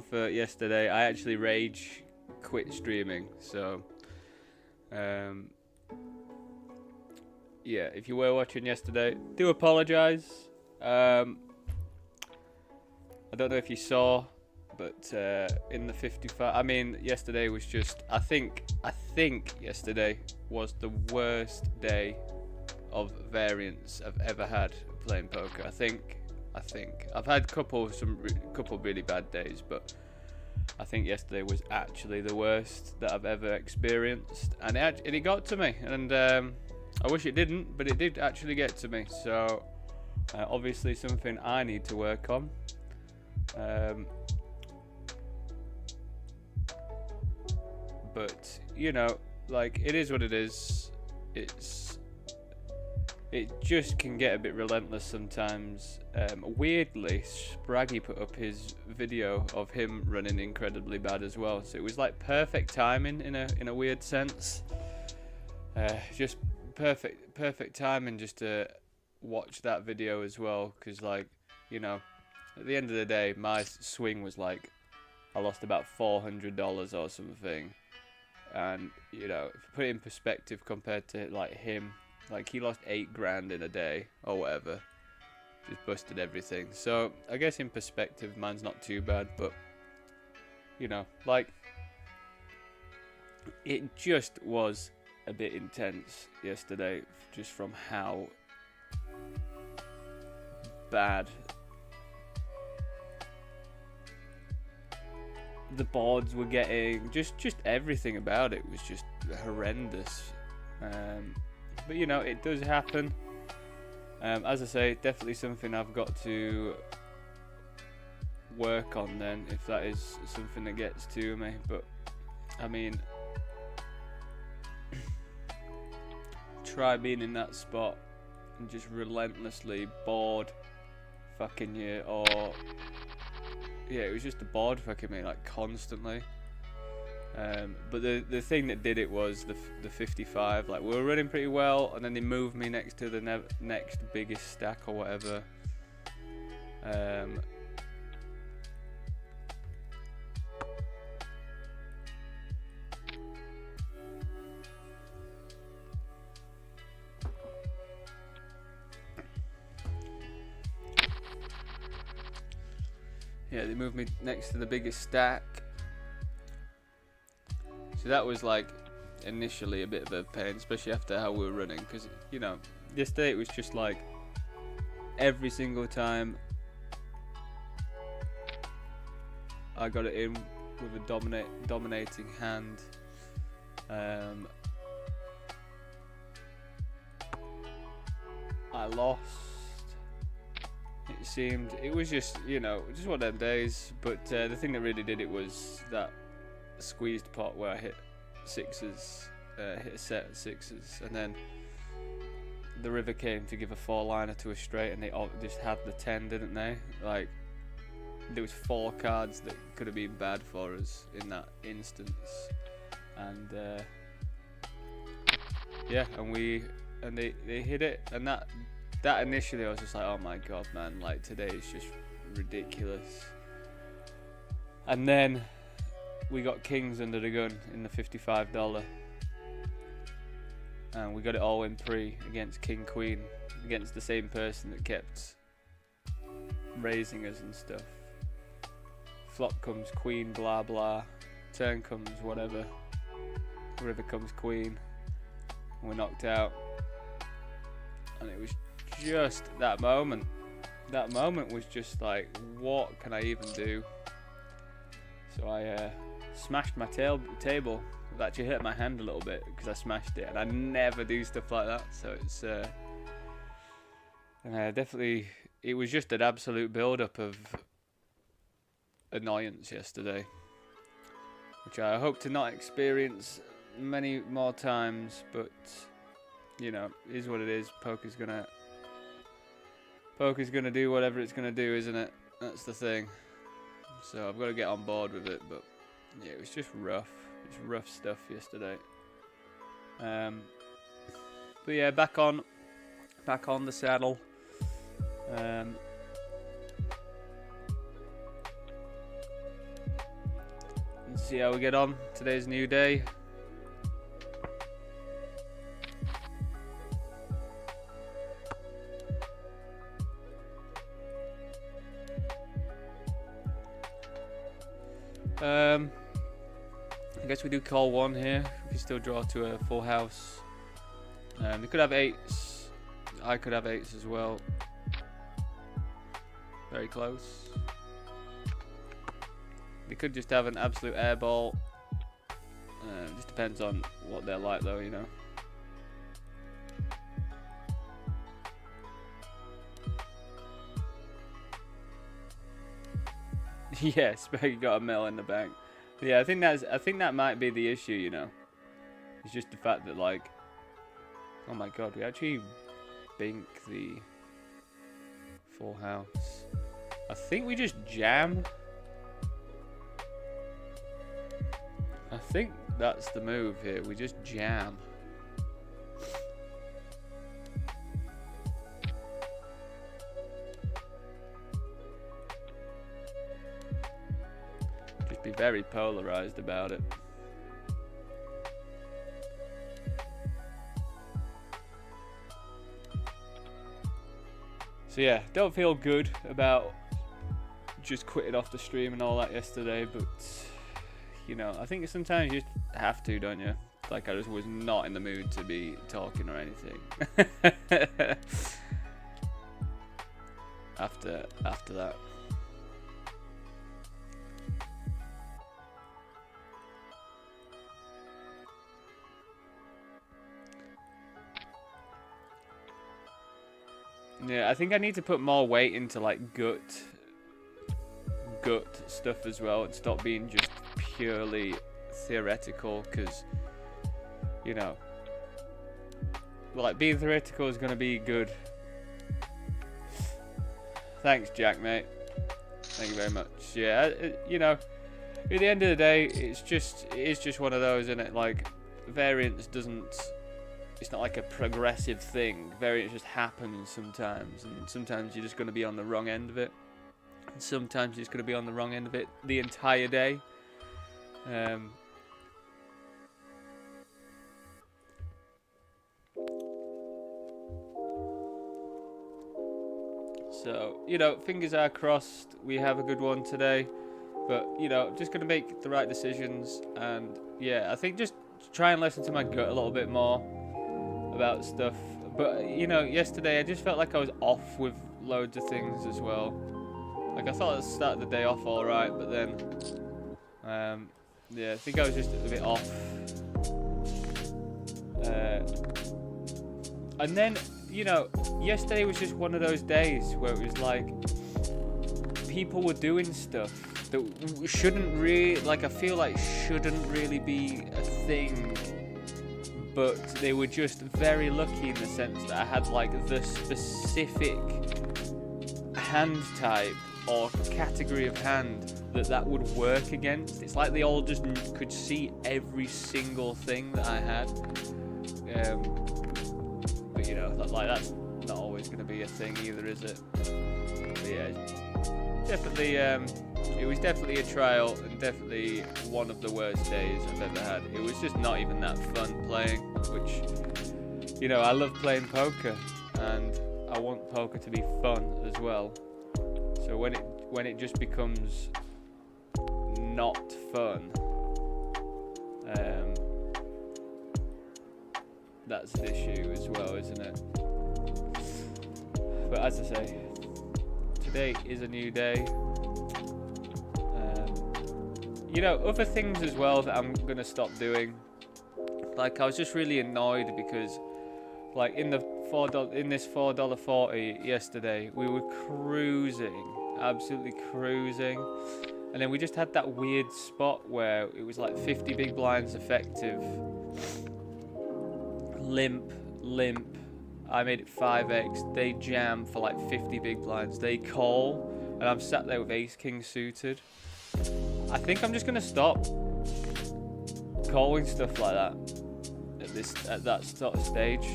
For yesterday, I actually rage quit streaming, so yeah, if you were watching yesterday, do apologize. I don't know if you saw, but in the 55, I mean, yesterday was just, I think yesterday was the worst day of variance I've ever had playing poker. I think I've had couple really bad days, but I think yesterday was actually the worst that I've ever experienced, and it got to me, and I wish it didn't, but it did actually get to me. So obviously something I need to work on. But you know, like, it is what it is. It just can get a bit relentless sometimes. Weirdly, Spraggy put up his video of him running incredibly bad as well. So it was like perfect timing in a weird sense. Just perfect timing just to watch that video as well. Because, like, you know, at the end of the day, my swing was like, I lost about $400 or something. And, you know, if you put it in perspective compared to like him, like, he lost 8 grand in a day or whatever. Just busted everything. So I guess in perspective, mine's not too bad, but you know, like, it just was a bit intense yesterday, just from how bad the boards were getting. Just everything about it was just horrendous. But you know, it does happen. As I say, definitely something I've got to work on then, if that is something that gets to me. But I mean, try being in that spot and just relentlessly bored fucking you, or yeah, it was just a bored fucking me, like, constantly. But the thing that did it was the 55. Like, we were running pretty well, and then they moved me next to the next biggest stack or whatever. Yeah, they moved me next to the biggest stack. So that was, like, initially a bit of a pain, especially after how we were running, because, you know, yesterday it was just like every single time I got it in with a dominating hand, I lost. It seemed, it was just, you know, just one of them days. But the thing that really did it was that squeezed pot where I hit sixes, hit a set of sixes, and then the river came to give a 4-liner to a straight, and they all just had the 10, didn't they? Like, there was 4 cards that could have been bad for us in that instance, and yeah, and they hit it, and that initially I was just like, oh my god, man, like, today is just ridiculous. And then we got kings under the gun in the $55, and we got it all in pre against king queen, against the same person that kept raising us and stuff. Flop comes queen, blah blah, turn comes whatever, river comes queen, and we're knocked out. And it was just that moment was just like, what can I even do? So I smashed my table. It actually hurt my hand a little bit because I smashed it, and I never do stuff like that. So it's definitely, it was just an absolute build-up of annoyance yesterday, which I hope to not experience many more times. But you know, it is what it is. Poker's gonna do whatever it's gonna do, isn't it? That's the thing. So I've got to get on board with it. But yeah, it was just rough. It's rough stuff yesterday. But yeah, back on the saddle. See how we get on. Today's a new day. I guess we do call one here. We can still draw to a full house. They could have 8s. I could have 8s as well. Very close. They could just have an absolute airball. Just depends on what they're like, though, you know. Yes, but you got a mil in the bank. Yeah, I think that might be the issue, you know. It's just the fact that, like, oh my god, we actually bink the full house. I think we just jam. I think that's the move here. We just jam. Just be very polarized about it. So yeah, don't feel good about just quitting off the stream and all that yesterday, but you know, I think sometimes you just have to, don't you? Like, I just was not in the mood to be talking or anything. after that. Yeah, I think I need to put more weight into like gut stuff as well, and stop being just purely theoretical, because you know, like, being theoretical is going to be good. Thanks, Jack, mate. Thank you very much. Yeah, you know, at the end of the day, it is just one of those, isn't it? Like, variance doesn't, it's not like a progressive thing. Variance just happens sometimes, and sometimes you're just going to be on the wrong end of it. And sometimes you're just going to be on the wrong end of it the entire day. So, you know, fingers are crossed we have a good one today. But, you know, just going to make the right decisions. And, yeah, I think just try and listen to my gut a little bit more about stuff. But, you know, yesterday I just felt like I was off with loads of things as well. Like, I thought I started the day off alright, but then, yeah, I think I was just a bit off. And then, you know, yesterday was just one of those days where it was like, people were doing stuff that shouldn't really, like, I feel like shouldn't really be a thing, but they were just very lucky in the sense that I had, like, the specific hand type or category of hand that would work against. It's like they all just could see every single thing that I had. But you know, like, that's not always going to be a thing either, is it? But yeah, definitely, it was definitely a trial, and definitely one of the worst days I've ever had. It was just not even that fun playing, which, you know, I love playing poker, and I want poker to be fun as well. So when it just becomes not fun, that's an issue as well, isn't it? But as I say, today is a new day. You know, other things as well that I'm gonna stop doing. Like, I was just really annoyed because, like, in this $4.40 yesterday, we were cruising, absolutely cruising, and then we just had that weird spot where it was like 50 big blinds effective, limp. I made it 5x. They jam for like 50 big blinds. They call, and I'm sat there with ace king suited. I think I'm just gonna stop calling stuff like that at that sort of stage.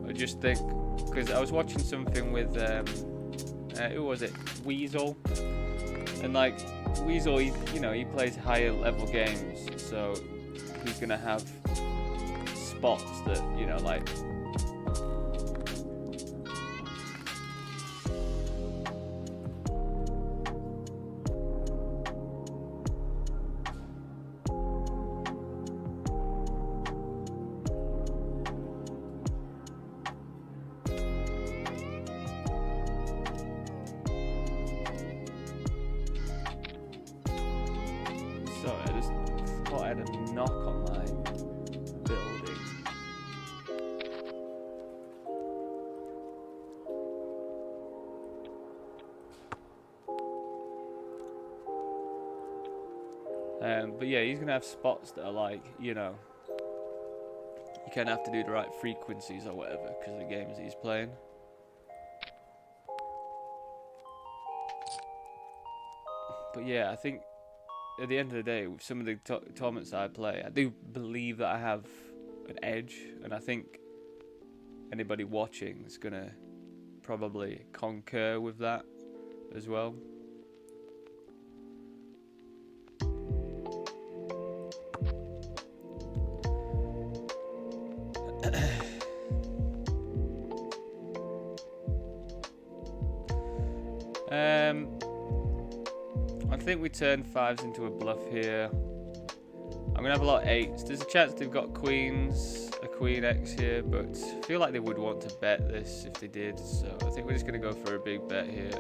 I just think, because I was watching something with who was it, Weasel, and like, Weasel, he plays higher level games, so he's gonna have spots that, like. Sorry, I just thought I had a knock on my building. But yeah, he's gonna have spots that are like, you kind of have to do the right frequencies or whatever because of the games he's playing. But yeah, I think at the end of the day, with some of the tournaments I play, I do believe that I have an edge, and I think anybody watching is gonna probably concur with that as well. I think we turn 5s into a bluff here. I'm gonna have a lot of 8s. There's a chance they've got queens, a queen X here, but I feel like they would want to bet this if they did. So I think we're just gonna go for a big bet here.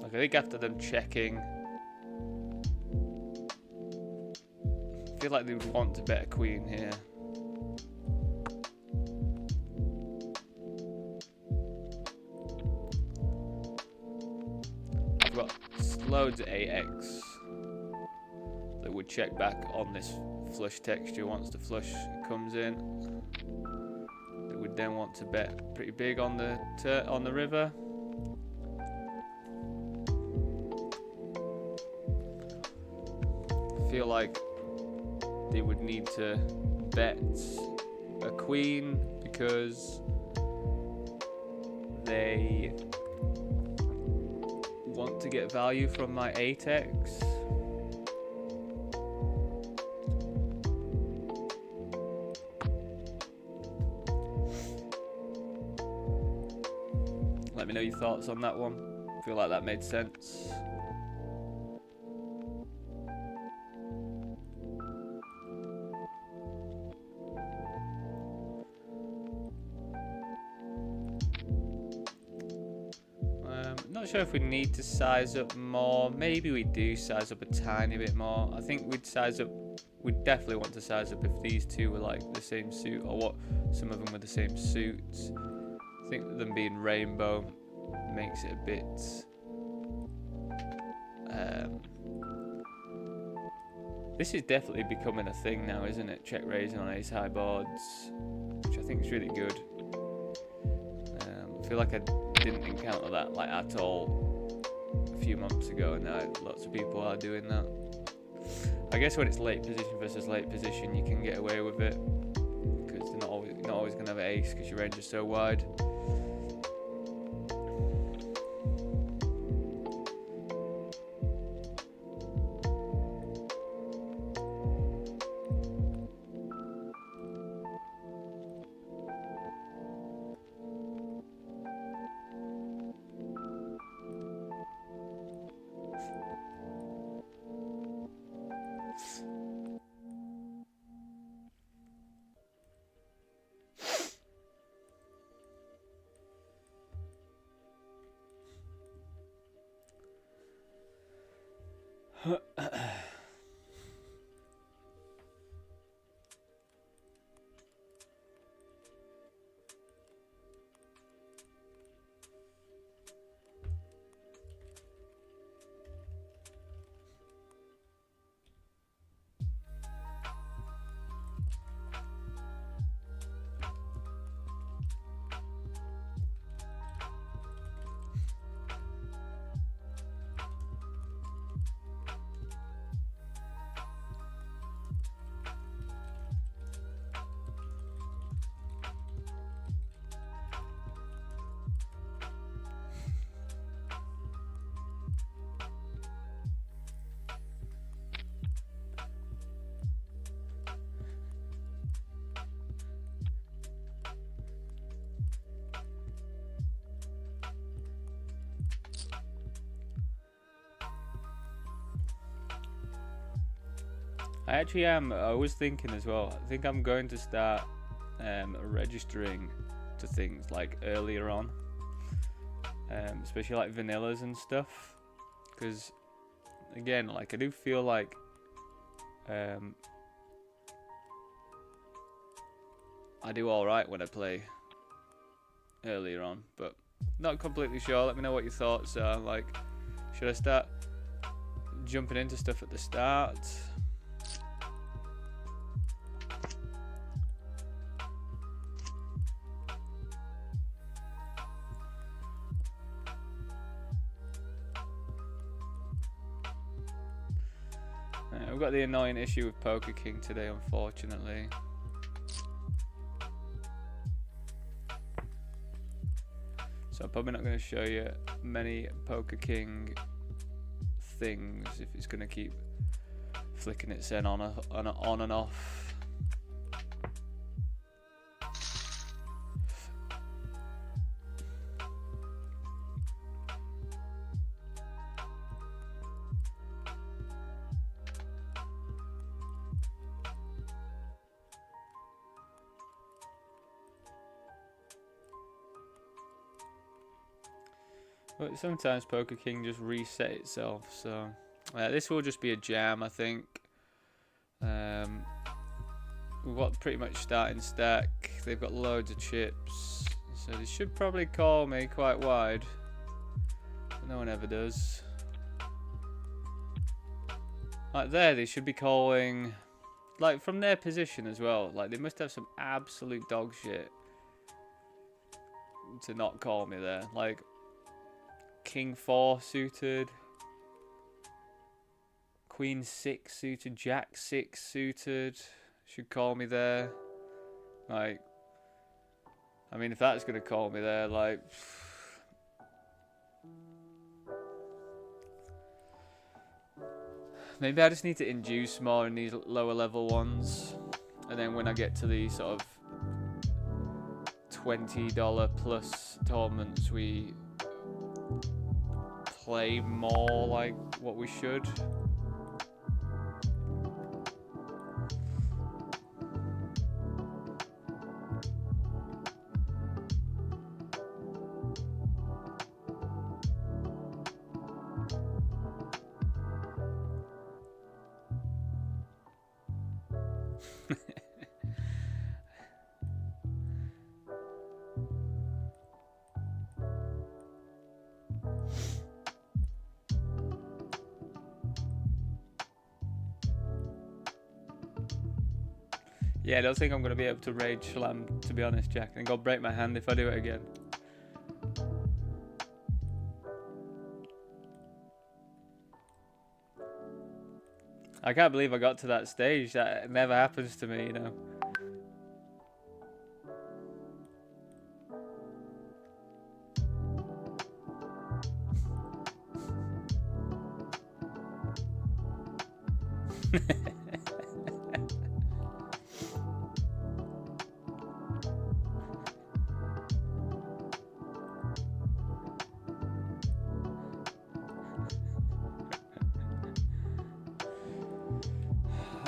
Okay, I think after them checking, I feel like they would want to bet a queen here. I've got loads of 8x that would check back on this flush texture once the flush comes in. They would then want to bet pretty big on the river. I feel like they would need to bet a queen because they want to get value from my 8x. Let me know your thoughts on that one. I feel like that made sense. Not sure if we need to size up more. Maybe we do size up a tiny bit more. I think we'd definitely want to size up if these two were like the same suit, or what, some of them were the same suits. I think them being rainbow makes it a bit this is definitely becoming a thing now, isn't it? Check raising on ace high boards, which I think is really good. I feel like I didn't encounter that like at all a few months ago, and now lots of people are doing that. I guess when it's late position versus late position, you can get away with it because they're not always going to have an ace because your range is so wide. I actually am. I was thinking as well. I think I'm going to start registering to things like earlier on, especially like vanillas and stuff. Because again, like I do feel like I do all right when I play earlier on, but not completely sure. Let me know what your thoughts are. Like, should I start jumping into stuff at the start? We've got the annoying issue with Poker King today, unfortunately. So I'm probably not going to show you many Poker King things if it's going to keep flicking its end on and off. But sometimes Poker King just reset itself, so this will just be a jam, I think. We've got pretty much starting stack. They've got loads of chips, so they should probably call me quite wide, but no one ever does. Like there, they should be calling, like from their position as well. Like they must have some absolute dog shit to not call me there. Like King 4 suited, Queen 6 suited, Jack 6 suited should call me there. Like, I mean, if that's gonna call me there, like, maybe I just need to induce more in these lower level ones, and then when I get to the sort of $20 plus tournaments, we play more like what we should. Yeah, I don't think I'm going to be able to rage slam, to be honest, Jack. I think I'll break my hand if I do it again. I can't believe I got to that stage. That never happens to me, you know.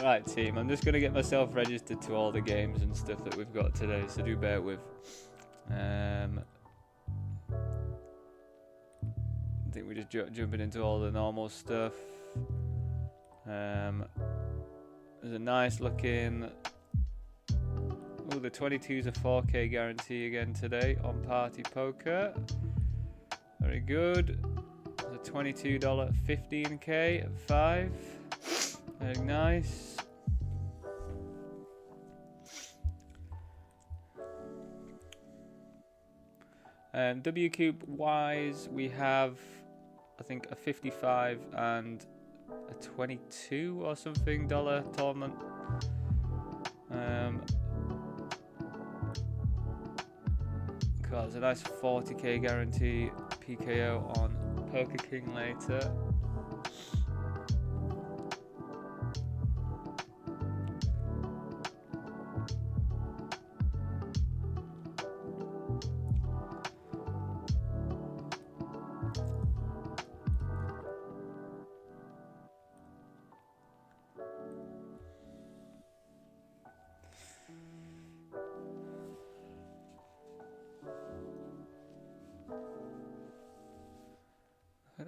Right, team, I'm just going to get myself registered to all the games and stuff that we've got today, so do bear with. I think we're just jumping into all the normal stuff. There's a nice looking... Oh, the 22's a 4K guarantee again today on Party Poker. Very good. There's a $22 15K at 5. Very nice. WCOOP wise, we have, I think, a 55 and a 22 or something dollar tournament. There's a nice 40k guarantee PKO on Poker King later.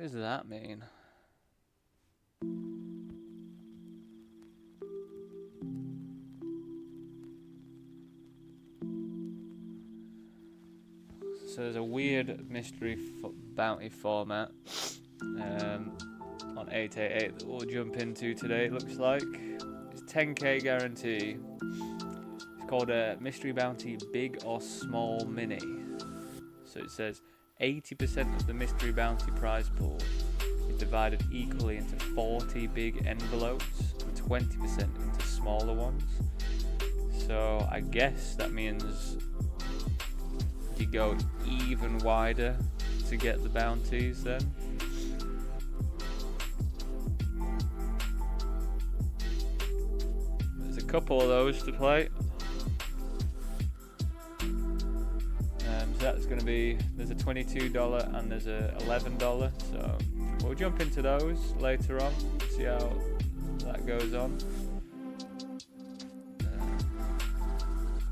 does that mean? So there's a weird mystery bounty format on 888 that we'll jump into today, it looks like. It's 10k guarantee. It's called a mystery bounty big or small mini. So it says 80% of the mystery bounty prize pool is divided equally into 40 big envelopes and 20% into smaller ones. So I guess that means you go even wider to get the bounties then. There's a couple of those to play. So that's going to be, there's a $22 and there's a $11, so we'll jump into those later on, see how that goes on.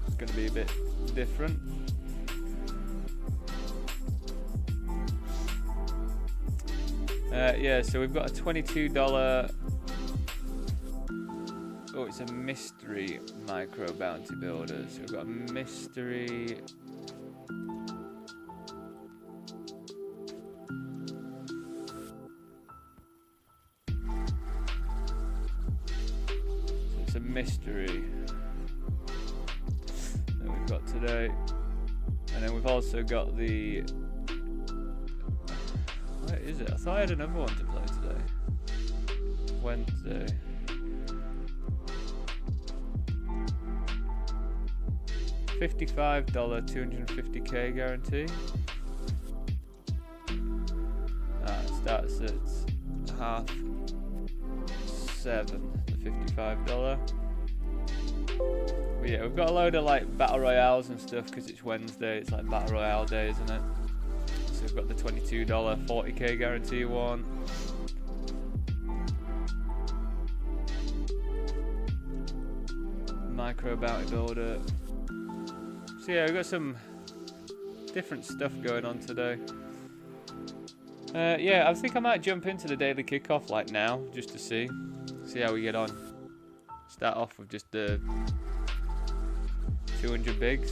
It's going to be a bit different. Yeah, so we've got a $22. Oh, it's a mystery micro bounty builder. So we've got a mystery. So it's a mystery that we've got today. And then we've also got the. Where is it? I thought I had another one to play today. Wednesday. $55, 250k guarantee. It starts at 7:30, the $55. But yeah, we've got a load of like battle royales and stuff because it's Wednesday. It's like battle royale day, isn't it? So we've got the $22 40k guarantee one. Micro bounty builder. So yeah, we've got some different stuff going on today. Yeah, I think I might jump into the daily kickoff like now, just to see how we get on. Start off with just the 200 bigs.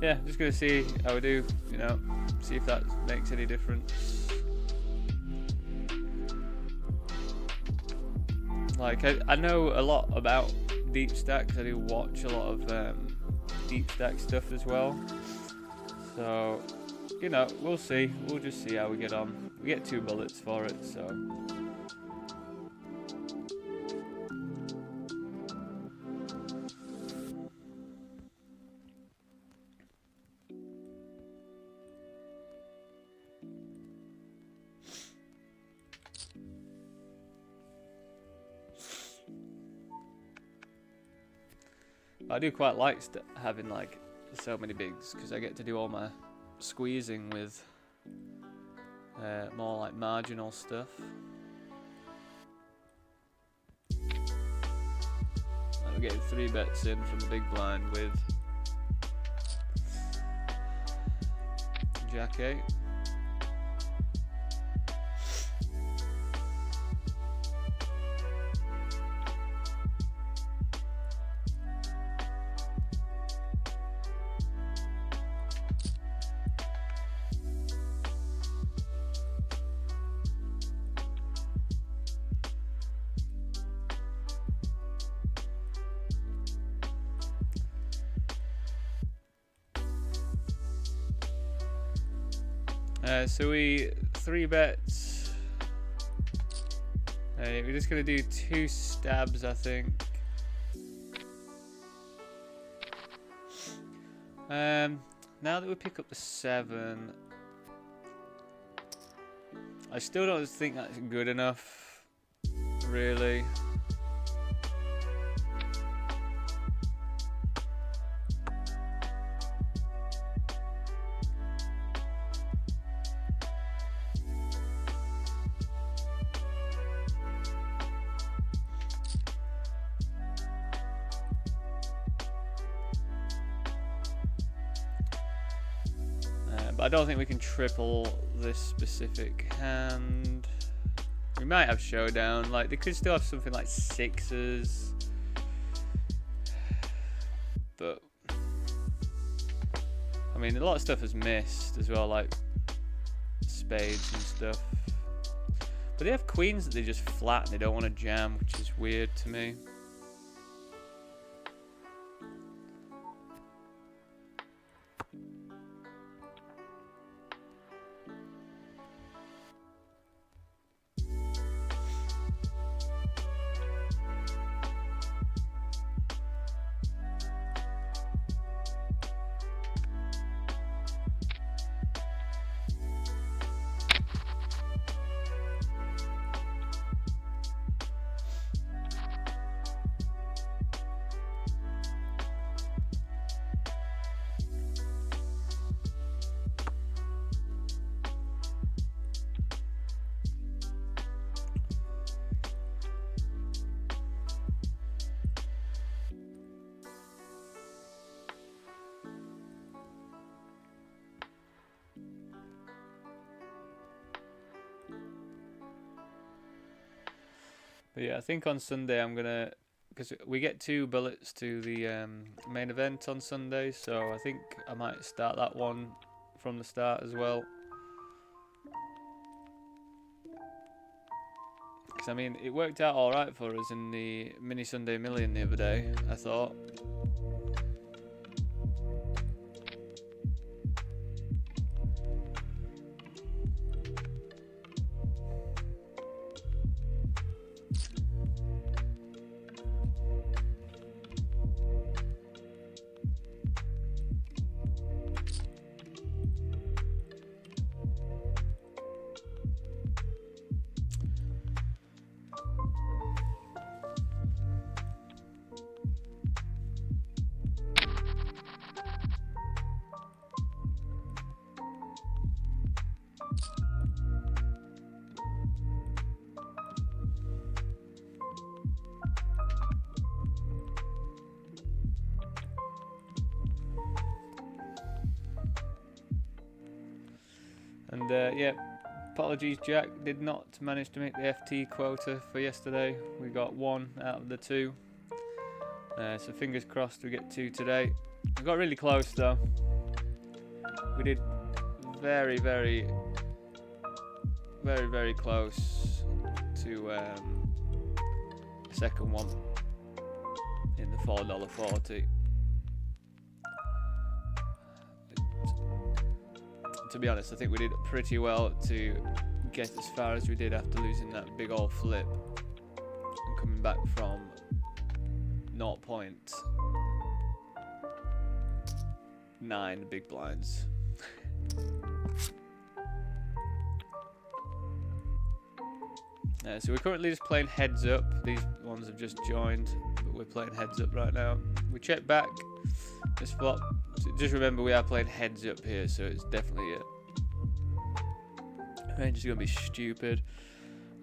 Yeah, just gonna see how we do, you know, see if that makes any difference. Like, I know a lot about deep stack because I do watch a lot of deep stack stuff as well. So, you know, we'll see. We'll just see how we get on. We get 2 bullets for it, so. I do quite like having like so many bigs because I get to do all my squeezing with more like marginal stuff. I'm getting 3 bets in from the big blind with Jack 8. So we 3 bets. We're just gonna do 2 stabs, I think. Now that we pick up the 7, I still don't think that's good enough, really. But I don't think we can triple this specific hand. We might have showdown. Like, they could still have something like sixes. But I mean, a lot of stuff has missed as well, like spades and stuff. But they have queens that they just flat and they don't want to jam, which is weird to me. But yeah, I think on Sunday I'm gonna, because we get 2 bullets to the main event on Sunday, so I think I might start that one from the start as well. Because I mean, it worked out all right for us in the mini Sunday Million the other day, I thought. And yeah, apologies Jack, did not manage to make the FT quota for yesterday. We got 1 out of the 2. So fingers crossed we get 2 today. We got really close though. We did very close to the second one in the $4.40. To be honest, I think we did pretty well to get as far as we did after losing that big old flip and coming back from 0.9 big blinds. So we're currently just playing heads up. These ones have just joined, but we're playing heads up right now. We check back this flop. So just remember we are playing heads up here, so it's definitely a range is gonna be stupid.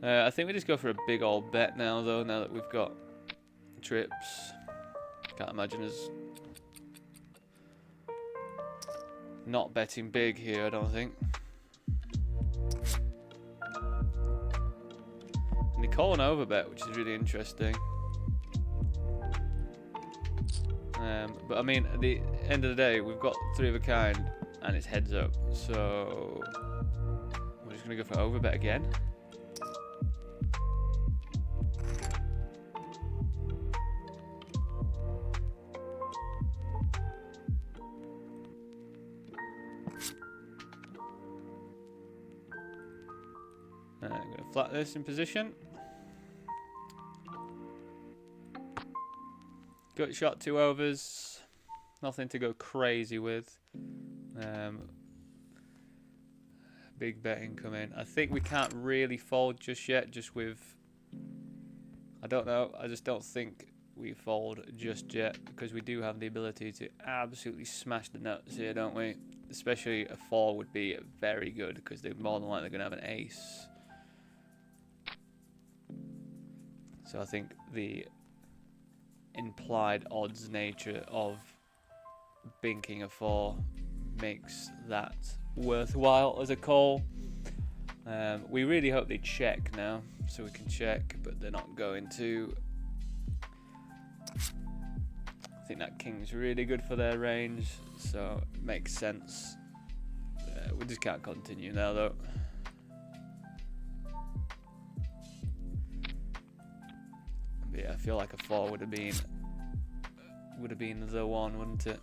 I think we just go for a big old bet now though, now that we've got trips. Can't imagine us not betting big here, I don't think. And they call an overbet, which is really interesting. But I mean, at the end of the day, we've got 3 of a kind, and it's heads up. So we're just gonna go for overbet again. I'm gonna flat this in position. Gut shot 2 overs, nothing to go crazy with. Big bet incoming. I think we can't really fold just yet, just with, I don't know, I just don't think we fold just yet, because we do have the ability to absolutely smash the nuts here, don't we? Especially a 4 would be very good, because they're more than likely going to have an ace. So I think the implied odds nature of binking a 4 makes that worthwhile as a call. We really hope they check now, so we can check, but they're not going to. I think that king's really good for their range, so it makes sense. We just can't continue now, though. But yeah, I feel like a 4 would have been the one, wouldn't it?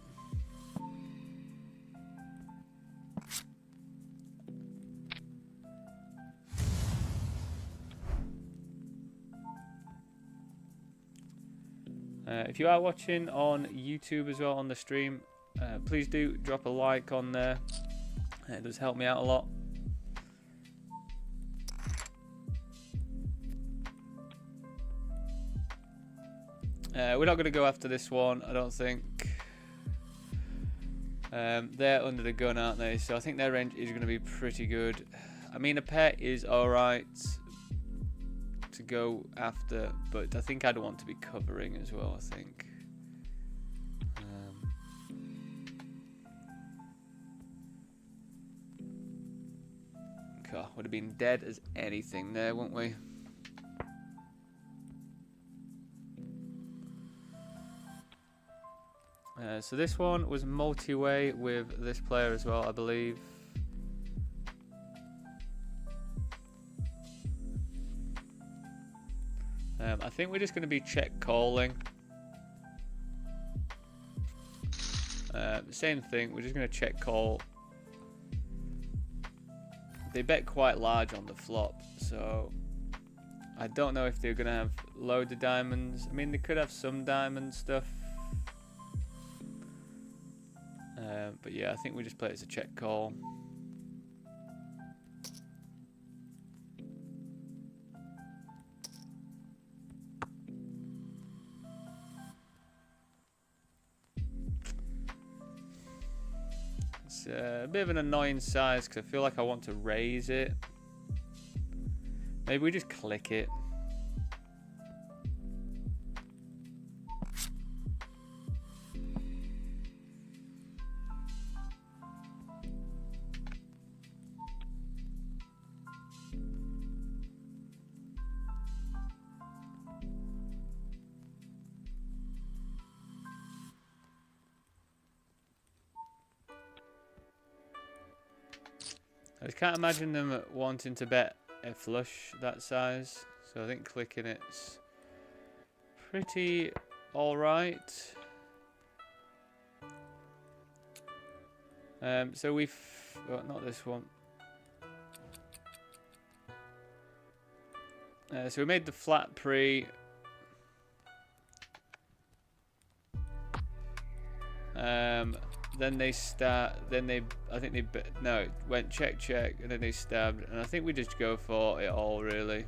If you are watching on YouTube as well on the stream, please do drop a like on there. It does help me out a lot. We're not going to go after this one, I don't think. They're under the gun, aren't they? So I think their range is going to be pretty good. I mean, a pet is alright to go after, but I think I'd want to be covering as well, I think. God, would have been dead as anything there, wouldn't we? So this one was multi-way with this player as well, I believe. I think we're just going to be check calling. Same thing, we're just going to check call. They bet quite large on the flop, so I don't know if they're going to have loads of diamonds. I mean, they could have some diamond stuff. But yeah, I think we just play it as a check call. It's a bit of an annoying size because I feel like I want to raise it. Maybe we just click it. I just can't imagine them wanting to bet a flush that size, so I think clicking it's pretty alright. So we've... well, not this one. So we made the flat pre. Then they start. Then they. I think they. No, it went check check, and then they stabbed. And I think we just go for it all really.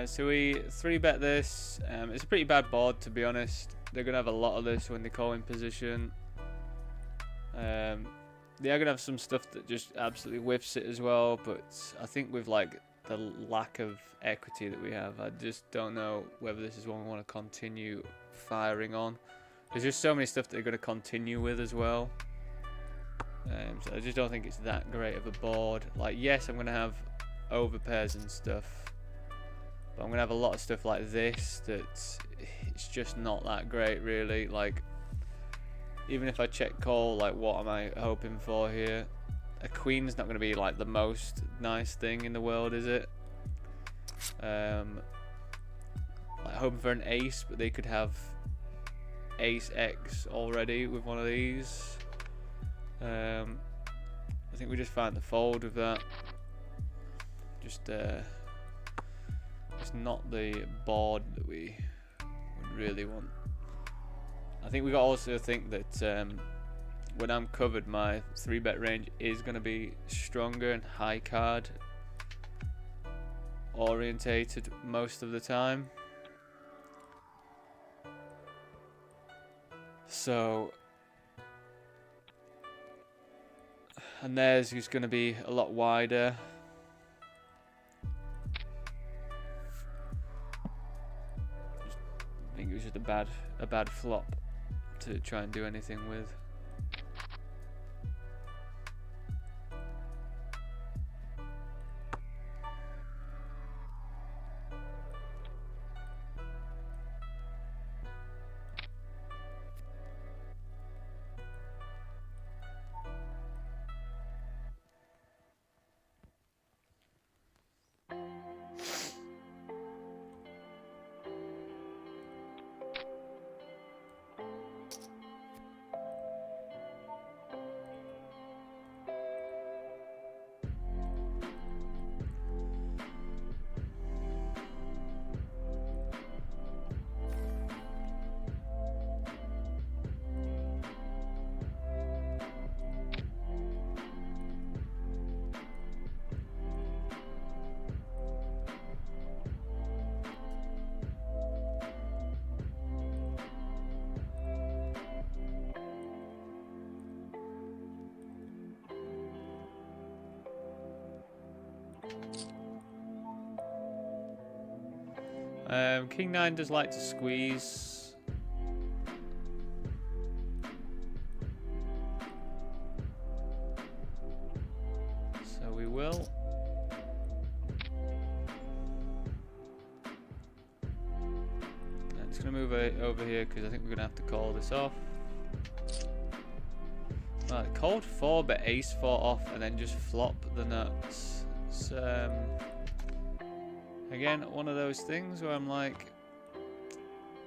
So we 3-bet this. It's a pretty bad board, to be honest. They're going to have a lot of this when they call in position. They are going to have some stuff that just absolutely whiffs it as well, but I think with like the lack of equity that we have, I just don't know whether this is one we want to continue firing on. There's just so many stuff that they're going to continue with as well. So I just don't think it's that great of a board. Like, yes, I'm going to have overpairs and stuff. But I'm going to have a lot of stuff like this that it's just not that great, really. Like, even if I check call, like, what am I hoping for here? A queen's not going to be, like, the most nice thing in the world, is it? Like, hoping for an ace, but they could have ace X already with one of these. I think we just find the fold with that. Just, it's not the board that we would really want. I think we got to also think that when I'm covered, my 3-bet range is going to be stronger and high card orientated most of the time. So, and theirs is going to be a lot wider. I think it was just a bad flop to try and do anything with. King 9 does like to squeeze. So we will. I'm just going to move over here because I think we're going to have to call this off. Right, cold 4 but ace 4 off and then just flop the nuts. So, again, one of those things where I'm like,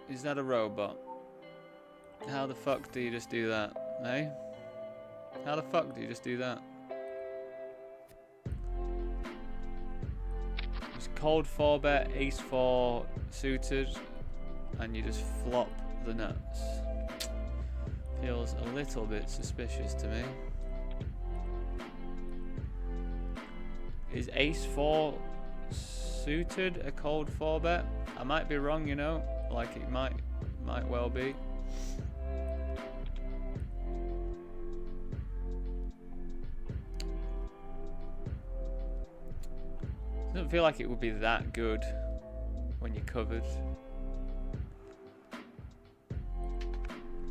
is that a robot? How the fuck do you just do that, eh? How the fuck do you just do that? Just cold 4-bet, ace 4 suited, and you just flop the nuts. Feels a little bit suspicious to me. Is ace 4 suited a cold 4-bet? I might be wrong, you know, like it might well be. Doesn't feel like it would be that good when you're covered.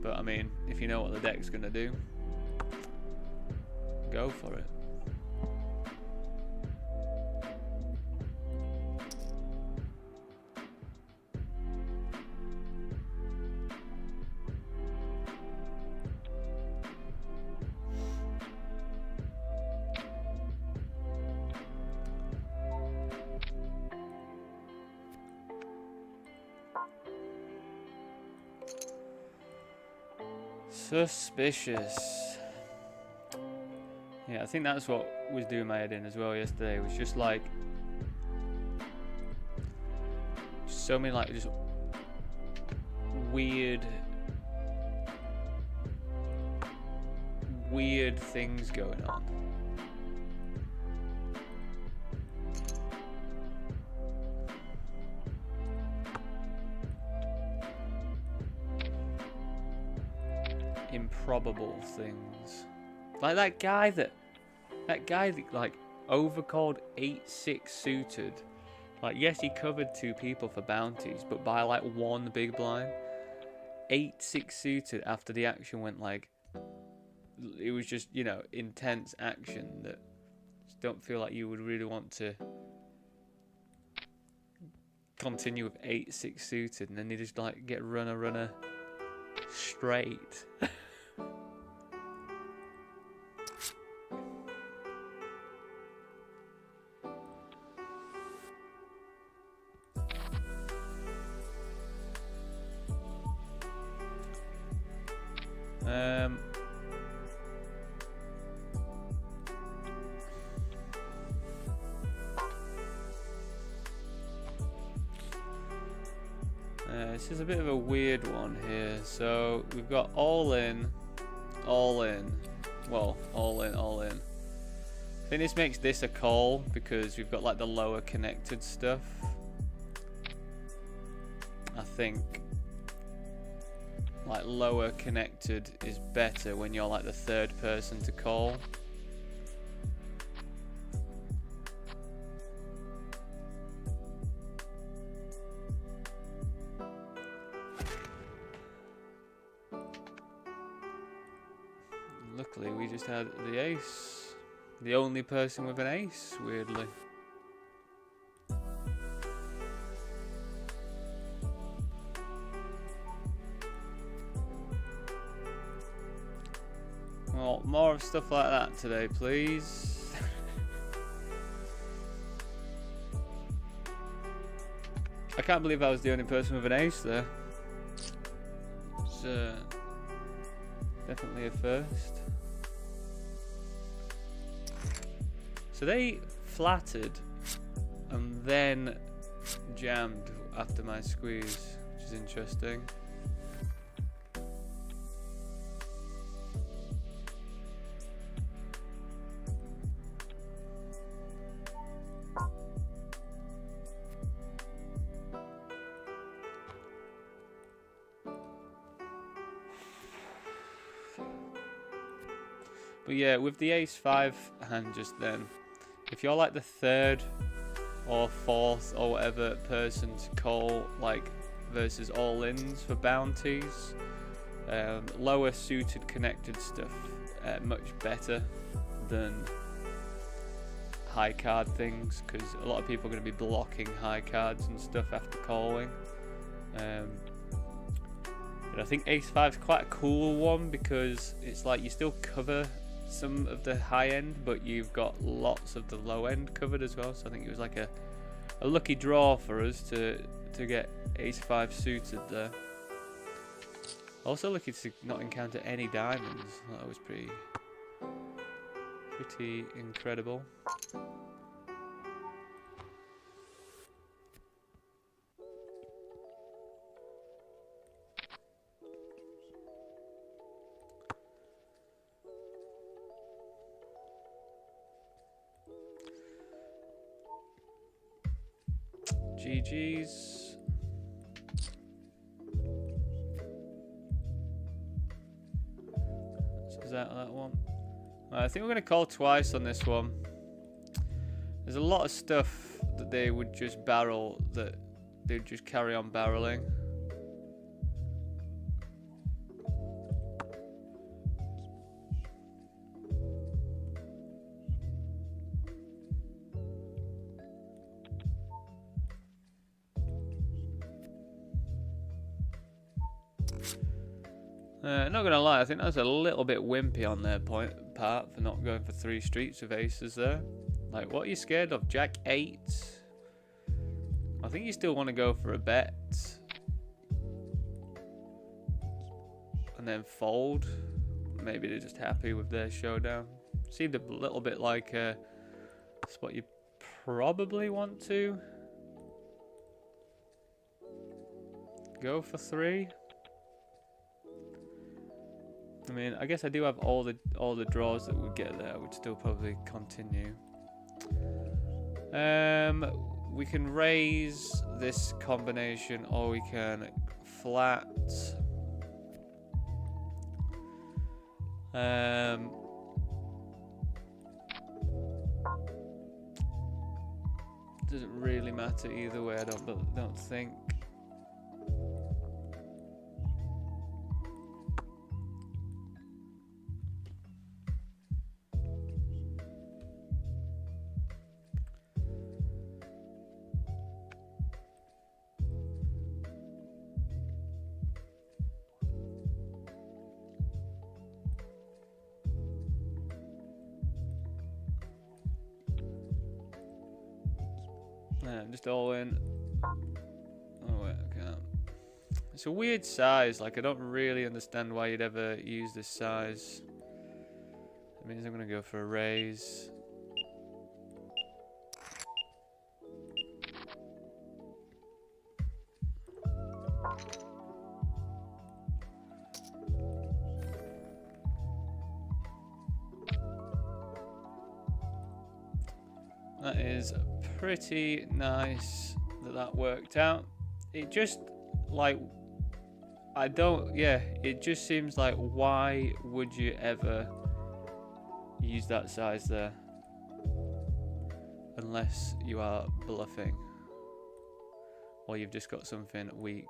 But I mean, if you know what the deck's gonna do, go for it. Suspicious. Yeah, I think that's what was doing my head in as well yesterday. It was just like so many like just weird things going on. Improbable things, like that guy that like overcalled 8-6 suited. Like, yes, he covered 2 people for bounties, but by like 1 big blind. 8-6 suited after the action went like, it was just, you know, intense action that just don't feel like you would really want to continue with 8-6 suited, and then you just like get runner straight. This is a bit of a weird one here. So we've got all in, all in. Well, all in, all in. I think this makes this a call because we've got like the lower connected stuff. I think like lower connected is better when you're like the third person to call. Luckily we just had the ace. The only person with an ace, weirdly. Well, more of stuff like that today, please. I can't believe I was the only person with an ace there. It's definitely a first. So they flattered and then jammed after my squeeze, which is interesting. But yeah, with the ace-5 hand just then, if you're like the third or fourth or whatever person to call, like versus all-ins for bounties, lower suited connected stuff much better than high card things, because a lot of people are going to be blocking high cards and stuff after calling. But I think ace-5 is quite a cool one because it's like you still cover some of the high end, but you've got lots of the low end covered as well. So I think it was like a lucky draw for us to get ace-5 suited there. Also lucky to not encounter any diamonds. That was pretty incredible. GG's. Is that one? I think we're going to call twice on this one. There's a lot of stuff that they would just barrel, that they'd just carry on barreling. Not gonna lie, I think that's a little bit wimpy on their part for not going for 3 streets of aces there. Like, what are you scared of? Jack 8? I think you still want to go for a bet and then fold. Maybe they're just happy with their showdown. Seemed a little bit like that's what you probably want to go for 3. I mean, I guess I do have all the draws that would get there. I would still probably continue. We can raise this combination, or we can flat. Doesn't really matter either way. I don't think. Just all in. Oh wait, I can't. It's a weird size. Like, I don't really understand why you'd ever use this size. It means I'm gonna go for a raise. That is pretty nice that worked out. It just, like, it just seems like, why would you ever use that size there? Unless you are bluffing. Or you've just got something weak.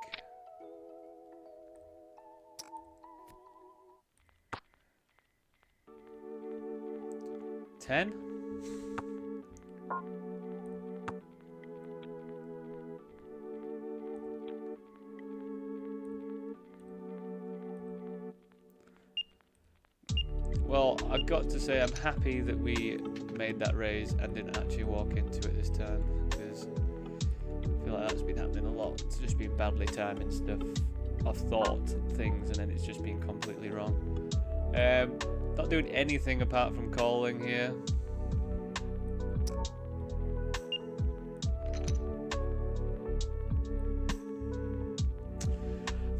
$10? Well, I've got to say I'm happy that we made that raise and didn't actually walk into it this time, because I feel like that's been happening a lot. It's just been badly timing stuff. I've thought things and then it's just been completely wrong. Not doing anything apart from calling here.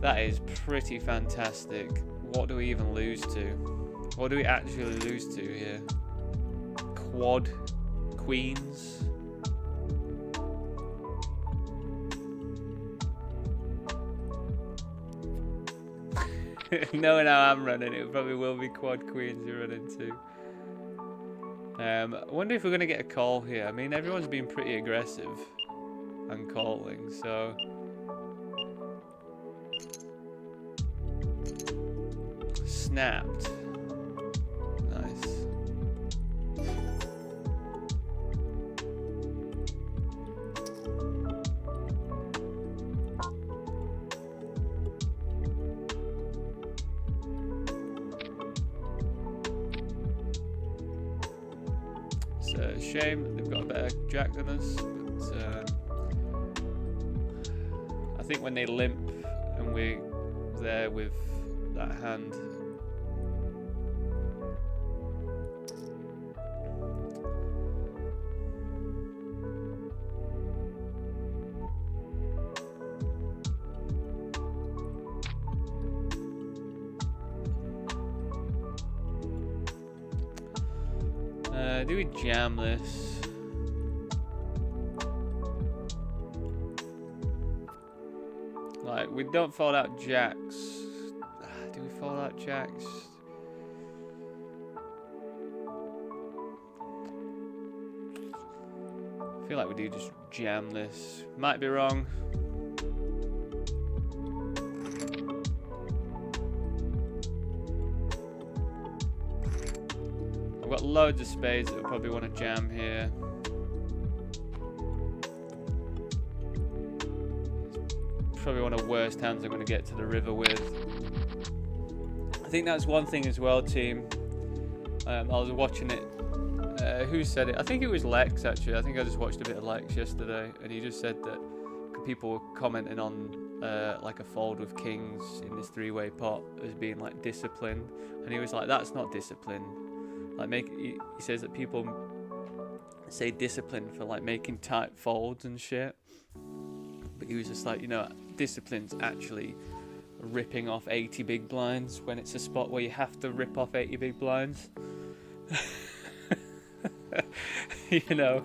That is pretty fantastic. What do we even lose to? What do we actually lose to here? Quad queens? Knowing how I'm running, it probably will be quad queens you're running to. I wonder if we're going to get a call here. I mean, everyone's been pretty aggressive and calling, so... Snapped. Nice. It's a shame that they've got a better jack than us, but I think when they limp and we're there with that hand, do we jam this? Like, we don't fold out jacks. Do we fold out jacks? I feel like we do just jam this. Might be wrong. I've got loads of spades that we probably want to jam here. It's probably one of the worst hands I'm going to get to the river with. I think that's one thing as well, team. I was watching it. Who said it? I think it was Lex, actually. I think I just watched a bit of Lex yesterday, and he just said that people were commenting on like a fold with kings in this three-way pot as being like disciplined, and he was like, that's not discipline. Like, he says that people say discipline for like making tight folds and shit, but he was just like, you know, discipline's actually ripping off 80 big blinds when it's a spot where you have to rip off 80 big blinds. You know,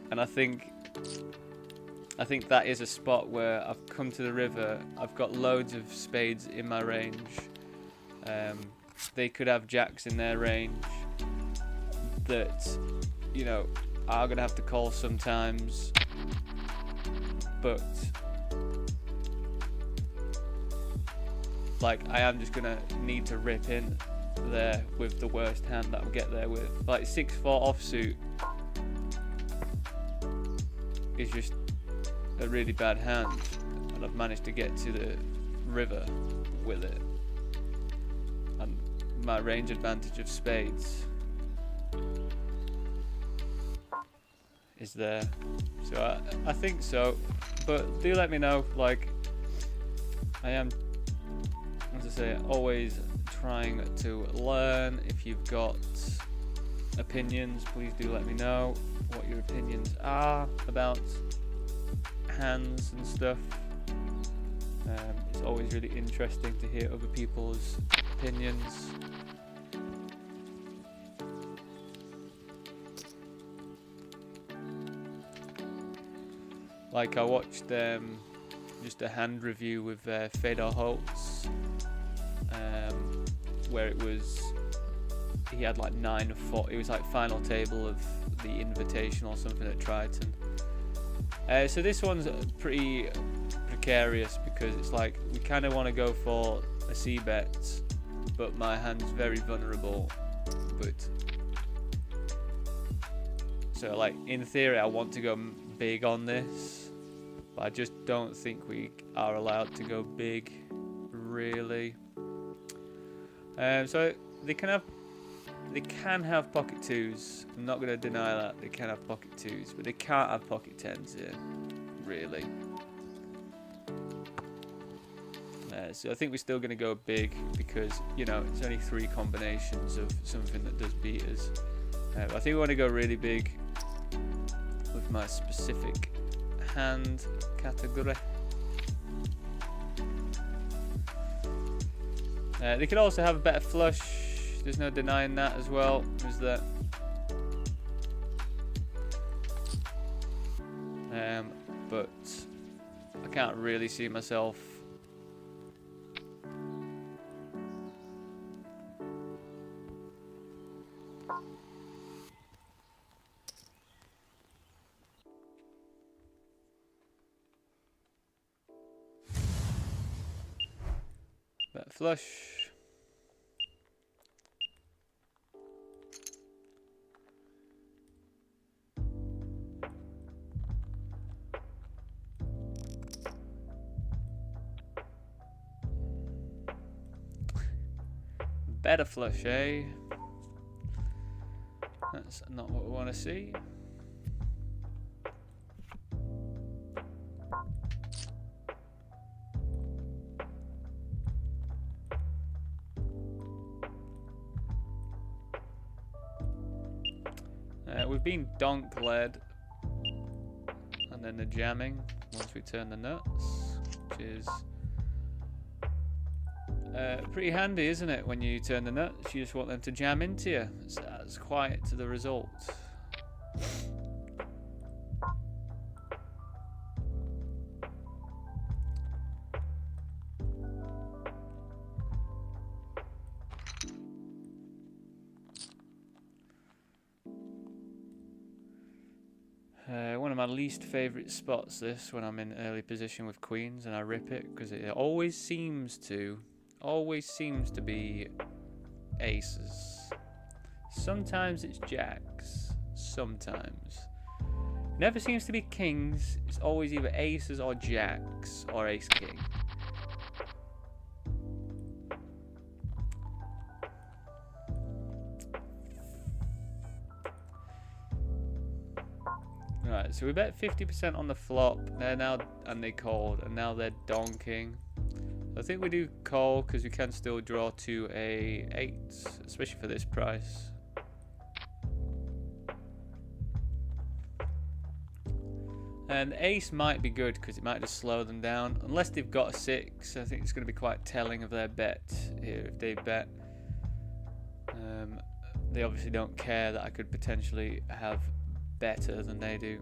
and I think that is a spot where I've come to the river, I've got loads of spades in my range. They could have jacks in their range that, you know, are going to have to call sometimes, but like, I am just going to need to rip in there with the worst hand that I'll get there with. Like, 6-4 offsuit is just a really bad hand, and I've managed to get to the river with it, and my range advantage of spades is there. So I think so, but do let me know. Like, I am, as I say, always trying to learn. If you've got opinions, please do let me know what your opinions are about hands and stuff. It's always really interesting to hear other people's opinions. Like I watched just a hand review with Fedor Holtz, where he had like 9 or 4. It was like final table of the Invitational or something at Triton. So this one's pretty precarious because it's like we kind of want to go for a c-bet, but my hand's very vulnerable. But so like in theory I want to go big on this, but I just don't think we are allowed to go big really. So they can have pocket 2s. I'm not going to deny that they can have pocket 2s, but they can't have pocket 10s here really. So I think we're still going to go big because, you know, it's only 3 combinations of something that does beat us. I think we want to go really big with my specific hand category. They could also have a better flush. There's no denying that as well. Is that? But I can't really see myself. Better flush. Better flush, eh? That's not what we want to see. We've been donk led, and then the jamming once we turn the nuts, which is pretty handy, isn't it? When you turn the nuts, you just want them to jam into you. That's quite the result. One of my least favourite spots, this, when I'm in early position with queens and I rip it, because it always seems to be aces. Sometimes it's jacks, sometimes. Never seems to be kings. It's always either aces or jacks or ace king. Right, so we bet 50% on the flop. They're now, and they called, and now they're donking. I think we do call because we can still draw to a 8, especially for this price. And ace might be good because it might just slow them down. Unless they've got a 6, I think it's going to be quite telling of their bet here. If they bet, they obviously don't care that I could potentially have better than they do.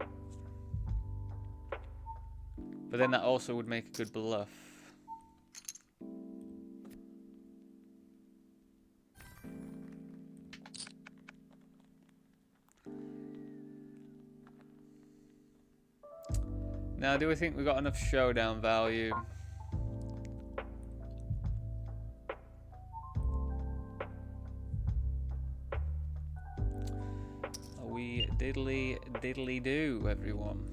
But then that also would make a good bluff. Now, do we think we've got enough showdown value? We diddly do, everyone.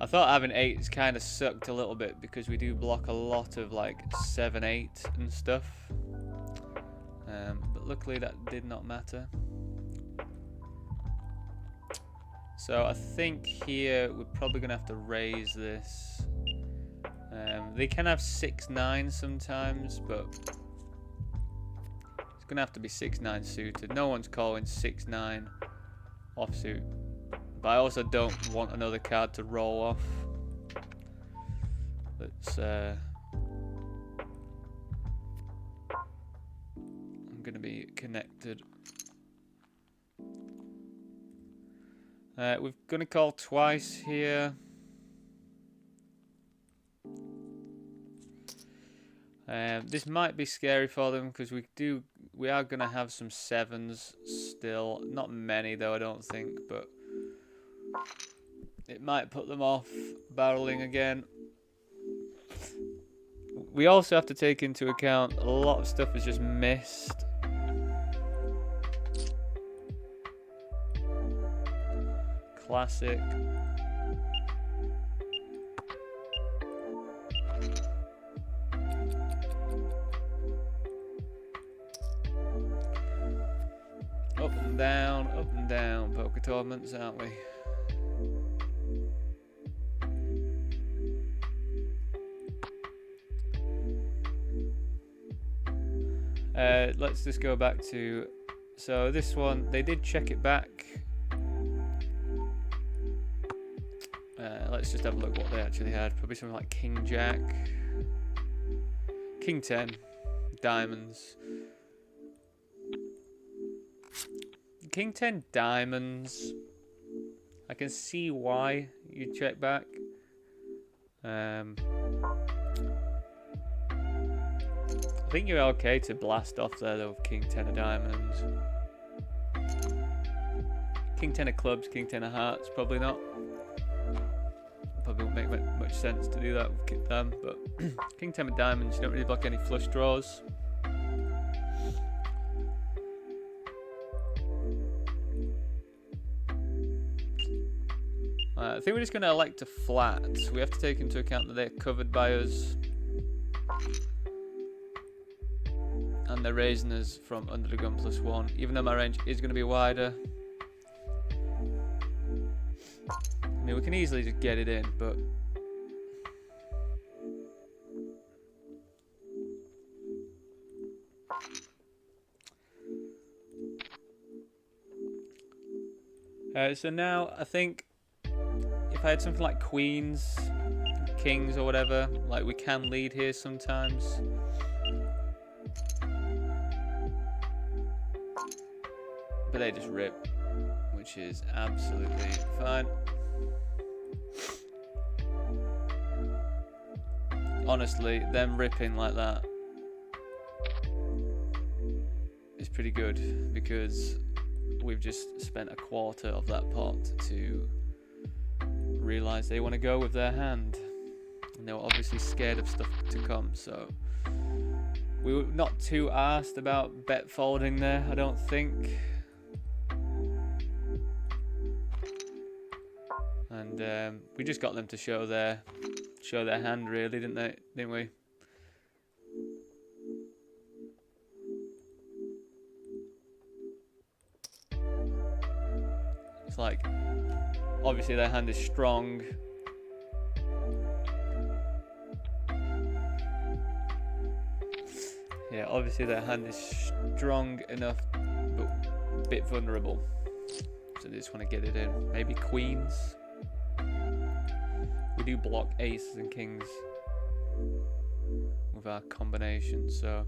I thought having 8s kind of sucked a little bit because we do block a lot of like 7, 8 and stuff. But luckily that did not matter. So I think here we're probably gonna have to raise this. They can have 6, 9 sometimes, but it's gonna have to be 6, 9 suited. No one's calling 6, 9 offsuit. But I also don't want another card to roll off. Let's I'm gonna be connected. We're gonna call twice here. This might be scary for them because we are gonna have some 7s still. Not many though, I don't think, but it might put them off barreling again. We also have to take into account a lot of stuff is just missed. Classic. Up and down, poker tournaments, aren't we? Let's just go back to, so this one, they did check it back. Let's just have a look what they actually had. Probably something like King Jack, King 10, diamonds. King 10 diamonds. I can see why you check back. I think you're okay to blast off there though with King 10 of diamonds. King 10 of clubs, King 10 of hearts, probably not. Probably won't make much sense to do that with them, but King 10 of diamonds, you don't really block any flush draws. I think we're just going to elect a flat. We have to take into account that they're covered by us. And they're raising us from under the gun +1, even though my range is going to be wider. I mean, we can easily just get it in, but so now I think if I had something like queens, kings or whatever, like we can lead here sometimes. But they just rip, which is absolutely fine. Honestly, them ripping like that is pretty good because we've just spent a quarter of that pot to realise they want to go with their hand. And they were obviously scared of stuff to come, so we were not too arsed about bet folding there, I don't think. And we just got them to show their hand, really, didn't we? It's like, obviously their hand is strong. Yeah, obviously their hand is strong enough, but a bit vulnerable. So they just want to get it in. Maybe queens. We do block aces and kings with our combination, so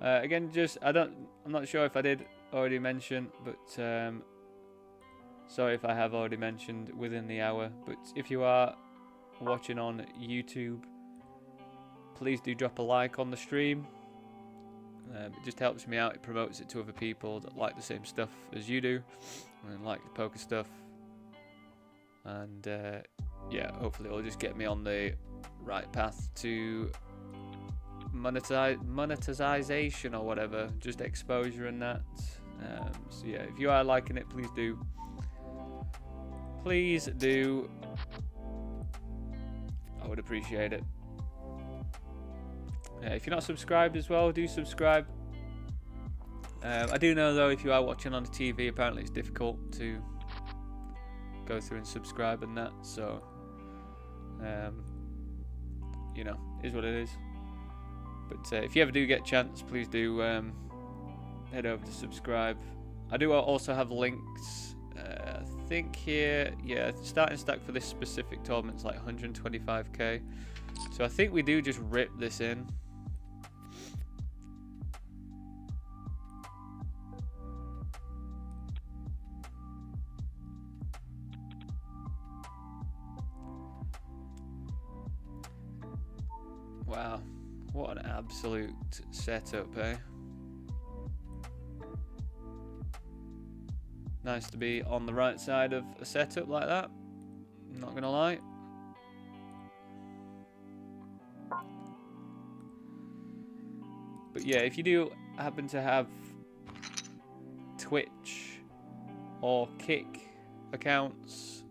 again, I'm not sure if I did already mention, but sorry if I have already mentioned within the hour, but if you are watching on YouTube, please do drop a like on the stream. It just helps me out. It promotes it to other people that like the same stuff as you do and like the poker stuff, and yeah, hopefully it'll just get me on the right path to monetization or whatever, just exposure and that. So yeah, if you are liking it, please do I would appreciate it. If you're not subscribed as well, do subscribe. I do know though, if you are watching on the TV, apparently it's difficult to go through and subscribe and that, so you know, is what it is. But if you ever do get a chance, please do head over to subscribe. I do also have links, I think here, yeah, starting stack for this specific tournament is like 125k. So I think we do just rip this in. Wow, what an absolute setup, eh? Nice to be on the right side of a setup like that, I'm not gonna lie. But yeah, if you do happen to have Twitch or Kick accounts,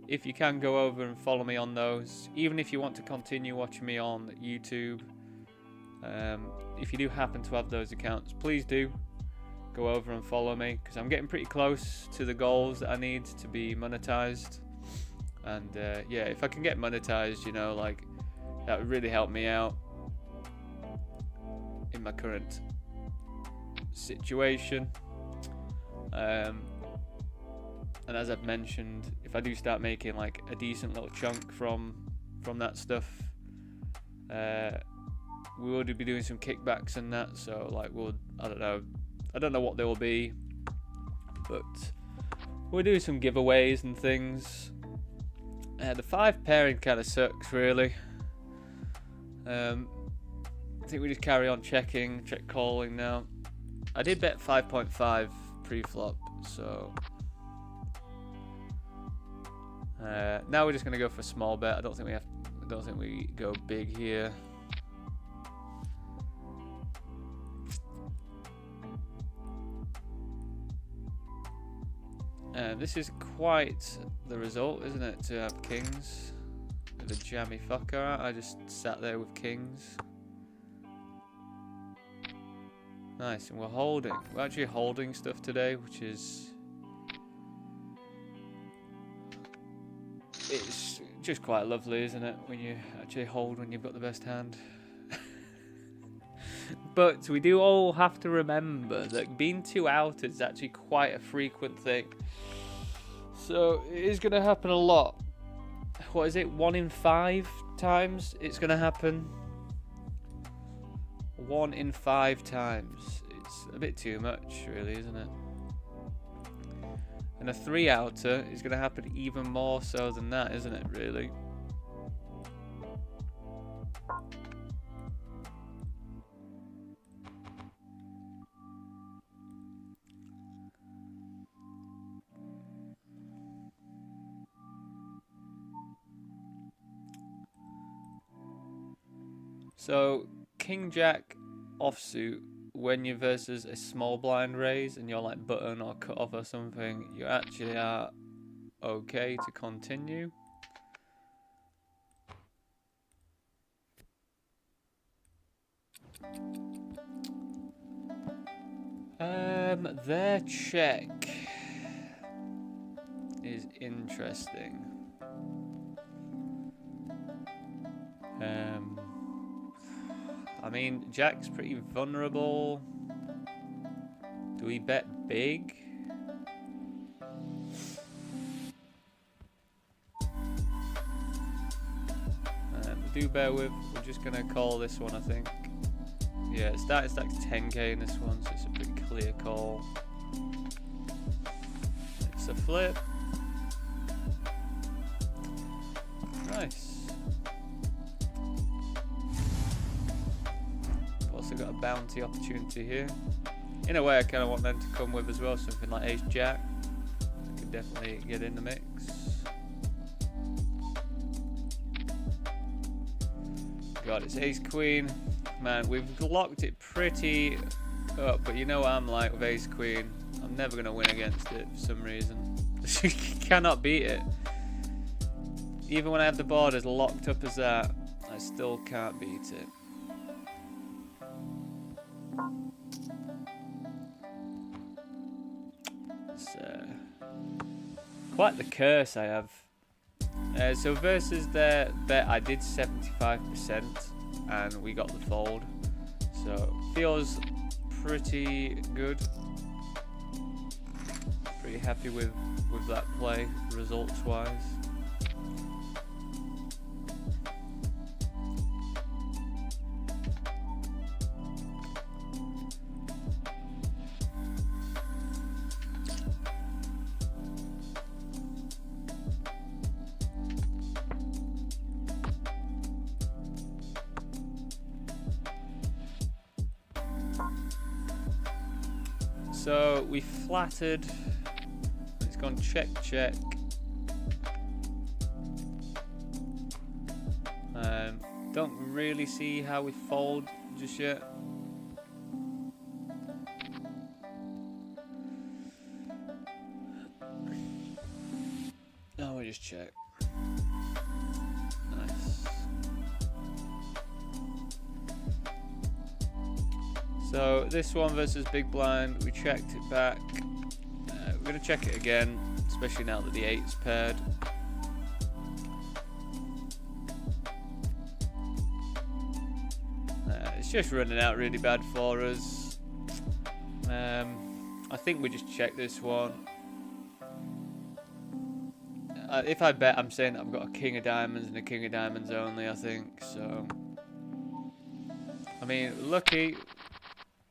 if you can go over and follow me on those, even if you want to continue watching me on YouTube, if you do happen to have those accounts, please do go over and follow me, because I'm getting pretty close to the goals that I need to be monetized. And yeah, if I can get monetized, you know, like, that would really help me out in my current situation. And as I've mentioned, if I do start making like a decent little chunk from that stuff, we will be doing some kickbacks and that. So like, I don't know what they will be, but we'll do some giveaways and things. The 5 pairing kind of sucks, really. I think we just carry on check calling now. I did bet 5.5 pre-flop, so now we're just gonna go for a small bet. I don't think we go big here. This is quite the result, isn't it, to have kings? With a jammy fucker. I just sat there with kings. Nice, and we're actually holding stuff today, which is... It's just quite lovely, isn't it, when you actually hold when you've got the best hand. But we do all have to remember that being 2 out is actually quite a frequent thing. So it is going to happen a lot. What is it? 1 in 5 times it's going to happen. 1 in 5 times. It's a bit too much, really, isn't it? And a 3-outer is going to happen even more so than that, isn't it, really? So, King Jack offsuit, when you're versus a small blind raise and you're like button or cut off or something, you actually are okay to continue. Their check is interesting. I mean, Jack's pretty vulnerable. Do we bet big? Do bear with. We're just gonna call this one, I think. Yeah, starting stack's 10k in this one, so it's a pretty clear call. It's a flip. Nice. Also got a bounty opportunity here. In a way, I kind of want them to come with as well, something like Ace Jack. Could definitely get in the mix. God, it's Ace Queen. Man, we've locked it pretty up, but you know what I'm like with Ace Queen. I'm never going to win against it for some reason. You cannot beat it. Even when I have the board as locked up as that, I still can't beat it. It's quite the curse I have. So versus their bet, I did 75% and we got the fold. So feels pretty good. pretty happy with that play results wise. So we flattered, it's gone check, check. Don't really see how we fold just yet. Oh, we just check. Nice. So this one versus big blind, we checked it back. We're going to check it again, especially now that the 8's paired. It's just running out really bad for us. I think we just check this one. If I bet, I'm saying that I've got a king of diamonds and a king of diamonds only, I think. So, I mean, lucky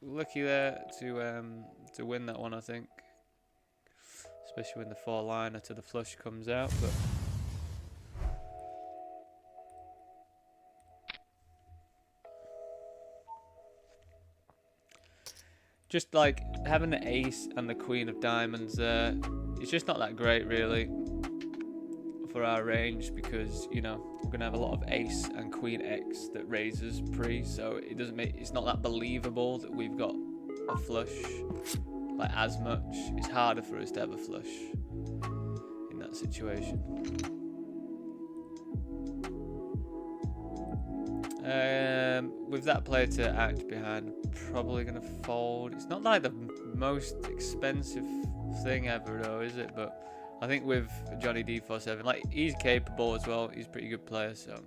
there to win that one, I think. Especially when the 4-liner to the flush comes out, but. Just like having the ace and the queen of diamonds there, it's just not that great really for our range, because you know we're gonna have a lot of ace and queen X that raises pre, so it doesn't make, it's not that believable that we've got a flush like as much. It's harder for us to have a flush in that situation. With that player to act behind, probably gonna fold. It's not like the most expensive thing ever though, is it? But I think with Johnny D47, like, he's capable as well. He's a pretty good player, so.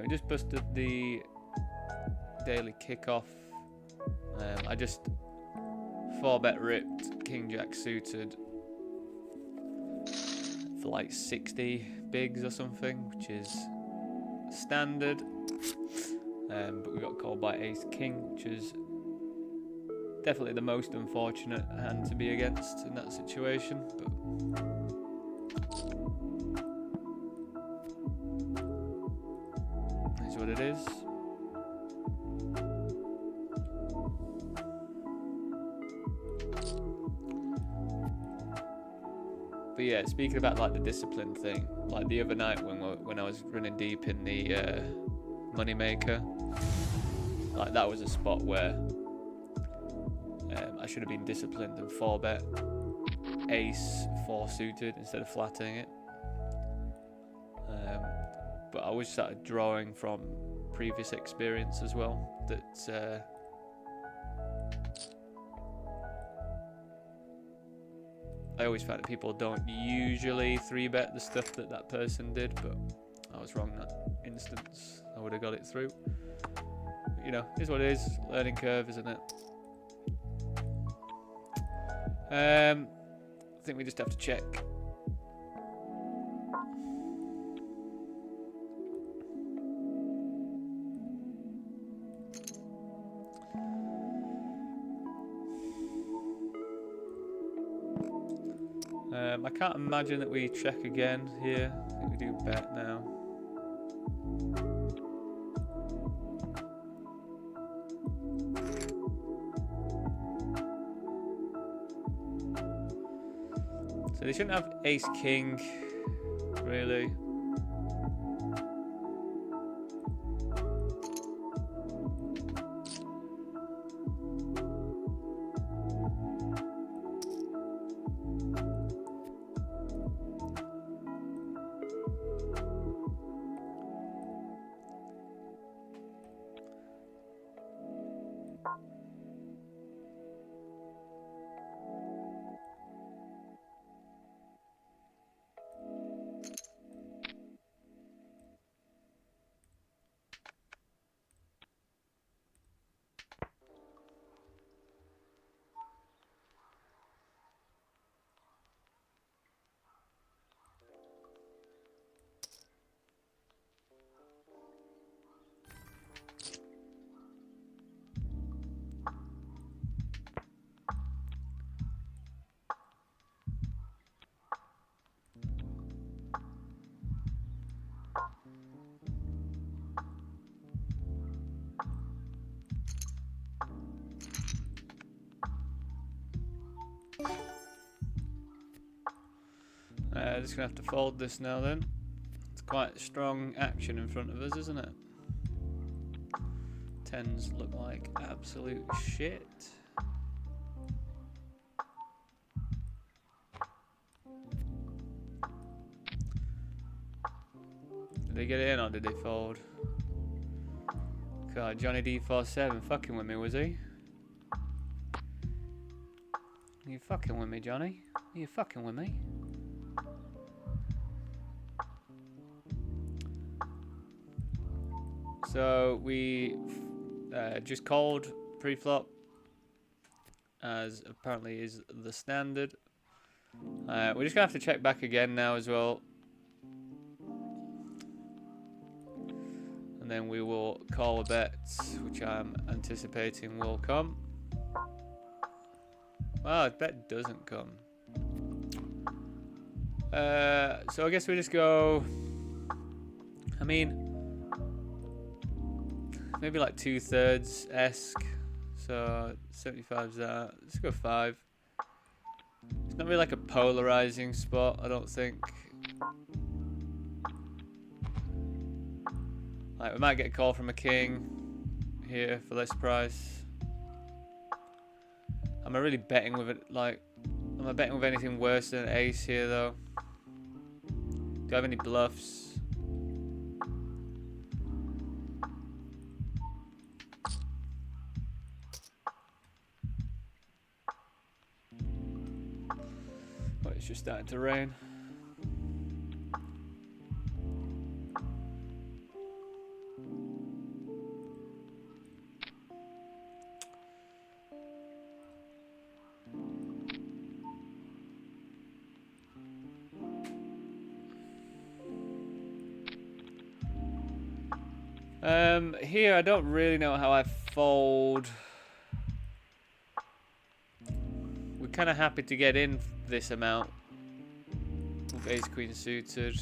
We just busted the daily kickoff. I just 4-bet ripped King Jack suited for like 60 bigs or something, which is standard. But we got called by Ace King, which is definitely the most unfortunate hand to be against in that situation. But is what it is. But yeah, speaking about like the discipline thing, like the other night when I was running deep in the moneymaker, like that was a spot where I should have been disciplined and 4-bet ace 4 suited instead of flattening it. But I always started drawing from previous experience as well, that I always find that people don't usually 3-bet the stuff that that person did, but I was wrong that instance. I would have got it through. But, you know, here's what it is. Learning curve, isn't it? I think we just have to check. I can't imagine that we check again here. I think we do bet now. So they shouldn't have ace king, really. Just gonna have to fold this now then. It's quite strong action in front of us, isn't it? Tens look like absolute shit. Did they get it in or did they fold? God, Johnny D47 fucking with me, was he? Are you fucking with me, Johnny? Are you fucking with me? So we just called pre-flop, as apparently is the standard. We're just gonna have to check back again now as well, and then we will call a bet, which I'm anticipating will come. Well, bet doesn't come. So I guess we just go. I mean, maybe like 2/3 esque. So 75's that. Let's go 5. It's not really like a polarizing spot, I don't think. Like we might get a call from a king here for this price. Am I really betting with it? Like, am I betting with anything worse than an ace here though? Do I have any bluffs? Oh, it's just starting to rain. Here I don't really know how I fold. We're kind of happy to get in this amount with ace queen suited.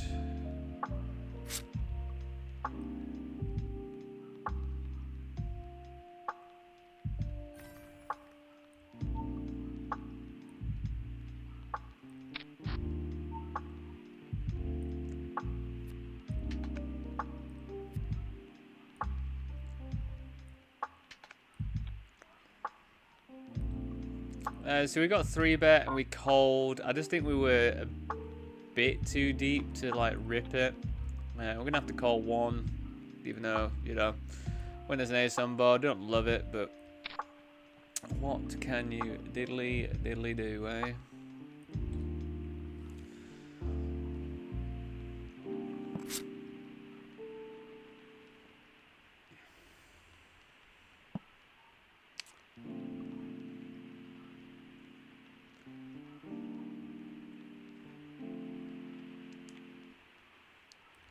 So we got 3-bet and we called. I just think we were a bit too deep to like rip it. We're gonna have to call 1, even though, you know, when there's an ace on board, I don't love it, but what can you diddly do, eh?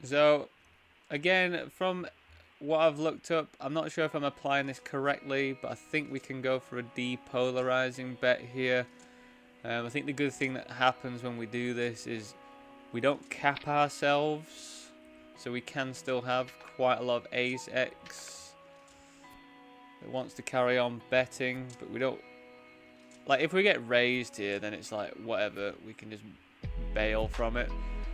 So, again, from what I've looked up, I'm not sure if I'm applying this correctly, but I think we can go for a depolarizing bet here. I think the good thing that happens when we do this is we don't cap ourselves, so we can still have quite a lot of ace X that wants to carry on betting, but we don't. Like, if we get raised here, then it's like, whatever, we can just bail from it.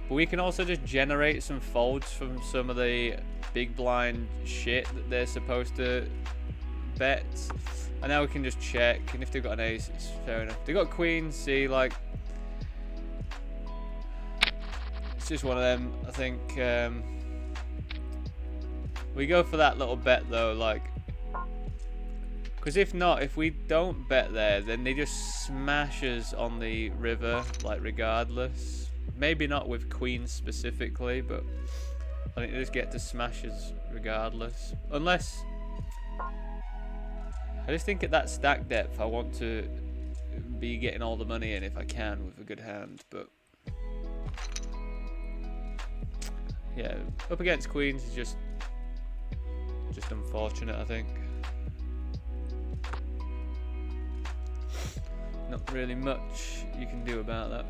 But we can also just generate some folds from some of the big blind shit that they're supposed to bet. And now we can just check, and if they've got an ace, it's fair enough. They've got queen, see, like, it's just one of them, I think. We go for that little bet though, like, because if not, if we don't bet there, then they just smash us on the river, like, regardless. Maybe not with queens specifically, but I think they just get to smash us regardless. Unless, I just think at that stack depth, I want to be getting all the money in if I can with a good hand, but yeah, up against queens is just unfortunate, I think. Not really much you can do about that.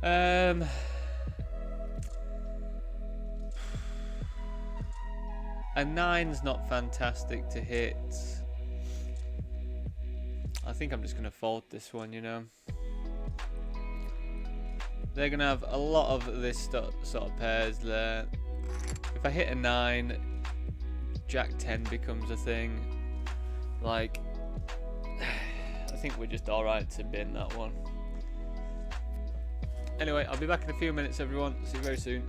A 9's not fantastic to hit. I think I'm just going to fold this one, you know. They're going to have a lot of this sort of pairs there. If I hit a 9, Jack 10 becomes a thing. Like, I think we're just alright to bin that one. Anyway, I'll be back in a few minutes, everyone. See you very soon.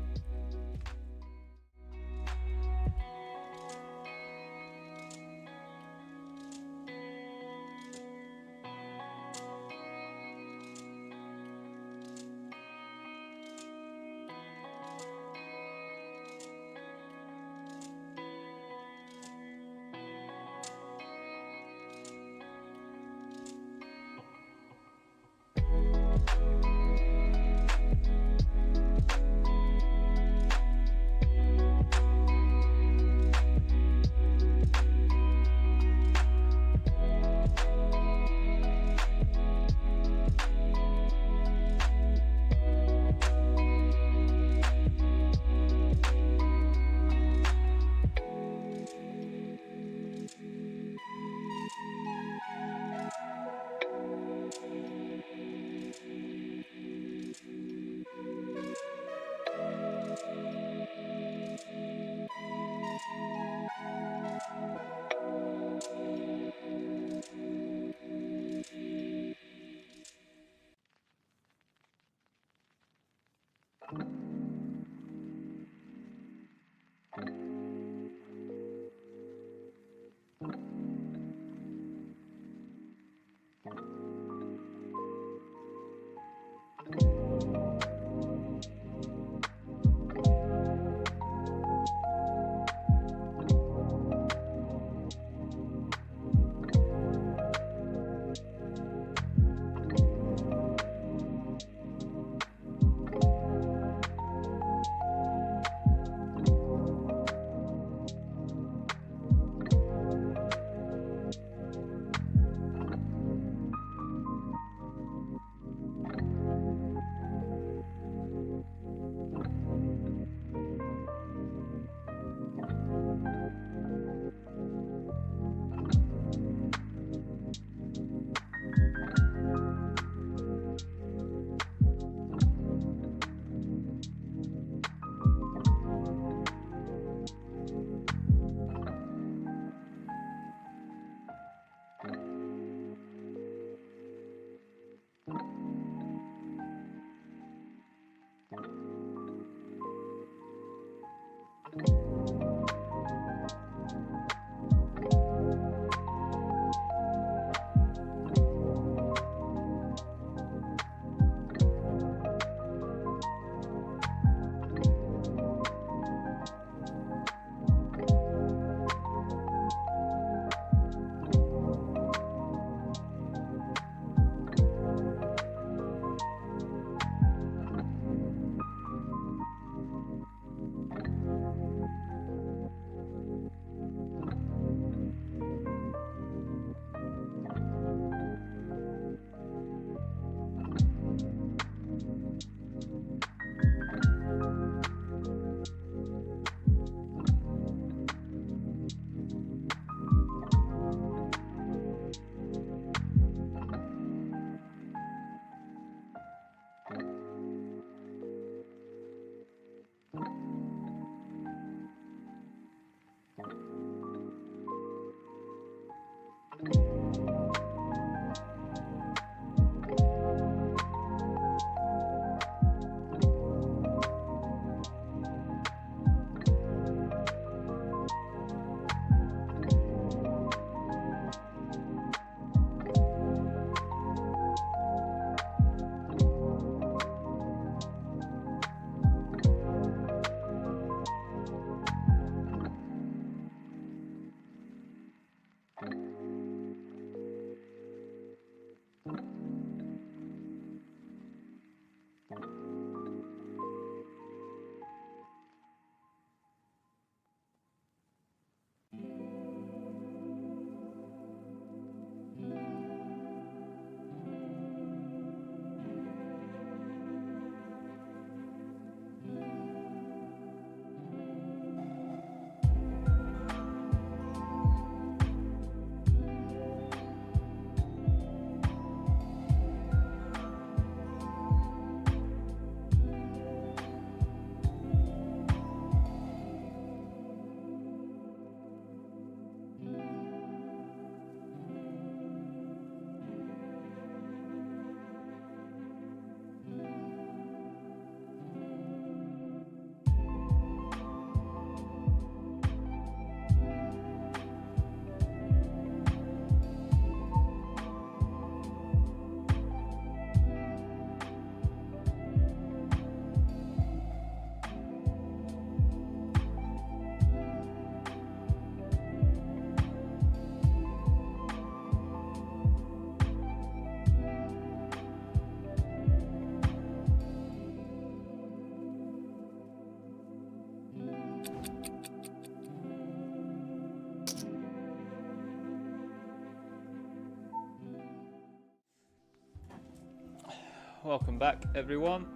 welcome back everyone.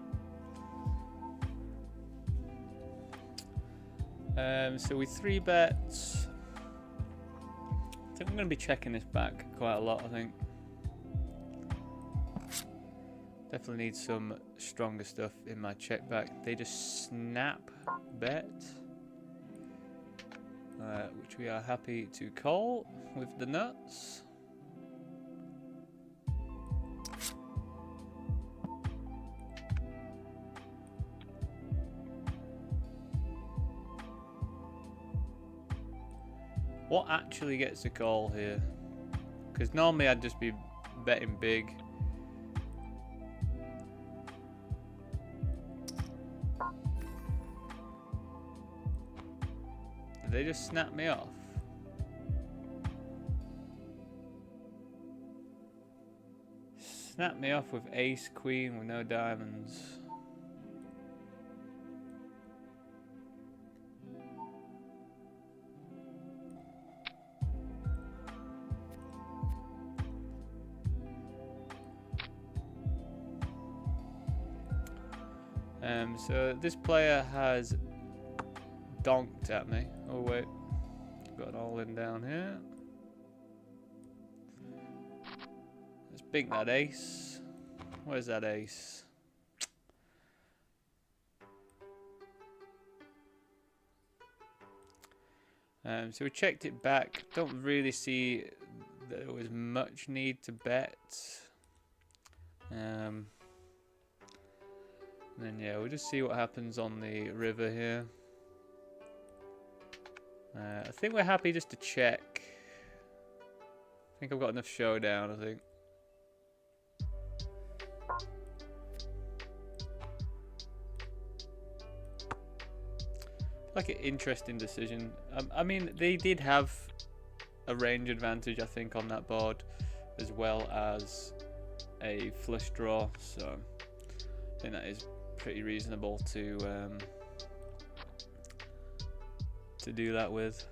So with 3 bets, I think I'm going to be checking this back quite a lot. I think definitely need some stronger stuff in my check back. They just snap bet, which we are happy to call with the nuts. What actually gets a call here? Because normally I'd just be betting big. Did they just snap me off? Snap me off with ace queen with no diamonds. So this player has donked at me. Oh wait, got an all-in down here. Let's bink that ace. Where's that ace? So we checked it back. Don't really see that there was much need to bet. And then yeah, we'll just see what happens on the river here. I think we're happy just to check. I think I've got enough showdown, I think. Like an interesting decision. I mean, they did have a range advantage, I think, on that board, as well as a flush draw. So I think that is pretty reasonable to do that with.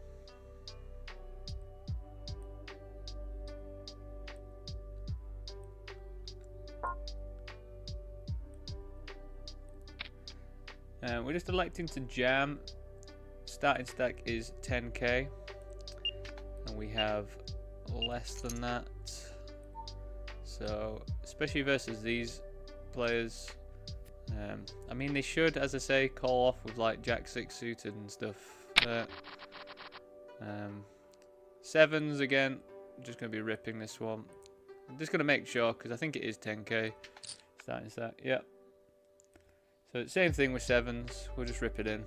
We're just electing to jam. Starting stack is 10k, and we have less than that. So especially versus these players. I mean, they should, as I say, call off with like Jack 6 suited and stuff. Sevens again. I'm just going to be ripping this one. I'm just going to make sure because I think it is 10k. Starting stack, yep. So same thing with sevens. We'll just rip it in.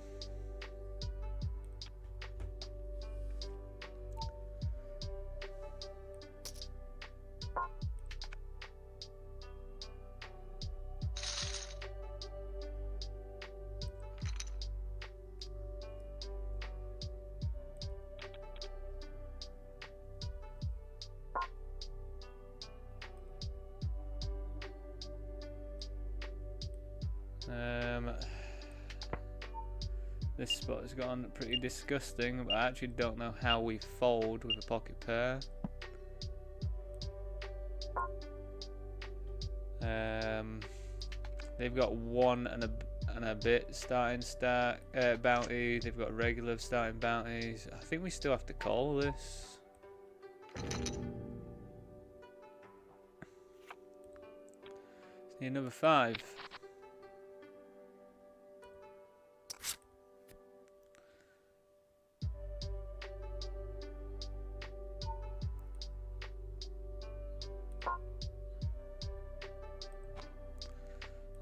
This spot has gone pretty disgusting, but I actually don't know how we fold with a pocket pair. They've got 1 and a bit starting stack bounty. They've got regular starting bounties. I think we still have to call this. Need another 5.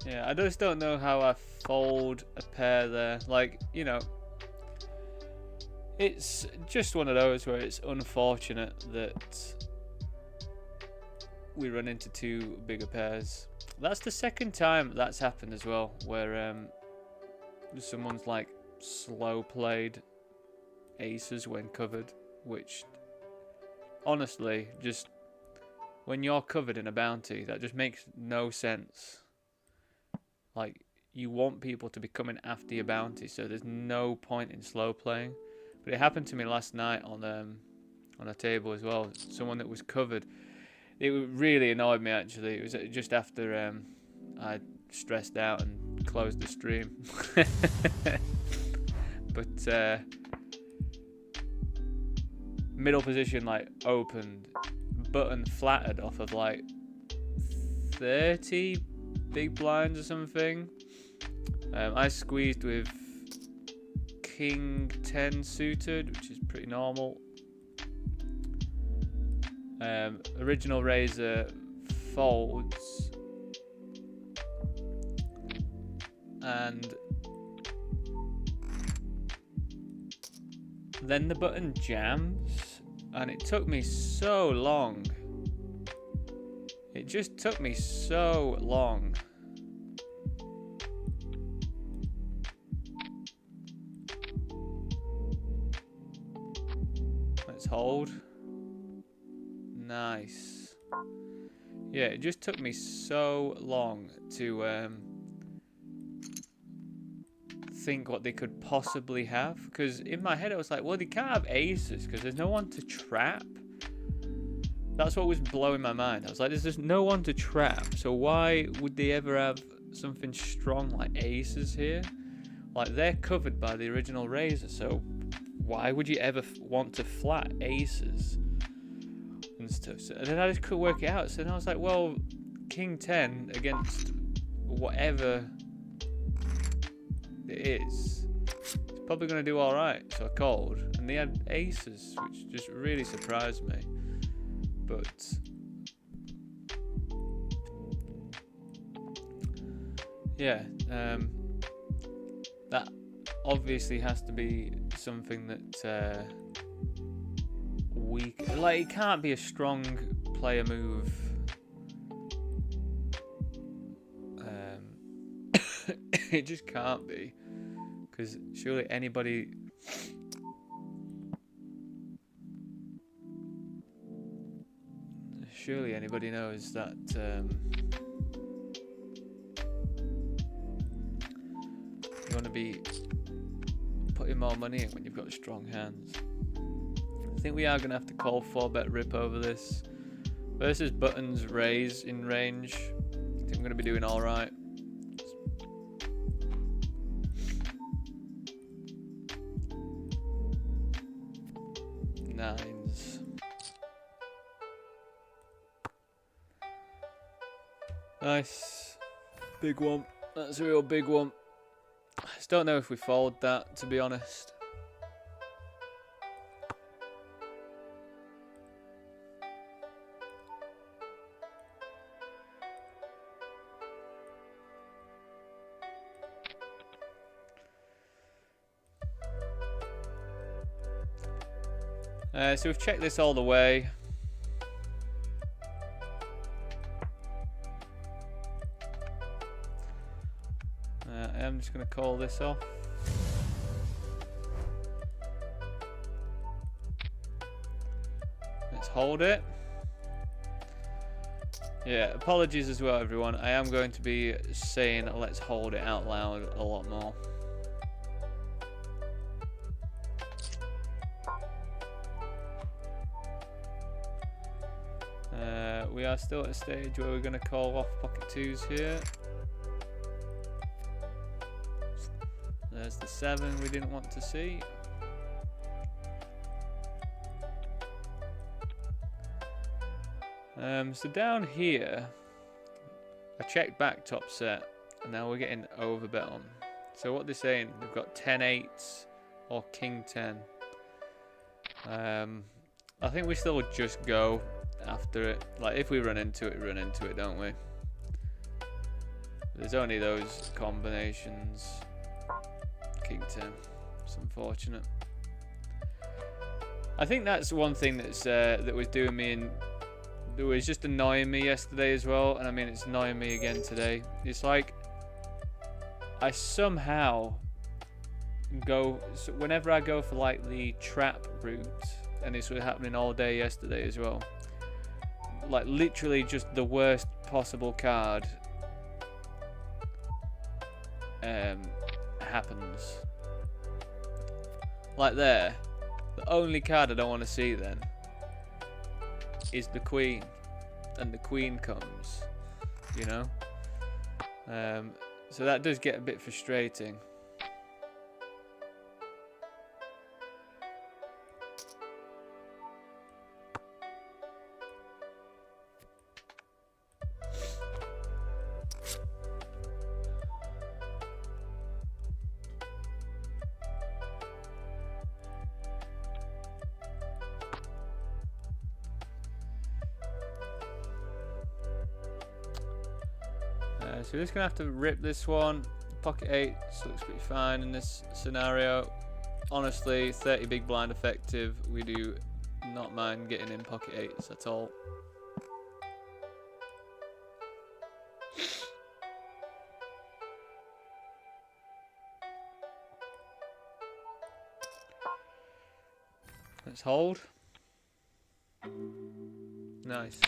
Yeah, I just don't know how I fold a pair there. Like, you know, it's just one of those where it's unfortunate that we run into 2 bigger pairs. That's the second time that's happened as well, where someone's like slow played aces when covered, which honestly, just when you're covered in a bounty, that just makes no sense. Like, you want people to be coming after your bounty, so there's no point in slow playing. But it happened to me last night on a table as well. Someone that was covered. It really annoyed me actually. It was just after I stressed out and closed the stream. But middle position like opened, button flattered off of like 30 big blinds or something. I squeezed with King 10 suited, which is pretty normal. Original razor folds, and then the button jams, and it took me so long. It just took me so long. Let's hold. Nice. Yeah, it just took me so long to think what they could possibly have, because in my head I was like, well, they can't have aces because there's no one to trap. That's what was blowing my mind. I was like, there's just no one to trap, so why would they ever have something strong like aces here? Like, they're covered by the original razor, so why would you ever want to flat aces and stuff? So, and then I just couldn't work it out. So then I was like, well, King 10 against whatever it is, it's probably going to do all right. So I called, and they had aces, which just really surprised me. But yeah, that obviously has to be something that it can't be a strong player move. It just can't be, because surely anybody knows that you want to be putting more money in when you've got strong hands. I think we are going to have to call 4-bet rip over this. Versus buttons raise in range, I think I'm going to be doing alright. Nines. Nice. Big one. That's a real big one. I just don't know if we fold that, to be honest. So we've checked this all the way. I'm just going to call this off. Let's hold it. Yeah, apologies as well, everyone. I am going to be saying let's hold it out loud a lot more. We are still at a stage where we're going to call off pocket twos here. There's the 7 we didn't want to see. So down here, I checked back top set, and now we're getting overbet on. So what they're saying, they've got 10-8s or King 10. I think we still just go after it. Like, if we run into it, don't we? There's only those combinations. King 10. It's unfortunate. I think that's one thing that's that was doing me in. That was just annoying me yesterday as well, and I mean it's annoying me again today. It's like I somehow go whenever I go for like the trap route, and this was happening all day yesterday as well. Like literally just the worst possible card happens. Like there, the only card I don't want to see then is the Queen, and the Queen comes, you know. So that does get a bit frustrating. So we're just gonna have to rip this one. Pocket 8 looks pretty fine in this scenario. Honestly, 30 big blind effective. We do not mind getting in pocket 8s at all. Let's hold. Nice.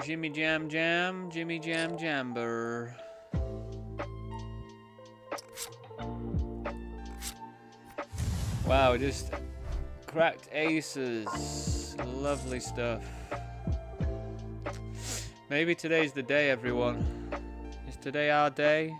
Jimmy Jam Jam, Jimmy Jam Jamber. Wow, just cracked aces. Lovely stuff. Maybe today's the day, everyone. Is today our day?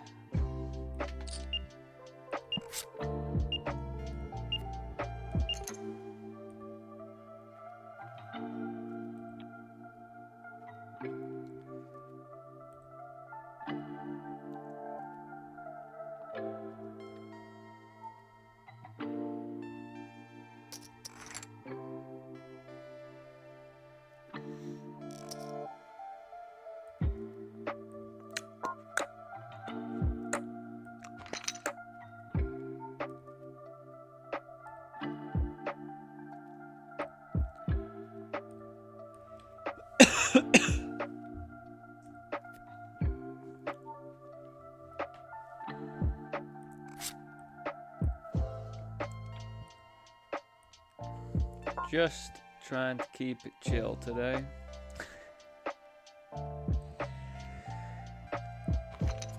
Just trying to keep it chill today.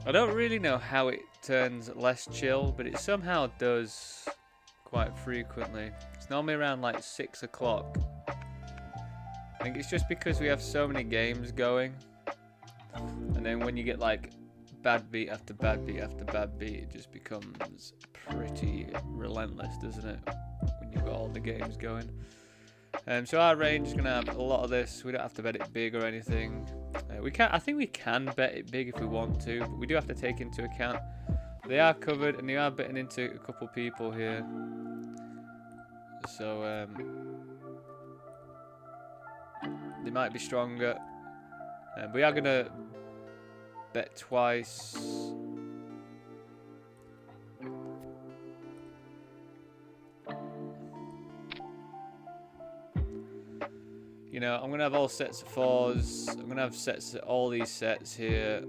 I don't really know how it turns less chill, but it somehow does quite frequently. It's normally around like 6 o'clock. I think it's just because we have so many games going. And then when you get like bad beat after bad beat after bad beat, it just becomes pretty relentless, doesn't it? When you've got all the games going. So our range is going to have a lot of this. We don't have to bet it big or anything. I think we can bet it big if we want to, but we do have to take into account they are covered and they are betting into a couple people here. So they might be stronger. We are going to bet twice. You know, I'm going to have all sets of 4s. I'm going to have sets of all these sets here.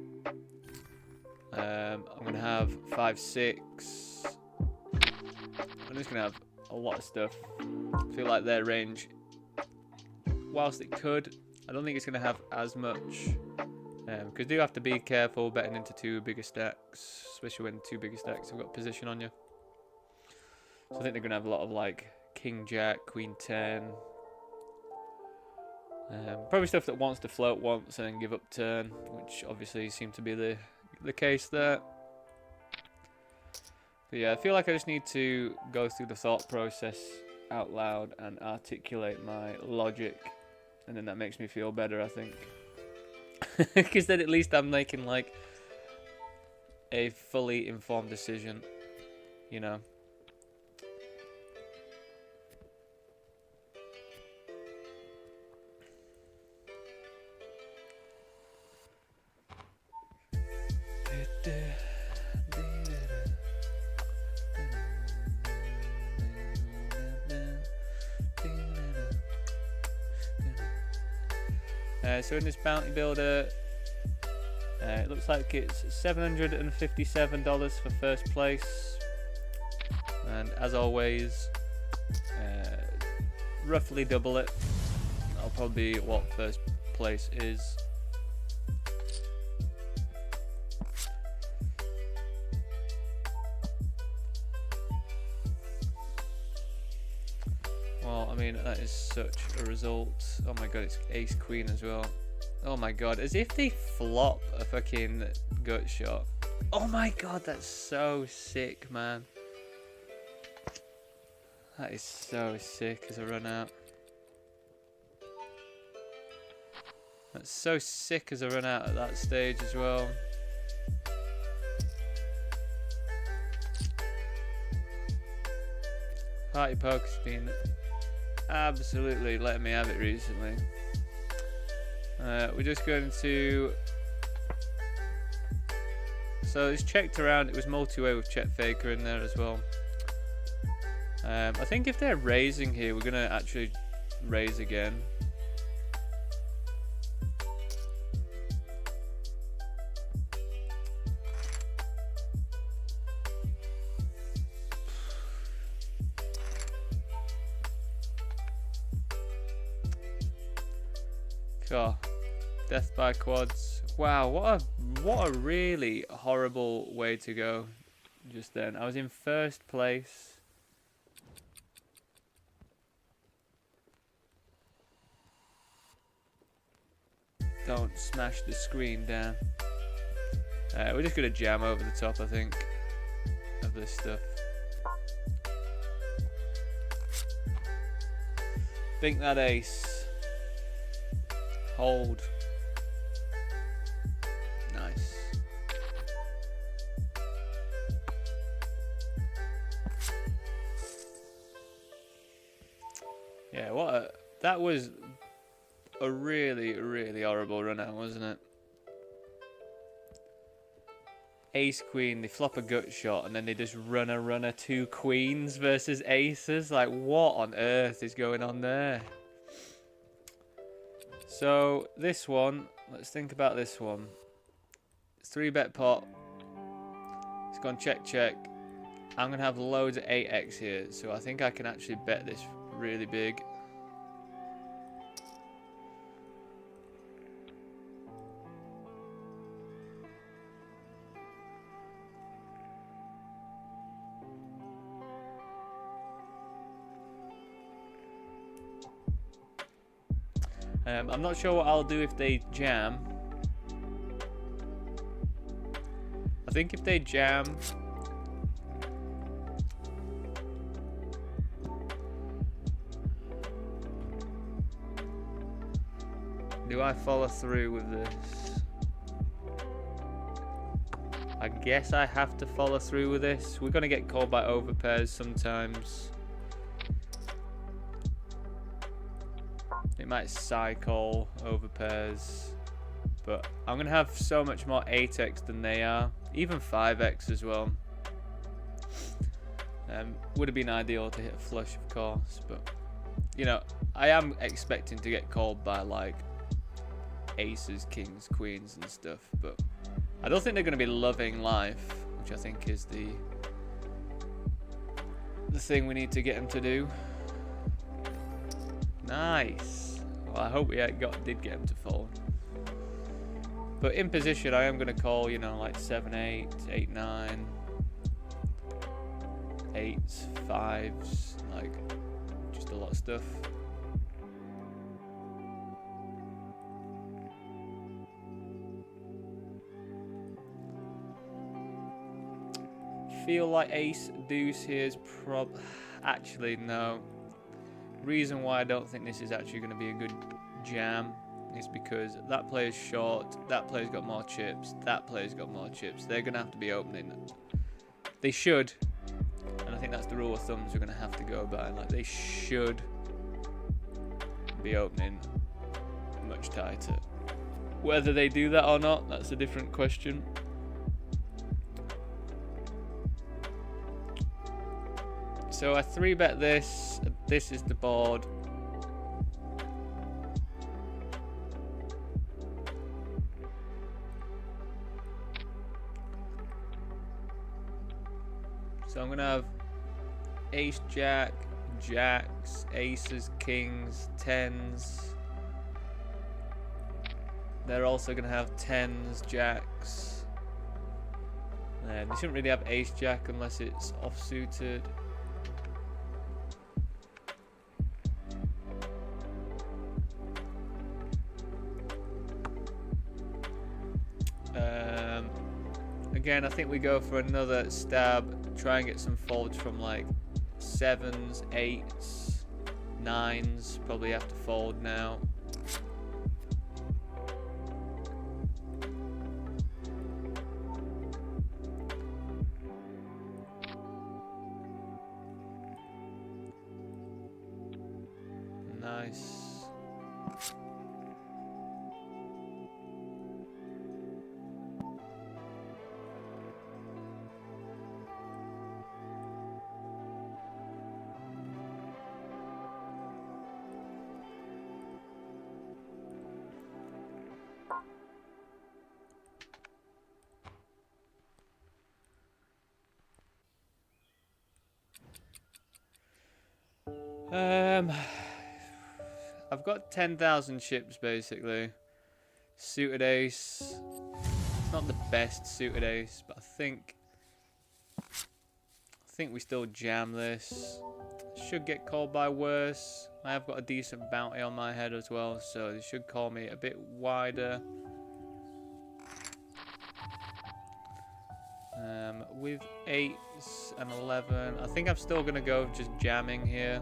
I'm going to have 5, 6. I'm just going to have a lot of stuff. I feel like their range, whilst it could, I don't think it's going to have as much. Because you do have to be careful betting into 2 bigger stacks, especially when 2 bigger stacks have got position on you. So I think they're going to have a lot of like King Jack, Queen 10. Probably stuff that wants to float once and then give up turn, which obviously seemed to be the case there. But yeah, I feel like I just need to go through the thought process out loud and articulate my logic, and then that makes me feel better, I think. Because then at least I'm making like a fully informed decision, you know. So in this bounty builder, it looks like it's $757 for first place, and as always, roughly double it. That'll probably be what first place is. Well, I mean, that is such a result. Oh my god, it's ace queen as well. Oh my god, as if they flop a fucking gut shot. Oh my god, that's so sick, man. That is so sick as a run out. That's so sick as a run out at that stage as well. Party Poker's been absolutely letting me have it recently. We're just going to... So it's checked around. It was multi-way with check faker in there as well. I think if they're raising here, we're going to actually raise again. Oh, death by quads. Wow, what a really horrible way to go just then. I was in first place. Don't smash the screen down. We're just gonna jam over the top, I think, of this stuff. Think that ace. Hold. Nice. Yeah, that was a really, really horrible run out, wasn't it? Ace queen, they flop a gut shot and then they just runner two queens versus aces. Like, what on earth is going on there? So this one, let's think about this one. It's 3-bet pot. It's gone check check. I'm gonna have loads of 8x here, so I think I can actually bet this really big. I'm not sure what I'll do if they jam. I think if they jam, do I follow through with this? I guess I have to follow through with this. We're gonna get called by overpairs sometimes. It might cycle over pairs, but I'm gonna have so much more 8x than they are, even 5x as well. Would have been ideal to hit a flush, of course, but you know, I am expecting to get called by like aces, kings, queens, and stuff, but I don't think they're gonna be loving life, which I think is the thing we need to get them to do. Nice. Well, I hope we did get him to fold. But in position, I am going to call, you know, like 7-8, 8-9, 8s, 5s, like just a lot of stuff. Feel like ace deuce here is actually no. Reason why I don't think this is actually going to be a good jam is because that player's short, that player's got more chips, that player's got more chips. They're going to have to be opening. They should, and I think that's the rule of thumbs we're going to have to go by. Like, they should be opening much tighter. Whether they do that or not, that's a different question. So I 3-bet this. This is the board. gonna have ace jack, jacks, aces, kings, tens. They're also gonna have tens, jacks. They shouldn't really have ace jack unless it's off-suited. Again, I think we go for another stab, try and get some folds from like 7s, 8s, 9s. Probably have to fold now. Nice. I've got 10,000 chips basically. Suited ace. It's not the best suited ace, but I think we still jam this. Should get called by worse. I have got a decent bounty on my head as well, so they should call me a bit wider. With 8s and 11, I think I'm still gonna go just jamming here.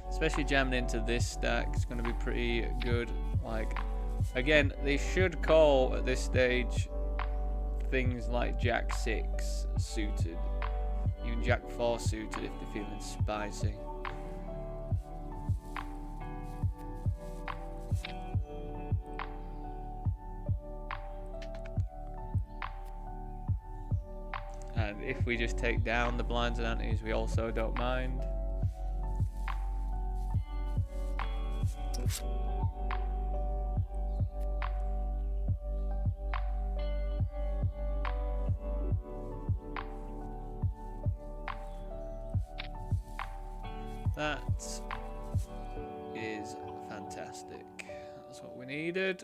Especially jamming into this stack, it's gonna be pretty good. Like, again, they should call at this stage things like Jack 6 suited, even Jack 4 suited if they're feeling spicy. And if we just take down the blinds and antes, we also don't mind. That is fantastic. That's what we needed.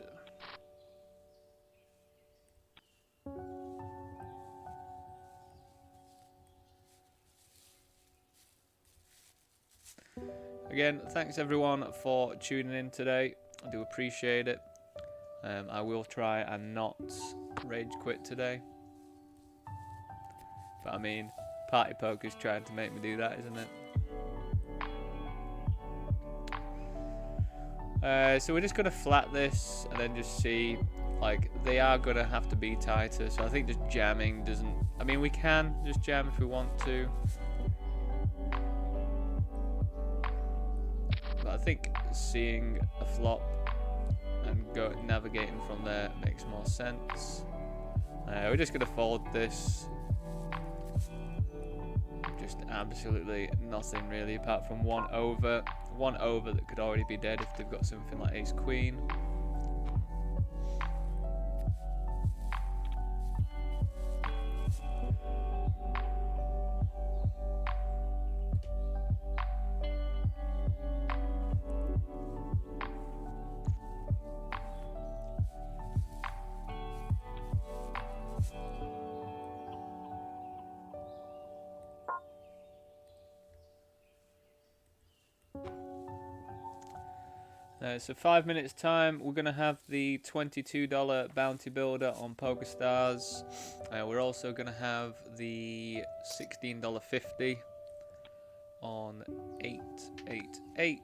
Again, thanks everyone for tuning in today. I do appreciate it. I will try and not rage quit today. But I mean, Party Poker's trying to make me do that, isn't it? So we're just going to flat this and then just see, like, they are going to have to be tighter. So I think just jamming doesn't... I mean, we can just jam if we want to. But I think seeing a flop and navigating from there makes more sense. We're just going to fold this. Just absolutely nothing really apart from one over that could already be dead if they've got something like ace queen. So 5 minutes time, we're going to have the $22 bounty builder on PokerStars. We're also going to have the $16.50 on 888.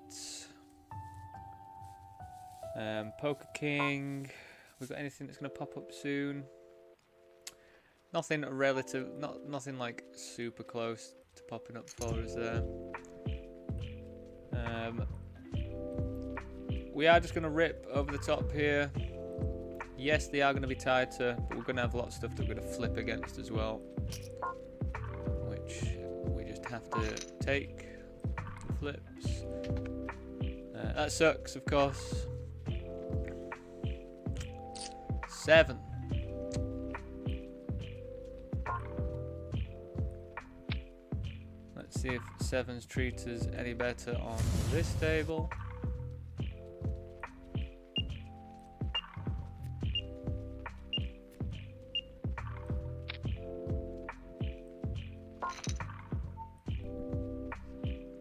Poker King, we've got anything that's going to pop up soon? Nothing relative, nothing like super close to popping up for us there. We are just going to rip over the top here. Yes, they are going to be tighter, but we're going to have a lot of stuff that we're going to flip against as well, which we just have to take the flips. That sucks, of course. 7. Let's see if 7s treat us any better on this table.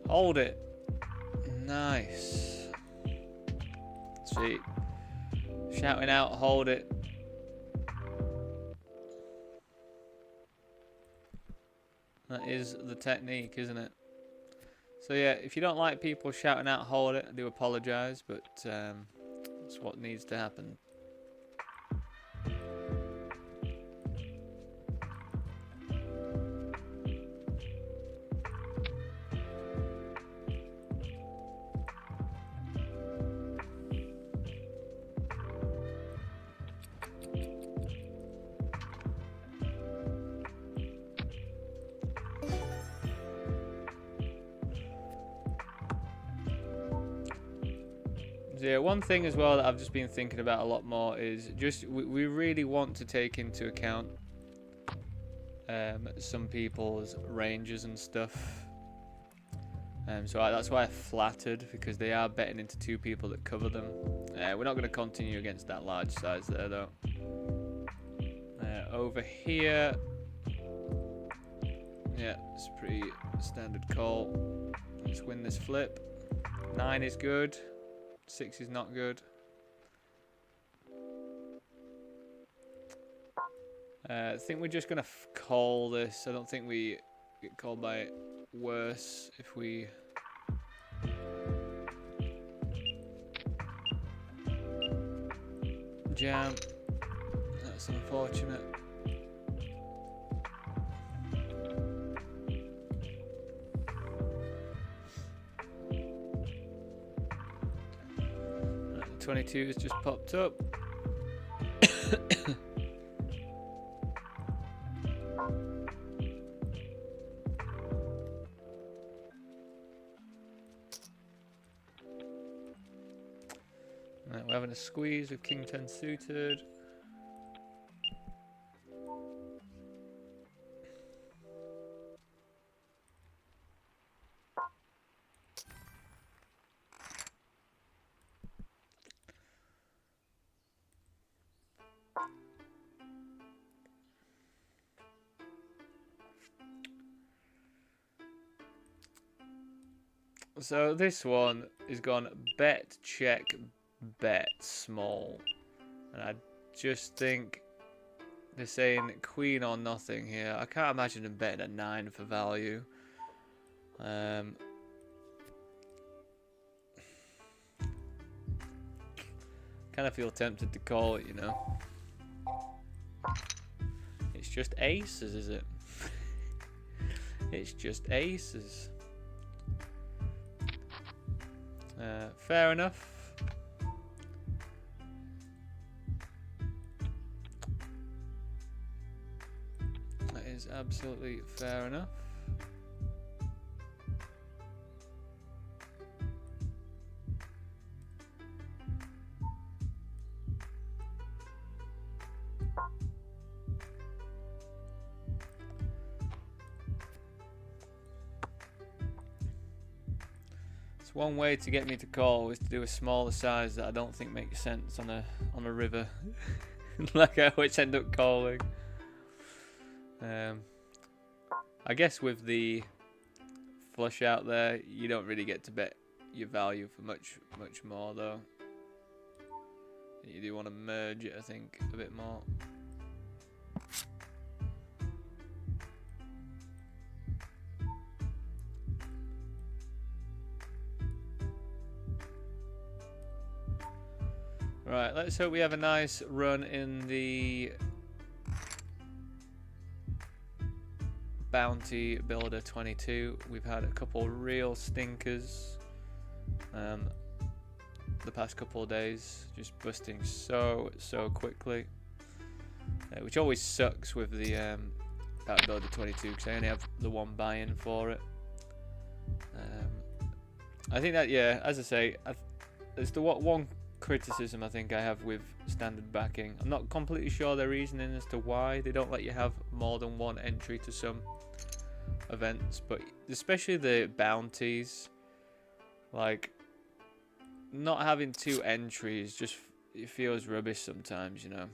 Hold it. Nice. Sweet. Shouting out, hold it. That is the technique, isn't it? So yeah, if you don't like people shouting out, hold it, I do apologise, but that's what needs to happen. So yeah, one thing as well that I've just been thinking about a lot more is just we really want to take into account some people's ranges and stuff. So that's why I flattered, because they are betting into 2 people that cover them. We're not going to continue against that large size there though. Over here, yeah, it's a pretty standard call. Let's win this flip. 9 is good. 6 is not good. I think we're just going to call this. I don't think we get called by it worse if we... jam. That's unfortunate. The 22 has just popped up. Right, we're having a squeeze with King 10 suited. So this one is gone bet, check, bet, small. And I just think they're saying queen or nothing here. I can't imagine them betting at 9 for value. Kind of feel tempted to call it, you know. It's just aces, is it? It's just aces. Fair enough. That is absolutely fair enough. One way to get me to call is to do a smaller size that I don't think makes sense on a river, like I always end up calling. I guess with the flush out there, you don't really get to bet your value for much more though. You do want to merge it, I think, a bit more. Right, let's hope we have a nice run in the Bounty Builder 22. We've had a couple real stinkers the past couple of days, just busting so quickly, which always sucks with the Bounty Builder 22 because I only have the one buy-in for it. I think that, yeah, as I say, there's the one criticism I think I have with standard backing. I'm not completely sure their reasoning as to why they don't let you have more than one entry to some events, but especially the bounties, like not having 2 entries just it feels rubbish sometimes, you know.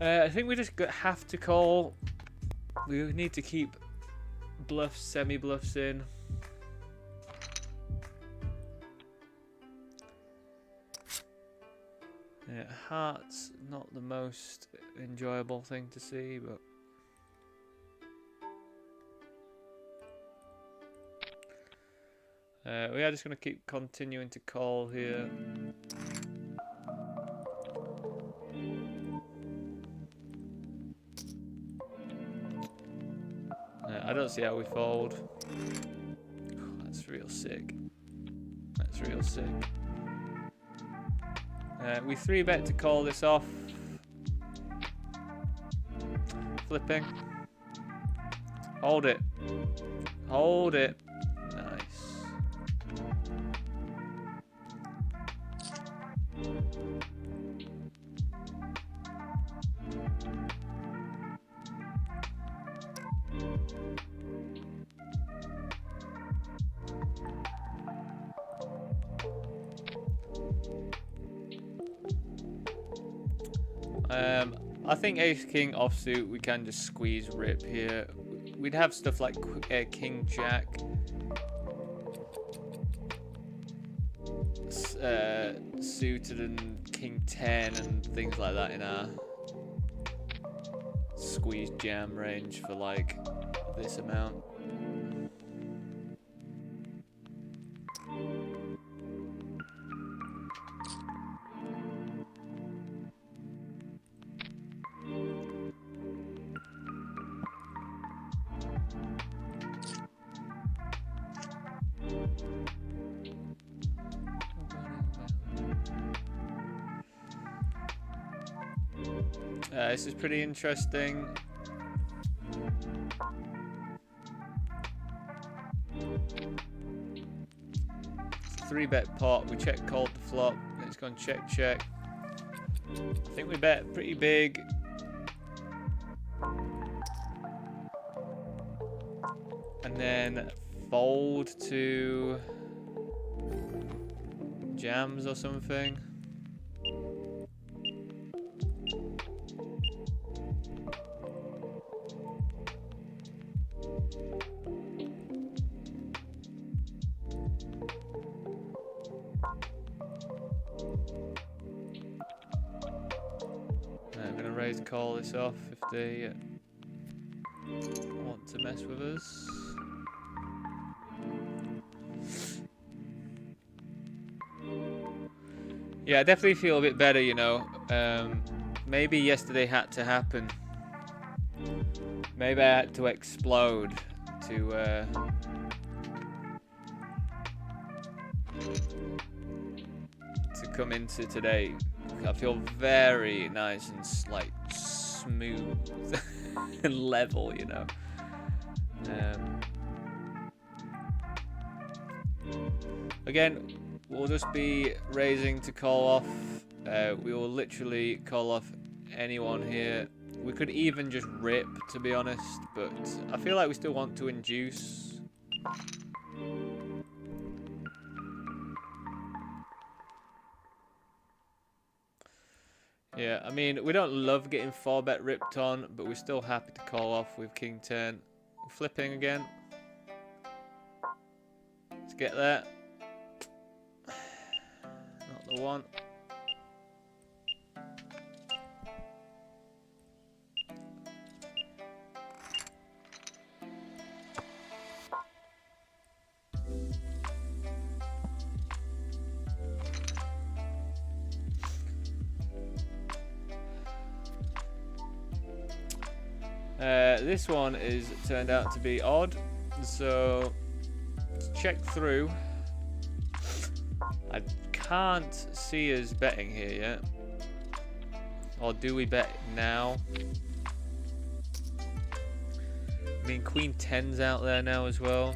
I think we just have to call. We need to keep bluffs, semi-bluffs in. Yeah, hearts not the most enjoyable thing to see, but we are just going to keep continuing to call here. I don't see how we fold. That's real sick. That's real sick. We 3-bet to call this off. Flipping. Hold it. Hold it. Nice. I think Ace King offsuit we can just squeeze rip here. We'd have stuff like King Jack, suited and King 10 and things like that in our squeeze jam range for like this amount. This is pretty interesting. It's a 3-bet pot. We check called the flop. It's gone check check. I think we bet pretty big. And then fold to jams or something. I'm gonna raise call this off if they want to mess with us. Yeah, I definitely feel a bit better, you know. Maybe yesterday had to happen. Maybe I had to explode to come into today. I feel very nice and like smooth and level, you know. Again, we'll just be raising to call off. We will literally call off anyone here. We could even just rip, to be honest, but I feel like we still want to induce. Yeah, I mean, we don't love getting 4-bet ripped on, but we're still happy to call off with King 10. Flipping again. Let's get that. Not the one. This one is turned out to be odd, so let's check through. I can't see us betting here yet. Or do we bet now? I mean, Queen 10's out there now as well.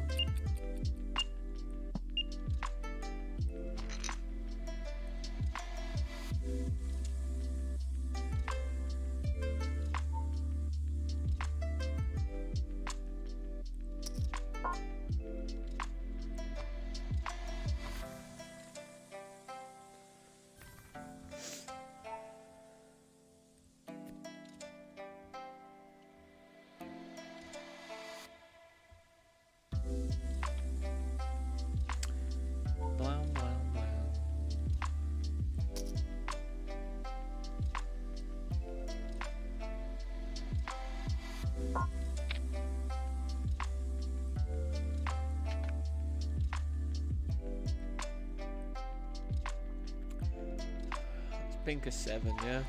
Pink a 7, yeah.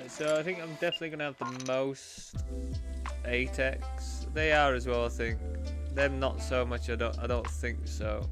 So I think I'm definitely gonna have the most 8x. They are as well, I think. Them not so much. I don't think so.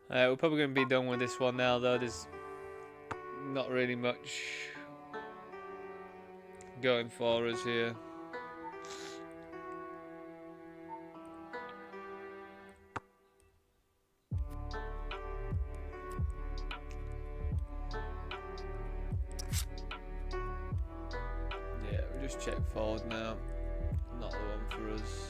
We're probably going to be done with this one now, though. There's not really much going for us here. Yeah, we'll just check forward now. Not the one for us.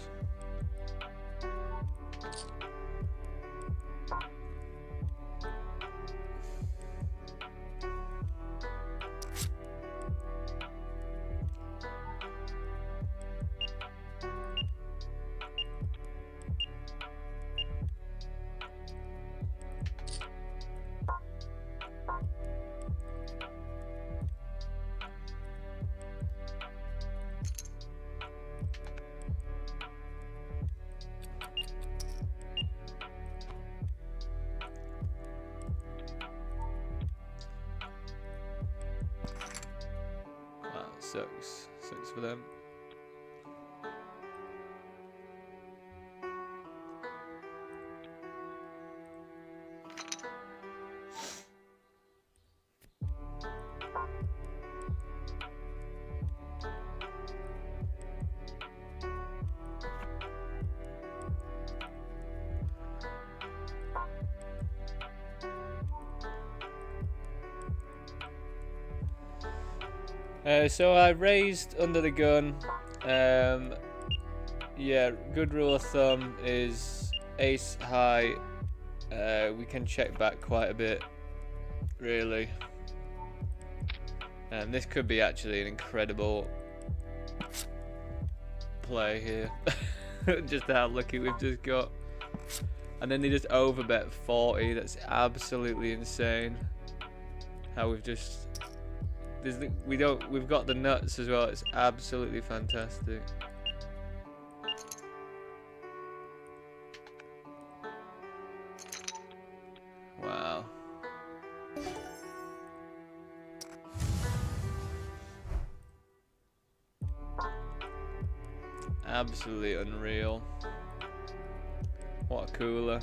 Sucks for them. So I raised under the gun. Yeah, good rule of thumb is ace high. We can check back quite a bit, really. And this could be actually an incredible play here. Just how lucky we've just got. And then they just overbet 40. That's absolutely insane. How we've just... we've got the nuts as well. It's absolutely fantastic. Wow. Absolutely unreal. What a cooler.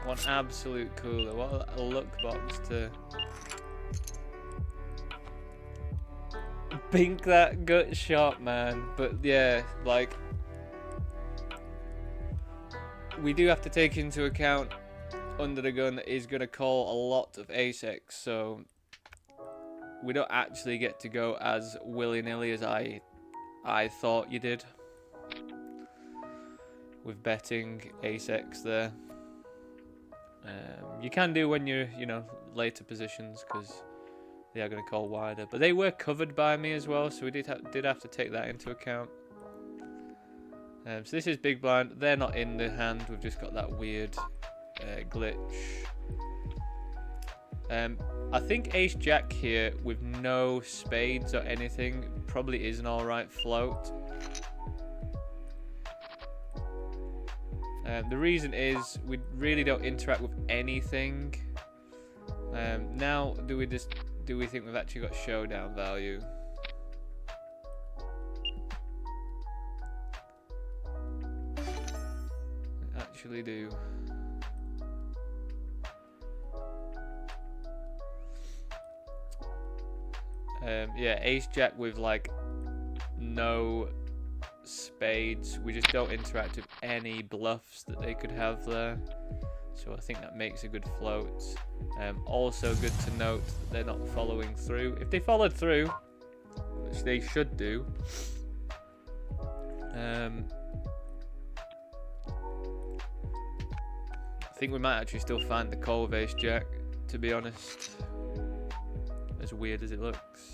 One absolute cooler. What a look box to bink that gut shot, man. But yeah, like, we do have to take into account under the gun is going to call a lot of ASEX, so we don't actually get to go as willy-nilly as I thought you did with betting ASEX there. You can do when you're, you know, later positions, because they are going to call wider. But they were covered by me as well, so we did have to take that into account. So this is big blind. They're not in the hand. We've just got that weird glitch. I think Ace Jack here with no spades or anything probably is an alright float. The reason is we really don't interact with anything. Now do we think we've actually got showdown value? We actually do. Yeah, Ace Jack with like no spades. We just don't interact with any bluffs that they could have there. So I think that makes a good float. Also good to note that they're not following through. If they followed through, which they should do, I think we might actually still find the call with Ace Jack, to be honest. As weird as it looks.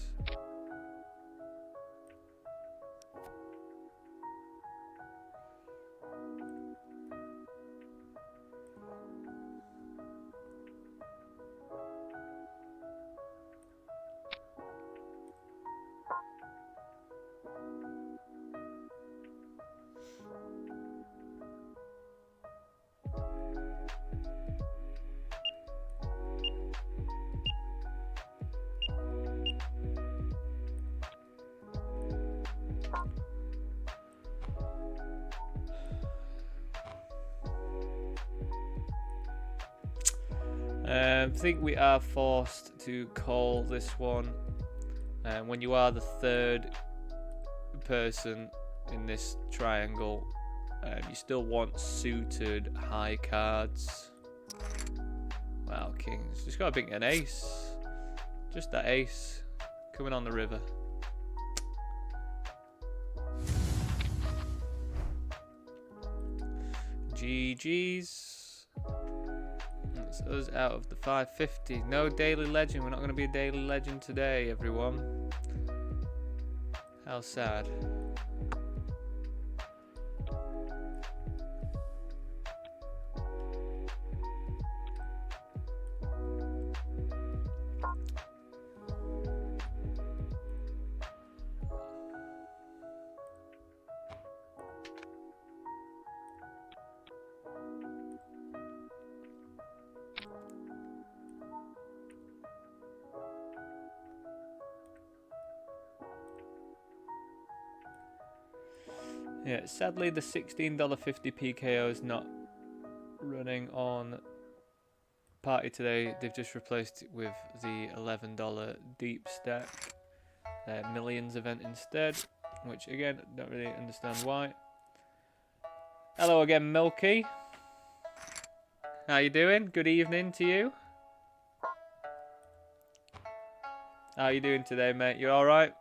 I think we are forced to call this one. When you are the third person in this triangle, you still want suited high cards. Wow, kings. Just gotta pick an ace. Just that ace coming on the river. GG's. It's us out of the 550. No daily legend. We're not going to be a daily legend today, everyone. How sad. Yeah, sadly the $16.50 PKO is not running on Party today. They've just replaced it with the $11 Deep Stack Millions event instead, which again, don't really understand why. Hello again, Milky. How you doing? Good evening to you. How you doing today, mate? You alright?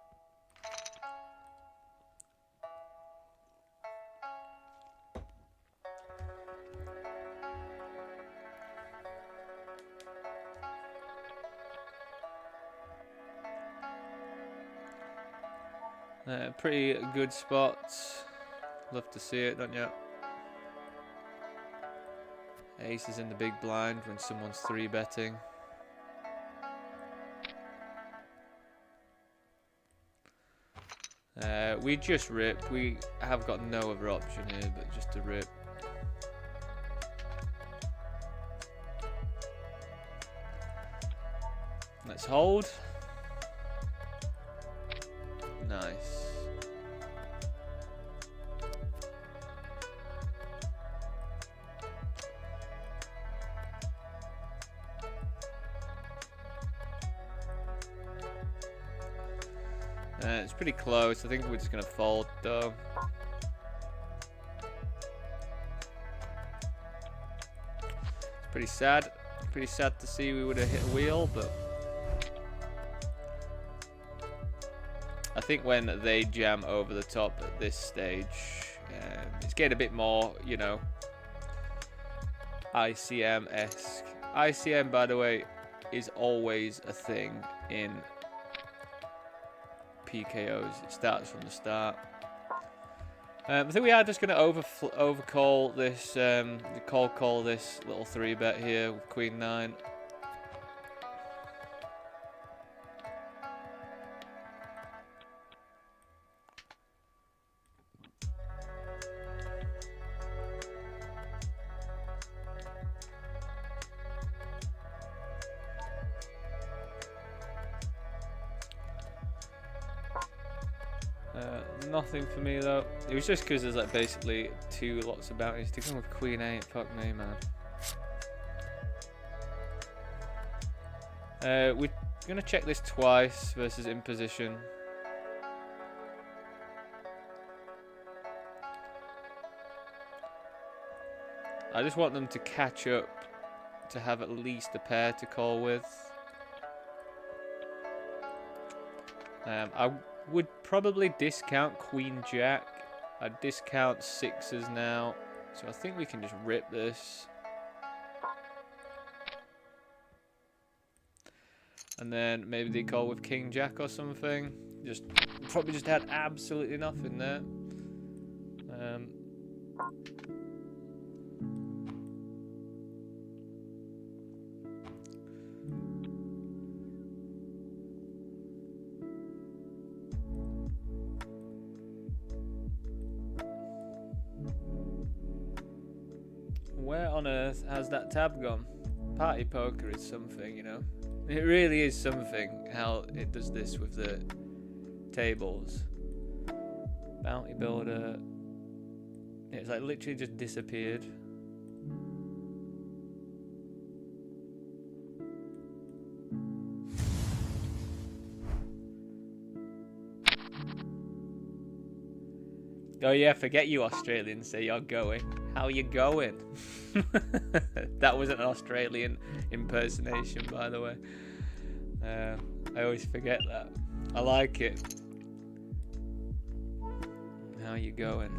Pretty good spots. Love to see it, don't you? Ace is in the big blind when someone's 3-betting. We just rip. We have got no other option here but just to rip. Let's hold. Nice. It's pretty close. I think we're just gonna fold though. It's pretty sad. Pretty sad to see we would have hit a wheel, but I think when they jam over the top at this stage, it's getting a bit more, you know, ICM-esque. ICM, by the way, is always a thing in PKOs. It starts from the start. I think we are just going to overcall this, call this little 3-bet here with Queen 9. Nothing for me though. It was just because there's like basically 2 lots of bounties to go with Queen 8. Fuck me, man. We're gonna check this twice versus imposition. I just want them to catch up to have at least a pair to call with. I would probably discount Queen Jack. I'd discount 6s now. So I think we can just rip this. And then maybe they call with King Jack or something. Probably just had absolutely nothing there. Where on earth has that tab gone? Party poker is something, you know. It really is something how it does this with the tables. Bounty builder. It's like literally just disappeared. Oh yeah, forget you Australians say you're going. How are you going? That wasn't an Australian impersonation, by the way. I always forget that. I like it. How you going?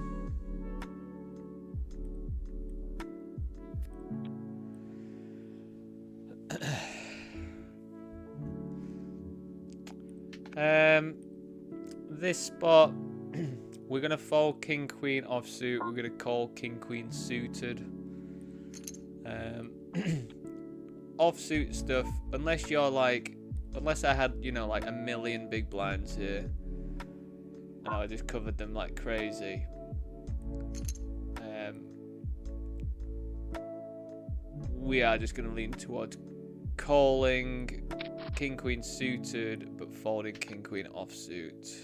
This spot. We're going to fold King Queen offsuit. We're going to call King Queen suited. Offsuit stuff, unless you're like, unless I had, you know, like a million big blinds here and I just covered them like crazy. We are just going to lean towards calling King Queen suited but folding King Queen offsuit.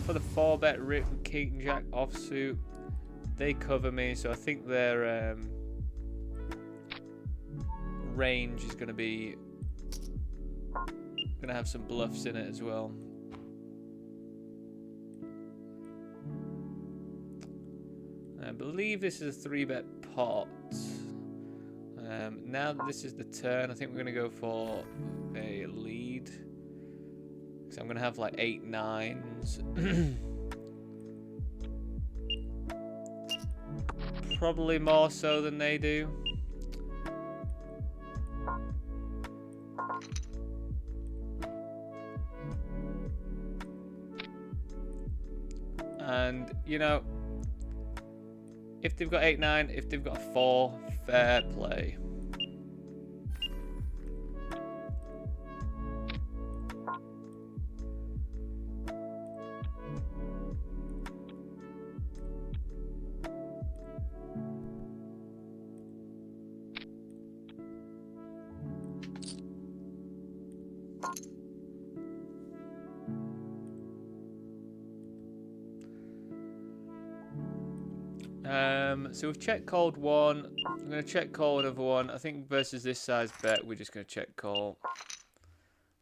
For the 4-bet rip with King Jack offsuit, they cover me, so I think their range is going to have some bluffs in it as well. I believe this is a 3-bet pot. Now that this is the turn, I think we're going to go for a lead. So I'm going to have like 8 9s. Probably more so than they do. And, you know, if they've got 8 9, if they've got a 4, fair play. So we've checked called one. I'm going to check call another one. I think versus this size bet, we're just going to check call.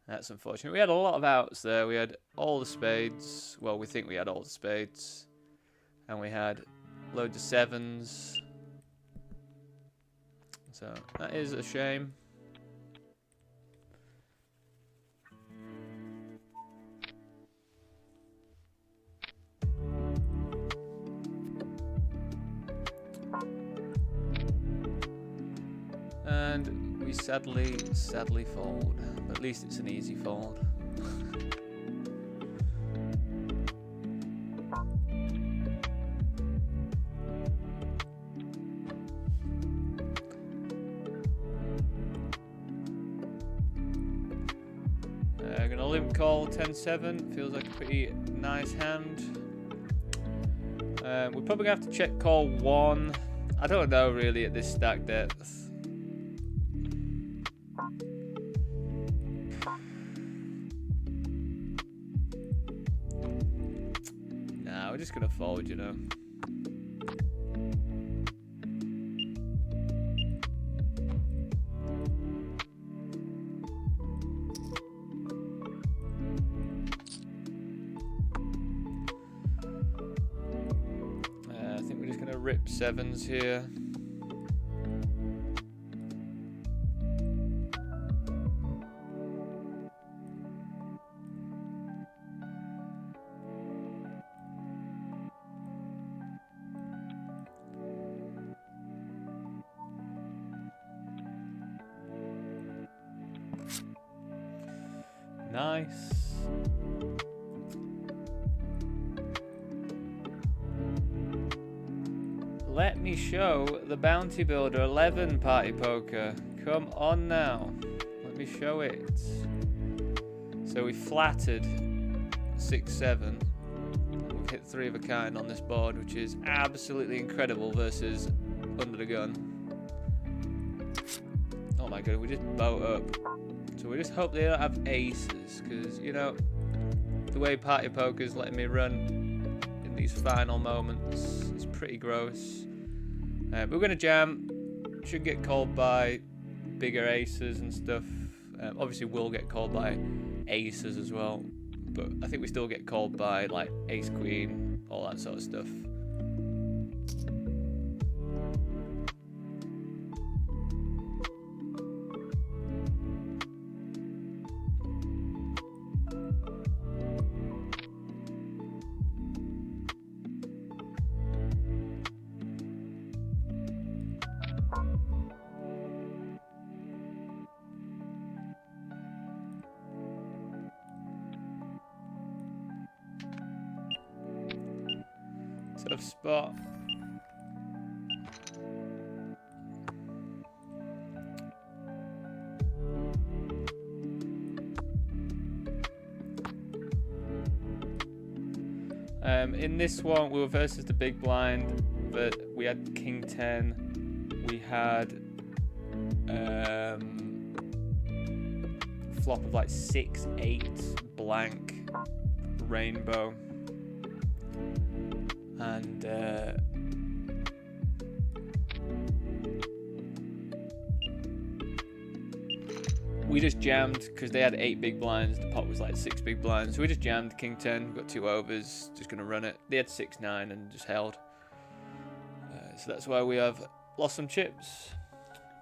That's unfortunate. We had a lot of outs there. We had all the spades. Well, we think we had all the spades. And we had loads of sevens. So that is a shame. And we sadly fold. But at least it's an easy fold. Gonna limp call 10-7. Feels like a pretty nice hand. We're probably gonna have to check call 1. I don't know really at this stack depth. Nah, we're just gonna fold, you know. Rip sevens here. Nice. Let me show the Bounty Builder 11 party poker. Come on now. Let me show it. So we flattered 6-7. We've hit 3 of a kind on this board, which is absolutely incredible versus under the gun. Oh my god, we just boat up. So we just hope they don't have aces, because, you know, the way party poker's letting me run in these final moments is pretty gross. But we're going to jam. Should get called by bigger aces and stuff. Obviously, we'll get called by aces as well. But I think we still get called by, like, ace, queen, all that sort of stuff. Tough spot. In this one, we were versus the big blind, but we had king 10. We had flop of like 6-8 blank rainbow. And we just jammed because they had 8 big blinds. The pot was like 6 big blinds. So we just jammed king 10. Got 2 overs. Just going to run it. They had 6-9 and just held. So that's why we have lost some chips.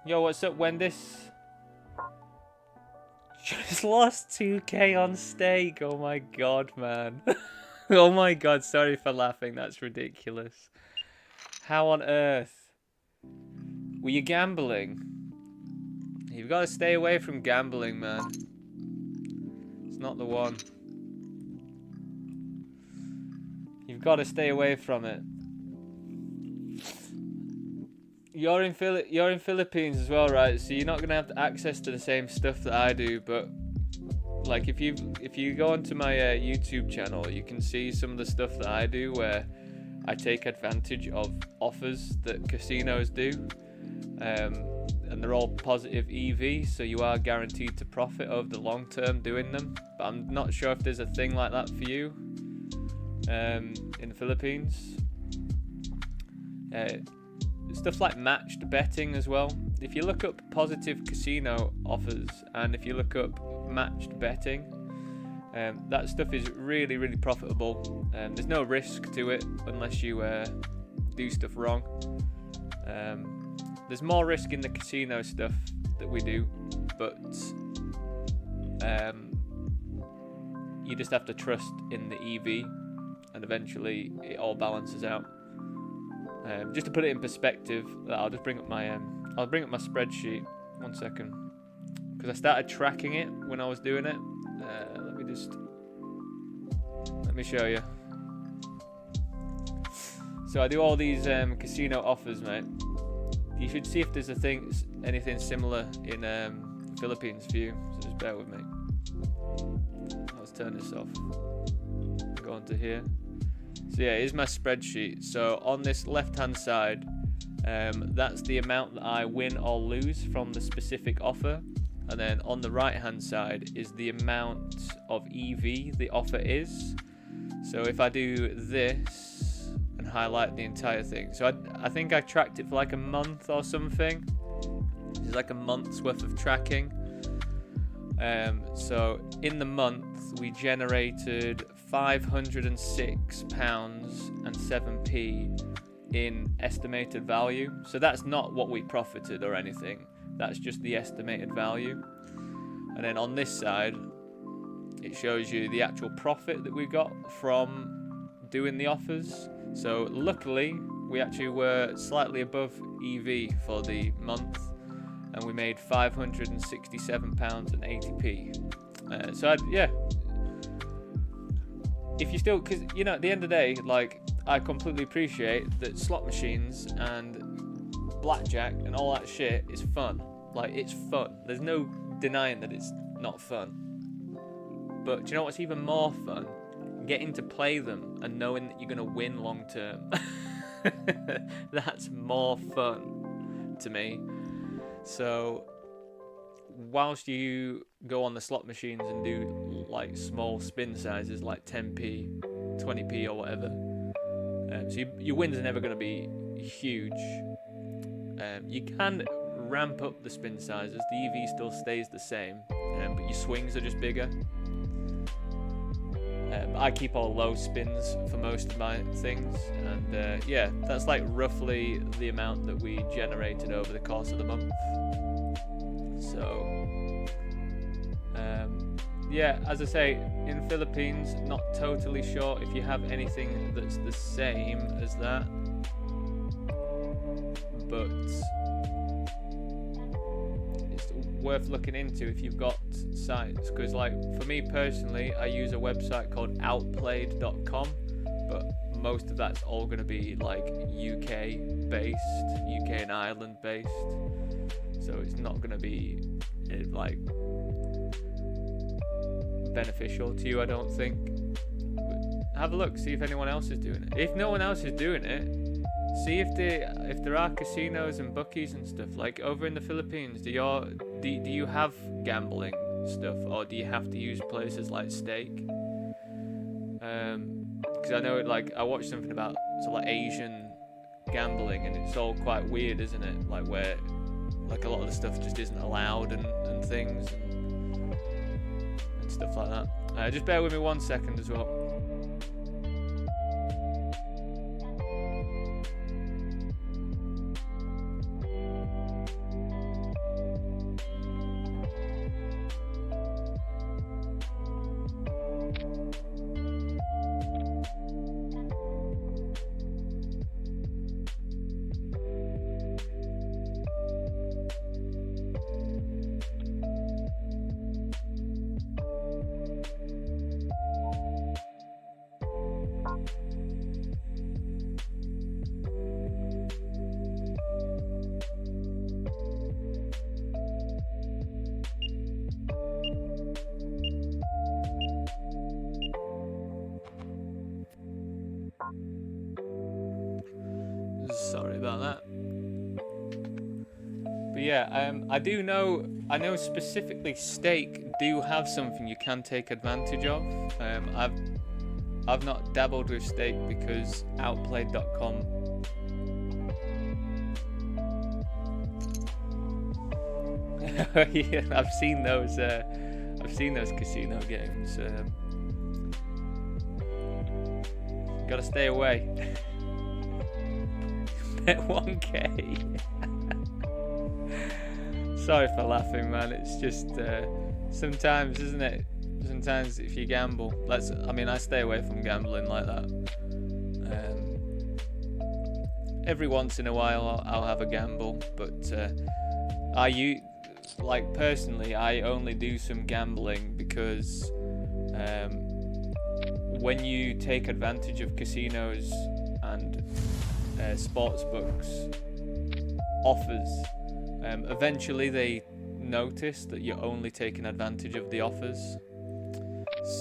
Yo, what's up, Wendis? Just lost 2k on stake. Oh my god, man. Oh my god, sorry for laughing. That's ridiculous. How on earth? Were you gambling? You've got to stay away from gambling, man. It's not the one. You've got to stay away from it. You're in Philippines as well, right? So you're not going to have access to the same stuff that I do, but like if you go onto my YouTube channel, you can see some of the stuff that I do where I take advantage of offers that casinos do, and they're all positive EV, so you are guaranteed to profit over the long term doing them. But I'm not sure if there's a thing like that for you in the Philippines. stuff like matched betting as well. If you look up positive casino offers and if you look up matched betting, that stuff is really, really profitable. There's no risk to it unless you do stuff wrong. There's more risk in the casino stuff that we do, but you just have to trust in the EV, and eventually it all balances out. Just to put it in perspective, I'll just bring up my spreadsheet. 1 second, because I started tracking it when I was doing it. Let me show you. So I do all these casino offers, mate. You should see if there's anything similar in Philippines for you. So just bear with me. Let's turn this off. Go on to here. So yeah, here's my spreadsheet. So on this left-hand side, that's the amount that I win or lose from the specific offer. And then on the right-hand side is the amount of EV the offer is. So if I do this and highlight the entire thing. So I think I tracked it for like a month or something. It's like a month's worth of tracking. So in the month we generated £506.07 in estimated value. So that's not what we profited or anything. That's just the estimated value. And then on this side, it shows you the actual profit that we got from doing the offers. So luckily, we actually were slightly above EV for the month, and we made £567.80. So yeah, if you still, because you know, at the end of the day, like, I completely appreciate that slot machines and blackjack and all that shit is fun. Like, it's fun. There's no denying that it's not fun. But do you know what's even more fun? Getting to play them and knowing that you're going to win long term. That's more fun to me. So whilst you go on the slot machines and do like small spin sizes like 10p, 20p or whatever, so your wins are never going to be huge. You can ramp up the spin sizes. The EV still stays the same, but your swings are just bigger. I keep all low spins for most of my things, and yeah, that's like roughly the amount that we generated over the course of the month. So yeah, as I say, in Philippines, not totally sure if you have anything that's the same as that, but it's worth looking into if you've got sites, because like for me personally, I use a website called outplayed.com, but most of that's all going to be like UK and Ireland based, so it's not going to be like beneficial to you, I don't think. But have a look, see if anyone else is doing it. If no one else is doing it, see if there are casinos and bookies and stuff like over in the Philippines. Do you have gambling stuff, or do you have to use places like Stake? Because I know, like, I watched something about like Asian gambling, and it's all quite weird, isn't it? Like where like a lot of the stuff just isn't allowed and things and stuff like that. Just bear with me 1 second as well. Sorry about that. But yeah, I know specifically Stake do have something you can take advantage of. I've not dabbled with Stake because Outplayed.com Yeah, I've seen those casino games. Gotta stay away. Bet 1K. Sorry for laughing, man. It's just sometimes, isn't it? Sometimes if you gamble, I stay away from gambling like that. Every once in a while, I'll have a gamble, but personally, I only do some gambling because when you take advantage of casinos and sports books offers, eventually they notice that you're only taking advantage of the offers,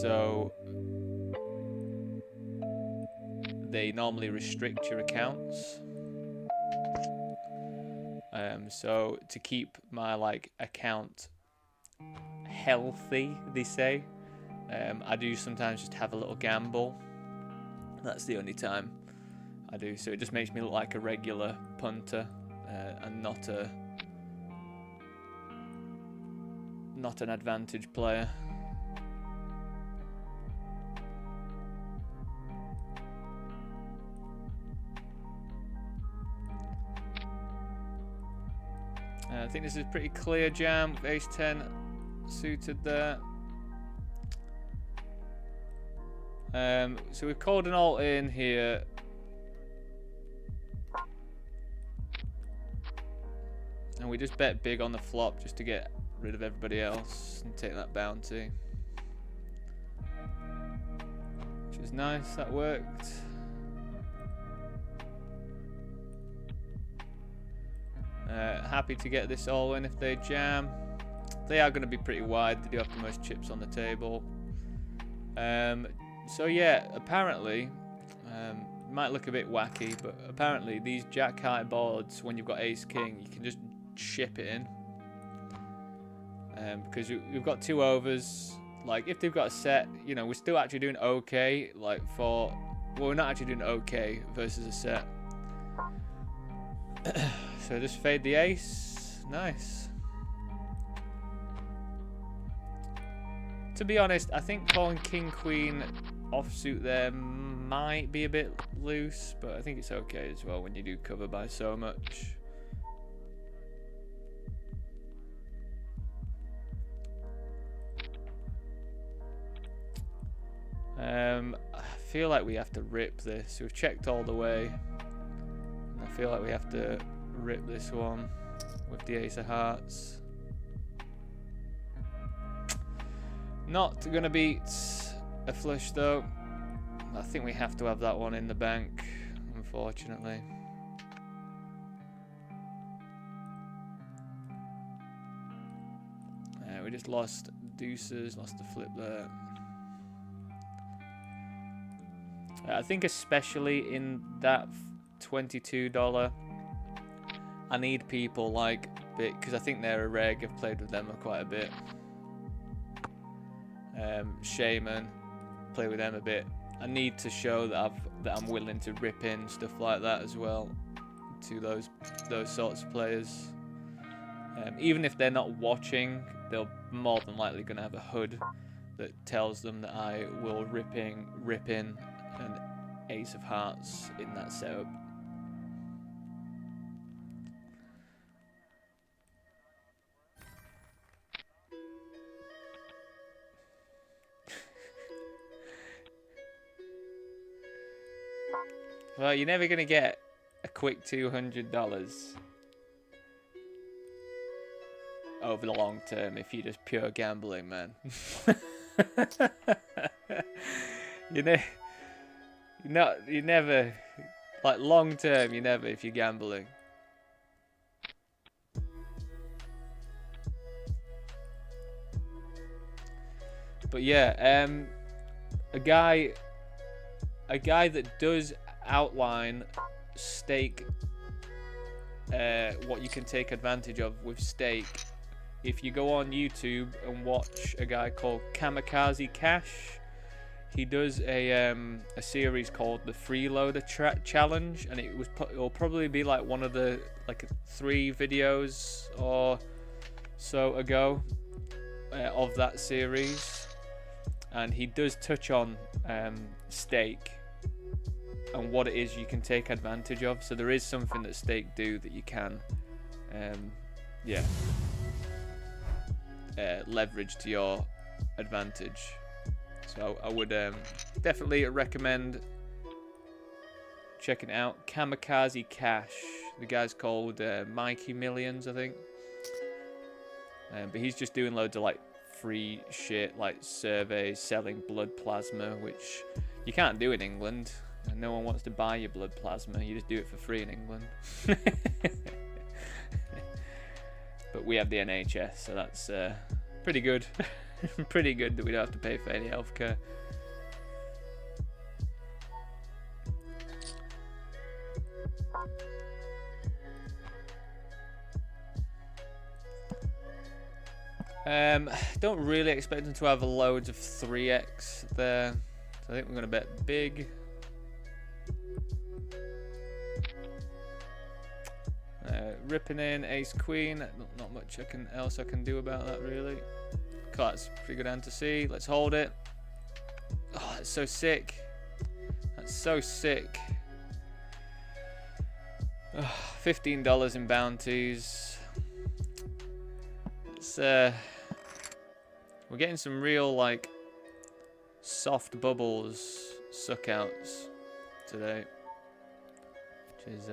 so they normally restrict your accounts. So to keep my account healthy, they say, I do sometimes just have a little gamble. That's the only time I do. So it just makes me look like a regular punter and not an advantage player. I think this is pretty clear jam. Ace 10 suited there. So we've called an alt in here. And we just bet big on the flop just to get rid of everybody else and take that bounty. Which is nice, that worked. Happy to get this all in if they jam. They are going to be pretty wide. They do have the most chips on the table. So yeah, apparently, might look a bit wacky, but apparently these jack high boards, when you've got ace king, you can just chip it in. Because we've got 2 overs. Like if they've got a set, you know, we're still actually doing okay. Well, we're not actually doing okay versus a set. So just fade the ace. Nice. To be honest, I think calling king queen offsuit there might be a bit loose, but I think it's okay as well when you do cover by so much. I feel like we have to rip this. We've checked all the way. I feel like we have to rip this one with the ace of hearts. Not gonna beat a flush though. I think we have to have that one in the bank, unfortunately. We just lost deuces, lost the flip there. I think especially in that $22, I need people like Bit, because I think they're a reg. I've played with them quite a bit. Shaman, play with them a bit. I need to show that I'm willing to rip in stuff like that as well to those sorts of players. Even if they're not watching, they're more than likely going to have a HUD that tells them that I will rip in an ace of hearts in that setup. Well, you're never going to get a quick $200 over the long term if you're just pure gambling, man. You never, like long term, you never if you're gambling. But yeah, a guy that does outline stake, what you can take advantage of with stake. If you go on YouTube and watch a guy called Kamikaze Cash, he does a series called the Freeloader Challenge, and it'll probably be like one of the 3 videos or so ago of that series, and he does touch on stake and what it is you can take advantage of. So there is something that stake do that you can leverage to your advantage. So I would definitely recommend checking it out. Kamikaze Cash, the guy's called Mikey Millions, I think, but he's just doing loads of like free shit, like surveys selling blood plasma, which you can't do in England, and no one wants to buy your blood plasma. You just do it for free in England. But we have the NHS, so that's pretty good. Pretty good that we don't have to pay for any healthcare. Don't really expect them to have loads of 3x there, so I think we're going to bet big. Ripping in ace queen, not much else I can do about that really. That's pretty good hand to see. Let's hold it. Oh, that's so sick. That's so sick. Oh, $15 in bounties. It's we're getting some real like soft bubbles suckouts today, which is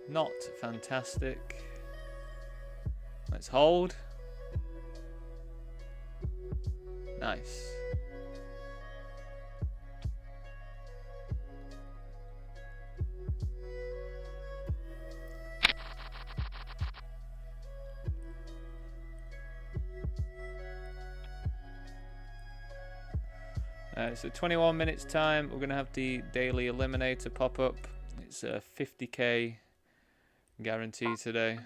not fantastic. Let's hold. Nice. So 21 minutes time, we're going to have the daily eliminator pop up. It's a 50k guarantee today.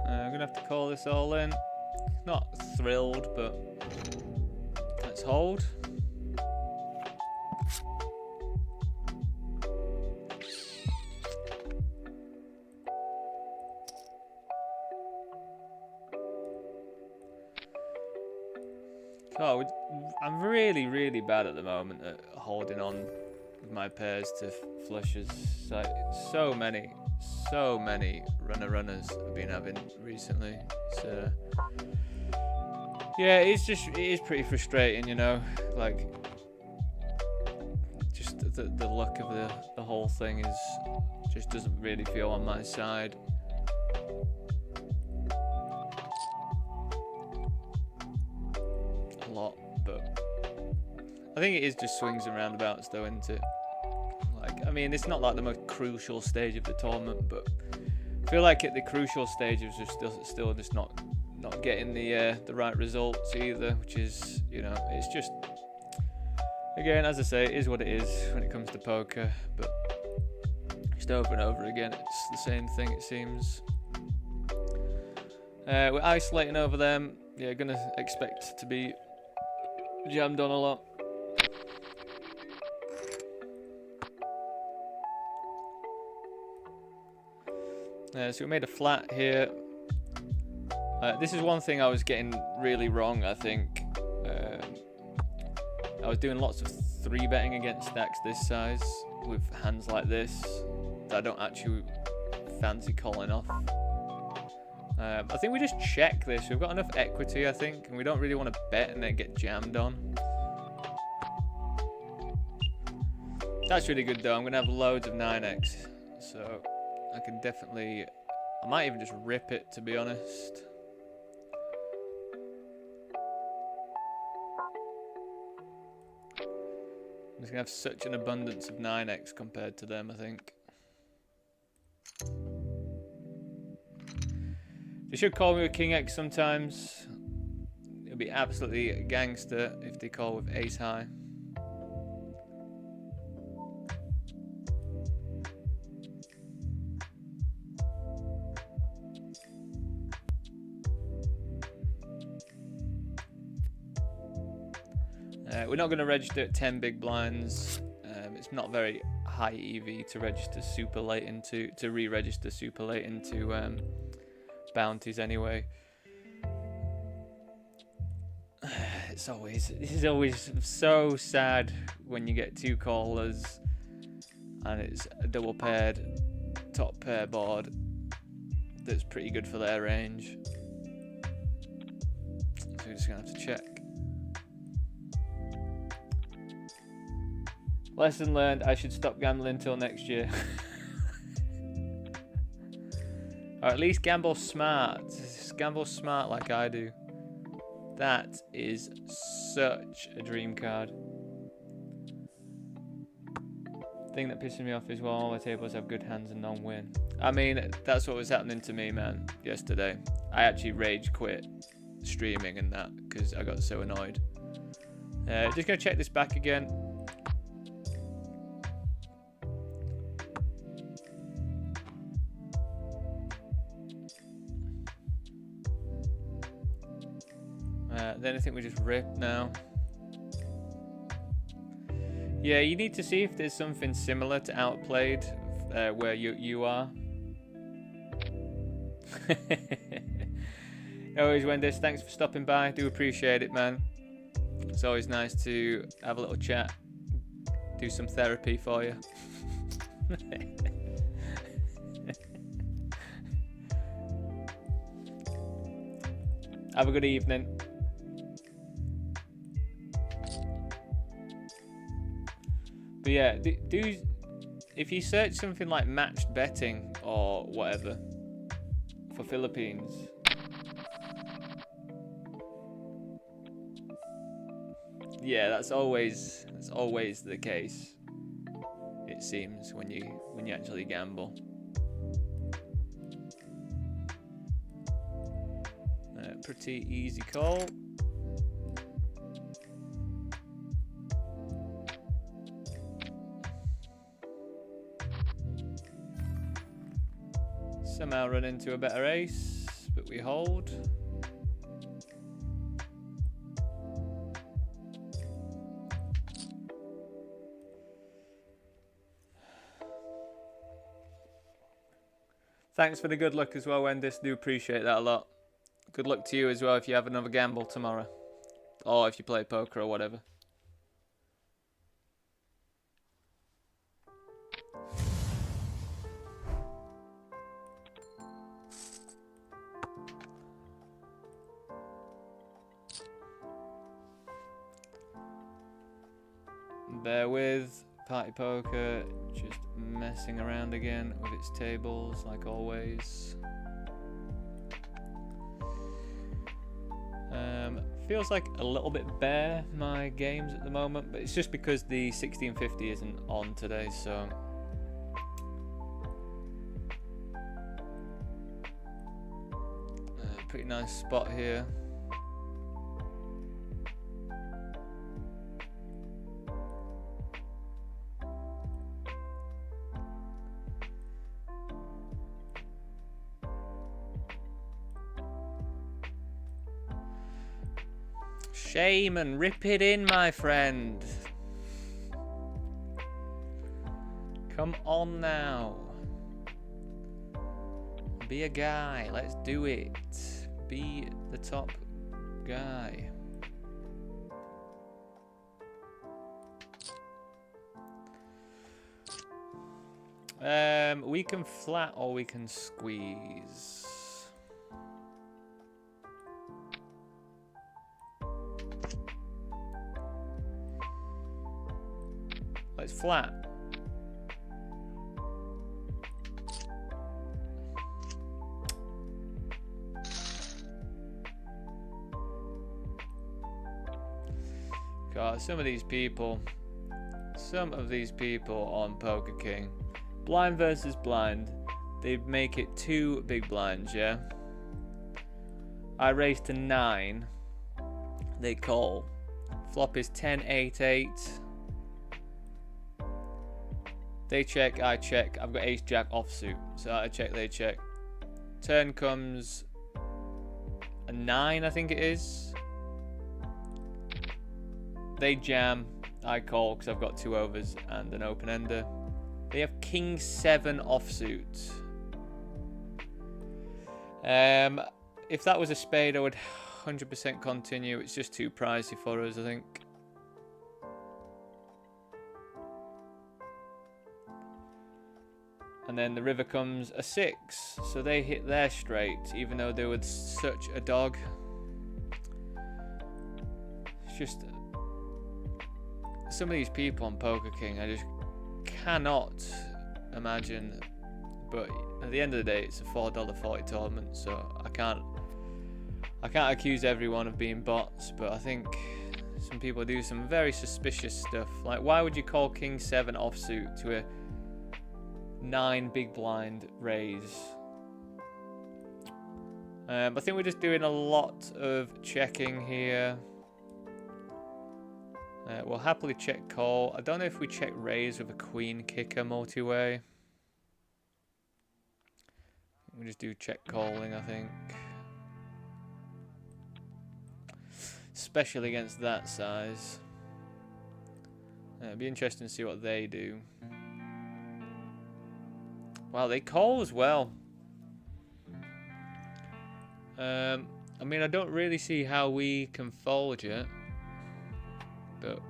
I'm gonna have to call this all in. Not thrilled, but let's hold. God, I'm really bad at the moment at holding on with my pairs to flushes. Like so many runners I've been having recently. So yeah, it is pretty frustrating, you know. Like just the luck of the whole thing just doesn't really feel on my side. A lot, but I think it is just swings and roundabouts though, isn't it? Like, I mean, it's not like the most crucial stage of the tournament, but I feel like at the crucial stages we're still just not getting the right results either, which is, you know, it's just, again, as I say, it is what it is when it comes to poker, but just over and over again it's the same thing, it seems. We're isolating over them. Yeah, gonna expect to be jammed on a lot. So we made a flat here. This is one thing I was getting really wrong, I think. I was doing lots of 3-betting against stacks this size with hands like this that I don't actually fancy calling off. I think we just check this. We've got enough equity, I think, and we don't really want to bet and then get jammed on. That's really good though. I'm gonna have loads of 9x, so I can definitely. I might even just rip it, to be honest. I'm just gonna have such an abundance of 9x compared to them, I think. They should call me with King X sometimes. It'll be absolutely gangster if they call with Ace High. We're not going to register at 10 big blinds. It's not very high EV to register super late into, to re-register super late into bounties anyway. It's always so sad when you get 2 callers and it's a double paired top pair board that's pretty good for their range. So we're just going to have to check. Lesson learned, I should stop gambling till next year. Or at least gamble smart. Just gamble smart like I do. That is such a dream card. Thing that pisses me off is well, all the tables have good hands and none win. I mean, that's what was happening to me, man, yesterday. I actually rage quit streaming and that because I got so annoyed. Just gonna check this back again. Then I think we just rip now. Yeah, you need to see if there's something similar to Outplayed where you are. Always Wendy's, thanks for stopping by. Do appreciate it, man. It's always nice to have a little chat, do some therapy for you. Have a good evening. But yeah, do if you search something like matched betting or whatever for Philippines, yeah, that's always the case. It seems when you actually gamble. Pretty easy call. Somehow run into a better ace, but we hold. Thanks for the good luck as well, Wendy's. Do appreciate that a lot. Good luck to you as well if you have another gamble tomorrow. Or if you play poker or whatever. Bear with. Party Poker just messing around again with its tables like always. Feels like a little bit bare, my games at the moment, but it's just because the 1650 isn't on today, so pretty nice spot here. Shame and rip it in, my friend. Come on now. Be a guy. Let's do it. Be the top guy. We can flat or we can squeeze. Let's flat. So some of these people on Poker King, blind versus blind, they make it 2 big blinds, yeah? I raise to 9, they call. Flop is 10-8-8. They check, I check. I've got ace jack offsuit, so I check, they check. Turn comes a 9, I think it is. They jam, I call because I've got 2 overs and an open ender. They have king 7 offsuit. If that was a spade, I would 100% continue. It's just too pricey for us, I think. And then the river comes a 6, so they hit their straight, even though they were such a dog. It's just some of these people on Poker King, I just cannot imagine. But at the end of the day, it's a $4.40 tournament, so I can't accuse everyone of being bots. But I think some people do some very suspicious stuff. Like, why would you call king 7 offsuit to a 9 big blind raise? I think we're just doing a lot of checking here. We'll happily check call. I don't know if we check raise with a queen kicker multi-way. We just do check calling, I think. Especially against that size. It'd be interesting to see what they do. Wow, they call as well. I mean, I don't really see how we can fold yet. But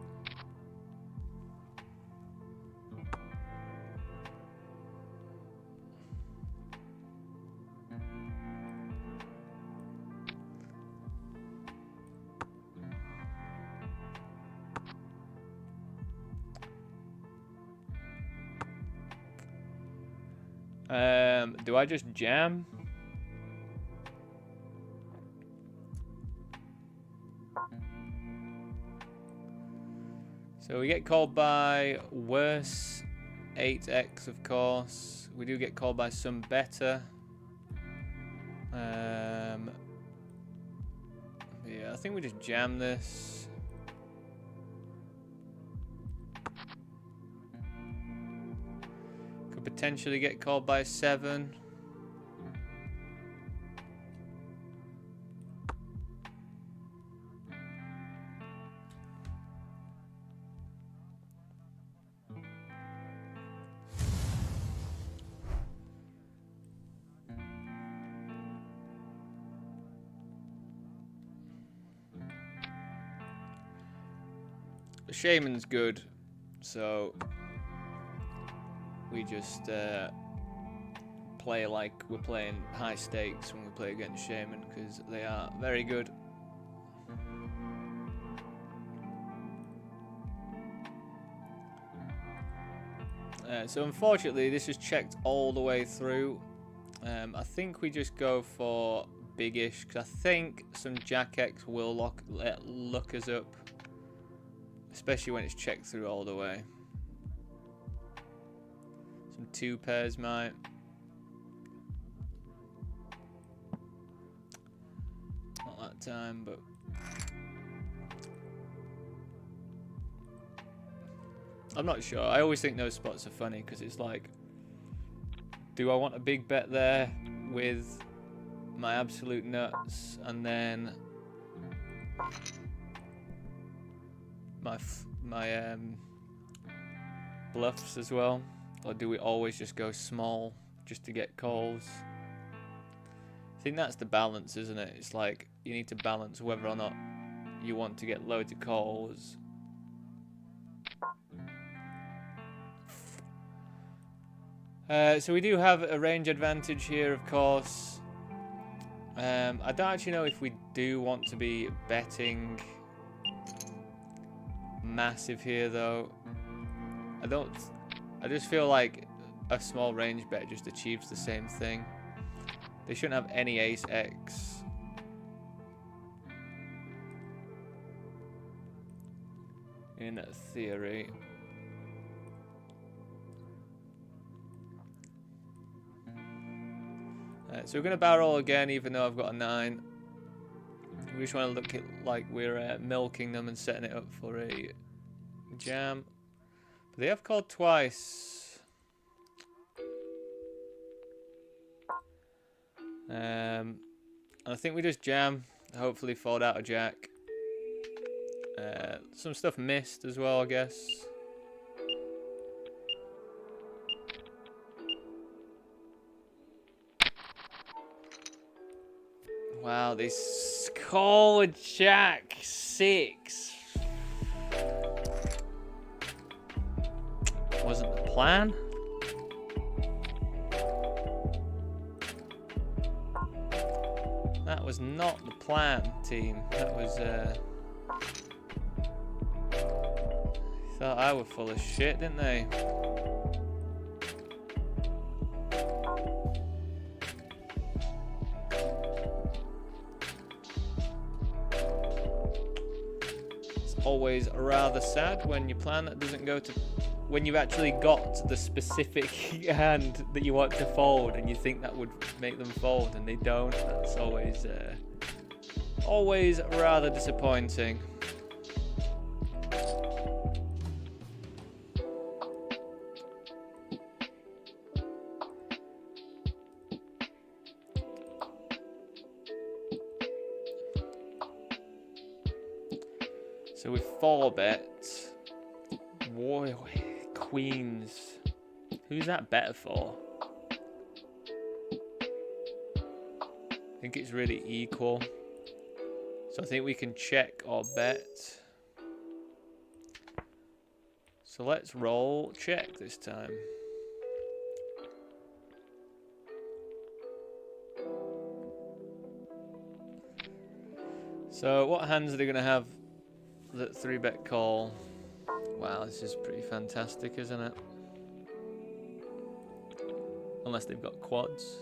do I just jam? So we get called by worse 8x, of course. We do get called by some better. Yeah, I think we just jam this. Could potentially get called by 7. Shaman's good, so we just play like we're playing high stakes when we play against Shaman, because they are very good. So unfortunately this is checked all the way through. I think we just go for big-ish, because I think some Jack X will look us up. Especially when it's checked through all the way. Some 2 pairs might. Not that time, but I'm not sure. I always think those spots are funny because it's like, do I want a big bet there with my absolute nuts and then my bluffs as well, or do we always just go small just to get calls? I think that's the balance, isn't it? It's like you need to balance whether or not you want to get loads of calls. So we do have a range advantage here, of course. I don't actually know if we do want to be betting massive here, though. I just feel like a small range bet just achieves the same thing. They shouldn't have any ace X. in theory. So we're going to barrel again, even though I've got a 9. We just want to look at like we're milking them and setting it up for a jam. But they have called twice. And I think we just jam. Hopefully fold out a jack. Some stuff missed as well, I guess. Wow, this called jack 6. Wasn't the plan. That was not the plan, team. That was thought I were full of shit, didn't they? Always rather sad when your plan that doesn't go to, when you've actually got the specific hand that you want to fold and you think that would make them fold and they don't. That's always rather disappointing. So we 4-bet. Whoa, queens. Who's that better for? I think it's really equal. So I think we can check or bet. So let's roll check this time. So what hands are they going to have? That 3-bet call. Wow, this is pretty fantastic, isn't it? Unless they've got quads.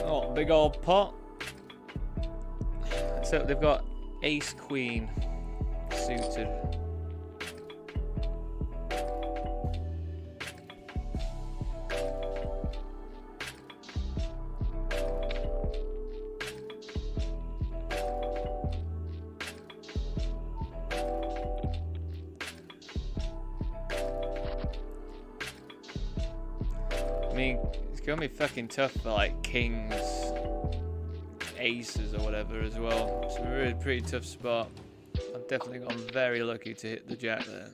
Oh, big old pot. So they've got ace queen suited. I mean, it's gonna be fucking tough for like kings, aces or whatever as well. It's a really pretty tough spot. I've definitely gotten very lucky to hit the jack there.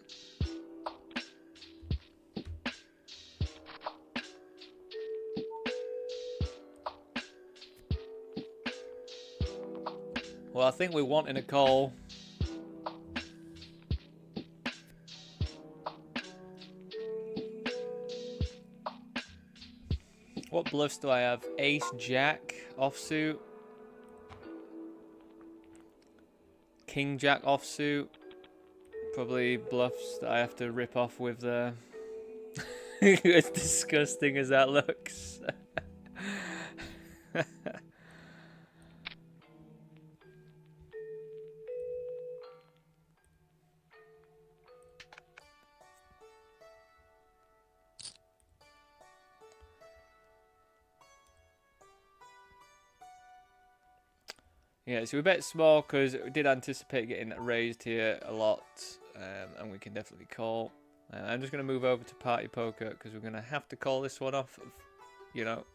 Well, I think we're wanting a call. What bluffs do I have? Ace, jack, offsuit. King, jack, offsuit. Probably bluffs that I have to rip off with the... as disgusting as that looks. Yeah, so we bet small because we did anticipate getting raised here a lot, and we can definitely call. I'm just going to move over to party poker because we're going to have to call this one off. You know,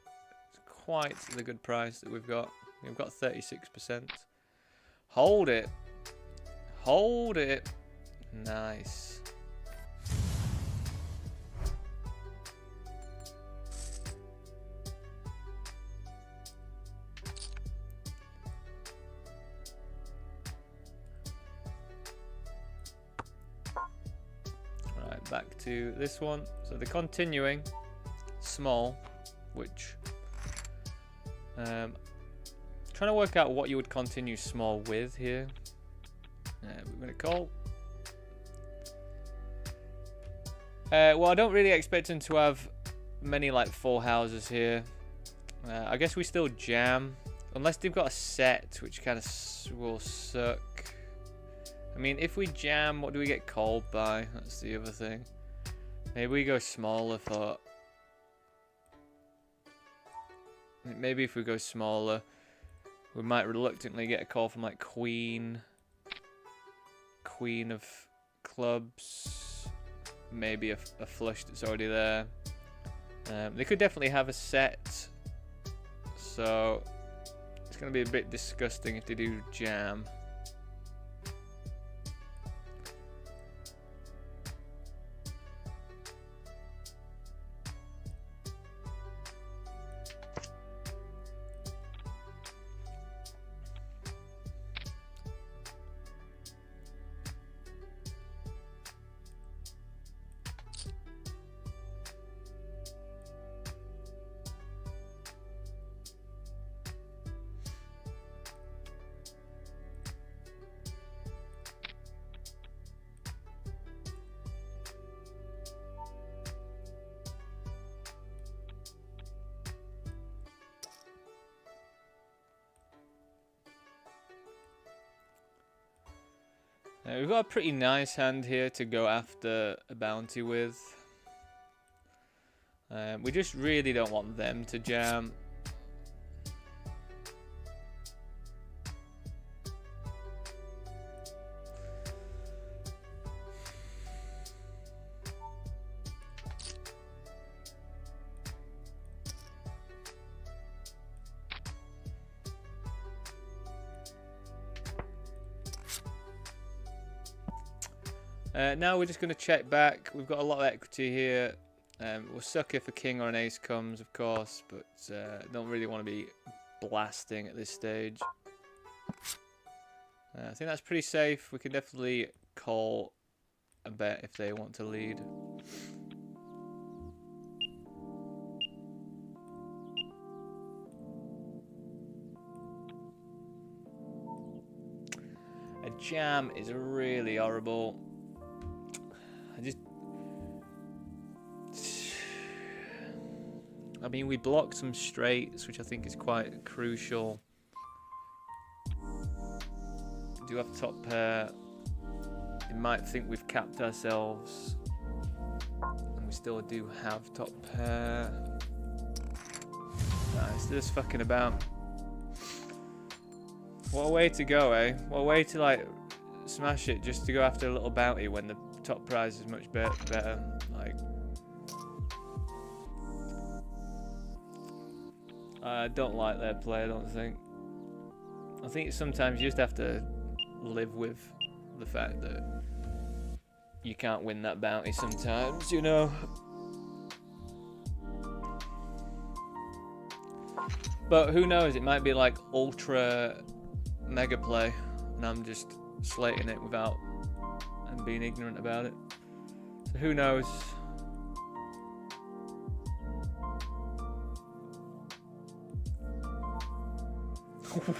it's quite the good price that we've got. We've got 36%. Hold it. Hold it. Nice. Back to this one. So they're continuing small, which Trying to work out what you would continue small with here. We're going to call. Well, I don't really expect him to have many like full houses here. I guess we still jam. Unless they've got a set, which kind of will suck. I mean, if we jam, what do we get called by? That's the other thing. Maybe we go smaller for... Maybe if we go smaller, we might reluctantly get a call from like Queen of clubs. Maybe a flush that's already there. They could definitely have a set. So it's going to be a bit disgusting if they do jam. We've got a pretty nice hand here to go after a bounty with. We just really don't want them to jam. Now we're just going to check back. We've got a lot of equity here. We'll suck if a king or an ace comes, of course, but don't really want to be blasting at this stage. I think that's pretty safe. We can definitely call a bet if they want to lead. A jam is really horrible. I mean, we blocked some straights, which I think is quite crucial. We do have top pair. You might think we've capped ourselves. And we still do have top pair. Nah, it's just fucking about. What a way to go, eh? What a way to, like, smash it just to go after a little bounty when the top prize is much better. Like, I don't like their play, I don't think. I think sometimes you just have to live with the fact that you can't win that bounty sometimes, you know? But who knows, it might be like ultra mega play and I'm just slating it without and being ignorant about it. So who knows?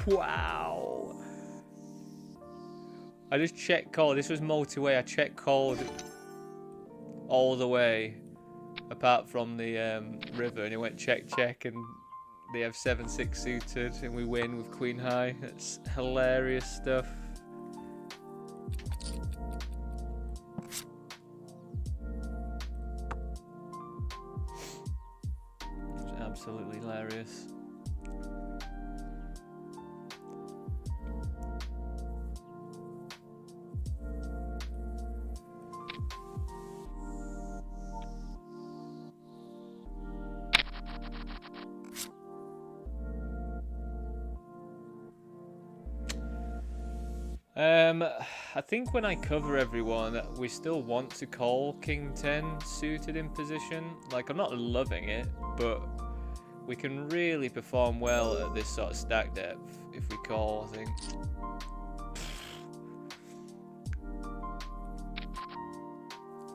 Wow. I just check called. This was multi-way. I check called all the way apart from the river, and it went check and they have 7-6 suited and we win with queen high. That's hilarious stuff. It's absolutely hilarious. I think when I cover everyone, we still want to call King 10 suited in position. Like, I'm not loving it, but we can really perform well at this sort of stack depth if we call, I think.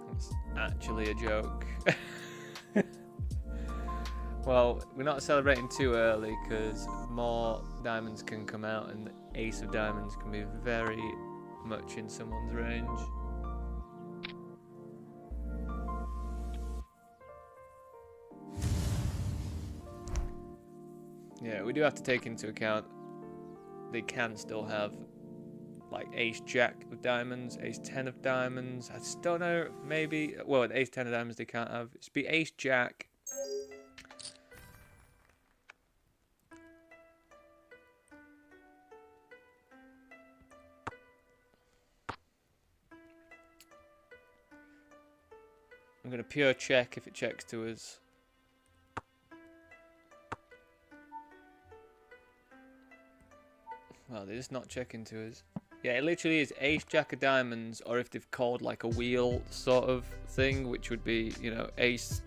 That's actually a joke. Well, we're not celebrating too early because more diamonds can come out, and the ace of diamonds can be very much in someone's range. Yeah, we do have to take into account they can still have like ace jack of diamonds, ace 10 of diamonds. I just don't know, maybe, well, an ace 10 of diamonds they can't have. It's be ace jack. I'm going to pure check if it checks to us. Well, they're just not checking to us. Yeah, it literally is ace jack of diamonds, or if they've called like a wheel sort of thing, which would be, you know, ace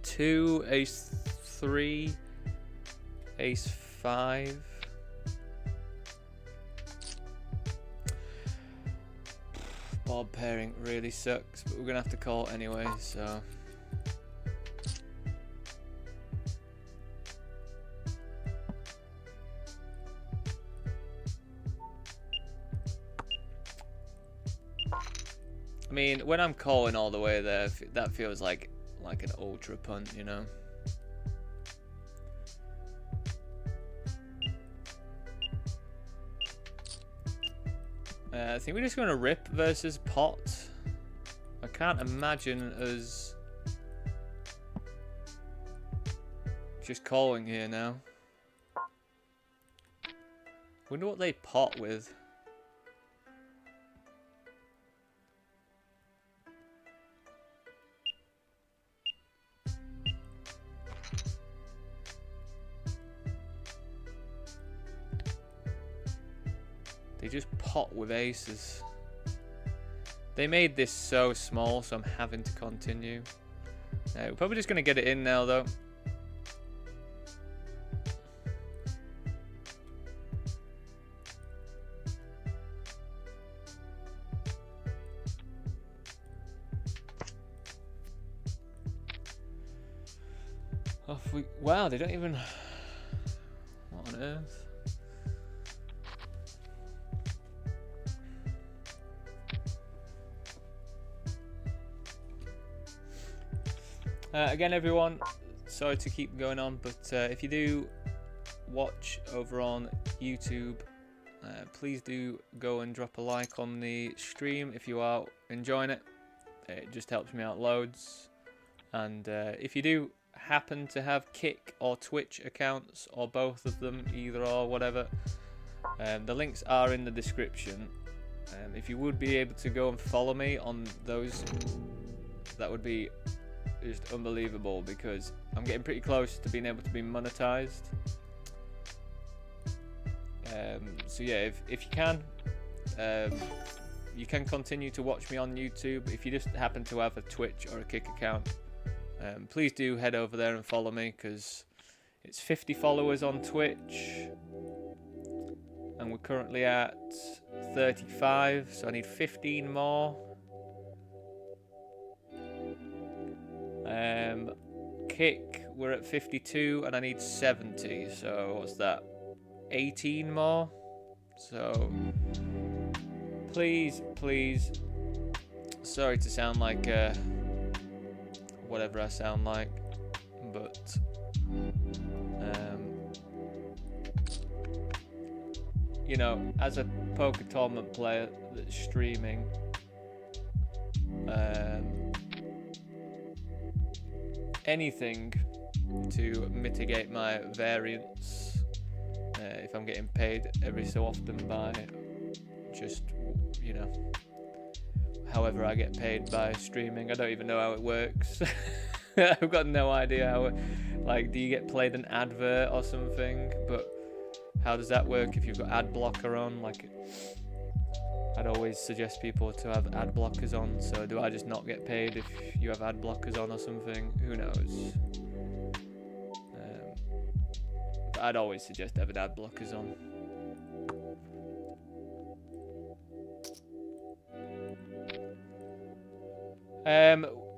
2, ace 3, ace 5. Bob pairing really sucks, but we're gonna have to call it anyway, so. I mean, when I'm calling all the way there, that feels like an ultra punt, you know. I think we're just going to rip versus pot. I can't imagine us just calling here now. Wonder what they pot with. They just pot with aces. They made this so small, so I'm having to continue. We're probably just going to get it in now, though. Wow, they don't even... What on earth? Again, everyone, sorry to keep going on, but if you do watch over on YouTube, please do go and drop a like on the stream if you are enjoying it. It just helps me out loads. And if you do happen to have Kick or Twitch accounts, or both of them, either or whatever, the links are in the description. If you would be able to go and follow me on those, that would be just unbelievable, because I'm getting pretty close to being able to be monetized. So yeah, if you can continue to watch me on YouTube. If you just happen to have a Twitch or a Kick account, please do head over there and follow me, because it's 50 followers on Twitch and we're currently at 35, so I need 15 more. Kick, we're at 52 and I need 70, so what's that, 18 more? So please, sorry to sound like whatever I sound like, but you know, as a poker tournament player that's streaming, anything to mitigate my variance, if I'm getting paid every so often by just, you know, however I get paid by streaming. I don't even know how it works. I've got no idea how it, like, do you get played an advert or something? But how does that work if you've got ad blocker on? Like, I'd always suggest people to have ad blockers on, so do I just not get paid if you have ad blockers on or something? Who knows? But I'd always suggest having ad blockers on.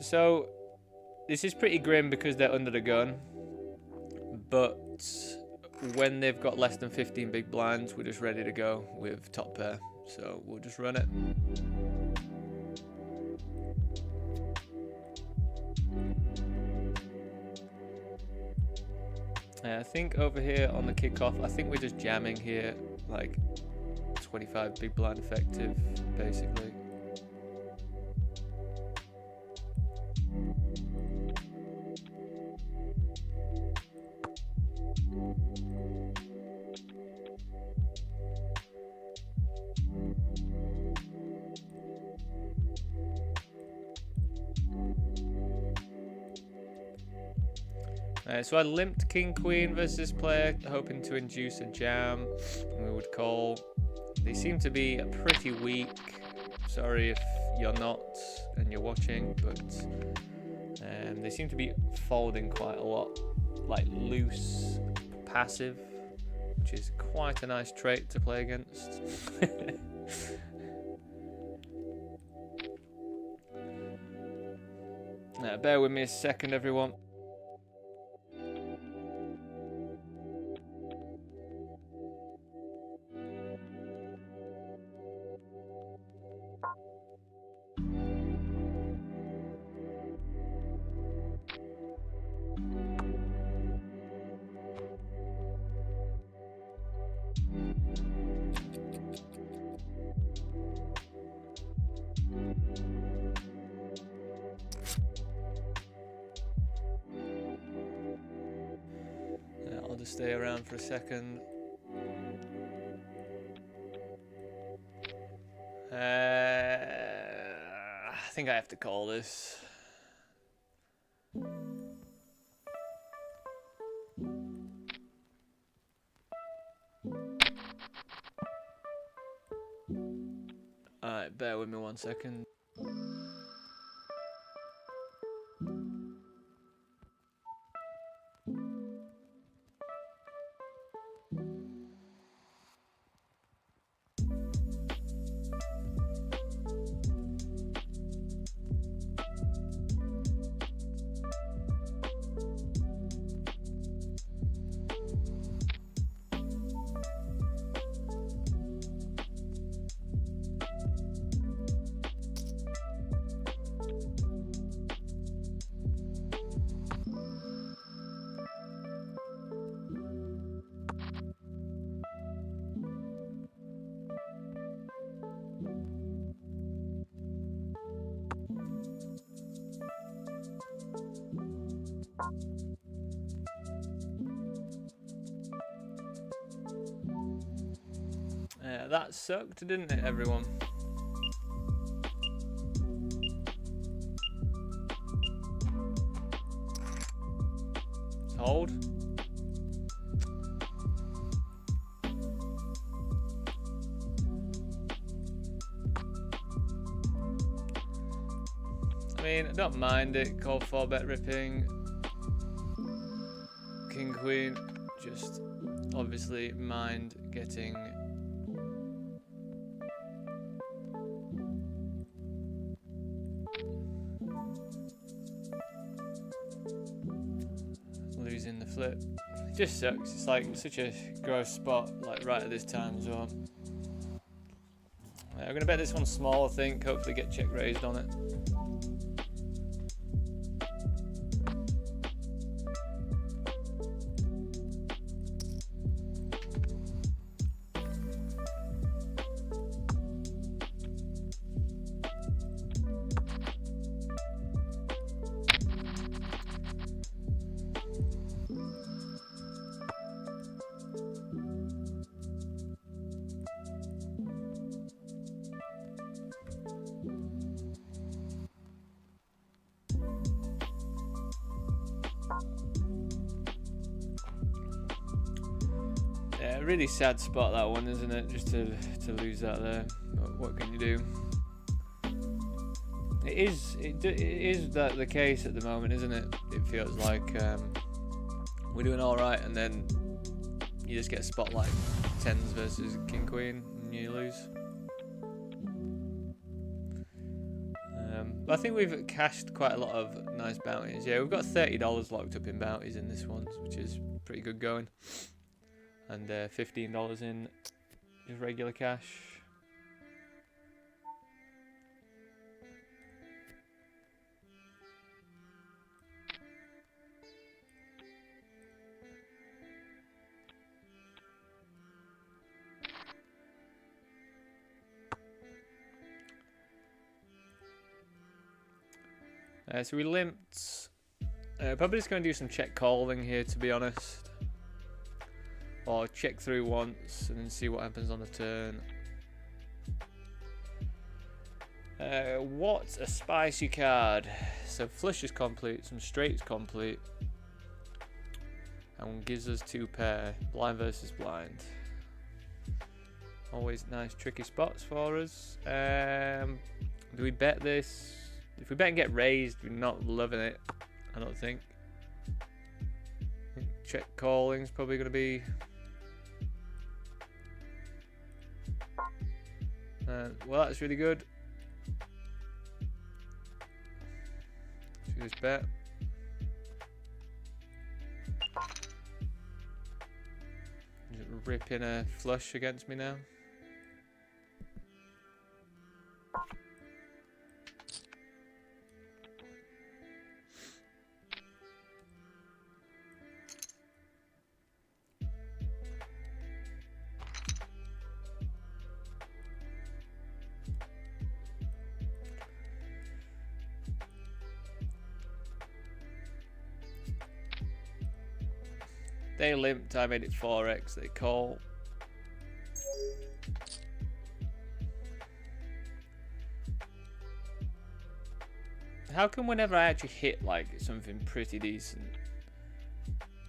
So this is pretty grim because they're under the gun. but when they've got less than 15 big blinds, we're just ready to go with top pair. So we'll just run it. I think over here on the kickoff, I think we're just jamming here, like 25 big blind effective, basically. So I limped King Queen versus player, hoping to induce a jam. We would call. They seem to be pretty weak. Sorry if you're not and you're watching, but they seem to be folding quite a lot, like loose, passive, which is quite a nice trait to play against. Now, bear with me a second, everyone. I'll just stay around for a second. I think I have to call this. Alright, bear with me 1 second. That sucked, didn't it, everyone? Hold. I mean, I don't mind it. Call 4-bet ripping. King Queen. Just obviously mind getting losing the flip. It just sucks. It's like such a gross spot, like right at this time as well. I'm gonna bet this one's small, I think. Hopefully get check raised on it. Yeah, really sad spot that one, isn't it? Just to lose that there. But what can you do? It is that the case at the moment, isn't it? It feels like we're doing all right, and then you just get a spot like tens versus King Queen, and you lose. But I think we've cashed quite a lot of nice bounties. Yeah, we've got $30 locked up in bounties in this one, which is pretty good going. And $15 in just regular cash. So we limped. Probably just going to do some check calling here, to be honest. Or check through once and then see what happens on the turn. What a spicy card. So flush is complete, some straights complete. And gives us 2 pair. Blind versus blind. Always nice tricky spots for us. Do we bet this? If we bet and get raised, we're not loving it, I don't think. Check calling's probably going to be... well, that's really good. See this bet. Just ripping a flush against me now. They limped, I made it 4x, they call. How come whenever I actually hit like something pretty decent,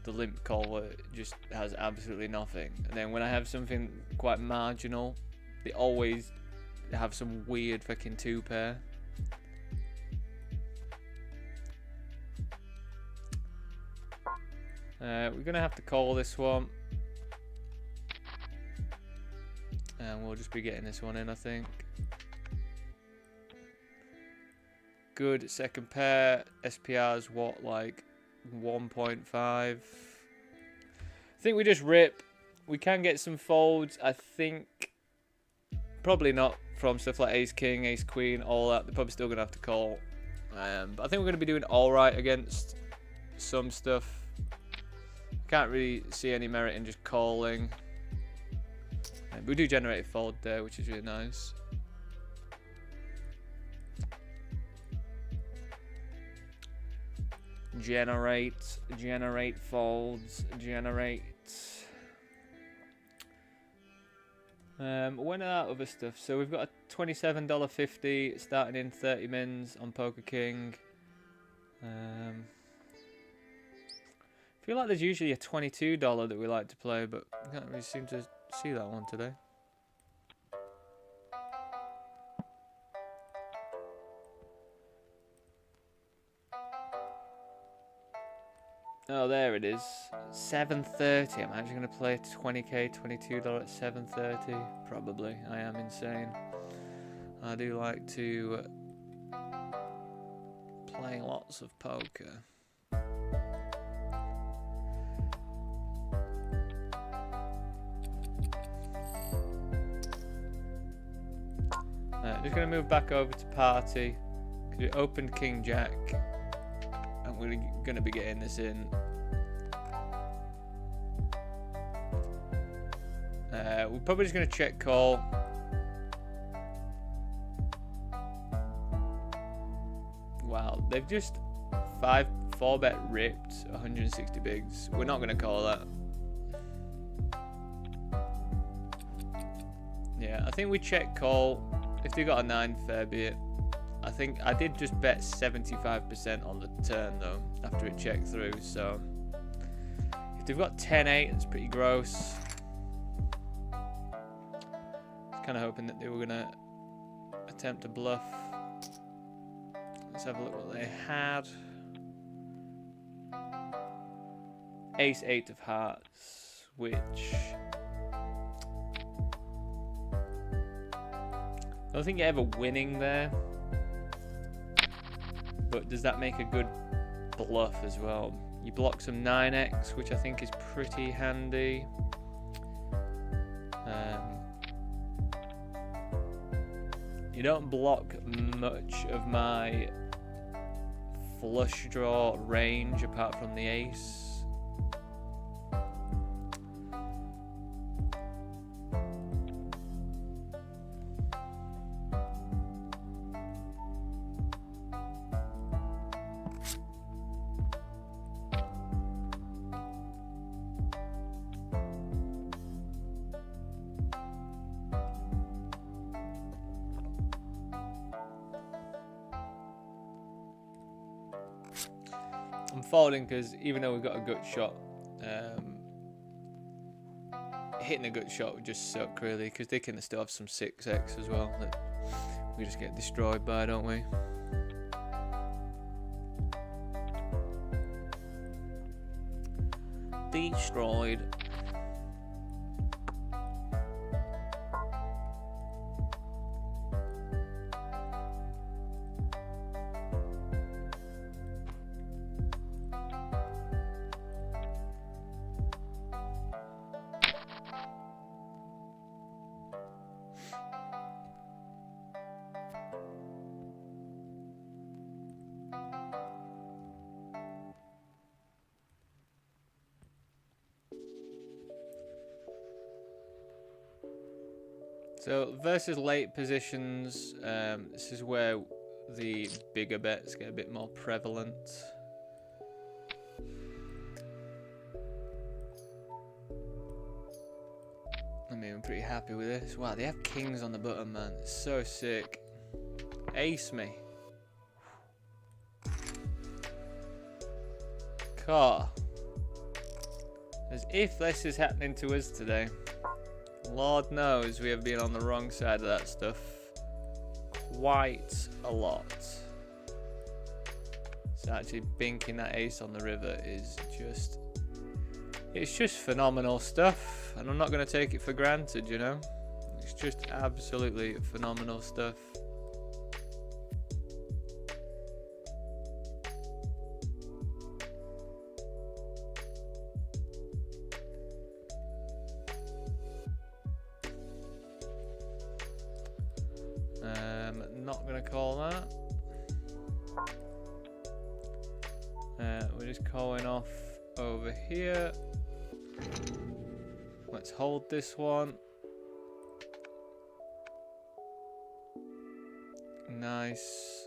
the limp call just has absolutely nothing? And then when I have something quite marginal, they always have some weird fucking 2 pair. We're gonna have to call this one, and we'll just be getting this one in, I think. Good second pair. SPR's what, like 1.5? I think we just rip. We can get some folds, I think. Probably not from stuff like Ace King, Ace Queen, all that. They're probably still gonna have to call. But I think we're gonna be doing all right against some stuff. Can't really see any merit in just calling. We do generate a fold there, which is really nice. Generate folds, generate. When are our other stuff? So we've got a $27.50 starting in 30 mins on Poker King. I feel like there's usually a $22 that we like to play, but I can't really seem to see that one today. Oh, there it is. 7.30. I'm actually going to play 20k, $22 at 7.30. Probably. I am insane. I do like to play lots of poker. Just going to move back over to party because we opened King Jack and we're going to be getting this in. We're probably just going to check call. Wow, they've just 4-bet ripped 160 bigs. We're not going to call that. Yeah, I think we check call. If they got a 9, fair be it. I think I did just bet 75% on the turn though, after it checked through, so if they've got 10-8, that's pretty gross. I was kind of hoping that they were gonna attempt to bluff. Let's have a look what they had. Ace 8 of hearts, which I don't think you're ever winning there, but does that make a good bluff as well? You block some 9x, which I think is pretty handy. You don't block much of my flush draw range apart from the ace. I'm folding because even though we've got a gut shot, hitting a gut shot would just suck really, because they can still have some 6x as well that we just get destroyed by, don't we? Destroyed. So versus late positions, this is where the bigger bets get a bit more prevalent. I mean, I'm pretty happy with this. Wow, they have kings on the button, man. It's so sick. Ace me. Car. As if this is happening to us today. Lord knows we have been on the wrong side of that stuff quite a lot. So actually binking that ace on the river is just, it's just phenomenal stuff, and I'm not going to take it for granted, you know. It's just absolutely phenomenal stuff. Not gonna call that. We're just calling off over here. Let's hold this one. Nice.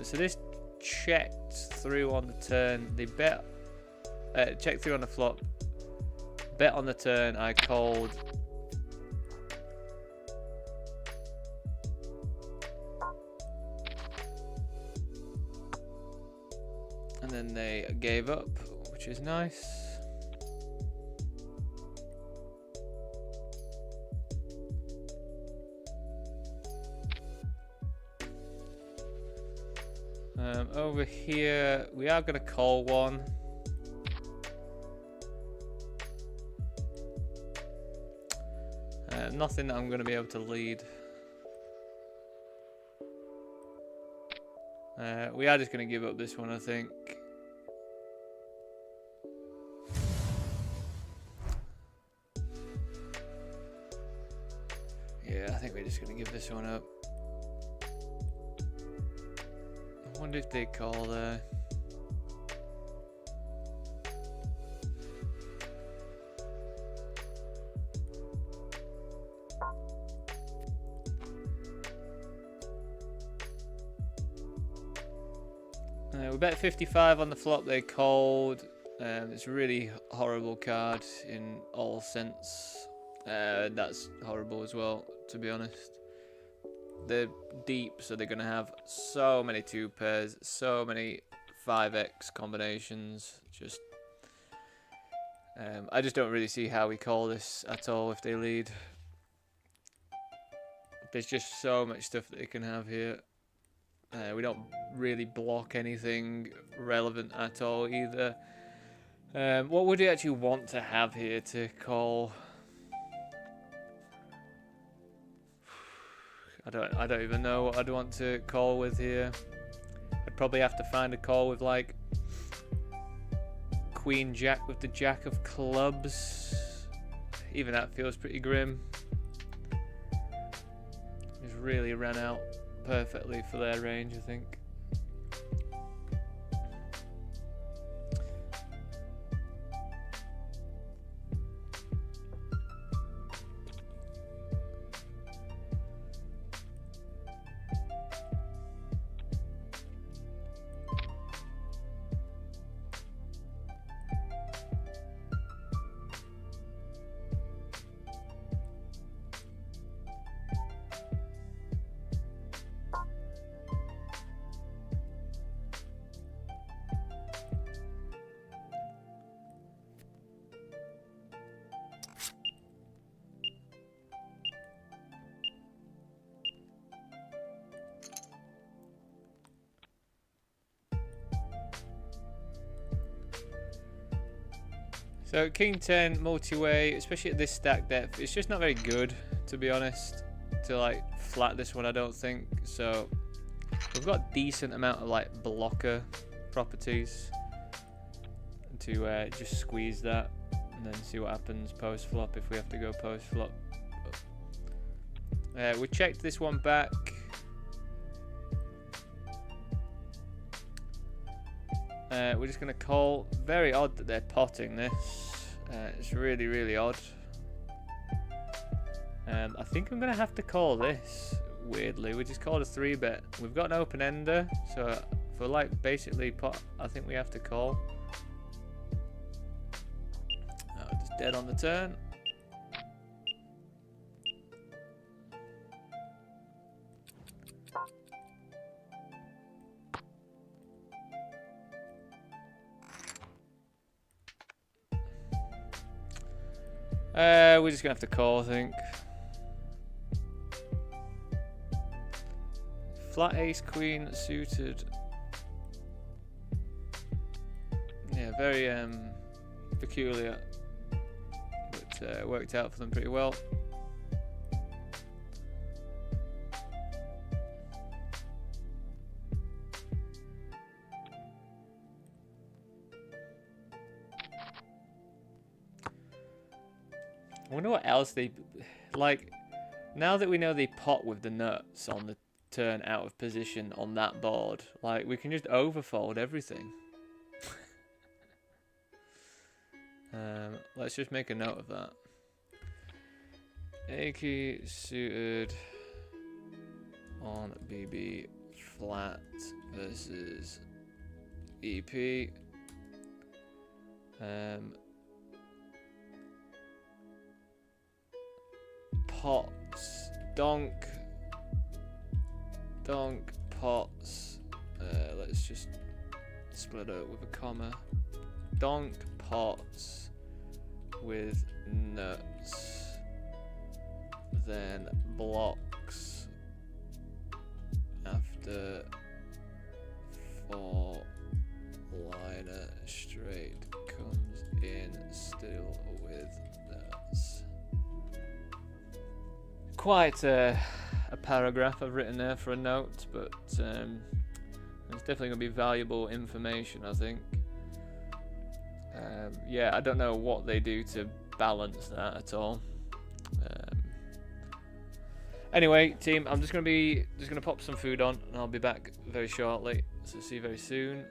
So this checked through on the turn. They bet, checked through on the flop. Bet on the turn. I called. And then they gave up, which is nice. Over here, we are going to call one. Nothing that I'm going to be able to lead. We are just going to give up this one, I think. Yeah, I think we're just going to give this one up. I wonder if they call there. We bet 55 on the flop. They called. It's a really horrible card in all sense. That's horrible as well, to be honest. They're deep, so they're going to have so many 2 pairs, so many 5x combinations. Just, I just don't really see how we call this at all if they lead. There's just so much stuff that they can have here. We don't really block anything relevant at all either. What would you actually want to have here to call? I don't even know what I'd want to call with here. I'd probably have to find a call with like Queen Jack with the Jack of Clubs. Even that feels pretty grim. Just really ran out perfectly for their range, I think. So King 10 multi-way, especially at this stack depth, it's just not very good, to be honest, to like flat this one, I don't think. So we've got a decent amount of like blocker properties to just squeeze that and then see what happens post flop if we have to go post flop. We checked this one back. We're just going to call. Very odd that they're potting this. It's really, really odd. I think I'm going to have to call this, weirdly. We just called a 3-bet. We've got an open ender, so for like basically pot, I think we have to call. Just dead on the turn. We're just gonna have to call, I think. Flat ace queen suited. Yeah, very peculiar, but worked out for them pretty well. I wonder what else they like. Now that we know they pot with the nuts on the turn out of position on that board, like we can just overfold everything. Let's just make a note of that. A key suited on BB flat versus EP. Pots, donk, pots. Let's just split it with a comma. Donk, pots with nuts, then blocks after 4 liner straight comes in still with nuts. Quite a paragraph I've written there for a note, but it's definitely going to be valuable information, I think. Yeah, I don't know what they do to balance that at all. Anyway, team, I'm just going to pop some food on, and I'll be back very shortly. So see you very soon.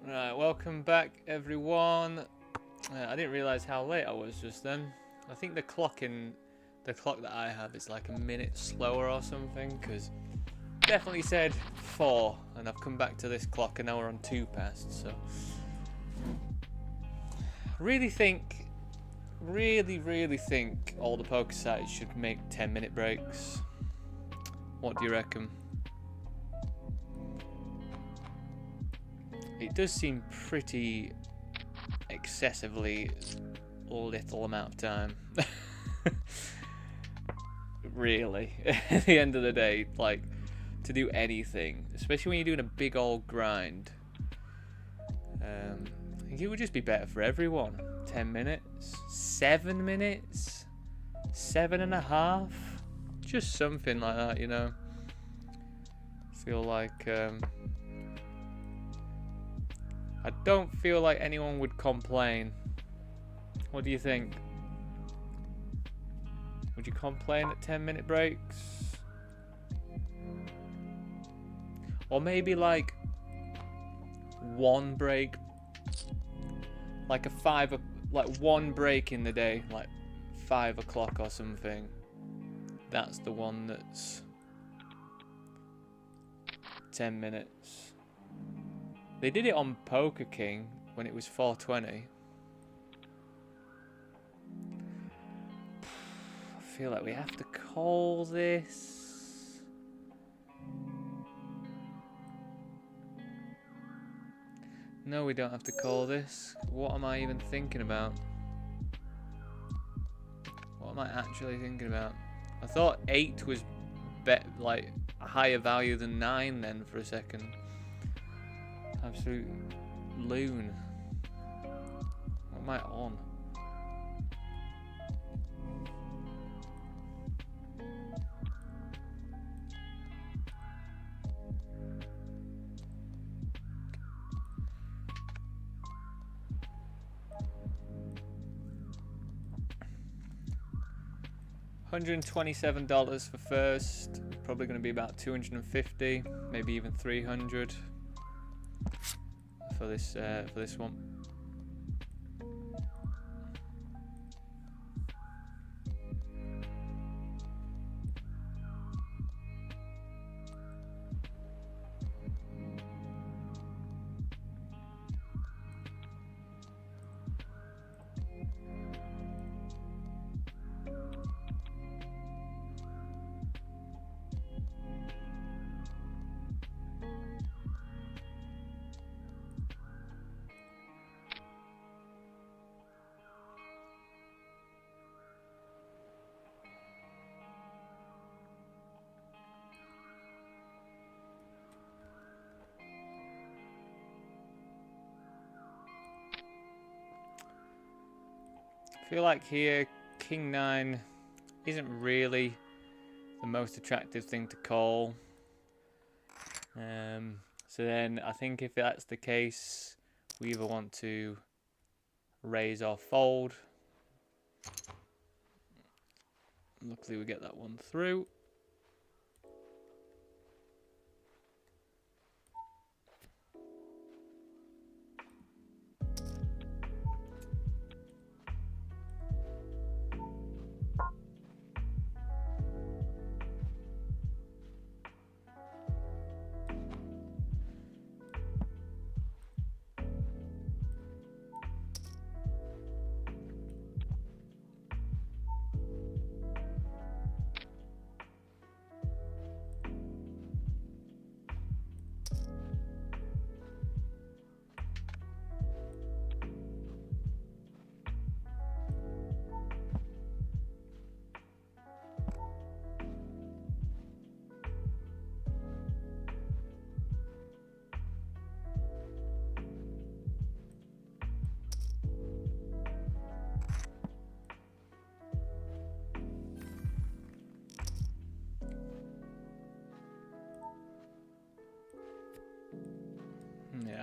Right, welcome back everyone. I didn't realise how late I was just then. I think the clock that I have is like a minute slower or something, because definitely said 4 and I've come back to this clock and now we're on 2 past, so really think all the poker sites should make 10-minute breaks. What do you reckon? It does seem pretty excessively little amount of time. Really, at the end of the day, like, to do anything, especially when you're doing a big old grind, I think it would just be better for everyone. 10 minutes, 7 minutes, 7.5, just something like that, you know. Feel like I don't feel like anyone would complain. What do you think? Would you complain at 10-minute breaks? Or maybe like one break, like one break in the day, like 5 o'clock or something. That's the one that's 10 minutes. They did it on Poker King when it was 4:20. I feel like we have to call this. No, we don't have to call this. What am I even thinking about? What am I actually thinking about? I thought 8 was like a higher value than 9 then for a second. Absolute loon. What am I on? $127 for first. Probably going to be about 250, maybe even 300 for this one. I feel like here King 9 isn't really the most attractive thing to call. So then I think if that's the case, we either want to raise or fold. Luckily we get that one through.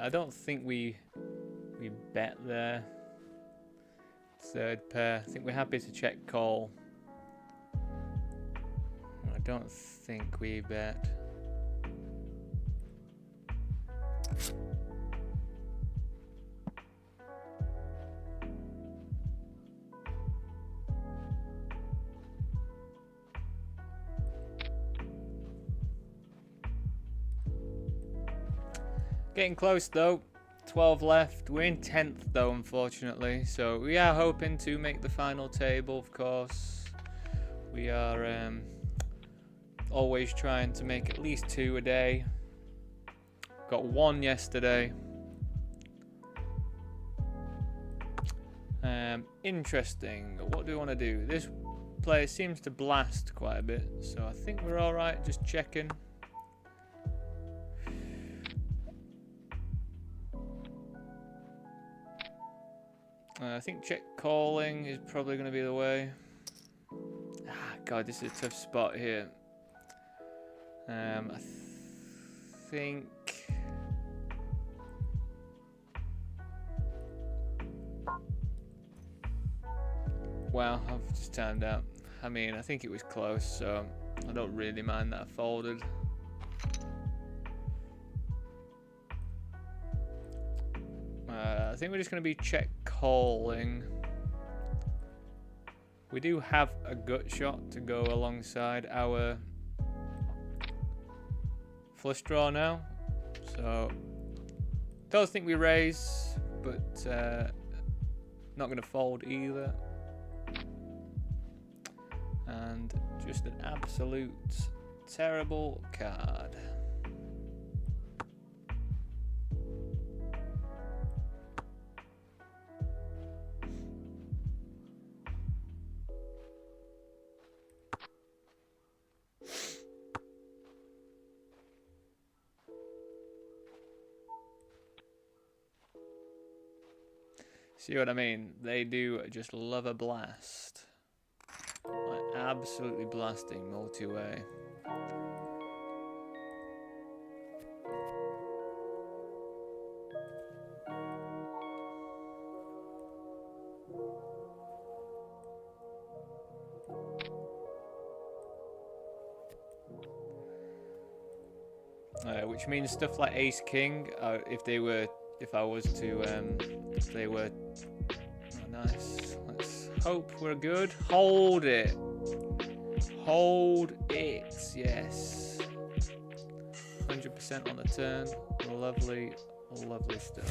I don't think we bet there. Third pair. I think we're happy to check call. I don't think we bet. Getting close though. 12 left. We're in 10th though, unfortunately. So we are hoping to make the final table, of course. We are always trying to make at least 2 a day. Got 1 yesterday. Interesting. What do we want to do? This player seems to blast quite a bit, so I think we're alright. Just checking. I think check calling is probably going to be the way. God, this is a tough spot here. I think... Wow, I've just timed out. I mean, I think it was close, so I don't really mind that I folded. I think we're just going to be check calling. We do have a gut shot to go alongside our flush draw now. So, don't think we raise, but not going to fold either. And just an absolute terrible card. See what I mean? They do just love a blast. Like absolutely blasting multi-way. Which means stuff like Ace King, if I was to, if they were, oh, nice. Let's hope we're good. Hold it. Hold it. Yes. 100% on the turn. Lovely, lovely stuff.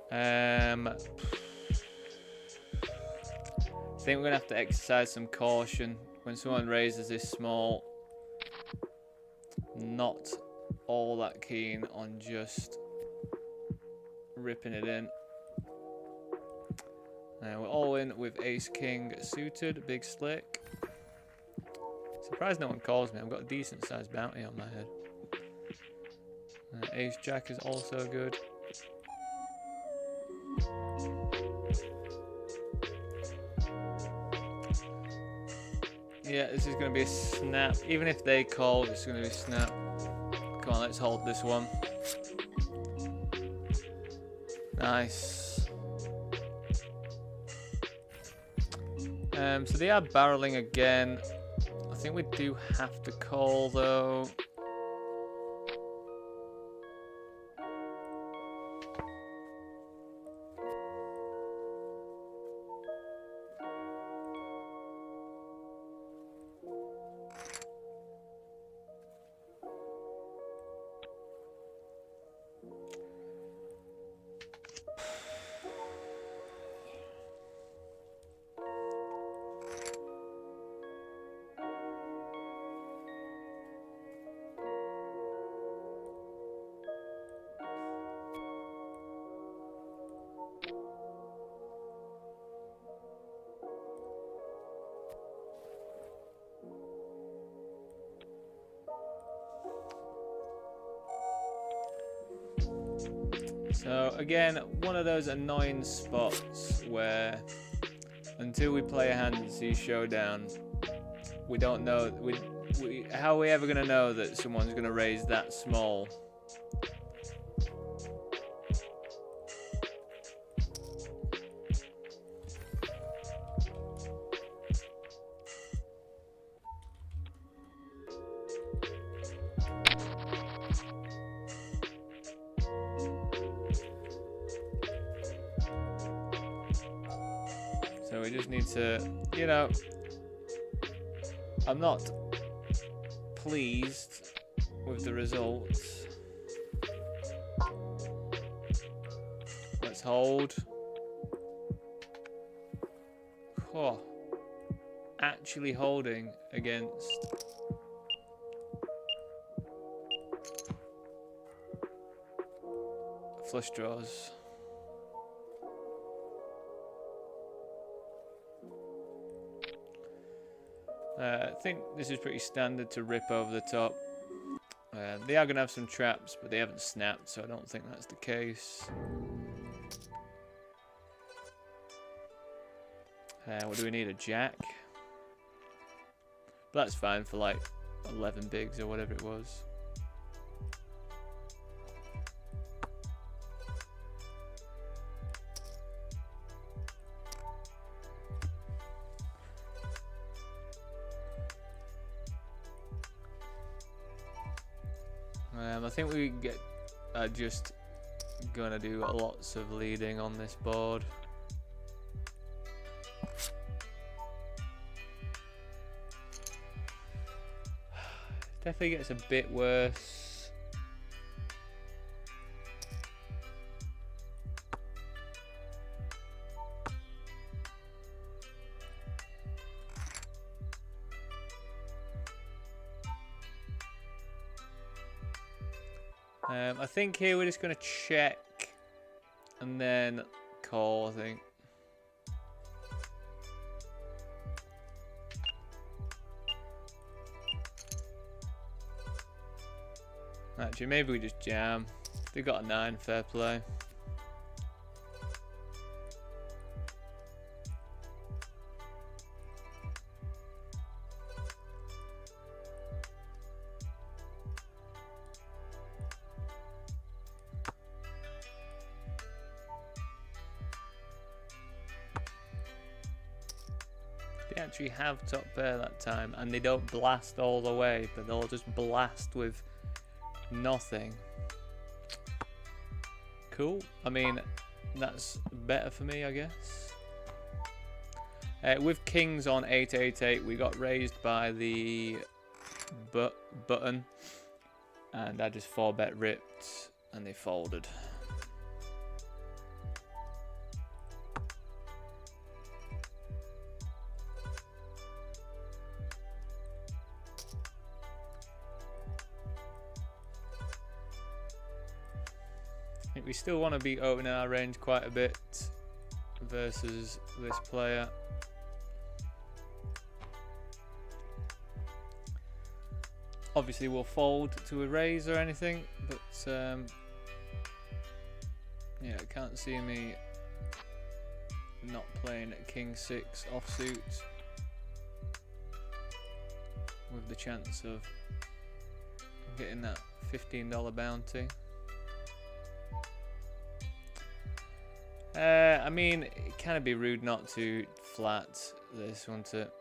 I think we're gonna have to exercise some caution when someone raises this small. Not all that keen on just ripping it in. We're all in with Ace King suited, big slick. Surprised no one calls me. I've got a decent sized bounty on my head. Ace Jack is also good. Yeah, this is going to be a snap. Even if they call, it's going to be a snap. Come on, let's hold this one. Nice. So they are barreling again. I think we do have to call though. So again, one of those annoying spots where until we play a hand and see showdown, we don't know. How are we ever going to know that someone's going to raise that small So we just need to, you know, I'm not pleased with the results. Let's hold. Oh, actually holding against flush draws. I think this is pretty standard to rip over the top. They are going to have some traps, but they haven't snapped, so I don't think that's the case. What do we need? A jack? But that's fine for like 11 bigs or whatever it was. I think we get just gonna do lots of leading on this board. Definitely gets a bit worse. I think here we're just going to check and then call, I think. Actually, maybe we just jam. They got a 9, fair play. They actually have top pair that time, and they don't blast all the way, but they'll just blast with nothing. Cool. I mean, that's better for me, I guess. With kings on 888, we got raised by the button, and I just 4-bet ripped, and they folded. I think we still want to be opening our range quite a bit versus this player. Obviously we'll fold to a raise or anything, but yeah, I can't see me not playing at king 6 offsuit with the chance of getting that $15 bounty. I mean, it can be rude not to flat this, won't it?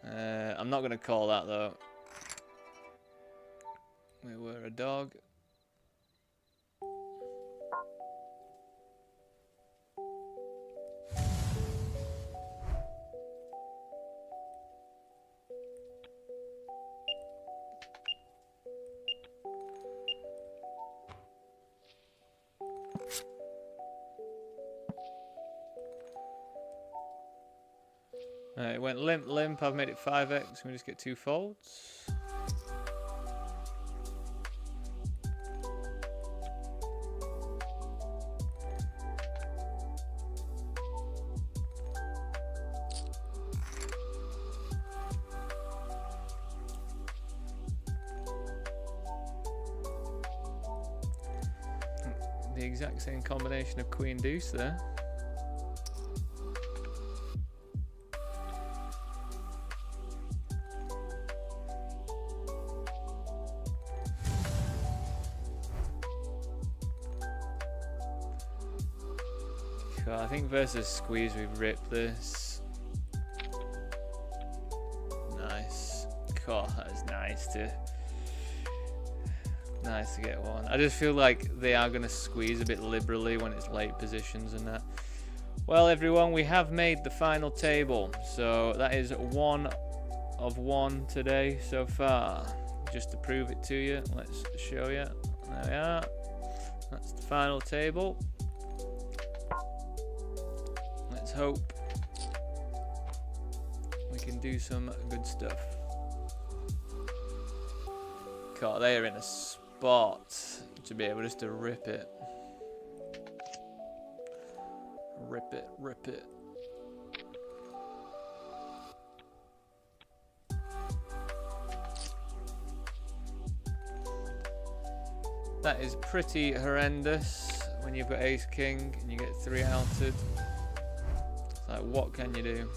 I'm not going to call that though. We were a dog. It went limp, limp. I've made it 5x. We just get 2 folds. The exact same combination of queen deuce there. God, I think versus squeeze we rip this. Nice. God, that is nice to get one. I just feel like they are going to squeeze a bit liberally when it's late positions and that. Well, everyone, we have made the final table. So that is 1 of 1 today so far. Just to prove it to you, let's show you. There we are. That's the final table. Let's hope we can do some good stuff. God, they are in a spot to be able just to rip it. Rip it, rip it. That is pretty horrendous when you've got ace king and you get 3 outed. It's like, what can you do?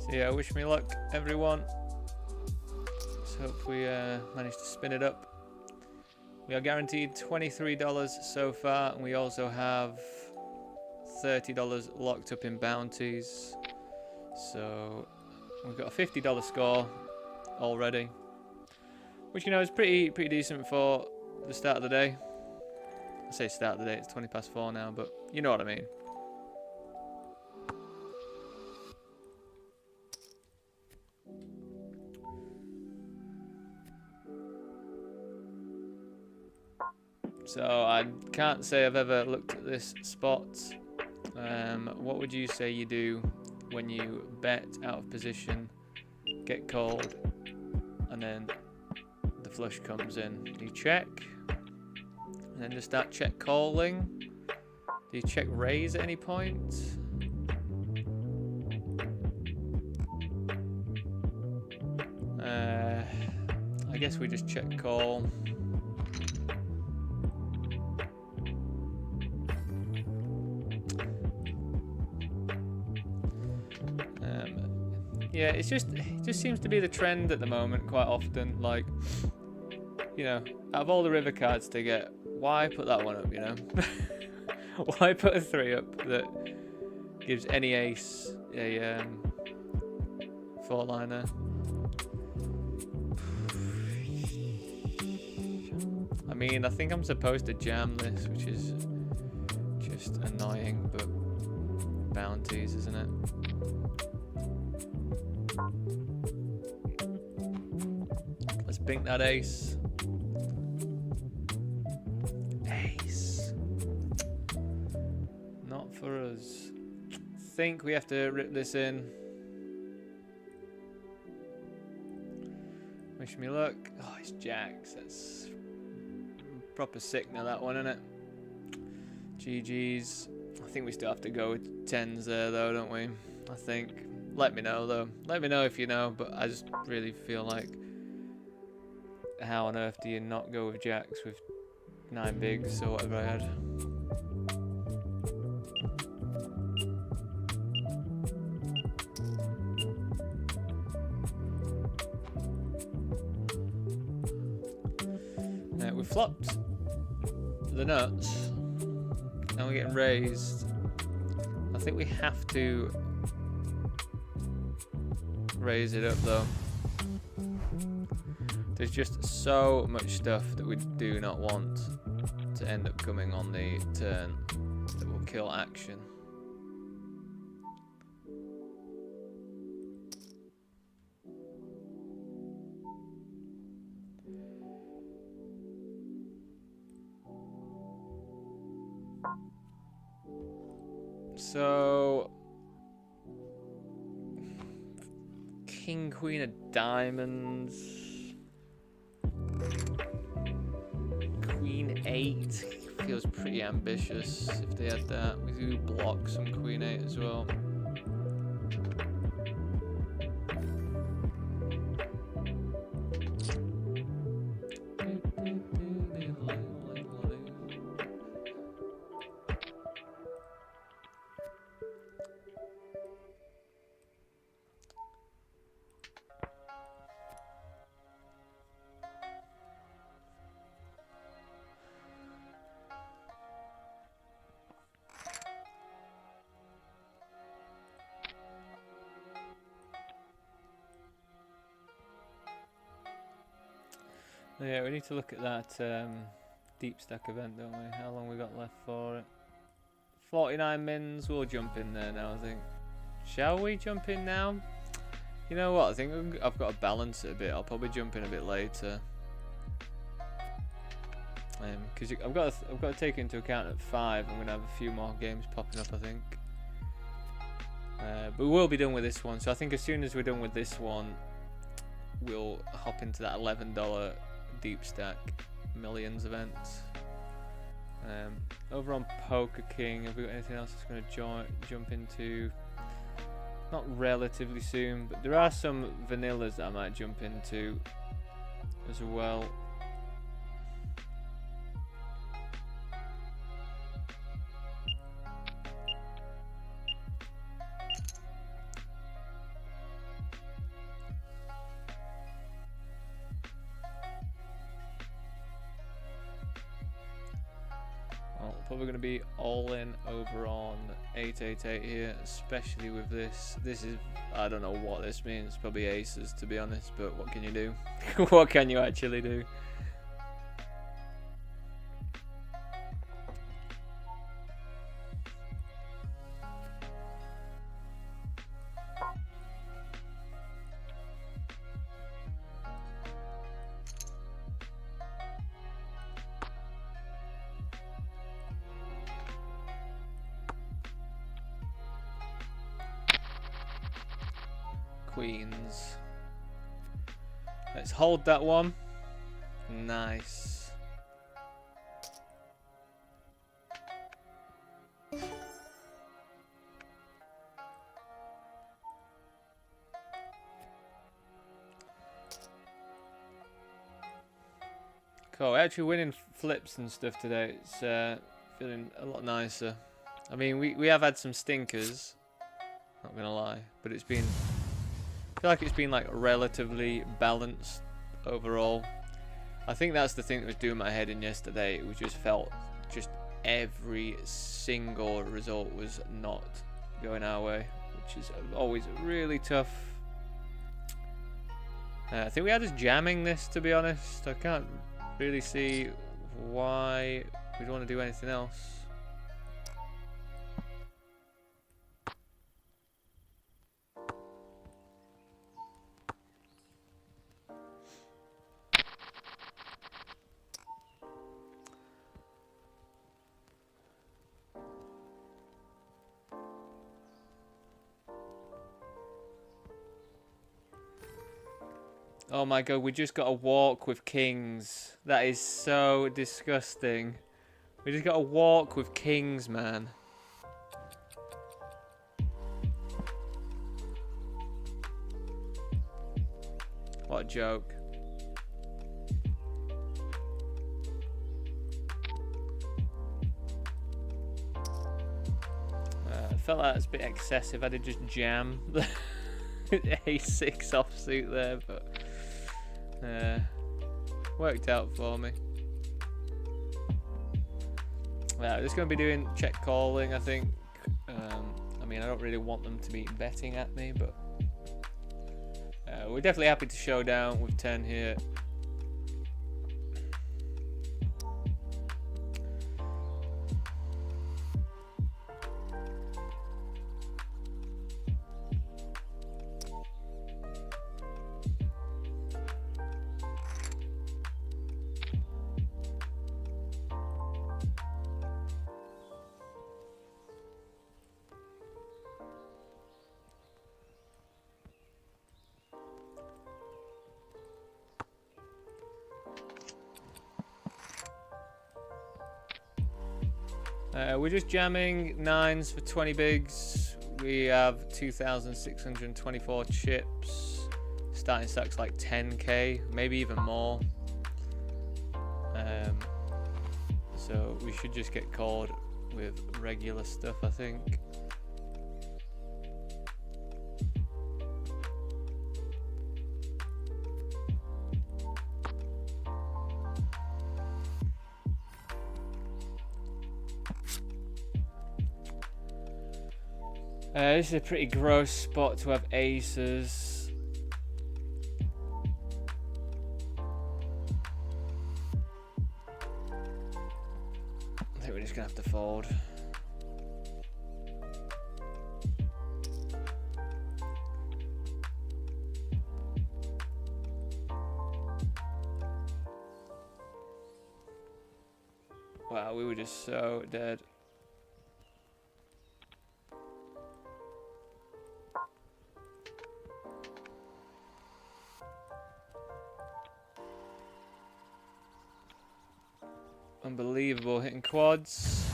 So yeah, wish me luck, everyone. Let's hope we manage to spin it up. We are guaranteed $23 so far, and we also have $30 locked up in bounties. So we've got a $50 score already, which, you know, is pretty decent for the start of the day. I say start of the day, it's 20 past 4 now, but you know what I mean. So I can't say I've ever looked at this spot. What would you say you do when you bet out of position, get called, and then the flush comes in? Do you check? And then just start check calling? Do you check raise at any point? I guess we just check call. Yeah, it just seems to be the trend at the moment quite often. Like, you know, out of all the river cards to get, why put that one up, you know? Why put a 3 up that gives any ace a 4-liner? I mean, I think I'm supposed to jam this, which is just annoying, but bounties, isn't it? Let's bink that ace. Ace. Not for us. Think we have to rip this in. Wish me luck. Oh, it's jacks. That's proper sick now, that one, isn't it? GG's. I think we still have to go with 10s there, though, don't we? I think. Let me know, though. Let me know if you know, but I just really feel like, how on earth do you not go with jacks with 9 bigs or whatever I had? We flopped the nuts, and we're getting raised. I think we have to raise it up, though. There's just so much stuff that we do not want to end up coming on the turn that will kill action. So king, queen of diamonds, queen 8 feels pretty ambitious if they had that. We do block some queen 8 as well. Yeah, we need to look at that deep stack event, don't we? How long we got left for it? 49 mins. We'll jump in there now, I think. Shall we jump in now? You know what? I think I've got to balance it a bit. I'll probably jump in a bit later. Because I've got to take into account at 5. I'm gonna have a few more games popping up, I think. But we will be done with this one. So I think as soon as we're done with this one, we'll hop into that $11 deep stack millions event. Over on Poker King, have we got anything else that's going to jump into? Not relatively soon, but there are some vanillas that I might jump into as well. Probably going to be all in over on 888 here, especially with this. This is, I don't know what this means, probably aces to be honest, but what can you do? What can you actually do? Queens. Let's hold that one. Nice. Cool. We're actually winning flips and stuff today. It's feeling a lot nicer. I mean, we have had some stinkers. Not gonna lie, but it's been. I feel like it's been like relatively balanced overall. I think that's the thing that was doing my head in yesterday. It was just felt just every single result was not going our way, which is always really tough. I think we are just jamming this, to be honest. I can't really see why we'd want to do anything else. Oh my god, we just got a walk with kings. That is so disgusting. We just got a walk with kings, man. What a joke. I felt like that's a bit excessive. I did just jam A6 offsuit there, but worked out for me. Yeah, just going to be doing check calling, I think. I mean, I don't really want them to be betting at me, but we're definitely happy to show down with 10 here. We're just jamming 9s for 20 bigs. We have 2,624 chips. Starting stack's like 10k, maybe even more. So we should just get called with regular stuff, I think. This is a pretty gross spot to have aces. I think we're just gonna have to fold. Wow, we were just so dead. Unbelievable, hitting quads.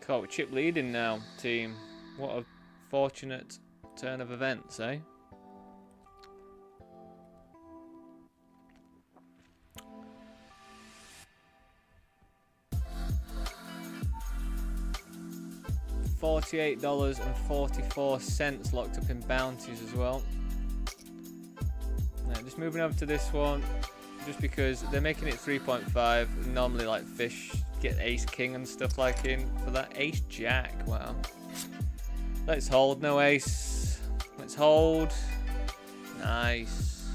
Cool, chip leading now, team. What a fortunate turn of events, eh? $48.44 locked up in bounties as well. Now, just moving over to this one, just because they're making it 3.5. Normally, like fish get ace king and stuff like in for that. Ace jack, wow. Let's hold, no ace. Let's hold. Nice.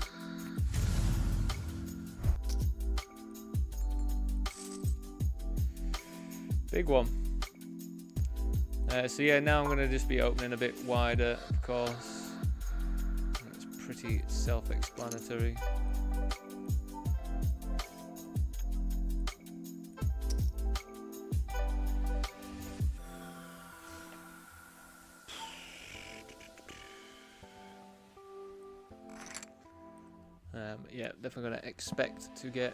Big one. So yeah, now I'm going to just be opening a bit wider, of course. It's pretty self-explanatory. Yeah, definitely going to expect to get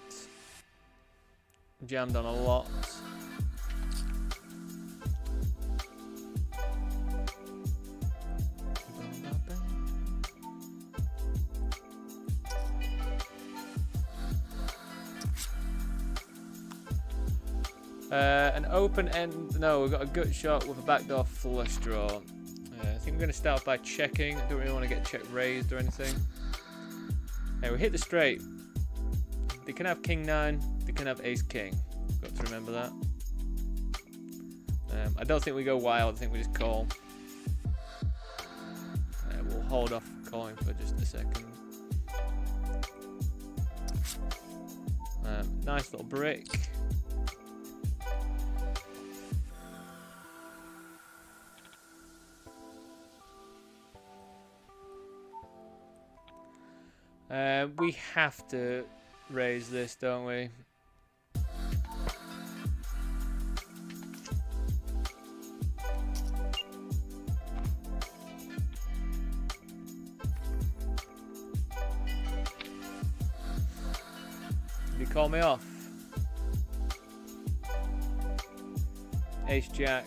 jammed on a lot. An open end, no, we've got a gut shot with a backdoor flush draw. I think we're going to start by checking. I don't really want to get check raised or anything. We hit the straight. They can have king 9, they can have ace king. Got to remember that. I don't think we go wild, I think we just call. We'll hold off calling for just a second. Nice little brick. We have to raise this, don't we? Did you call me off? Ace jack.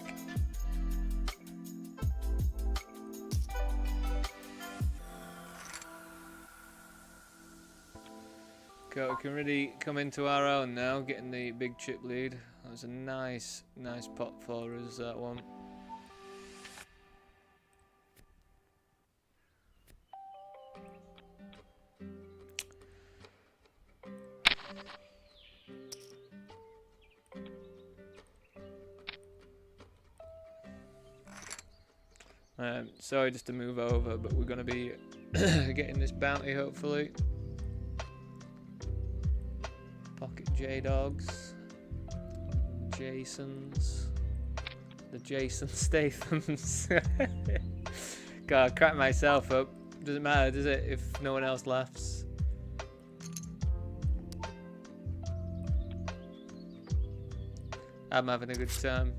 We can really come into our own now, getting the big chip lead. That was a nice pot for us, that one. Sorry just to move over, but we're going to be getting this bounty hopefully. Pocket J-Dogs, Jasons, the Jason Stathams. God, crack myself up. Doesn't matter, does it, if no one else laughs? I'm having a good time.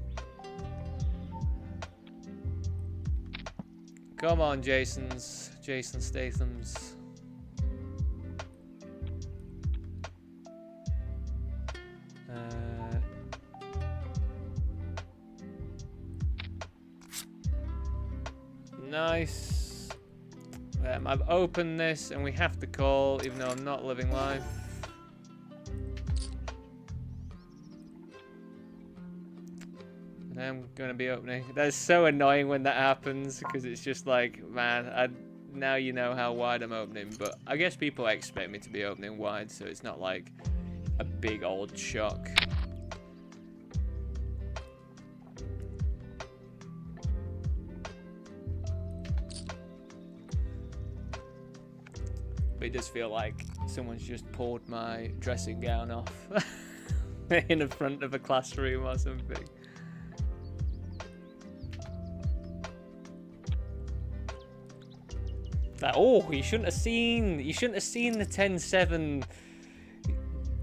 Come on, Jason Statham's. Nice. I've opened this and we have to call, even though I'm not living life. And I'm going to be opening. That's so annoying when that happens, because it's just like, man, now you know how wide I'm opening. But I guess people expect me to be opening wide, so it's not like a big old shock. But it does feel like someone's just pulled my dressing gown off in the front of a classroom or something. Like, oh, you shouldn't have seen the 10-7.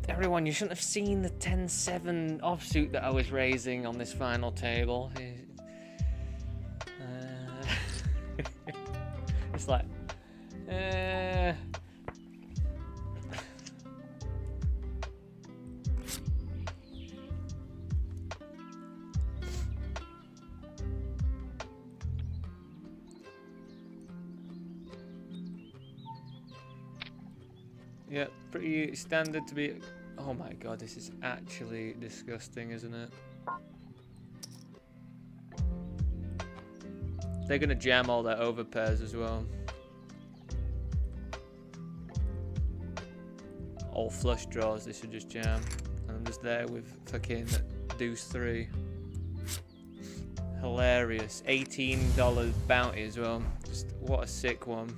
Everyone, you shouldn't have seen the 10-7 offsuit that I was raising on this final table. It's like, yeah, pretty standard to be. Oh my god, this is actually disgusting, isn't it? They're gonna jam all their over pairs as well. All flush draws, they should just jam. And I'm just there with fucking deuce 3. Hilarious. $18 bounty as well. Just what a sick one.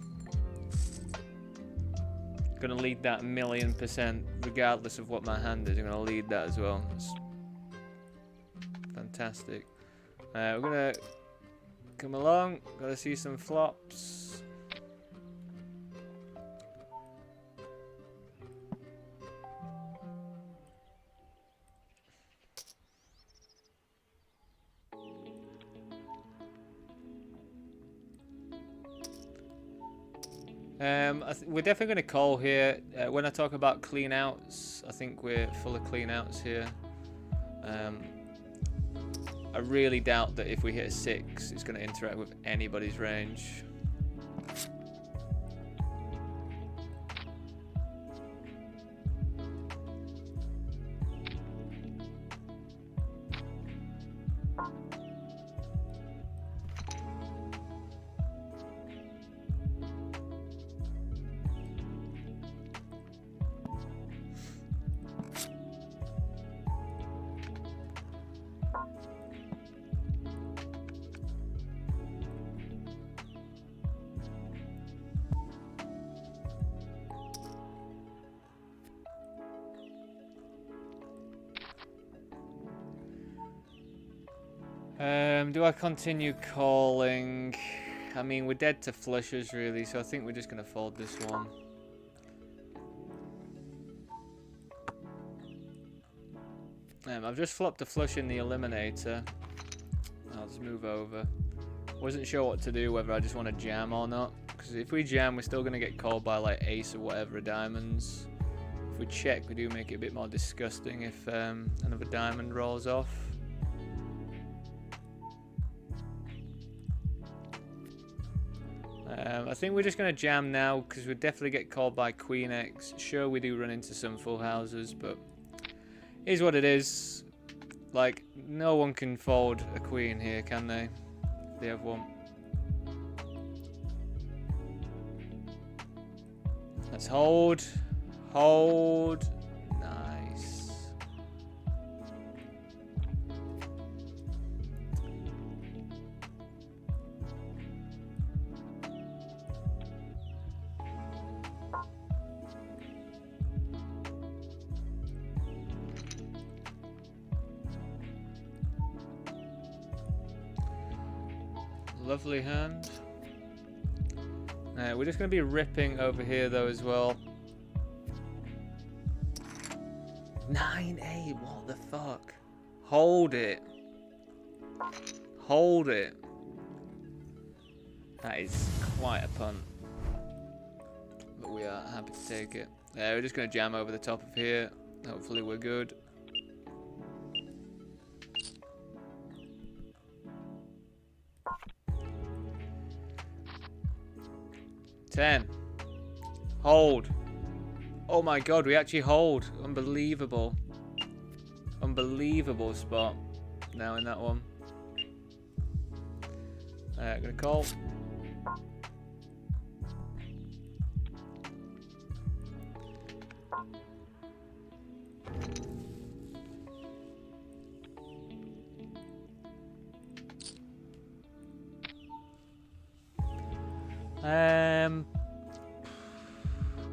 Gonna lead that 1,000,000%, regardless of what my hand is. I'm gonna lead that as well. It's fantastic. We're gonna come along. Gotta see some flops. We're definitely going to call here. When I talk about clean outs, I think we're full of clean outs here. I really doubt that if we hit a 6, it's going to interact with anybody's range. Do I continue calling? I mean, we're dead to flushes really, so I think we're just going to fold this one. I've just flopped a flush in the eliminator. I'll just move over. Wasn't sure what to do, whether I just want to jam or not. Because if we jam, we're still going to get called by like ace or whatever of diamonds. If we check, we do make it a bit more disgusting if another diamond rolls off. I think we're just going to jam now because we'll definitely get called by Queen X. Sure, we do run into some full houses, but it is what it is. Like, no one can fold a queen here, can they? If they have one. Let's hold. Hold. Nice. Lovely hand. We're just going to be ripping over here though as well. 9-8, what the fuck? Hold it. Hold it. That is quite a punt. But we are happy to take it. We're just going to jam over the top of here. Hopefully we're good. $10. Hold. Oh my god, we actually hold. Unbelievable. Unbelievable spot now in that one. Gonna call.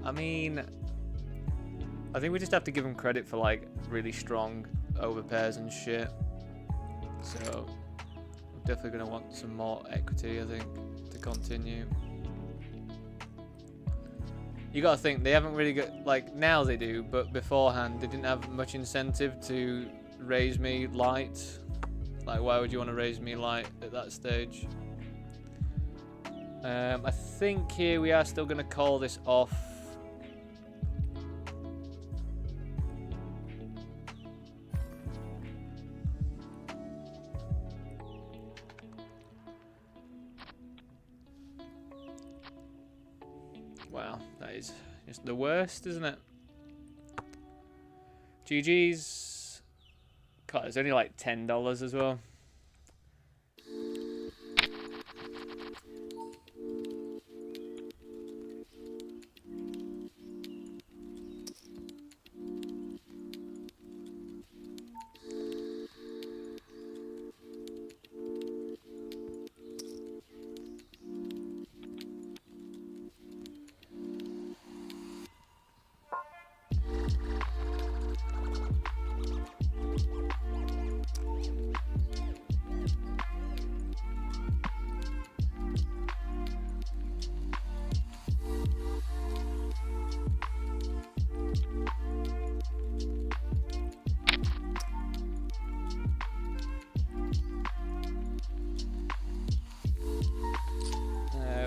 I mean, I think we just have to give him credit for like really strong overpairs and shit. So I'm definitely gonna want some more equity, I think, to continue. You gotta think they haven't really got, like, now they do, but beforehand they didn't have much incentive to raise me light. Like, why would you want to raise me light at that stage? I think here we are still gonna call this off. Wow, that is just the worst, isn't it? GG's. God, it's only like $10 as well.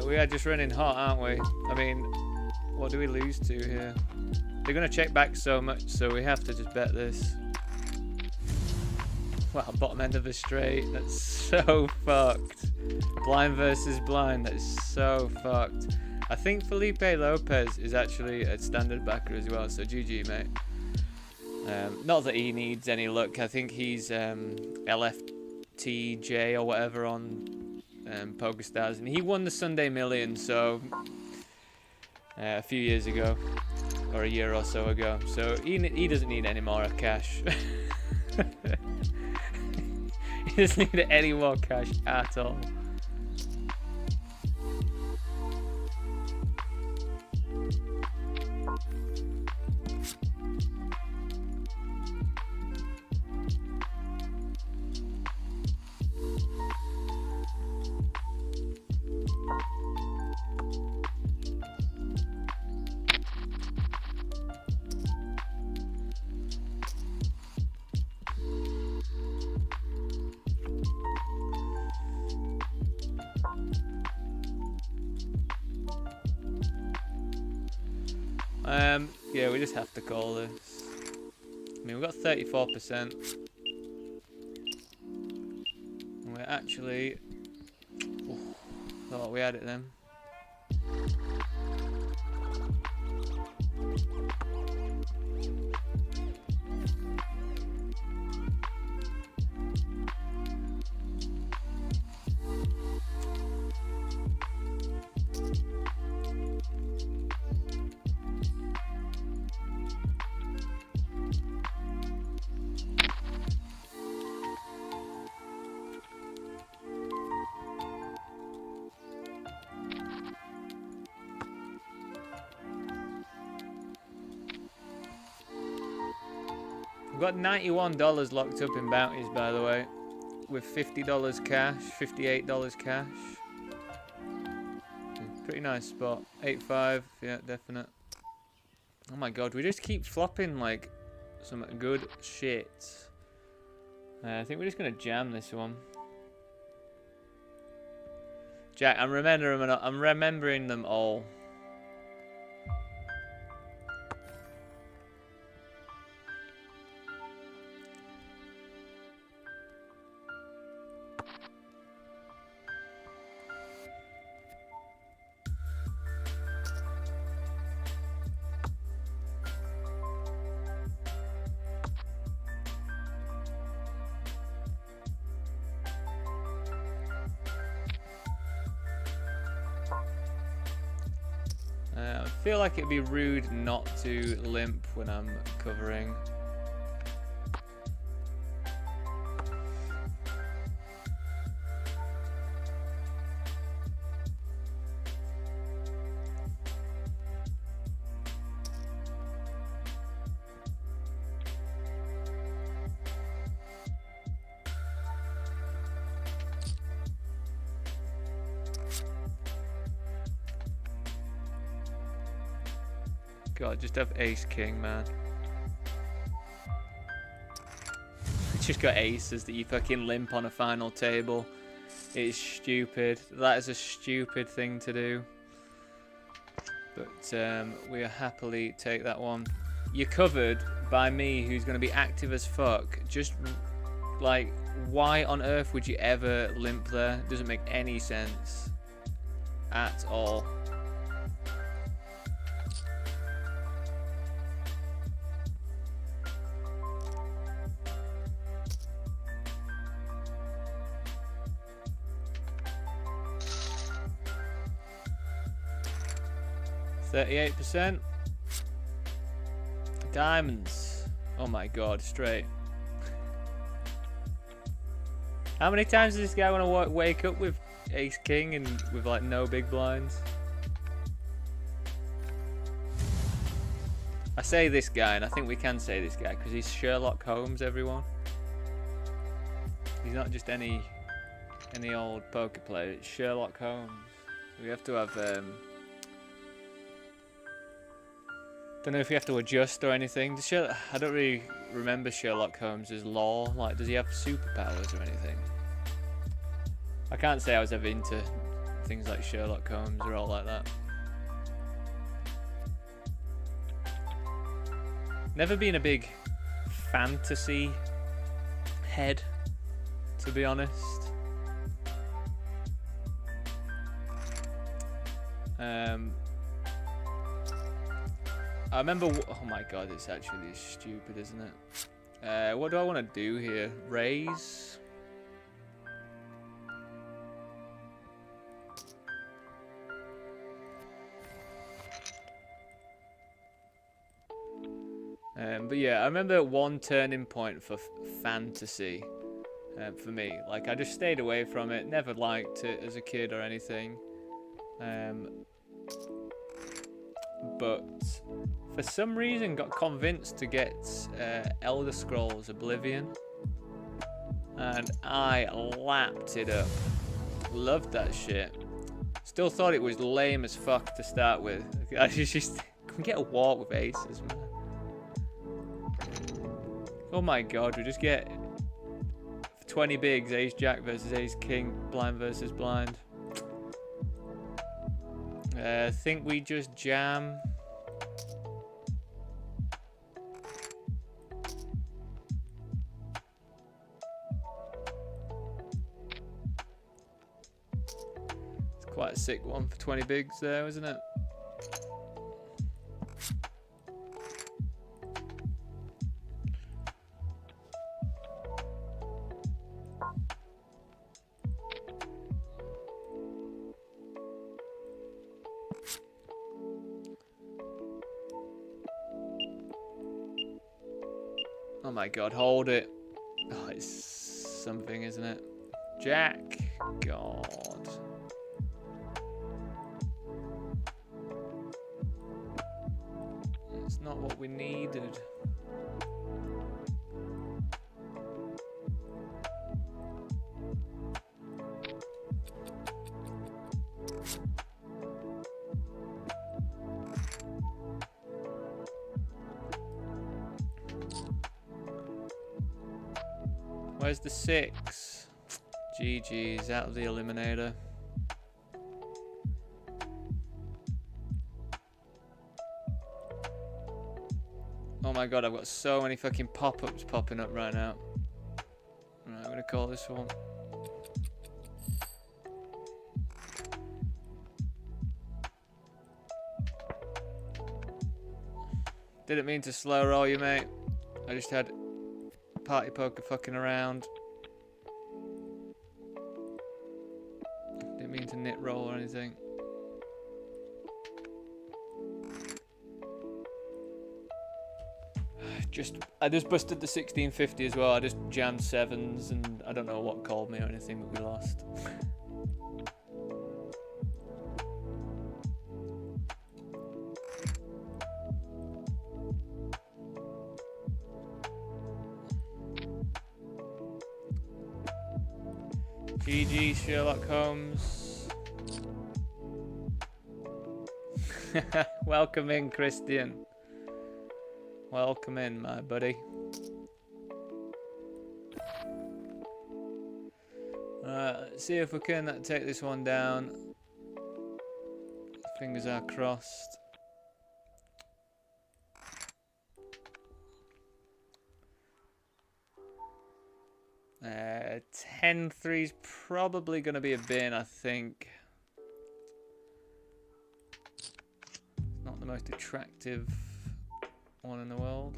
We are just running hot, aren't we? I mean, what do we lose to here? They're going to check back so much, so we have to just bet this. Wow, bottom end of the straight. That's so fucked. Blind versus blind. That is so fucked. I think Felipe Lopez is actually a standard backer as well, so GG, mate. Not that he needs any luck. I think he's LFTJ or whatever on PokerStars, and he won the Sunday Million, so a few years ago, or a year or so ago. So he doesn't need any more cash. He doesn't need any more cash at all. Yeah, we just have to call this. I mean, we've got 34%. And we're actually... Oh, thought we had it then. We've got $91 locked up in bounties, by the way, with $50 cash, $58 cash. Pretty nice spot. 8-5, yeah, definite. Oh my god, we just keep flopping like some good shit. I think we're just gonna jam this one. Jack, I'm remembering them all. I feel like it'd be rude not to limp when I'm covering. God, just have ace king, man. Just got aces that you fucking limp on a final table. It's stupid. That is a stupid thing to do. But we'll happily take that one. You're covered by me, who's going to be active as fuck. Just, like, why on earth would you ever limp there? It doesn't make any sense. At all. %. Diamonds. Oh my god, straight. How many times does this guy want to wake up with ace king and with like no big blinds? I say this guy, and I think we can say this guy because he's Sherlock Holmes, everyone. He's not just any old poker player, it's Sherlock Holmes. We have to have don't know if you have to adjust or anything. I don't really remember Sherlock Holmes' law. Like, does he have superpowers or anything? I can't say I was ever into things like Sherlock Holmes or all like that. Never been a big fantasy head, to be honest. I remember, oh my god, it's actually stupid, isn't it? What do I want to do here? Raise? But yeah, I remember one turning point for fantasy for me. Like, I just stayed away from it, never liked it as a kid or anything. But for some reason got convinced to get Elder Scrolls Oblivion, and I lapped it up. Loved that shit. Still thought it was lame as fuck to start with. I just can get a walk with aces, man. Oh my god, we just get 20 bigs, ace jack versus ace king, blind versus blind. I think we just jam. It's quite a sick one for 20 bigs there, isn't it? Oh my god, hold it. Oh, it's something, isn't it? Jack. God. It's not what we needed. Where's the 6? GG's, out of the eliminator. Oh my god, I've got so many fucking pop-ups popping up right now. Right, I'm gonna call this one. Didn't mean to slow roll you, mate. I just had party poker fucking around. Didn't mean to nit roll or anything. I just busted the 1650 as well. I just jammed 7s and I don't know what called me or anything, but we lost. GG Sherlock Holmes. Welcome in, Christian. Welcome in, my buddy. Alright, let's see if we can take this one down. Fingers are crossed. Uh, 10-3's probably going to be a bin, I think. Not the most attractive one in the world.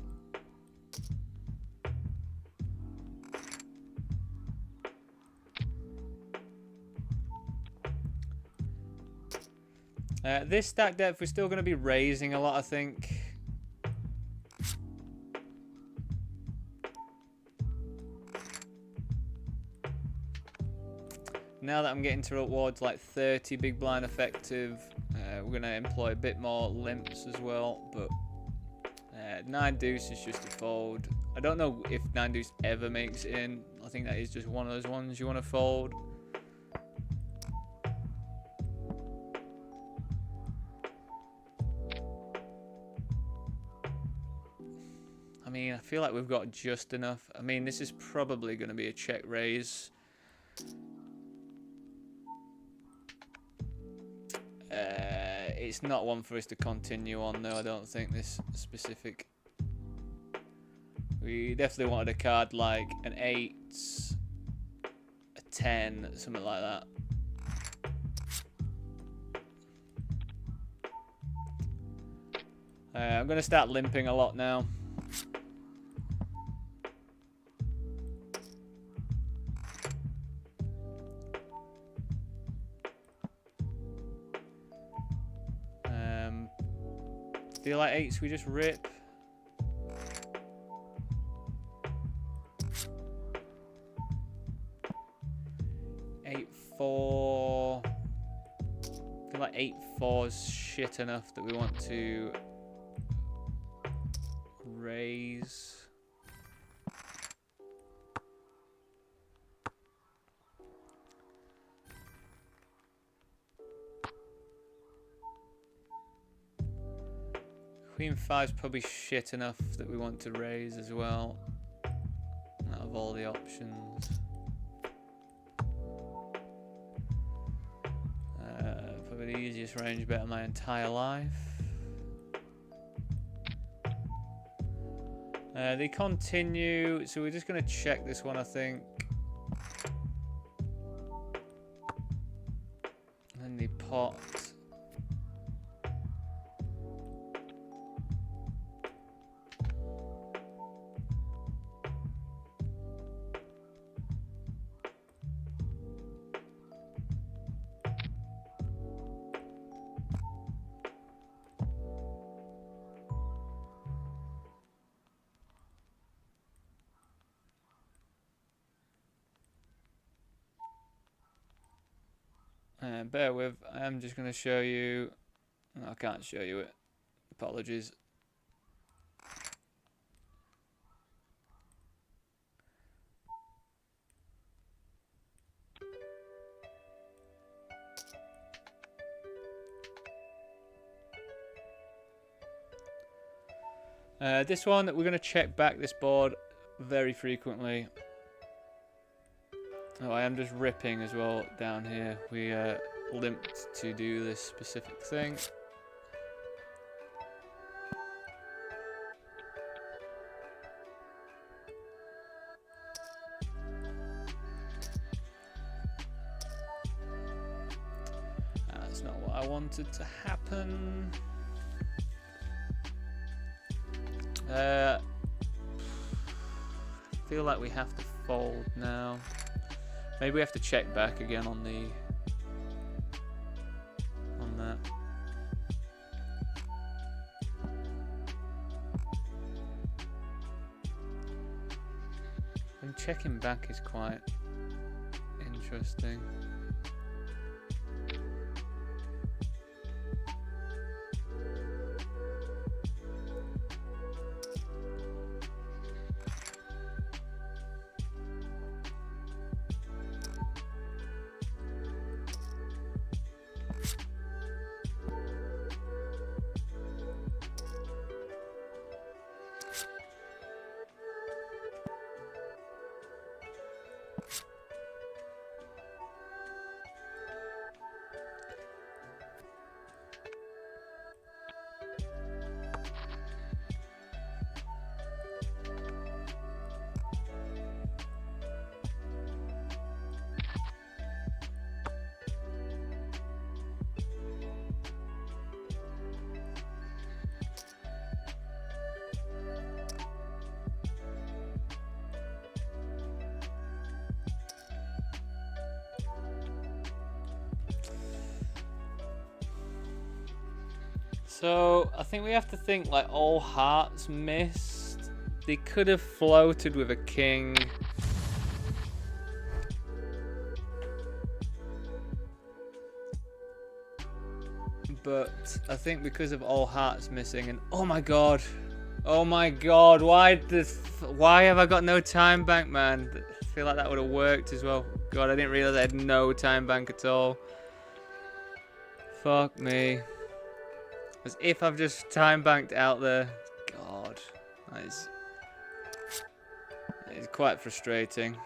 This stack depth, we're still going to be raising a lot, I think. Now that I'm getting towards like 30 big blind effective, we're going to employ a bit more limps as well, but 9 deuce is just a fold. I don't know if 9 deuce ever makes it in. I think that is just one of those ones you want to fold. I mean, I feel like we've got just enough. I mean, this is probably going to be a check raise. It's not one for us to continue on, though. I don't think this specific. We definitely wanted a card like an 8, a 10, something like that. I'm going to start limping a lot now. Do you like 8s we just rip? Eight, 4. I feel like 8-4's shit enough that we want to raise. Queen 5's probably shit enough that we want to raise as well. Out of all the options. Probably the easiest range bet of my entire life. They continue, so we're just going to check this one, I think. And then the pot. Bear with, I'm just going to show you. No, I can't show you it. Apologies. This one, we're going to check back this board very frequently. Oh, I am just ripping as well down here. We limped to do this specific thing. That's not what I wanted to happen. Feel like we have to fold now. Maybe we have to check back again on that. And checking back is quite interesting. So I think we have to think like all hearts missed. They could have floated with a king. But I think because of all hearts missing and oh my god, why have I got no time bank, man? I feel like that would have worked as well. God, I didn't realize I had no time bank at all. Fuck me. As if I've just time banked out there. God, that is quite frustrating.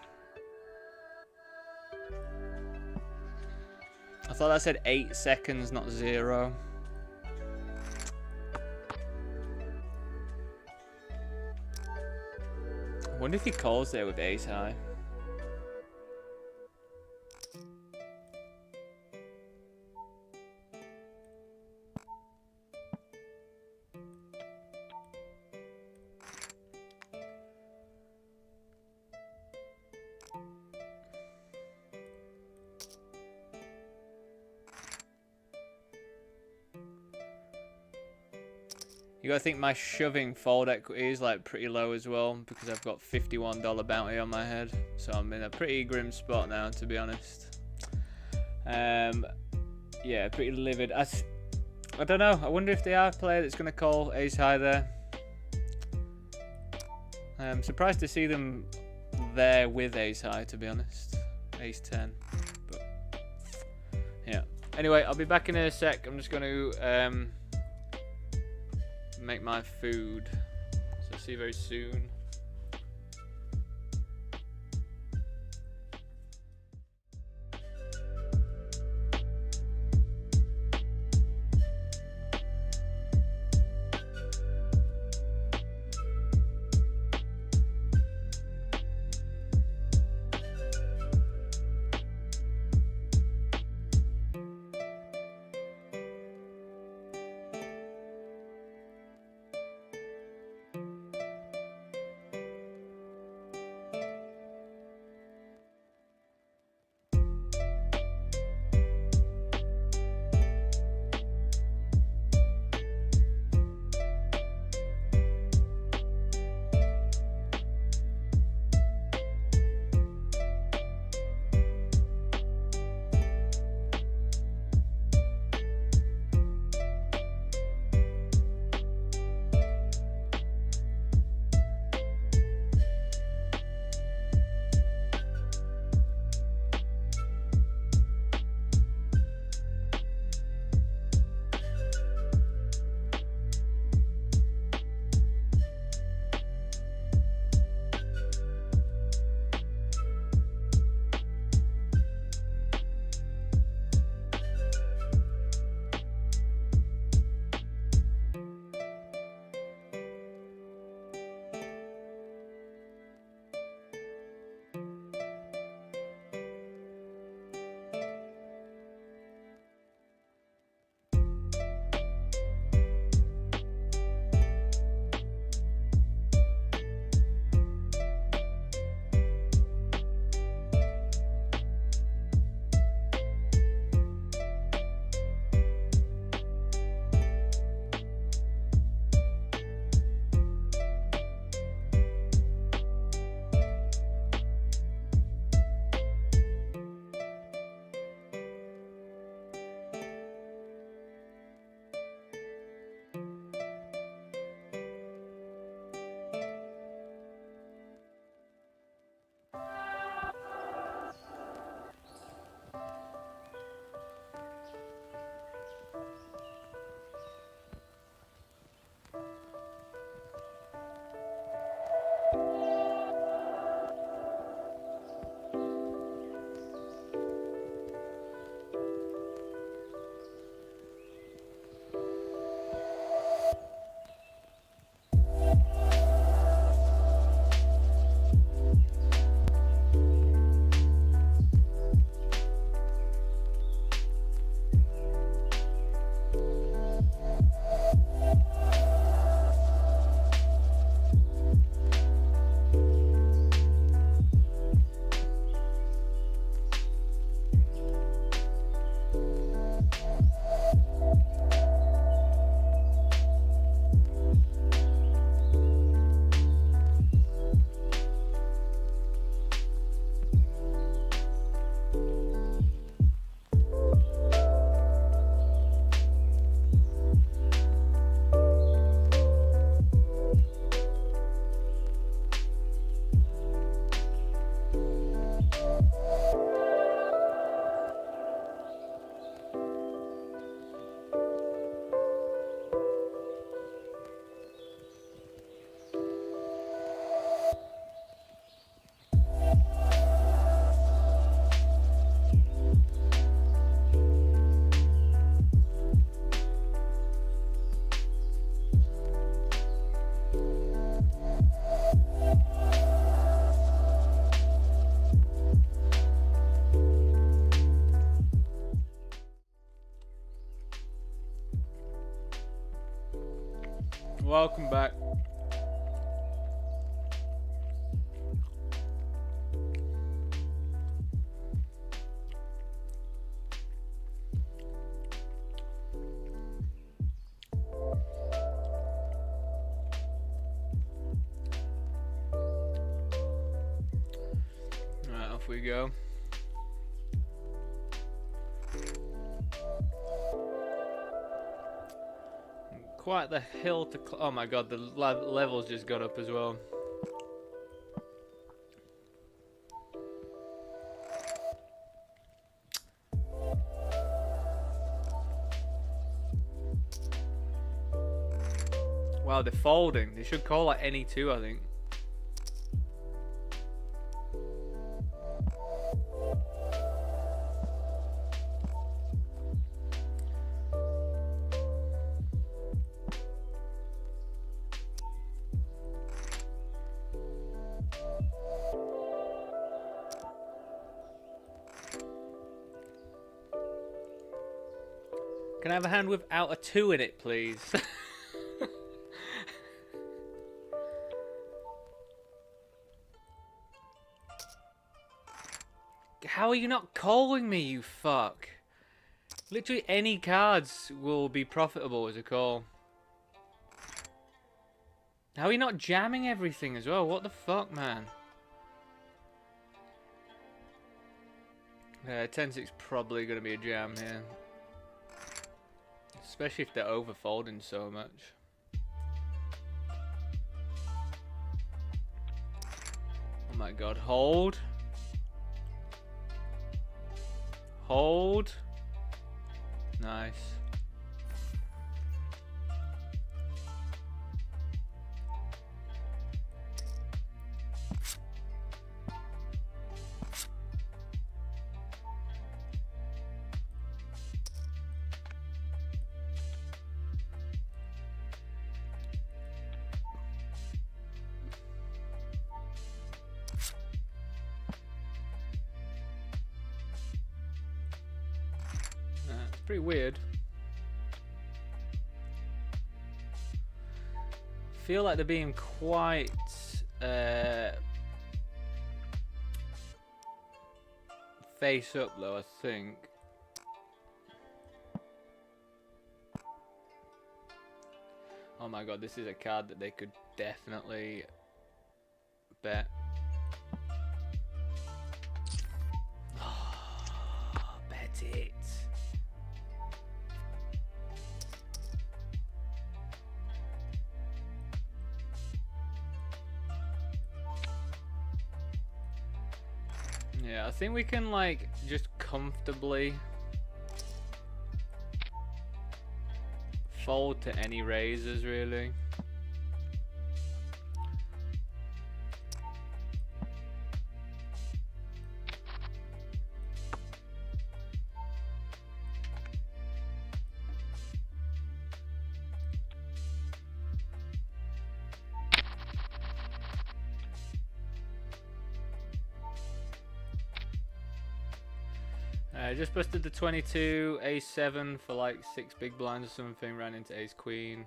I thought that said 8 seconds, not 0. I wonder if he calls there with ace high. You gotta think my shoving fold equity is like pretty low as well because I've got $51 bounty on my head, so I'm in a pretty grim spot now, to be honest. Yeah, pretty livid. I don't know. I wonder if they are a player that's gonna call ace high there. I'm surprised to see them there with ace high, to be honest. Ace 10, but yeah. Anyway, I'll be back in a sec. I'm just gonna make my food, so see you very soon. Welcome back. Alright, off we go. Quite the hill to oh my god, the level's just got up as well. Wow, they're folding. They should call like any two, I think. Can I have a hand without a 2 in it, please? How are you not calling me, you fuck? Literally any cards will be profitable as a call. How are you not jamming everything as well? What the fuck, man? 10-6 probably going to be a jam here. Especially if they're overfolding so much. Oh my god, hold. Hold. Nice. Pretty weird. Feel like they're being quite face up though, I think. Oh my god, this is a card that they could definitely bet. Bet it. Yeah, I think we can like just comfortably fold to any raises really. Just busted the 22, ace 7 for like 6 big blinds or something, ran into ace queen.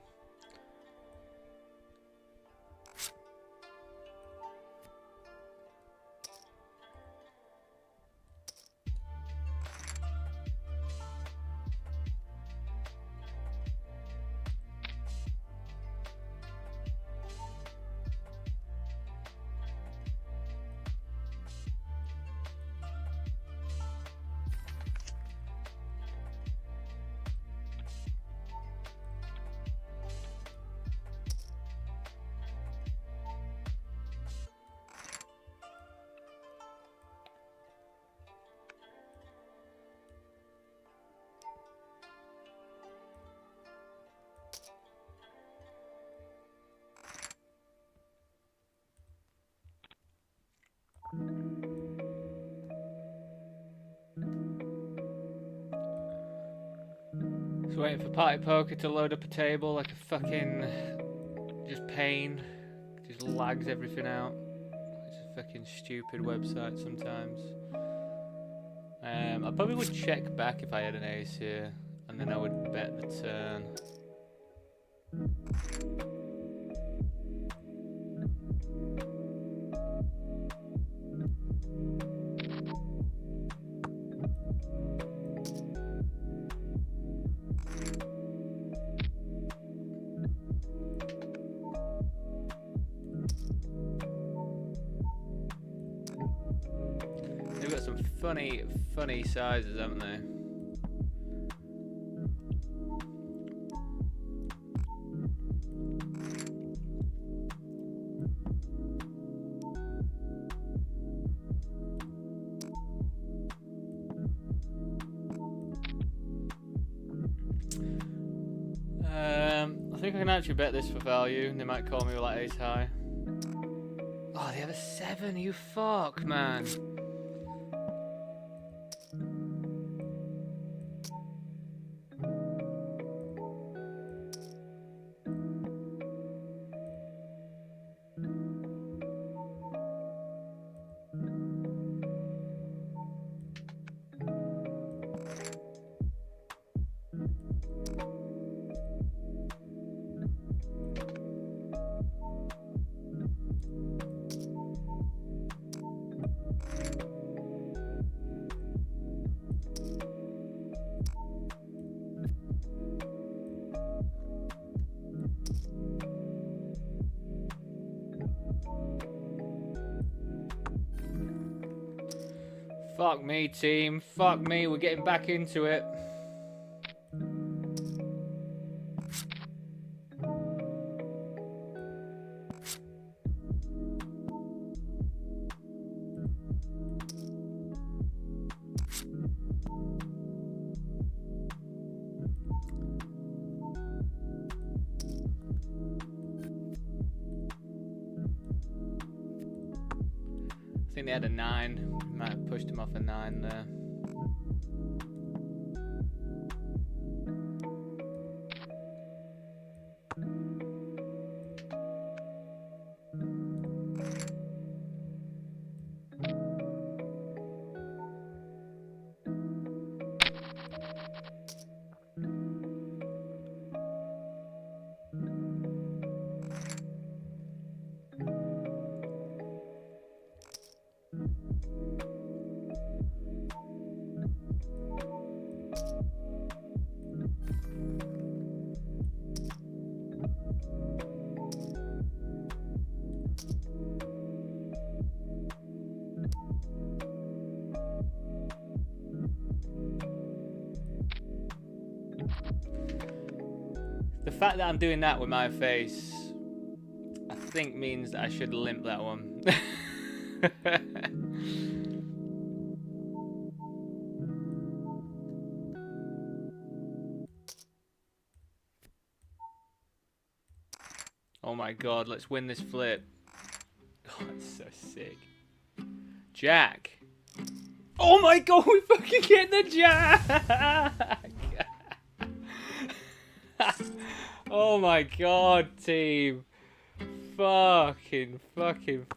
Just waiting for Party Poker to load up a table like a fucking just pain. Just lags everything out. It's a fucking stupid website sometimes. I probably would check back if I had an ace here, and then I would bet the turn. some funny sizes, haven't they? I think I can actually bet this for value, and they might call me like ace high. Oh, they have a 7, you fuck, man. Fuck me, team. Fuck me, we're getting back into it. I think they had a 9. Might have pushed him off a 9 there. The fact that I'm doing that with my face, I think means that I should limp that one. Oh my god, let's win this flip. Oh, that's so sick. Jack. Oh my god, we fucking get the jack! Oh my god, team. Fucking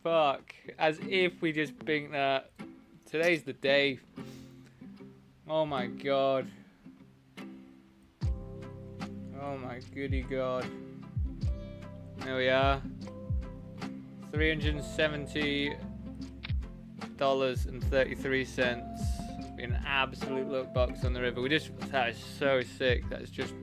fuck. As if we just binked that. Today's the day. Oh my god. Oh my goody god. There we are. $370.33. An absolute luck box on the river. That is so sick. That's just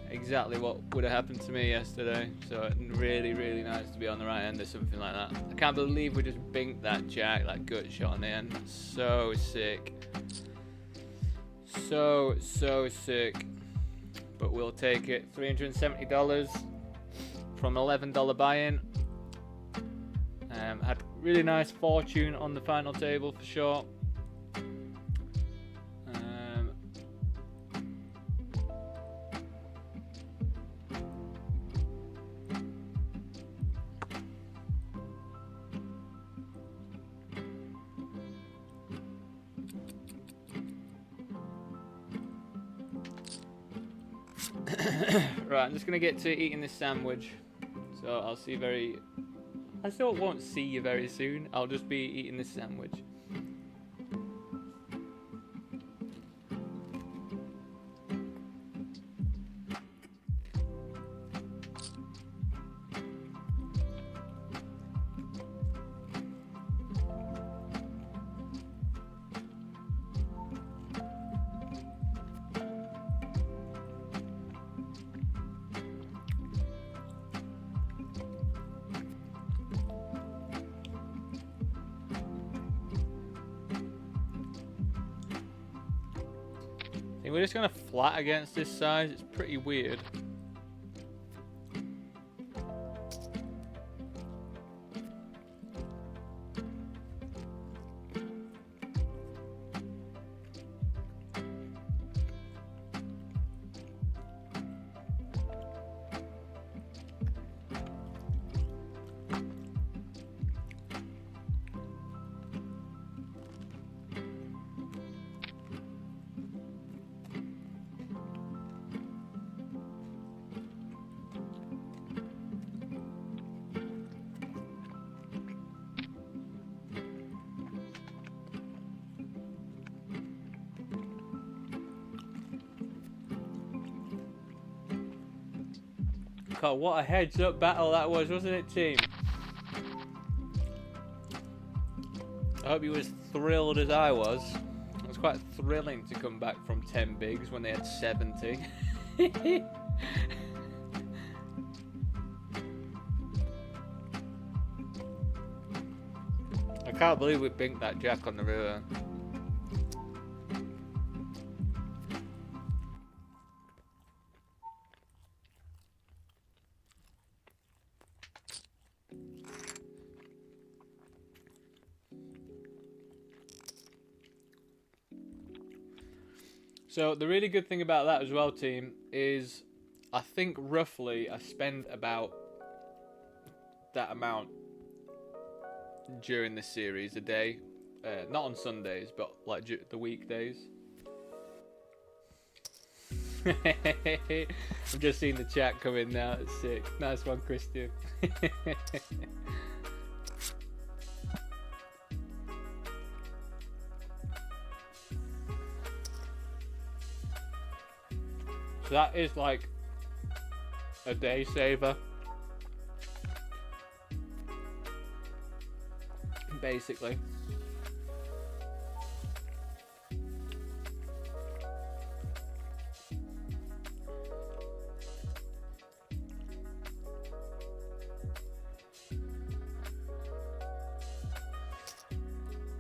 exactly what would have happened to me yesterday. So really nice to be on the right end of something like that. I can't believe we just binked that jack, that gut shot on the end. So sick. So sick. But we'll take it. $370 from $11 buy-in. Had really nice fortune on the final table for sure. Right, I'm just gonna get to eating this sandwich. So I still won't see you very soon. I'll just be eating this sandwich. think we're just gonna flat against this size. It's pretty weird. God, what a heads-up battle that was, wasn't it, team? I hope you were as thrilled as I was. It was quite thrilling to come back from 10 bigs when they had 70. I can't believe we binked that jack on the river. So the really good thing about that as well, team, is I think roughly I spend about that amount during the series a day. Not on Sundays, but like the weekdays. I've just seen the chat come in now. It's sick. Nice one, Christian. So that is like a day saver, basically.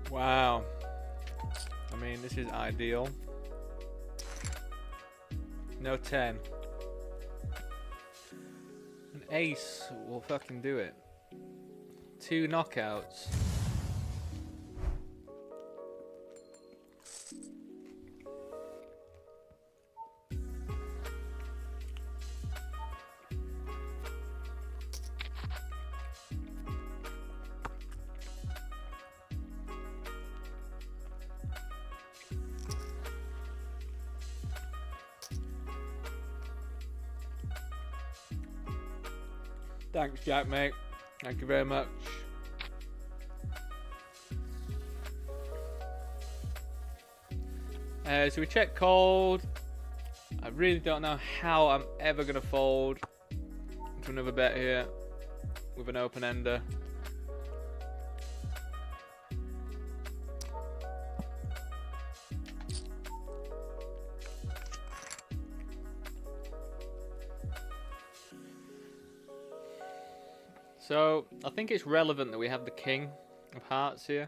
Wow. I mean, this is ideal. No 10. An ace will fucking do it. 2 knockouts. Thanks, Jack, mate. Thank you very much. So we check cold. I really don't know how I'm ever going to fold to another bet here with an open ender. So, I think it's relevant that we have the King of Hearts here.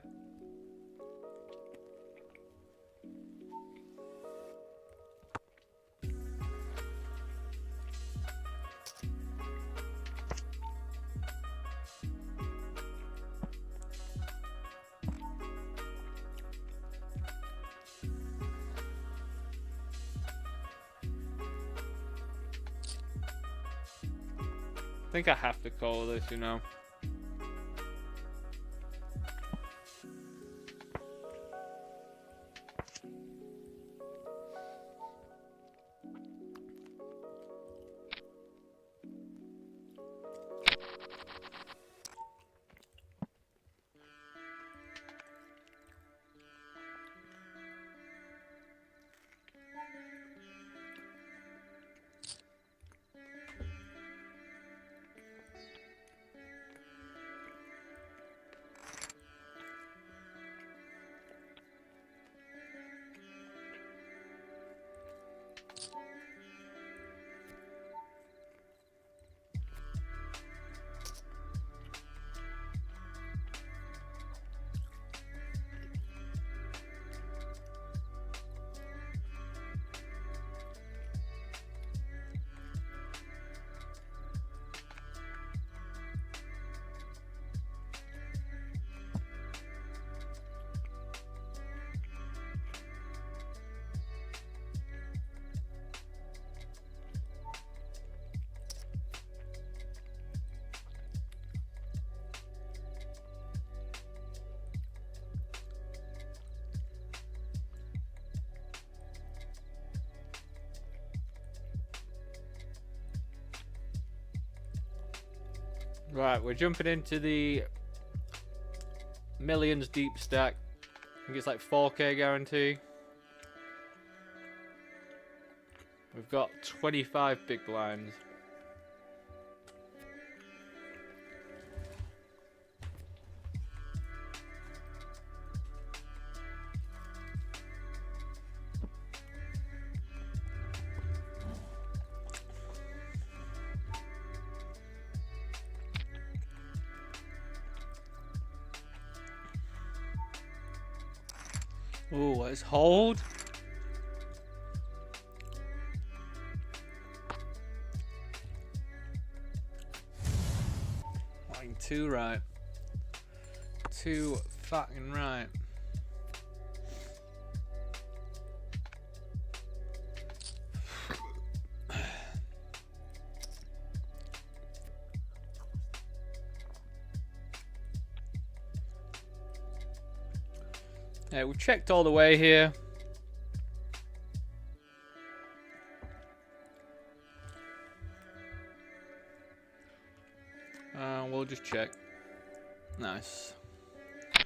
I think I have to call this, you know. Right, we're jumping into the millions deep stack. I think it's like 4K guarantee. We've got 25 big blinds. Ooh, let's hold. Like too right. Too fucking right. Yeah, we've checked all the way here. We'll just check. Nice. I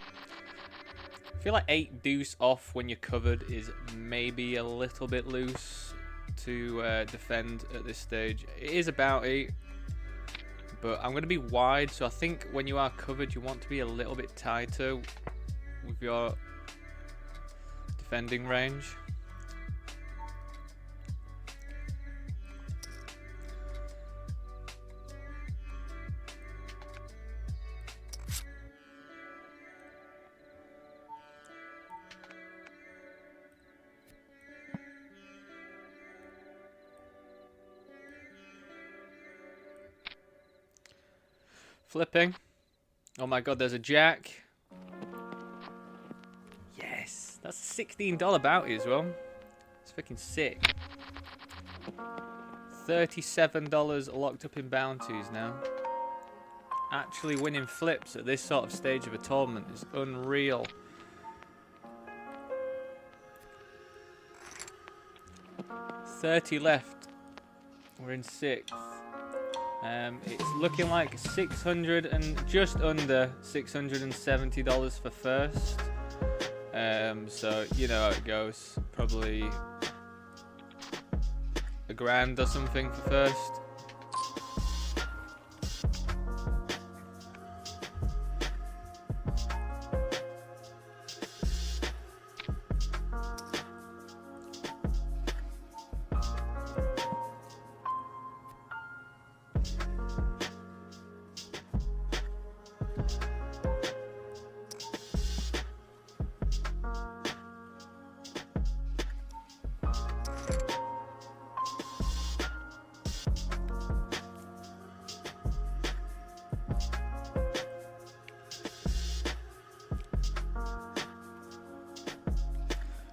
feel like 8 deuce off when you're covered is maybe a little bit loose to defend at this stage. It is about 8, but I'm going to be wide, so I think when you are covered, you want to be a little bit tighter with your defending range. Flipping. Oh my god, there's a jack. Yes, that's a $16 bounty as well. It's freaking sick. $37 locked up in bounties now. Actually winning flips at this sort of stage of a tournament is unreal. $30 left. We're in 6th. It's looking like 600 and just under $670 for first. So you know how it goes. Probably a grand or something for first.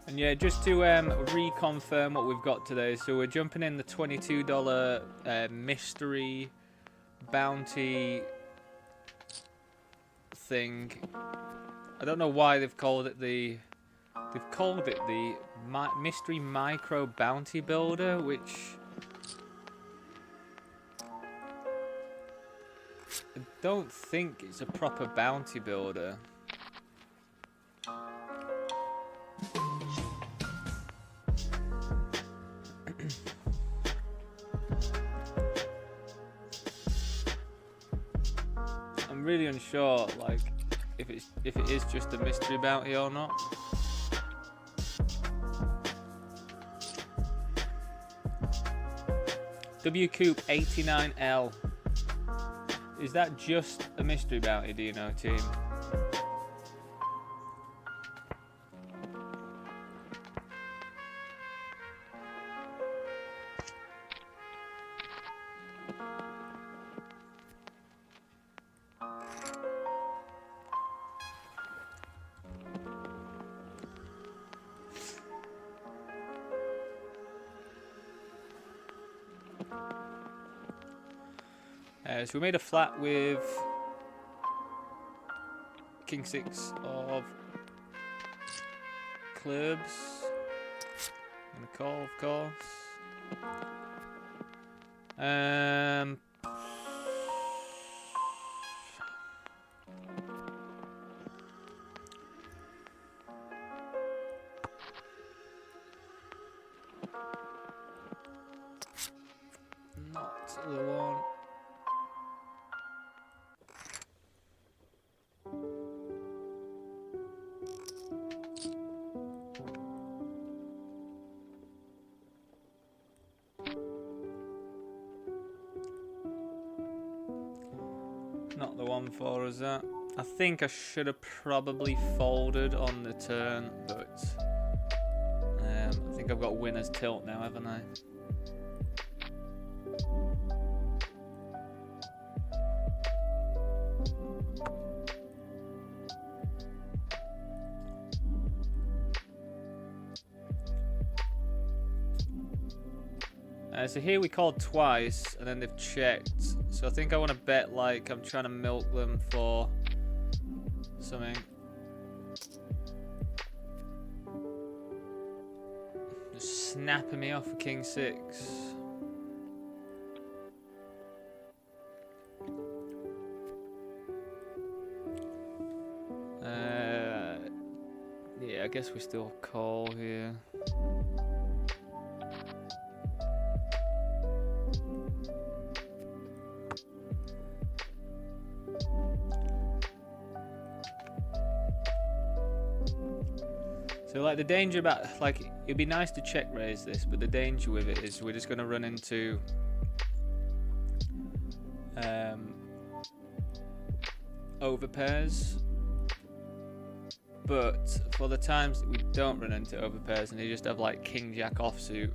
And yeah, just to reconfirm what we've got today, so we're jumping in the $22 mystery bounty thing. I don't know why they've called it the mystery micro bounty builder, which I don't think it's a proper bounty builder. I'm really unsure, like, if it is just a mystery bounty or not. WCOOP 89L. Is that just a mystery bounty, do you know, team? So we made a flat with King 6 of clubs. And a call, of course. the one. Not the one for us, that. I think I should have probably folded on the turn, but I think I've got winner's tilt now, haven't I? So here we called twice, and then they've checked. So I think I want to bet like I'm trying to milk them for something. Just snapping me off for king 6. Yeah, I guess we still call here. So like the danger about, like, it'd be nice to check raise this, but the danger with it is we're just going to run into overpairs. But for the times that we don't run into overpairs and you just have like king jack offsuit,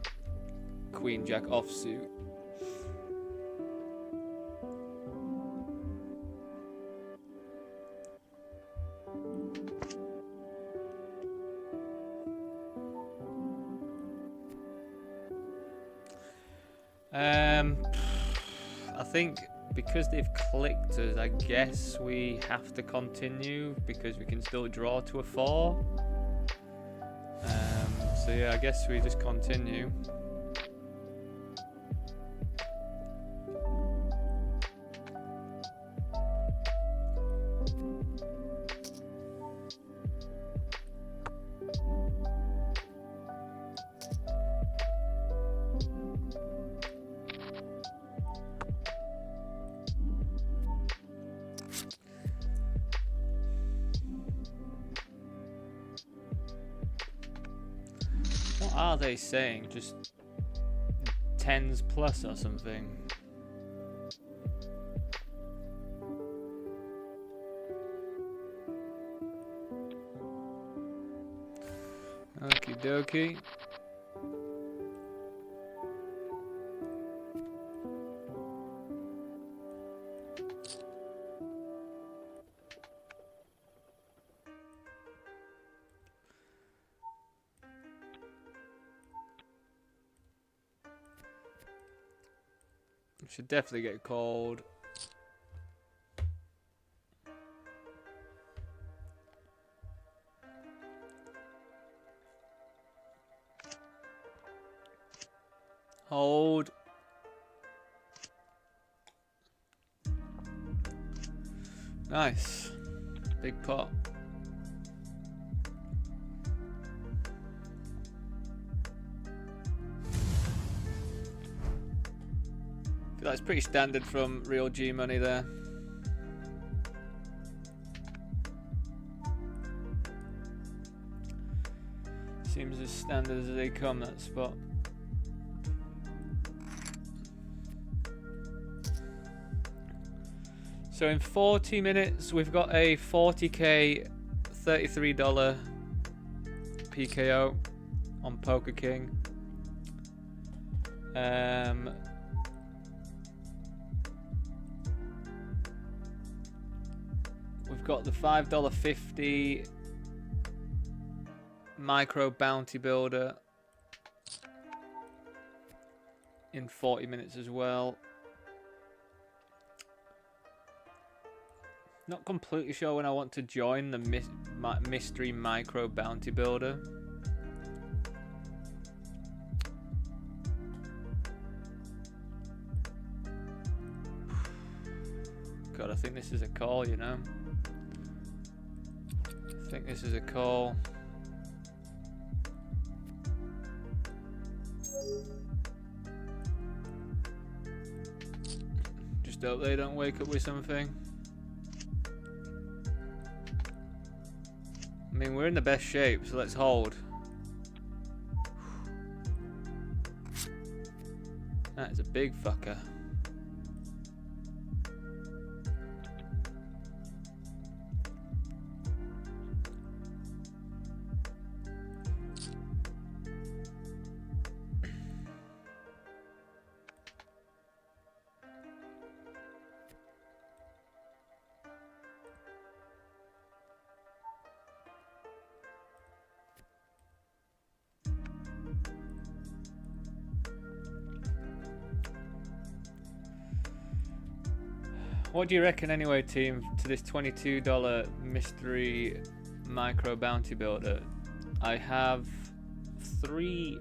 queen jack offsuit, I think because they've clicked us, I guess we have to continue because we can still draw to a 4. So yeah, I guess we just continue. What are they saying? Just 10s plus or something? Okie dokie. Should definitely get called. Hold. Nice. Big pot. That's pretty standard from real G money there. Seems as standard as they come, that spot. So in 40 minutes, we've got a 40k $33 PKO on Poker King. We've got the $5.50 micro bounty builder in 40 minutes as well. Not completely sure when I want to join the mystery micro bounty builder. God, I think this is a call, you know. I think this is a call. Just hope they don't wake up with something. I mean, we're in the best shape, so let's hold. That is a big fucker. What do you reckon anyway, team, to this $22 mystery micro bounty builder? I have 3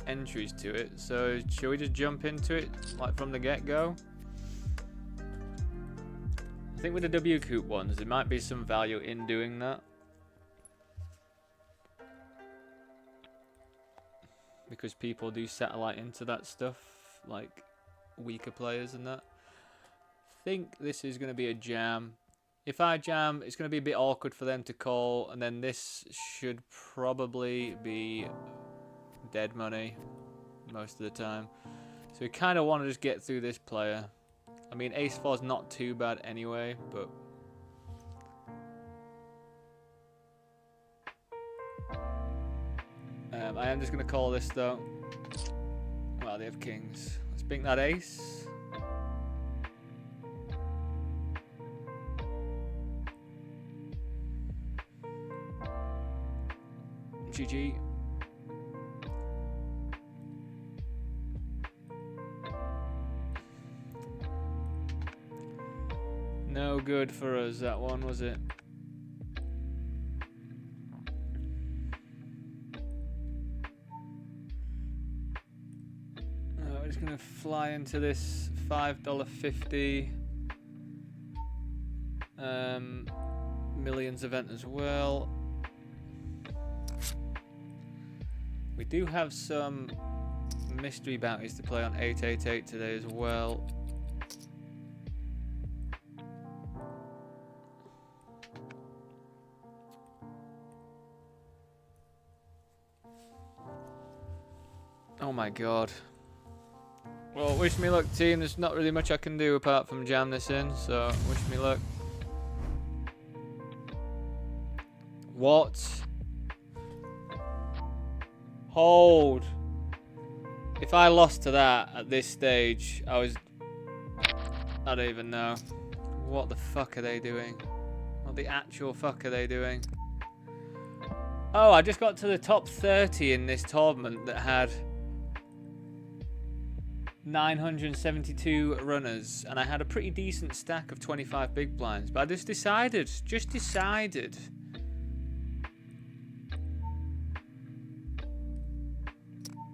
entries to it, so shall we just jump into it like from the get-go? I think with the WCOOP ones, there might be some value in doing that. Because people do satellite into that stuff, like weaker players and that. I think this is going to be a jam. If I jam, it's going to be a bit awkward for them to call, and then this should probably be dead money most of the time. So we kind of want to just get through this player. I mean, ace 4 is not too bad anyway, but I am just going to call this though. Well, they have kings. Let's bink that ace. GG. No good for us, that one, was it? We're just gonna fly into this $5.50 millions event as well. We do have some mystery bounties to play on 888 today as well. Oh my god. Well, wish me luck, team. There's not really much I can do apart from jam this in, so wish me luck. What? Hold. If I lost to that at this stage, I don't even know. What the fuck are they doing? What the actual fuck are they doing? Oh, I just got to the top 30 in this tournament that had 972 runners, and I had a pretty decent stack of 25 big blinds, but I just decided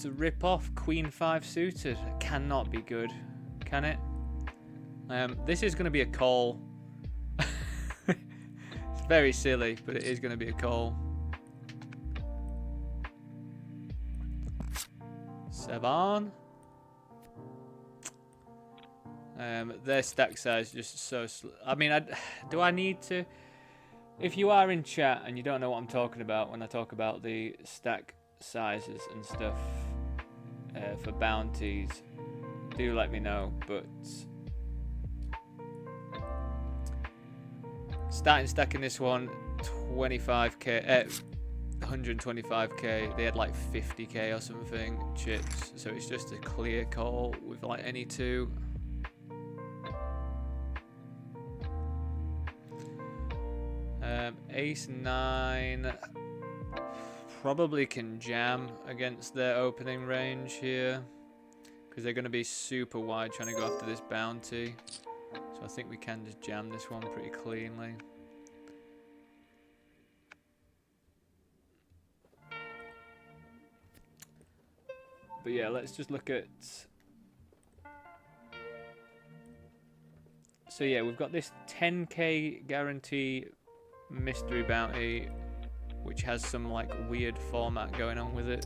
to rip off Queen 5 suited. It cannot be good, can it? This is going to be a call. It's very silly, but it is going to be a call. 7. Their stack size is just so I mean, do I need to? If you are in chat and you don't know what I'm talking about when I talk about the stack sizes and stuff for bounties, do let me know. But stacking this one, 25k, 125k. They had like 50k or something chips, so it's just a clear call with like any two. Ace 9 probably can jam against their opening range here because they're going to be super wide trying to go after this bounty. So I think we can just jam this one pretty cleanly. But yeah, let's just look at... So yeah, we've got this 10k guarantee mystery bounty, which has some like weird format going on with it.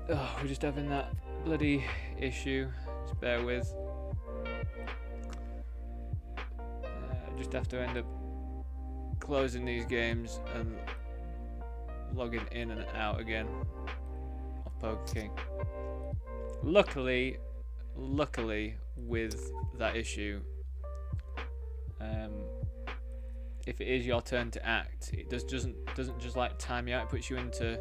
Oh, we're just having that bloody issue. Just bear with. Just have to end up closing these games and logging in and out again of Poker King. Luckily, with that issue, if it is your turn to act, it doesn't just like time you out. It puts you into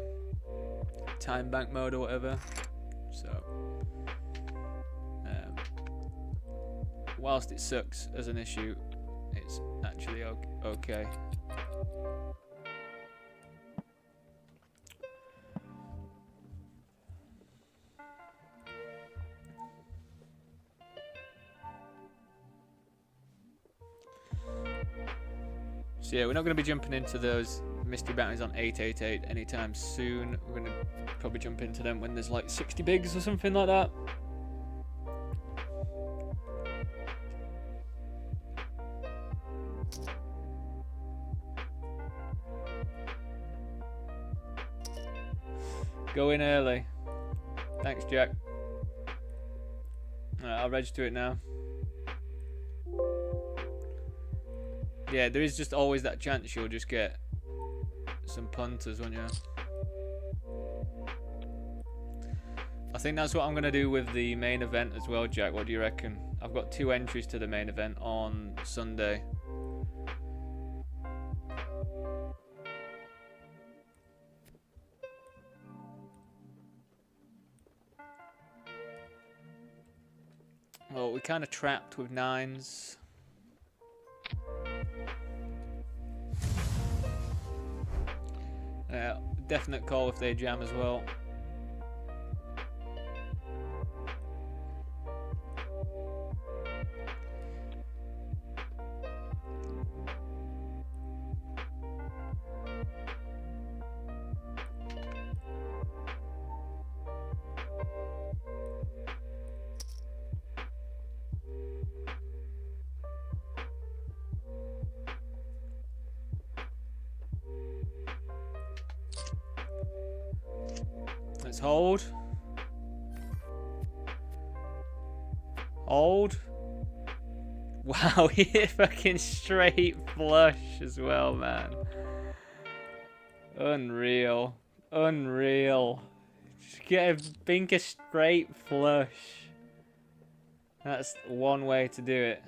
time bank mode or whatever. So, whilst it sucks as an issue, it's actually okay. So yeah, we're not going to be jumping into those mystery bounties on 888 anytime soon. We're going to probably jump into them when there's like 60 bigs or something like that. Go in early. Thanks, Jack. Alright, I'll register it now. Yeah, there is just always that chance you'll just get some punters, won't you? I think that's what I'm going to do with the main event as well, Jack. What do you reckon? I've got 2 entries to the main event on Sunday. Well, we're kind of trapped with 9s. Definite call if they jam as well. Let's hold. Hold. Wow, he hit fucking straight flush as well, man. Unreal. Unreal. Just get a straight flush. That's one way to do it.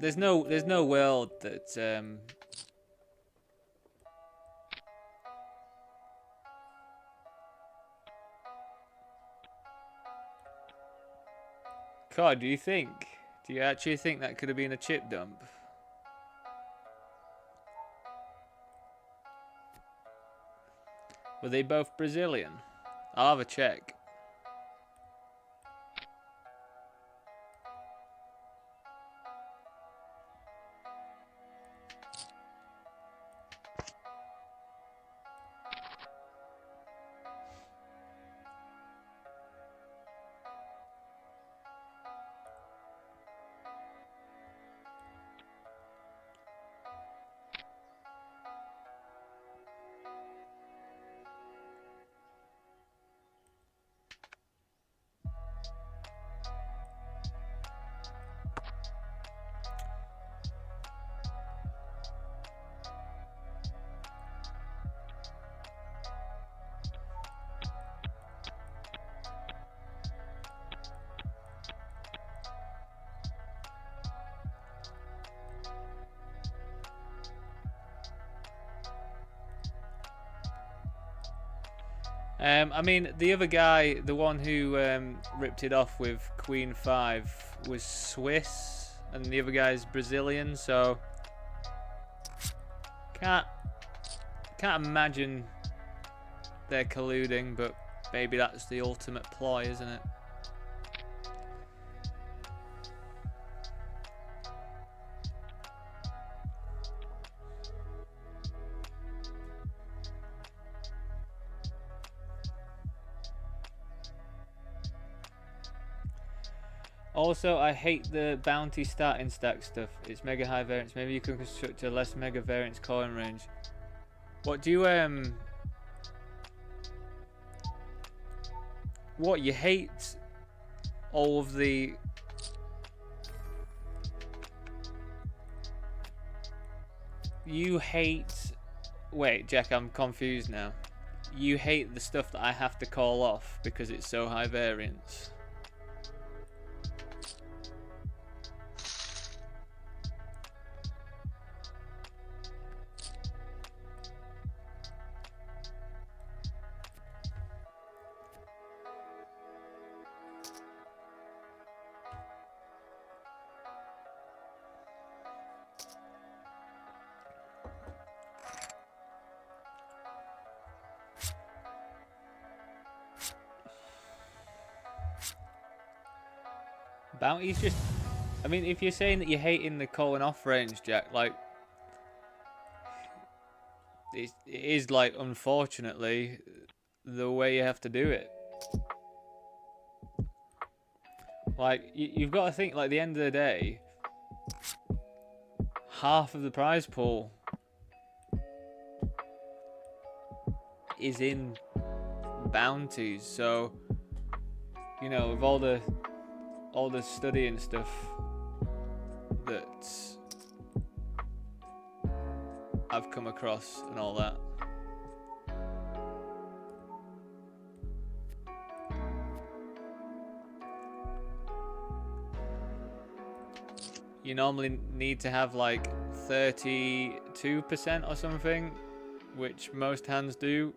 There's no world that God, do you actually think that could have been a chip dump? Were they both Brazilian? I'll have a check. I mean, the other guy, the one who ripped it off with Queen 5, was Swiss, and the other guy's Brazilian, so can't imagine they're colluding, but maybe that's the ultimate ploy, isn't it? Also, I hate the bounty starting stack stuff. It's mega high variance. Maybe you can construct a less mega variance coin range. What do you what, you hate all of the wait, Jack, I'm confused now. You hate the stuff that I have to call off because it's so high variance. Bounty's just... I mean, if you're saying that you're hating the calling off range, Jack, like... It is, like, unfortunately, the way you have to do it. Like, you've got to think, like, at the end of the day, half of the prize pool is in bounties, so, you know, with all the study and stuff that I've come across and all that. You normally need to have like 32% or something, which most hands do.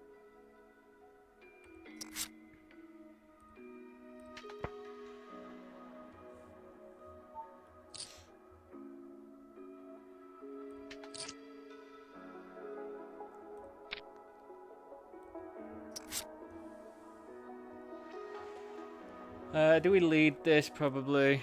Do we lead this? Probably.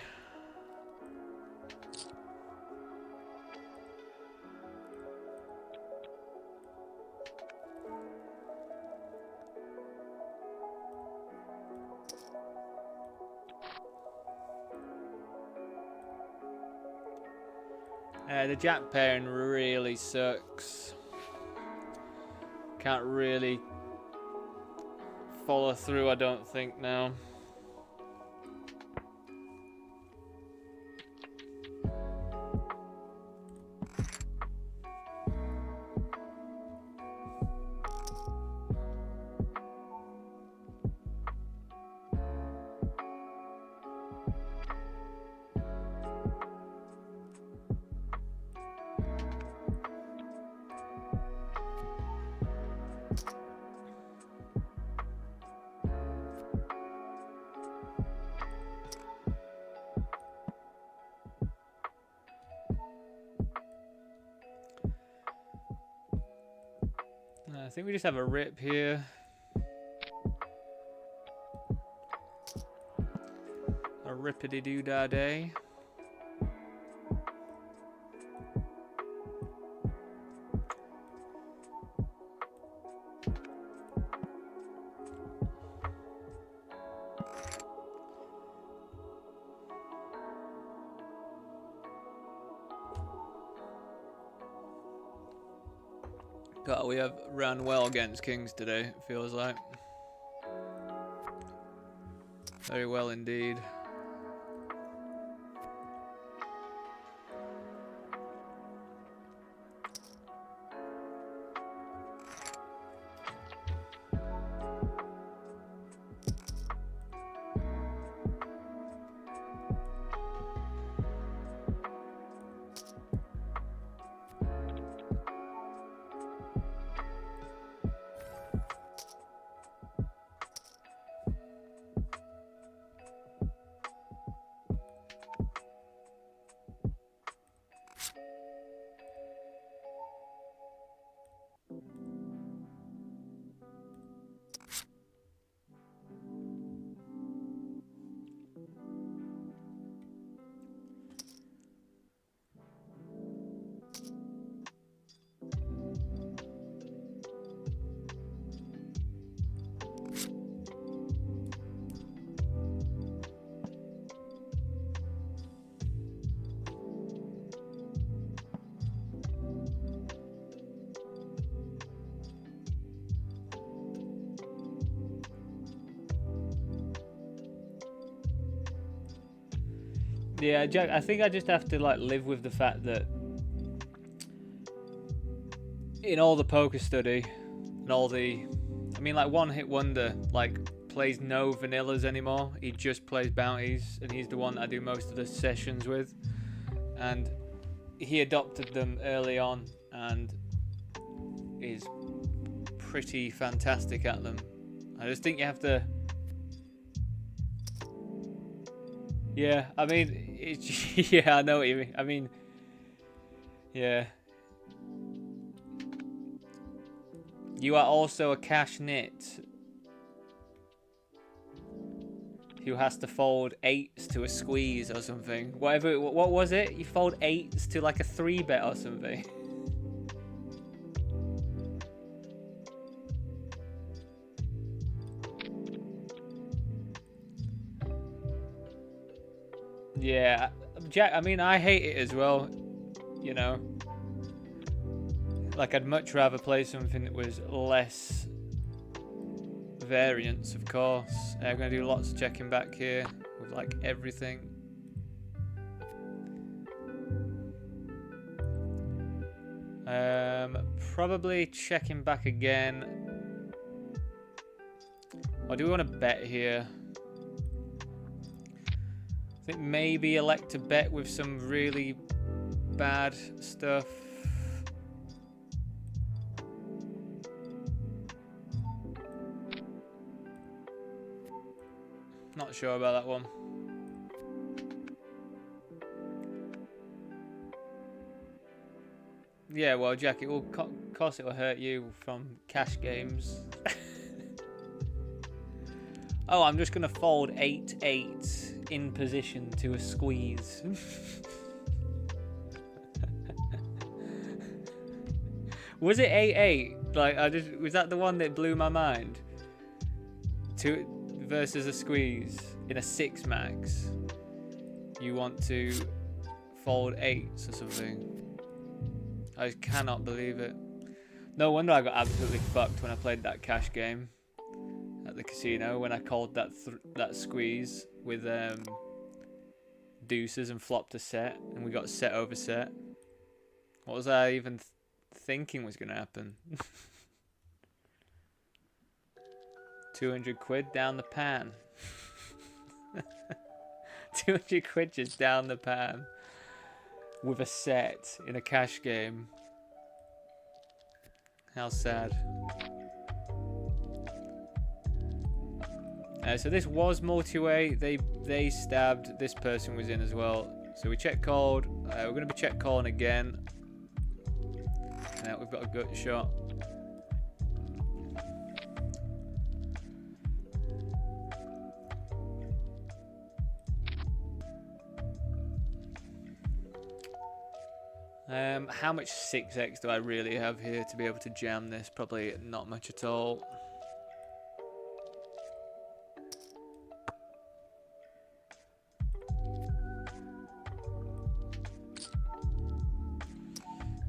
The jack pairing really sucks. Can't really follow through, I don't think, now. I think we just have a rip here. A rippity-doo-dah day. God, we have ran well against kings today, it feels like. Very well indeed. Yeah, Jack, I think I just have to like live with the fact that in all the poker study and all the, I mean, like One Hit Wonder, like plays no vanillas anymore. He just plays bounties, and he's the one that I do most of the sessions with. And he adopted them early on and is pretty fantastic at them. I just think you have to. Yeah, I mean, it's, yeah, I know what you mean. I mean, yeah. You are also a cash nit who has to fold 8s to a squeeze or something. Whatever, what was it? You fold 8s to like a 3-bet or something. Yeah, Jack, I mean, I hate it as well, you know. Like, I'd much rather play something that was less variance, of course. I'm going to do lots of checking back here with, like, everything. Probably checking back again. Or do we want to bet here? I think maybe elect to bet with some really bad stuff. Not sure about that one. Yeah, well, Jack, it will, of course it will hurt you from cash games. Oh, I'm just going to fold 8-8 in position to a squeeze. Was it 8-8? Like, was that the one that blew my mind? 2 versus a squeeze in a 6 max. You want to fold 8s or something. I just cannot believe it. No wonder I got absolutely fucked when I played that cash game at the casino, when I called that squeeze with deuces and flopped a set, and we got set over set. What was I even thinking was going to happen? 200 quid down the pan. 200 quid just down the pan with a set in a cash game. How sad. So this was multi-way. They stabbed. This person was in as well. So we check called. We're going to be check calling again. Now we've got a gut shot. How much 6x do I really have here to be able to jam this? Probably not much at all.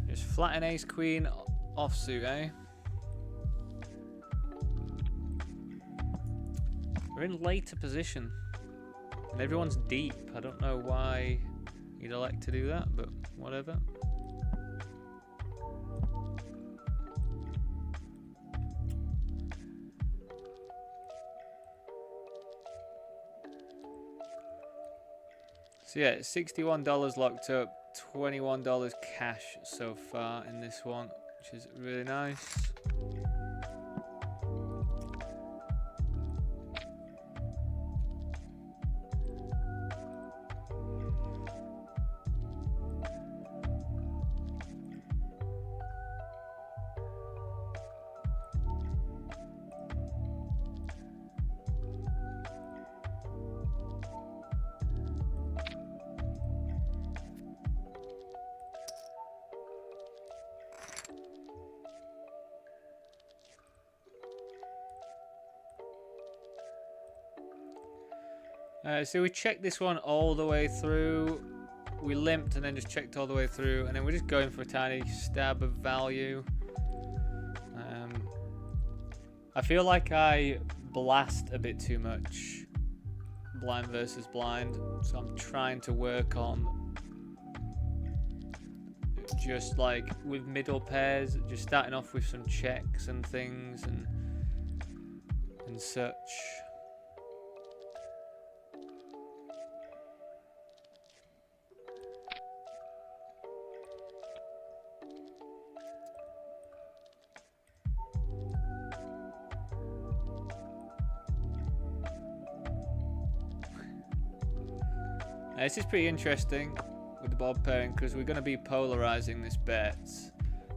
Just flatten ace queen offsuit, eh? We're in later position and everyone's deep. I don't know why you'd elect to do that, but whatever. So yeah, $61 locked up, $21 cash so far in this one, which is really nice. So we checked this one all the way through. We limped and then just checked all the way through, and then we're just going for a tiny stab of value. I feel like I blast a bit too much, blind versus blind, so I'm trying to work on just like with middle pairs, just starting off with some checks and things and such. This is pretty interesting with the bob pairing because we're going to be polarizing this bet,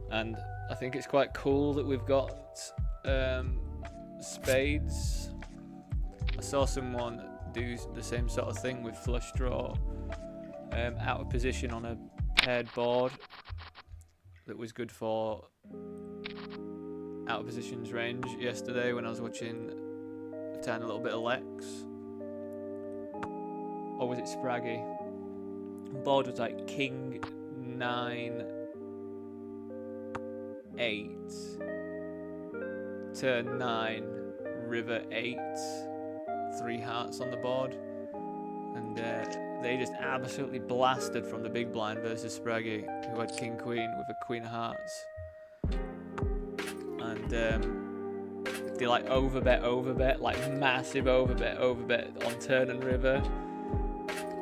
and I think it's quite cool that we've got spades. I saw someone do the same sort of thing with flush draw out of position on a paired board that was good for out of positions range yesterday when I was watching a tiny little bit of Lex. Or was it Spraggy? Board was like King 9 8 turn 9 River 8 3 hearts on the board, and they just absolutely blasted from the big blind versus Spraggy, who had King Queen with a Queen of Hearts, and they like overbet like massive overbet on turn and river,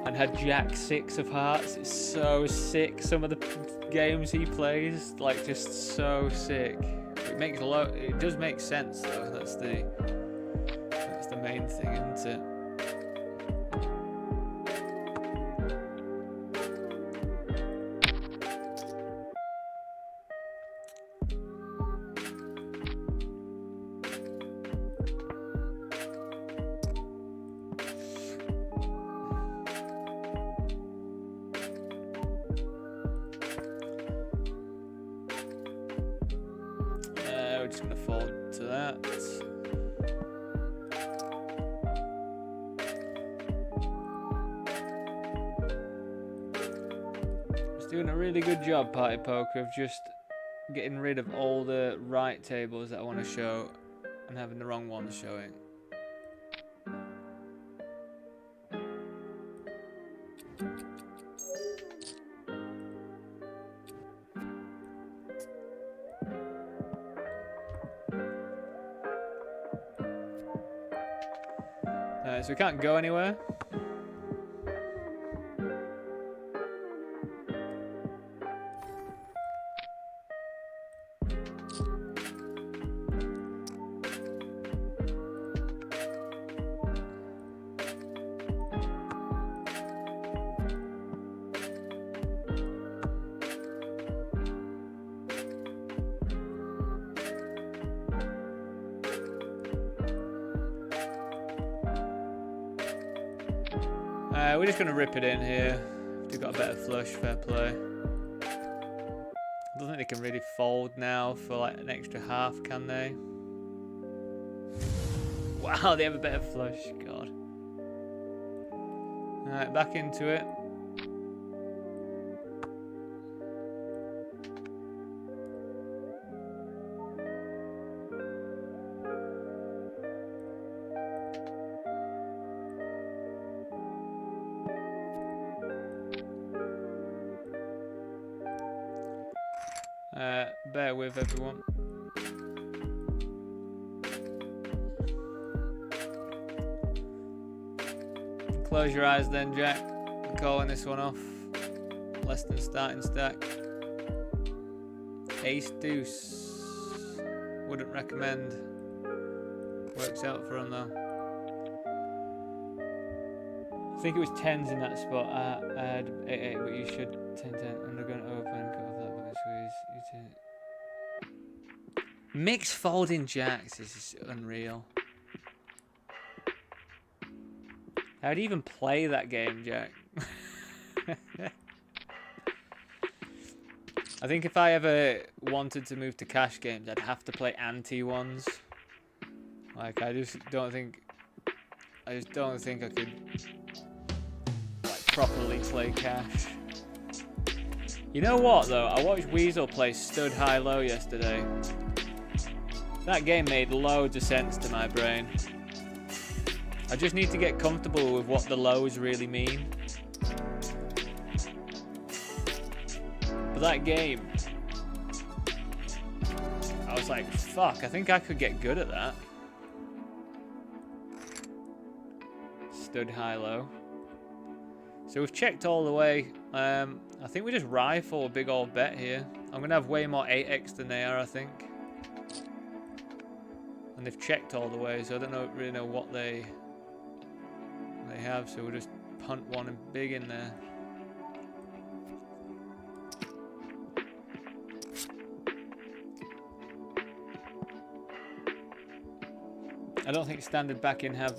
and had Jack 6 of Hearts. It's so sick. Some of the games he plays, like, just so sick. It does make sense though. That's the main thing, isn't it? We're just going to fold to that. It's doing a really good job, Party Poker, of just getting rid of all the right tables that I want to show and having the wrong ones showing. So we can't go anywhere. We're just going to rip it in here. We've got a better flush, fair play. I don't think they can really fold now for like an extra half, can they? Wow, they have a better flush, God. Alright, back into it. Bear with everyone. Close your eyes then, Jack. I'm calling this one off. Less than starting stack. Ace deuce. Wouldn't recommend. Works out for him though. I think it was 10s in that spot. I had 8-8, but you should 10-10. And they're going to open. Cut off that bucket squeeze. You take. Mixed folding jacks is just unreal. How do you even play that game, Jack? I think if I ever wanted to move to cash games, I'd have to play anti ones. Like, I just don't think I just don't think I could like properly play cash. You know what though? I watched Weasel play Stud High Low yesterday. That game made loads of sense to my brain. I just need to get comfortable with what the lows really mean. But that game, I was like, fuck, I think I could get good at that. Stud High Low. So we've checked all the way. I think we just rifle a big old bet here. I'm going to have way more 8x than they are, I think. And they've checked all the way, so I don't really know what they have. So we'll just punt one and big in there. I don't think standard backing have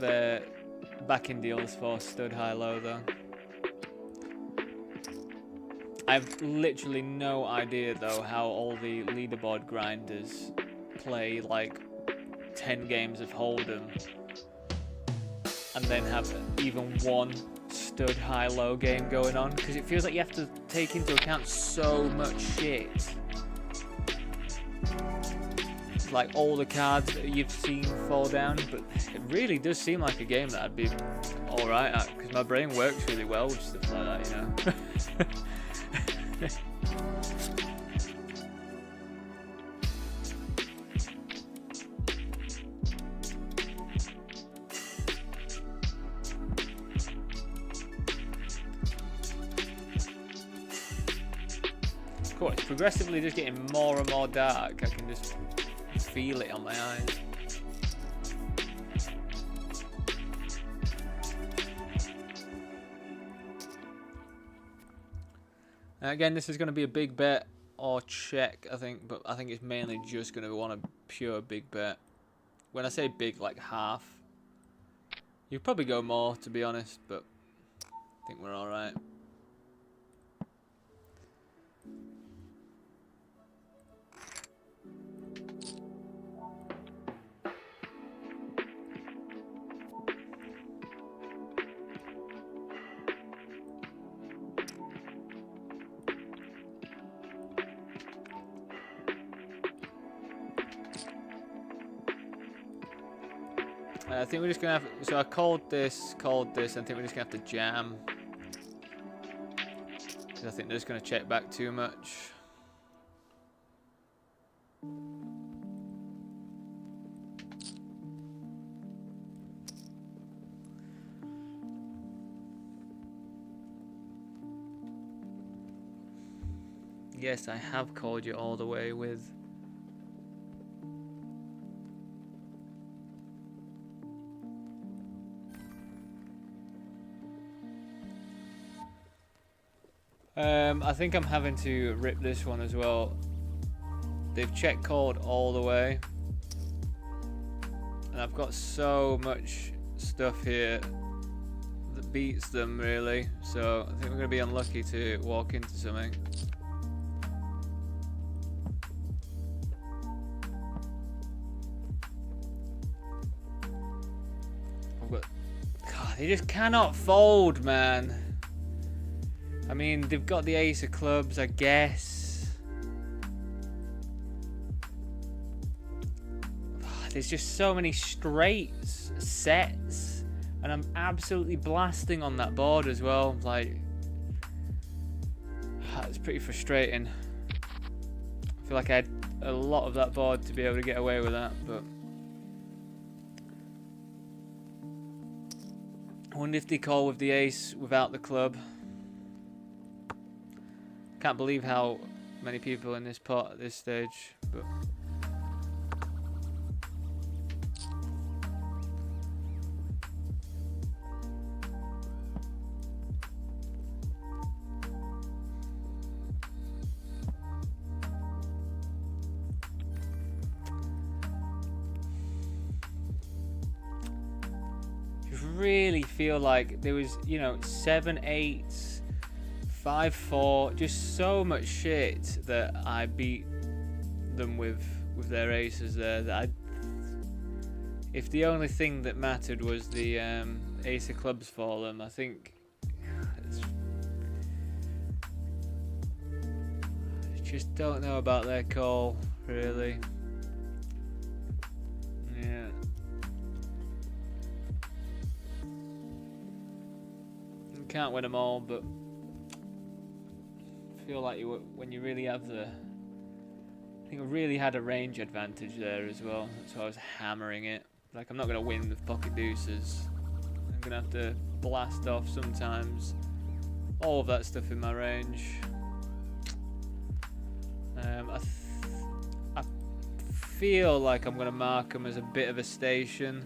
backing deals for Stud High Low though. I have literally no idea though how all the leaderboard grinders play like 10 games of Hold'em and then have even one Stud High Low game going on, because it feels like you have to take into account so much shit. Like all the cards that you've seen fall down, but it really does seem like a game that I'd be alright at, because my brain works really well with stuff like that, you know. Cool, it's progressively just getting more and more dark. I can just feel it on my eyes. Again, this is going to be a big bet or check, I think, but I think it's mainly just going to want a pure big bet. When I say big, like half. You'd probably go more, to be honest, but I think we're alright. I think we're just gonna have. So I called this. I think we're just gonna have to jam. Because I think they're just gonna check back too much. Yes, I have called you all the way with. I think I'm having to rip this one as well. They've check called all the way. And I've got so much stuff here that beats them really. So I think we're going to be unlucky to walk into something. God, they just cannot fold, man. I mean, they've got the ace of clubs, I guess. There's just so many straights, sets, and I'm absolutely blasting on that board as well. Like, that's pretty frustrating. I feel like I had a lot of that board to be able to get away with that, but I wonder if they call with the ace without the club. Can't believe how many people in this pot at this stage, but just really feel like there was, you know, 7 8s. 5-4, just so much shit that I beat them with their aces there that if the only thing that mattered was the ace of clubs for them, I think I just don't know about their call, really. Yeah. You can't win them all, but I feel like when you really have the... I think I really had a range advantage there as well. That's why I was hammering it. Like, I'm not going to win with pocket deuces. I'm going to have to blast off sometimes. All of that stuff in my range. I feel like I'm going to mark them as a bit of a station.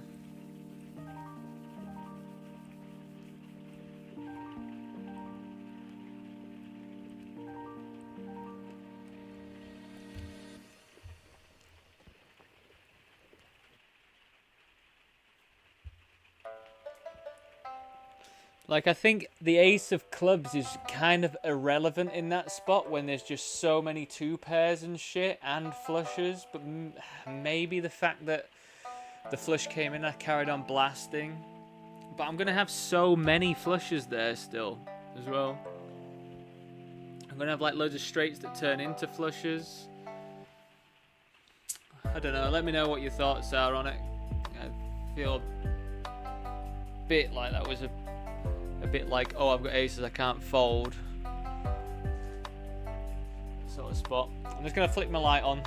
Like, I think the ace of clubs is kind of irrelevant in that spot when there's just so many two pairs and shit and flushes. But maybe the fact that the flush came in, I carried on blasting. But I'm going to have so many flushes there still as well. I'm going to have like loads of straights that turn into flushes. I don't know. Let me know what your thoughts are on it. I feel a bit like that was a bit like, oh, I've got aces I can't fold sort of spot. I'm just going to flick my light on.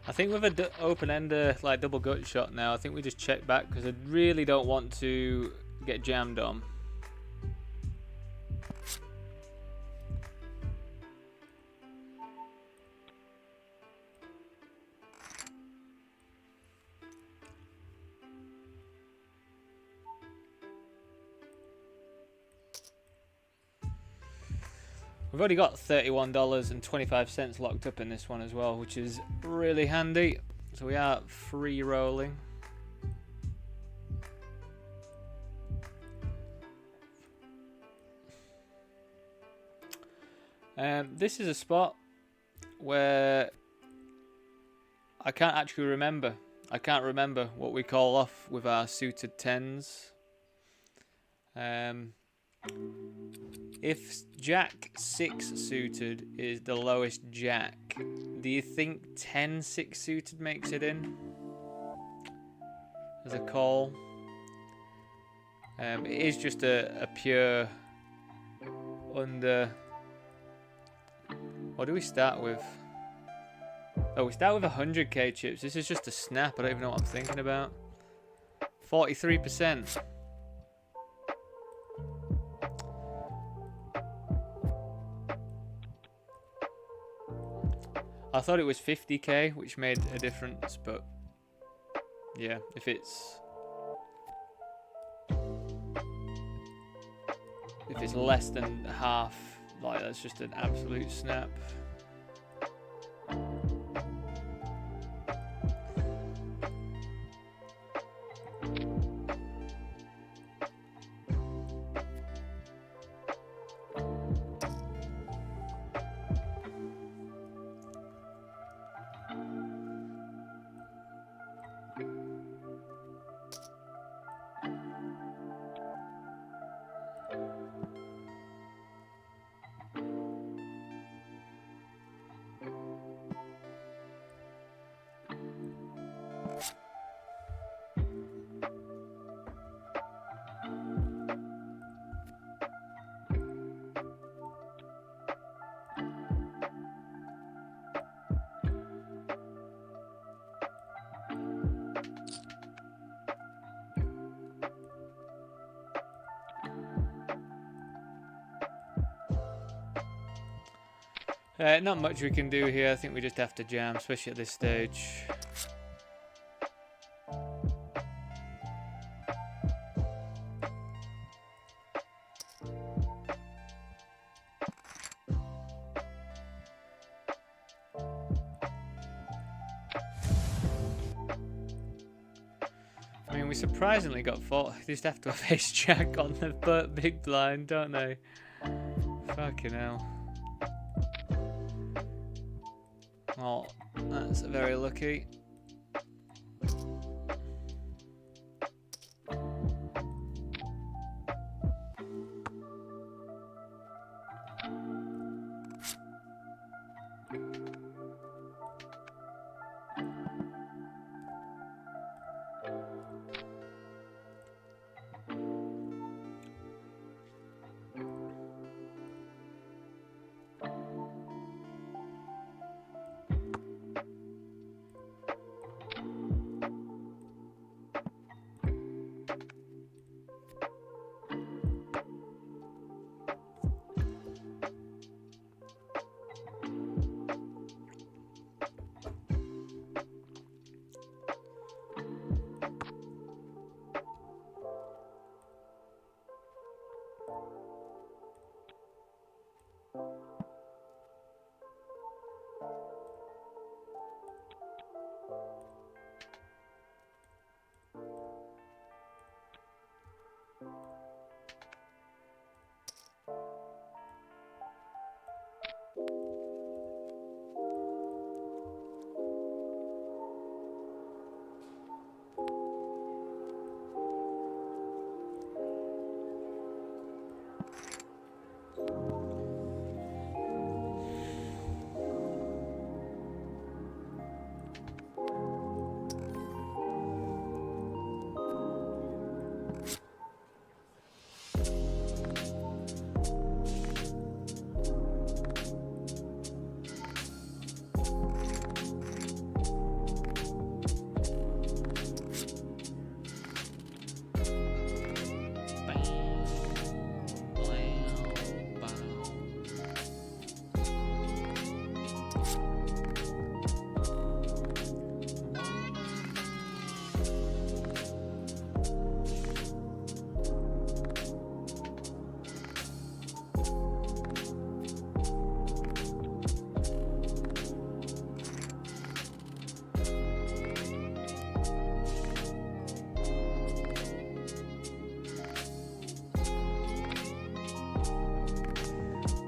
I think with a open-ender like double gut shot now, I think we just check back because I really don't want to get jammed on. We've already got $31.25 locked up in this one as well, which is really handy. So we are free rolling. This is a spot where I can't actually remember. I can't remember what we call off with our suited 10s. If Jack 6 suited is the lowest Jack, do you think 10 6 suited makes it in as a call? It is just a pure under. What do we start with? Oh, we start with 100k chips. This is just a snap. I don't even know what I'm thinking about. 43%. I thought it was 50k, which made a difference, but yeah, if it's less than half, like that's just an absolute snap. Not much we can do here. I think we just have to jam, especially at this stage. I mean, we surprisingly got 4. They just have to have ace jack on the big blind, don't they? Fucking hell. Oh, that's very lucky.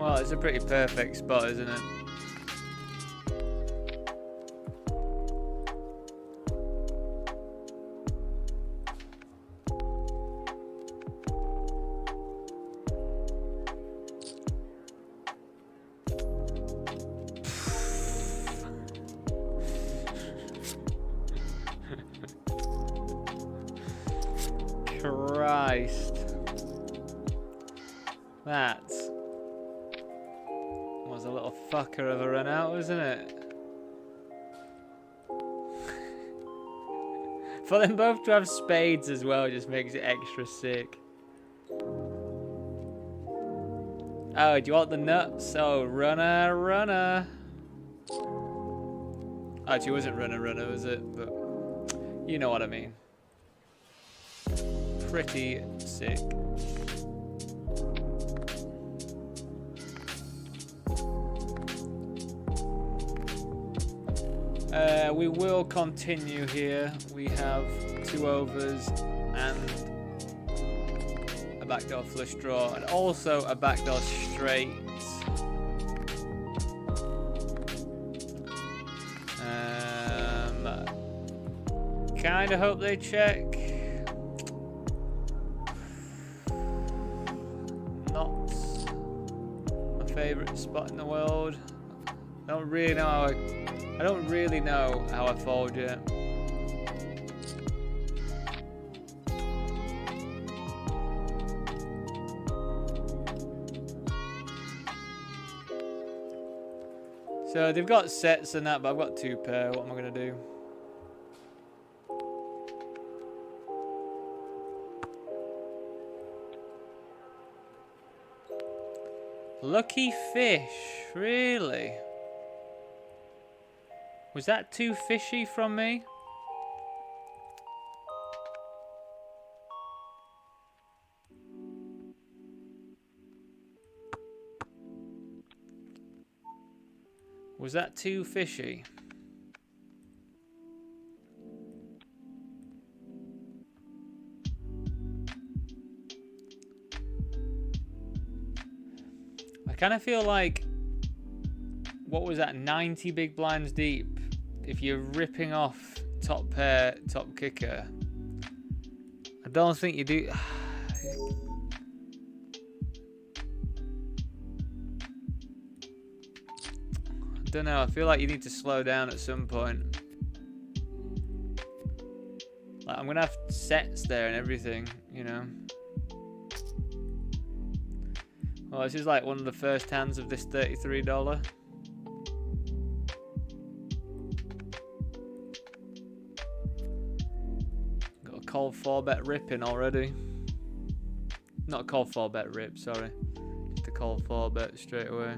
Well, it's a pretty perfect spot, isn't it? Christ. That was a little fucker of a run out, wasn't it? For them both to have spades as well just makes it extra sick. Oh, do you want the nuts? Oh, runner, runner. Actually, it wasn't runner, runner, was it? But you know what I mean. Pretty sick. We will continue here. We have 2 overs and a backdoor flush draw and also a backdoor straight. Kinda hope they check. Not my favorite spot in the world. I don't really know how I fold yet. So they've got sets and that, but I've got 2 pair. What am I gonna do? Lucky fish, really? Was that too fishy from me? Was that too fishy? I kind of feel like, what was that, 90 big blinds deep? If you're ripping off top pair, top kicker, I don't think you do. I don't know, I feel like you need to slow down at some point. Like, I'm gonna have sets there and everything, you know. Well, this is like one of the first hands of this $33. Got a call 4-bet ripping already. Not a call 4-bet rip, sorry. Just a call 4-bet straight away.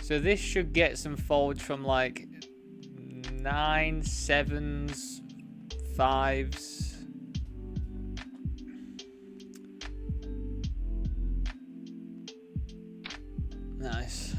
So this should get some folds from like 9s, 7s, 5s. Nice.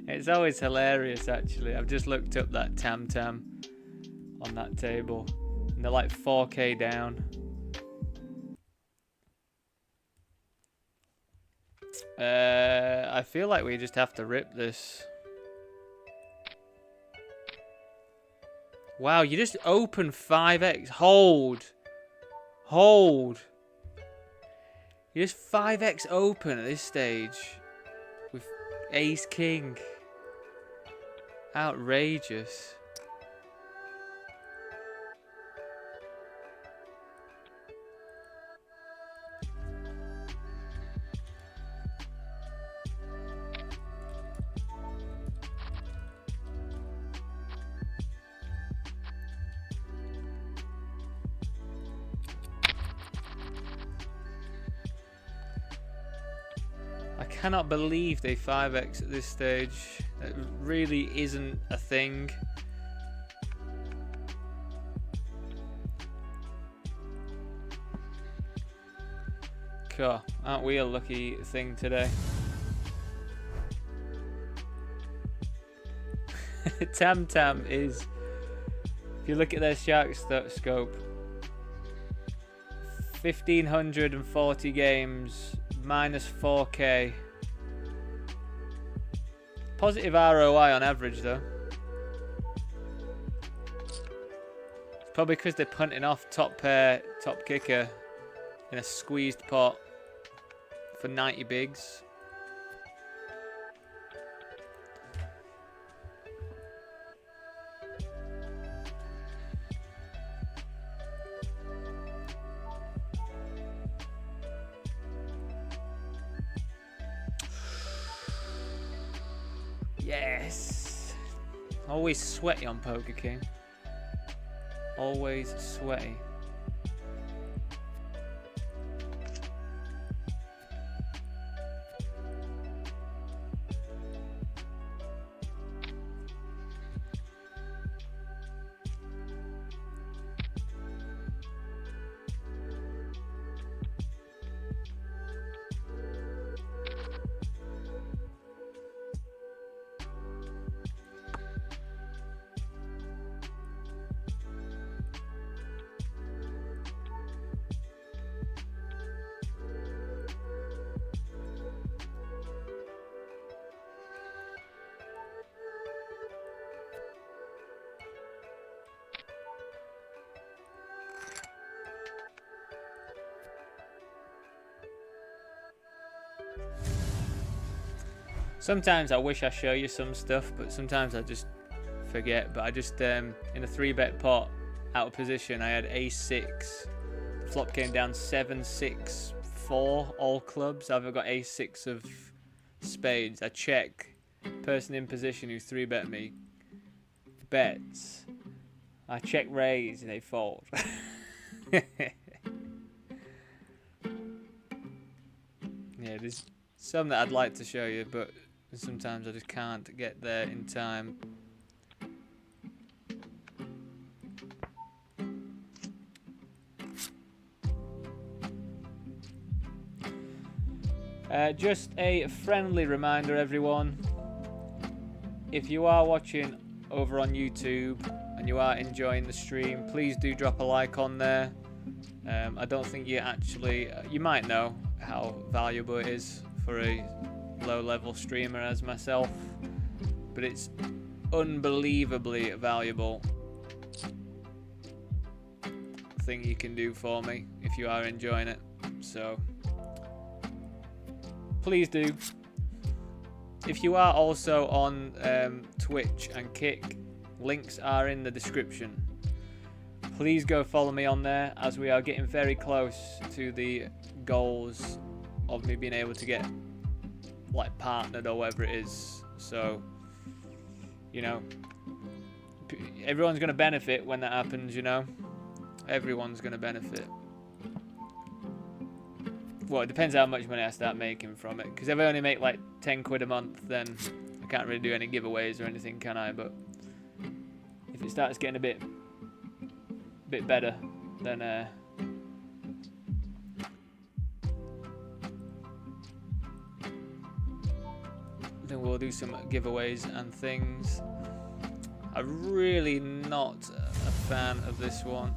It's always hilarious, actually. I've just looked up that tam tam on that table. And they're like 4K down. I feel like we just have to rip this. Wow, you just open 5x. Hold. You just 5x open at this stage. With Ace King. Outrageous. I cannot believe they 5x at this stage. It really isn't a thing. Cool. Aren't we a lucky thing today? Tam Tam is, if you look at their shark scope, 1,540 games, minus 4K. Positive ROI on average though. It's probably because they're punting off top pair, top kicker in a squeezed pot for 90 bigs. Yes. Always sweaty on Poker King. Always sweaty. Sometimes I wish I show you some stuff, but sometimes I just forget. But I just, in a 3-bet pot, out of position, I had ace-6. The flop came down 7-6-4, all clubs. I've got ace-6 of spades. I check. Person in position who 3-bet me bets. I check raise, they fold. Yeah, there's some that I'd like to show you, but sometimes I just can't get there in time. Just a friendly reminder, everyone. If you are watching over on YouTube and you are enjoying the stream, please do drop a like on there. I don't think you actually... you might know how valuable it is for a low-level streamer as myself, but it's unbelievably valuable thing you can do for me if you are enjoying it. So please do. If you are also on Twitch and Kick, links are in the description. Please go follow me on there, as we are getting very close to the goals of me being able to get like partnered or whatever it is. So, you know, everyone's going to benefit when that happens, you know. Everyone's going to benefit. Well, it depends how much money I start making from it, because if I only make like 10 quid a month, then I can't really do any giveaways or anything, can I? But if it starts getting a bit better, then we'll do some giveaways and things. I'm really not a fan of this one.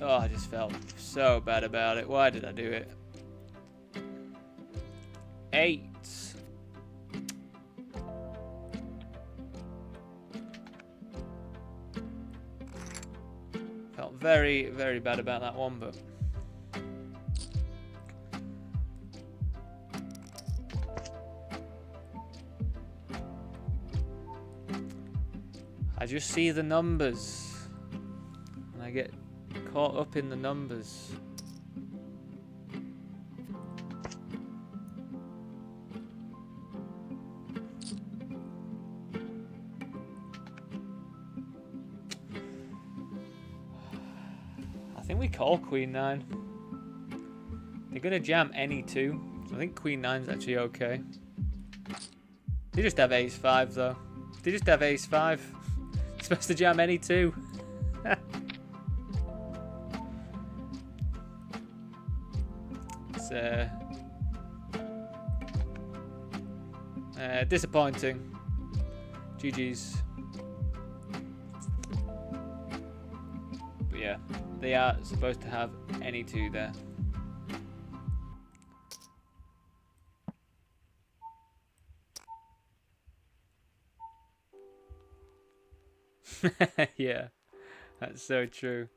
Oh, I just felt so bad about it. Why did I do it? 8. Felt very, very bad about that one, but I just see the numbers and I get caught up in the numbers. I think we call Queen 9. They're gonna jam any 2. I think Queen 9's actually okay. They just have Ace 5 though. They just have Ace 5. It's supposed to jam any 2. It's disappointing. GG's. But yeah, they are supposed to have any 2 there. Yeah, that's so true.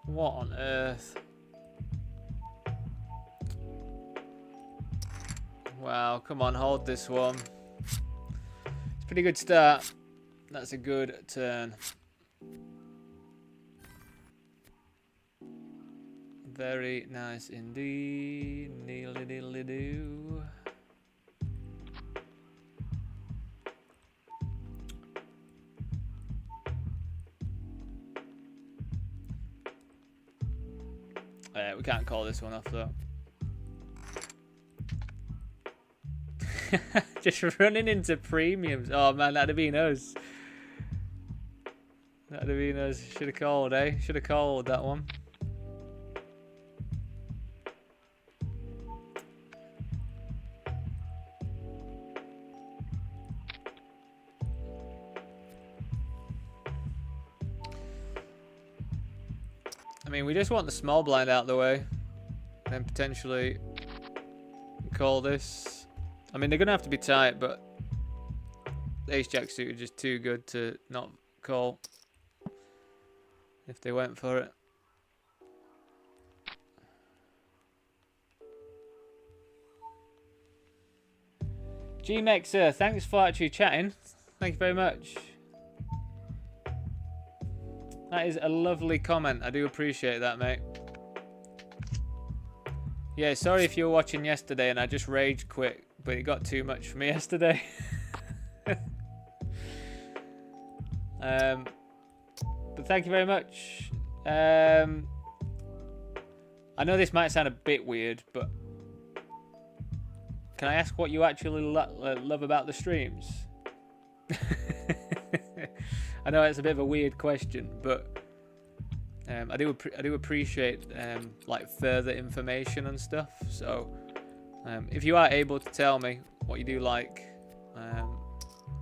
What on earth? Wow, come on, hold this one. It's a pretty good start. That's a good turn. Very nice indeed. Needly-diddly-doo. We can't call this one off though. Just running into premiums. Oh man, that'd have been us. That'd have been us. Should have called, eh? Should have called that one. I mean, we just want the small blind out of the way. And then potentially call this. I mean, they're going to have to be tight, but the ace-jack suit is just too good to not call if they went for it. G-Mexer, thanks for actually chatting. Thank you very much. That is a lovely comment. I do appreciate that, mate. Yeah, sorry if you were watching yesterday and I just rage quit, but it got too much for me yesterday. But thank you very much. I know this might sound a bit weird, but can I ask what you actually love about the streams? I know it's a bit of a weird question, but I do appreciate like further information and stuff. So if you are able to tell me what you do like,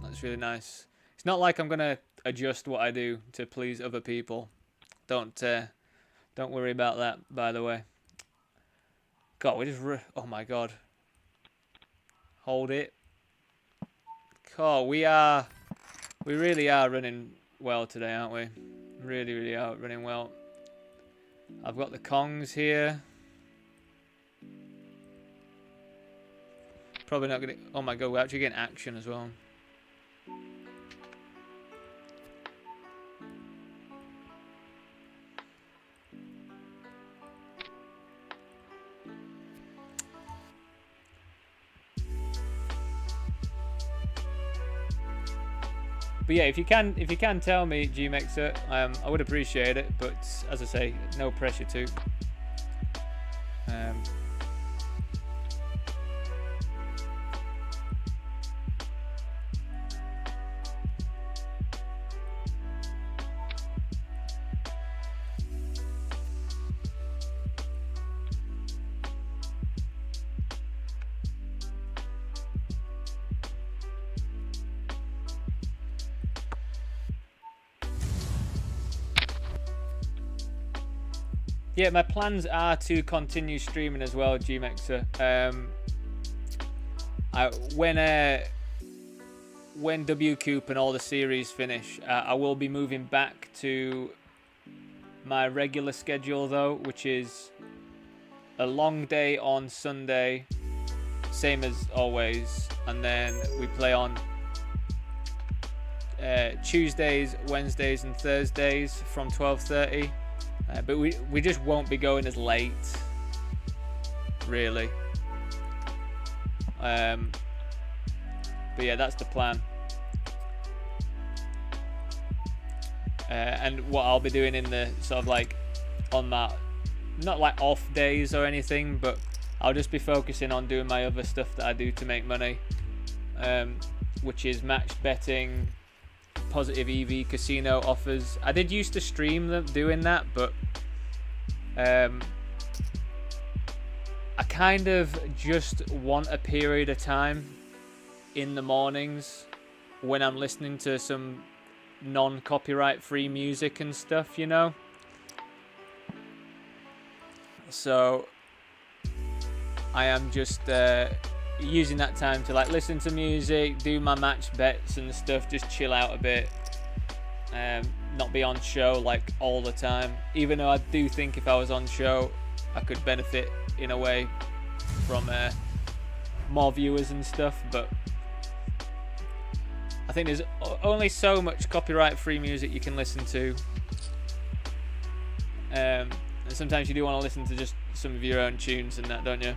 that's really nice. It's not like I'm gonna adjust what I do to please other people. Don't worry about that. By the way, God, we just oh my God, hold it. God, we really are running well today, aren't we? Really, really are running well. I've got the Kongs here. Probably not gonna. Oh my god, we're actually getting action as well. But yeah, if you can tell me, Gmexer, I would appreciate it. But as I say, no pressure to. Yeah, my plans are to continue streaming as well, Gmexer. When WCOOP and all the series finish, I will be moving back to my regular schedule though, which is a long day on Sunday, same as always, and then we play on Tuesdays, Wednesdays, and Thursdays from 12:30. But we just won't be going as late, really. But yeah, that's the plan. And what I'll be doing in the sort of like on that, not like off days or anything, but I'll just be focusing on doing my other stuff that I do to make money, which is match betting, positive EV casino offers. I did used to stream them doing that, but I kind of just want a period of time in the mornings when I'm listening to some non-copyright free music and stuff, you know. So I am just using that time to like listen to music, do my match bets and stuff, just chill out a bit, not be on show like all the time, even though I do think if I was on show I could benefit in a way from more viewers and stuff, but I think there's only so much copyright free music you can listen to, and sometimes you do want to listen to just some of your own tunes and that, don't you?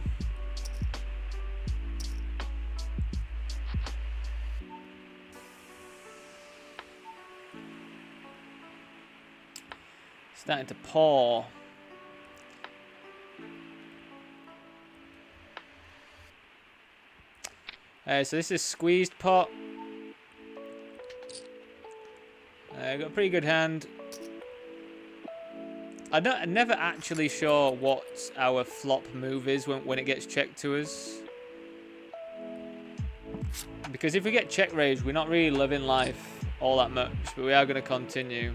Starting to pour. So this is squeezed pot. Got a pretty good hand. I'm never actually sure what our flop move is when it gets checked to us. Because if we get check raised, we're not really living life all that much, but we are going to continue.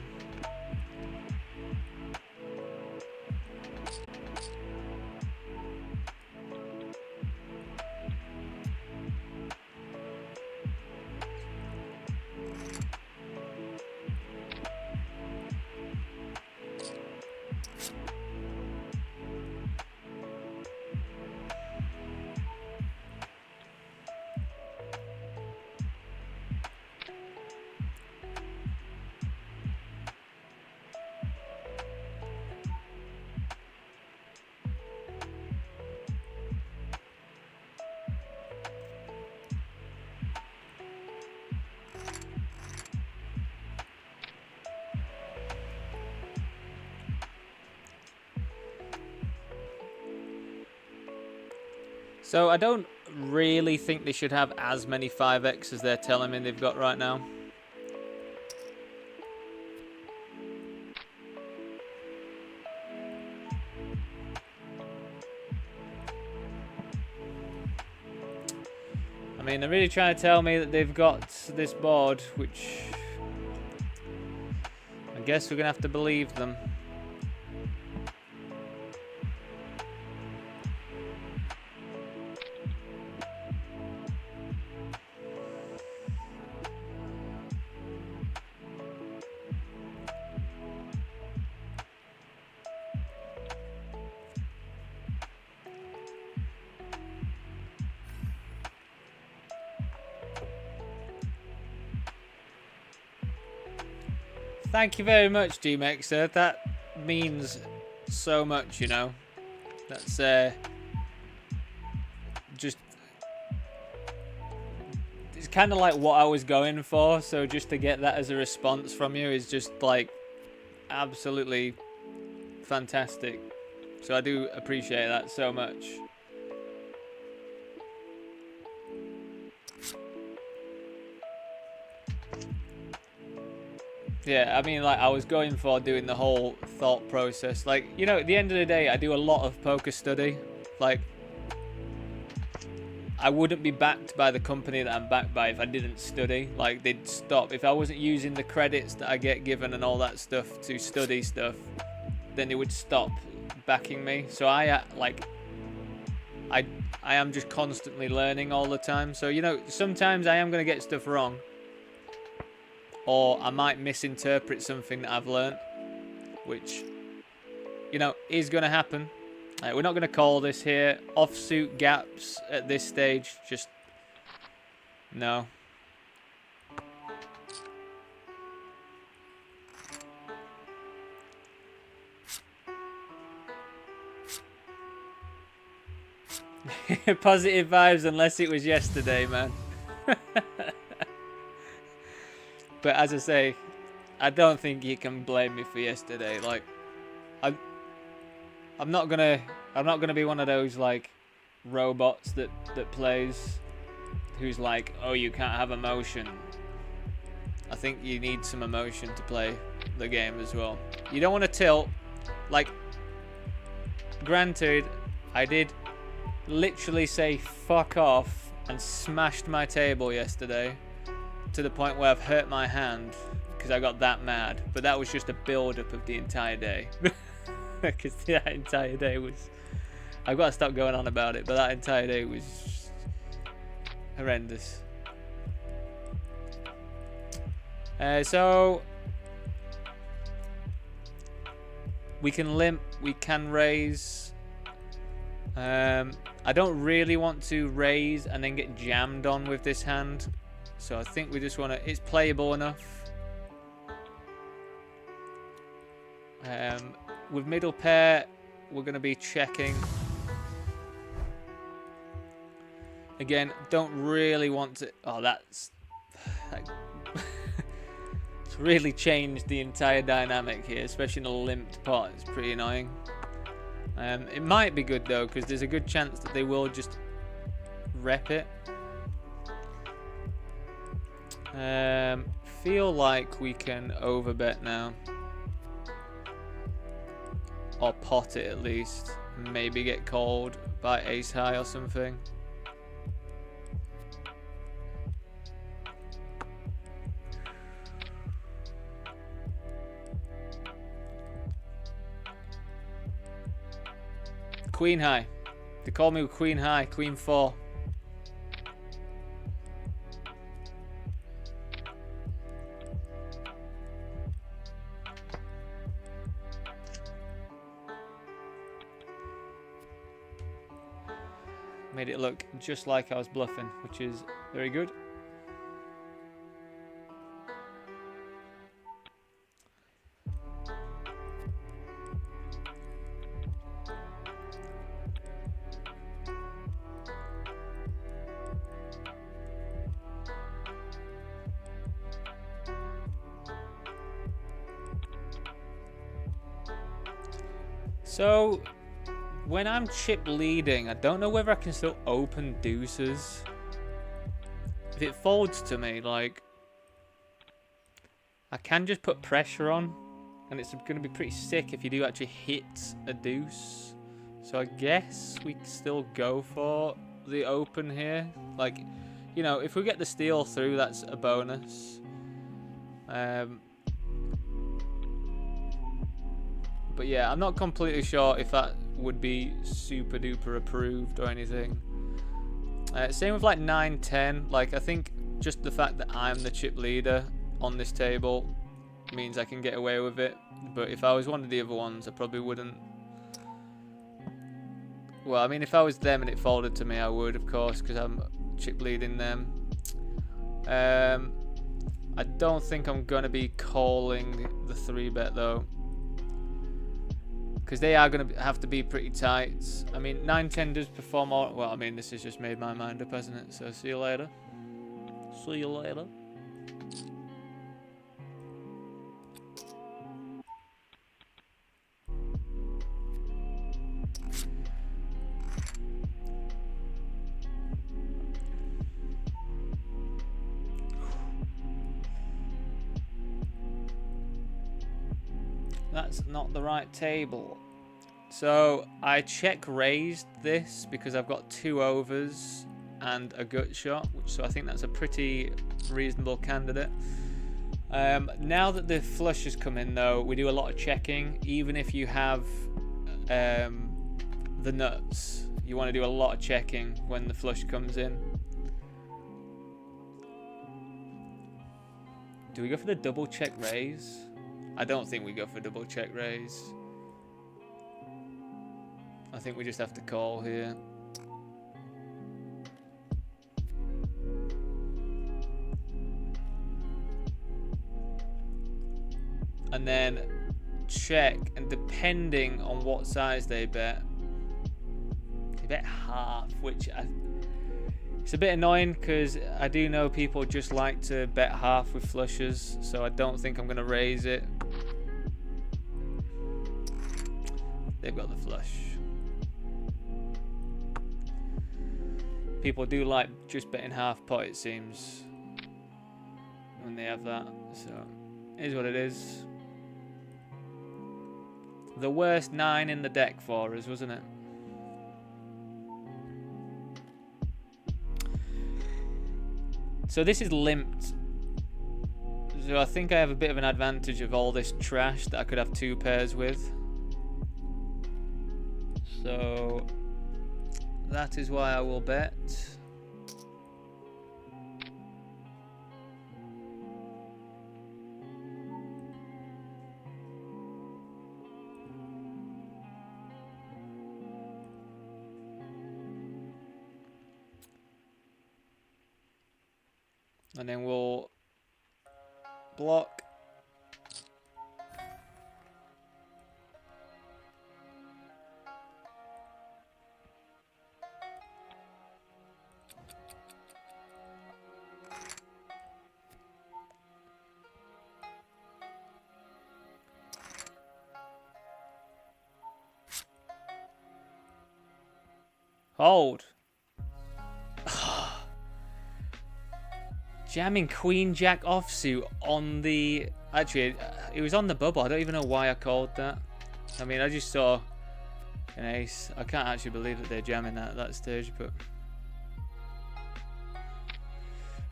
So I don't really think they should have as many 5x as they're telling me they've got right now. I mean, they're really trying to tell me that they've got this board, which I guess we're going to have to believe them. Thank you very much, G-Mexer. That means so much, you know. That's just... It's kind of like what I was going for, so just to get that as a response from you is just, like, absolutely fantastic. So I do appreciate that so much. Yeah, I mean, like, I was going for doing the whole thought process. Like, you know, at the end of the day, I do a lot of poker study. Like, I wouldn't be backed by the company that I'm backed by if I didn't study. Like, they'd stop. If I wasn't using the credits that I get given and all that stuff to study stuff, then they would stop backing me. So I am just constantly learning all the time. So, you know, sometimes I am going to get stuff wrong. Or I might misinterpret something that I've learnt, which, you know, is going to happen. We're not going to call this here offsuit gaps at this stage. Just, no. Positive vibes unless it was yesterday, man. But as I say, I don't think you can blame me for yesterday. Like, I'm not gonna be one of those like robots that plays, who's like, oh, you can't have emotion. I think you need some emotion to play the game as well. You don't want to tilt. Like, granted, I did literally say fuck off and smashed my table yesterday, to the point where I've hurt my hand because I got that mad. But that was just a build-up of the entire day. Because that entire day was... I've got to stop going on about it, but that entire day was just horrendous. So... we can limp, we can raise. I don't really want to raise and then get jammed on with this hand. So I think we just want to... It's playable enough. With middle pair, we're going to be checking. Again, don't really want to... Oh, that's... It's really changed the entire dynamic here, especially in a limped pot. It's pretty annoying. It might be good, though, because there's a good chance that they will just rep it. Feel like we can overbet now, or pot it at least. Maybe get called by ace high or something. Queen high. They call me queen high, queen 4. Made it look just like I was bluffing, which is very good. So, when I'm chip leading, I don't know whether I can still open deuces. If it folds to me, like, I can just put pressure on, and it's going to be pretty sick if you do actually hit a deuce. So I guess we can still go for the open here. Like, you know, if we get the steal through, that's a bonus. But yeah, I'm not completely sure if that would be super duper approved or anything. Same with like 9-10. Like, I think just the fact that I'm the chip leader on this table means I can get away with it. But if I was one of the other ones, I probably wouldn't. Well, I mean, if I was them and it folded to me, I would, of course, because I'm chip leading them. I don't think I'm going to be calling the 3-bet though, because they are going to have to be pretty tight. I mean, 9-10 does perform all well. I mean, this has just made my mind up, hasn't it? So see you later. See you later. That's not the right table. So I check raised this because I've got 2 overs and a gut shot, so I think that's a pretty reasonable candidate. Now that the flush has come in though, we do a lot of checking. Even if you have the nuts, you want to do a lot of checking when the flush comes in. Do we go for the double check raise? I don't think we go for double check raise. I think we just have to call here. And then check, and depending on what size they bet half, which it's a bit annoying because I do know people just like to bet half with flushes, so I don't think I'm going to raise it. They've got the flush. People do like just betting half pot, it seems, when they have that, so it is what it is. The worst 9 in the deck for us, wasn't it? So this is limped. So I think I have a bit of an advantage of all this trash that I could have 2 pairs with. So that is why I will bet. And then we'll block. Hold. Jamming Queen Jack offsuit on the... Actually, it was on the bubble. I don't even know why I called that. I mean, I just saw an ace. I can't actually believe that they're jamming that at that stage, but...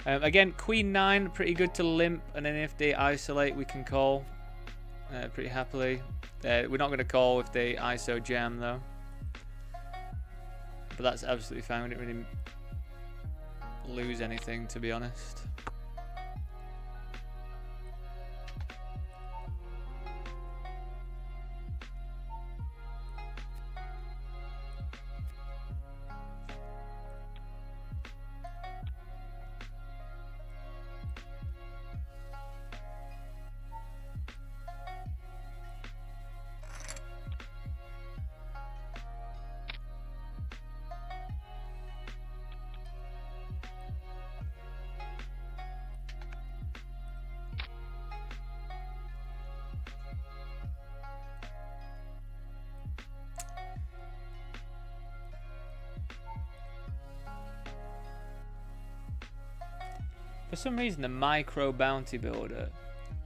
again, Queen 9, pretty good to limp, and then if they isolate, we can call pretty happily. We're not going to call if they ISO jam, though. But that's absolutely fine. We didn't really lose anything, to be honest. For some reason, the micro bounty builder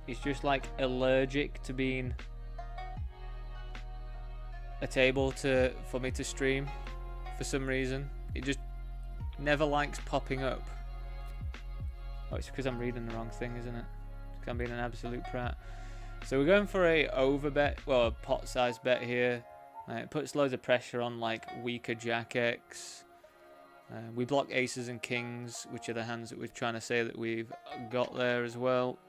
is just like allergic to being a table for me to stream. For some reason, it just never likes popping up. Oh, it's because I'm reading the wrong thing, isn't it? Because I'm being an absolute prat. So we're going for a over bet, well, a pot size bet here. It puts loads of pressure on like weaker Jack X. We block aces and kings, which are the hands that we're trying to say that we've got there as well.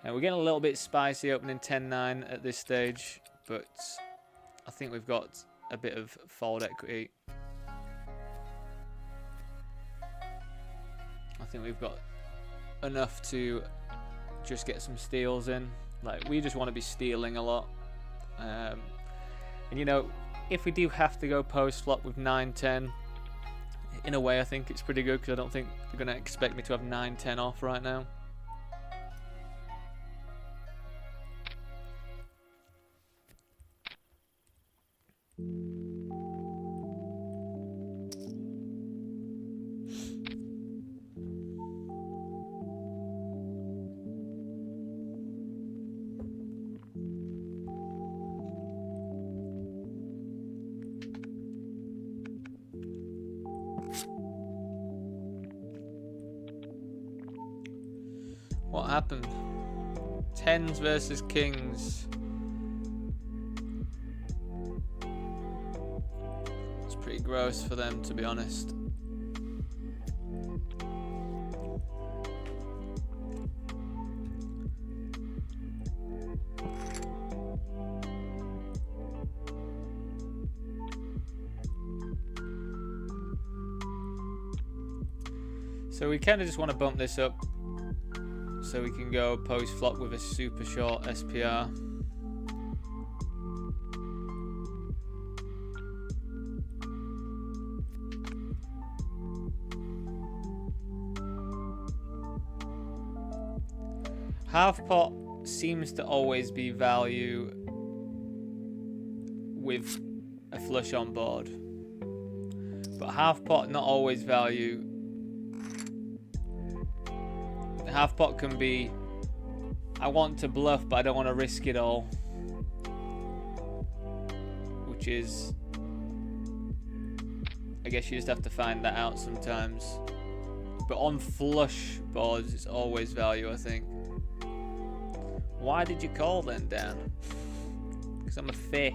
And we're getting a little bit spicy opening 10-9 at this stage, but I think we've got a bit of fold equity. think we've got enough to just get some steals in. Like, we just want to be stealing a lot. And you know, if we do have to go post flop with 9-10, in a way I think it's pretty good, because I don't think they're going to expect me to have 9-10 off right now. What happened? Tens versus kings. It's pretty gross for them, to be honest. So we kind of just want to bump this up so we can go post flop with a super short SPR. Half pot seems to always be value with a flush on board, but half pot not always value. Half pot can be, I want to bluff but I don't want to risk it all, which is, I guess you just have to find that out sometimes. But on flush boards it's always value, I think. Why did you call then, Dan? Because I'm a fish.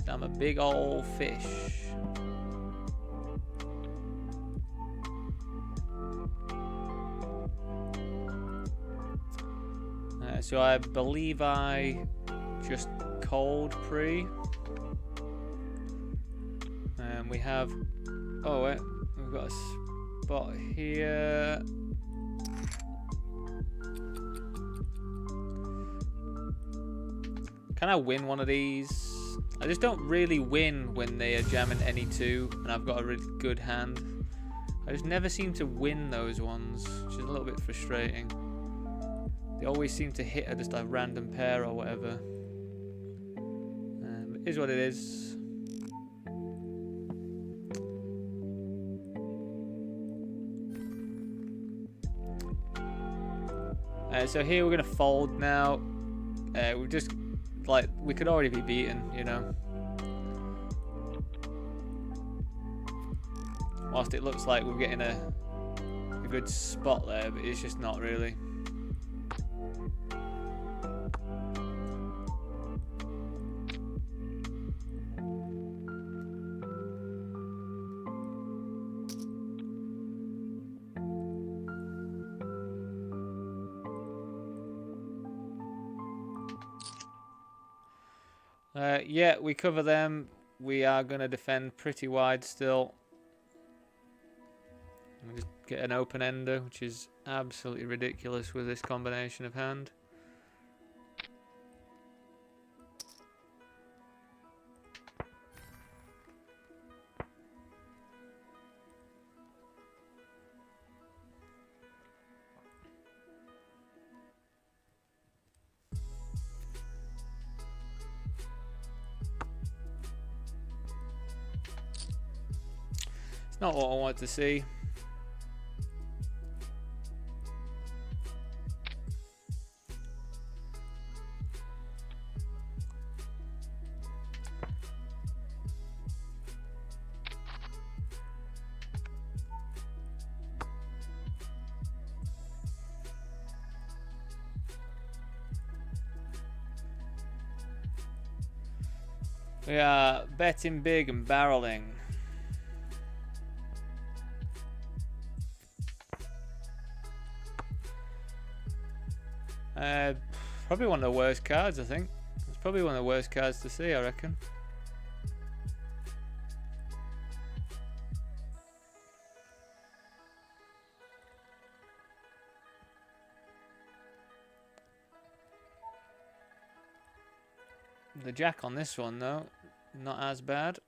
I'm a big old fish. So I believe I just called pre. And we have, oh wait, we've got a spot here. Can I win one of these? I just don't really win when they are jamming any two and I've got a really good hand. I just never seem to win those ones, which is a little bit frustrating. They always seem to hit just a random pair or whatever. It is what it is. So here we're gonna fold now. We just, like, we could already be beaten, you know. Whilst it looks like we're getting a good spot there, but it's just not really. Yeah, we cover them. We are going to defend pretty wide still. We just get an open ender, which is absolutely ridiculous with this combination of hand. Not what I want to see. We are betting big and barreling. Probably one of the worst cards, I think. It's probably one of the worst cards to see, I reckon. The jack on this one, though, not as bad.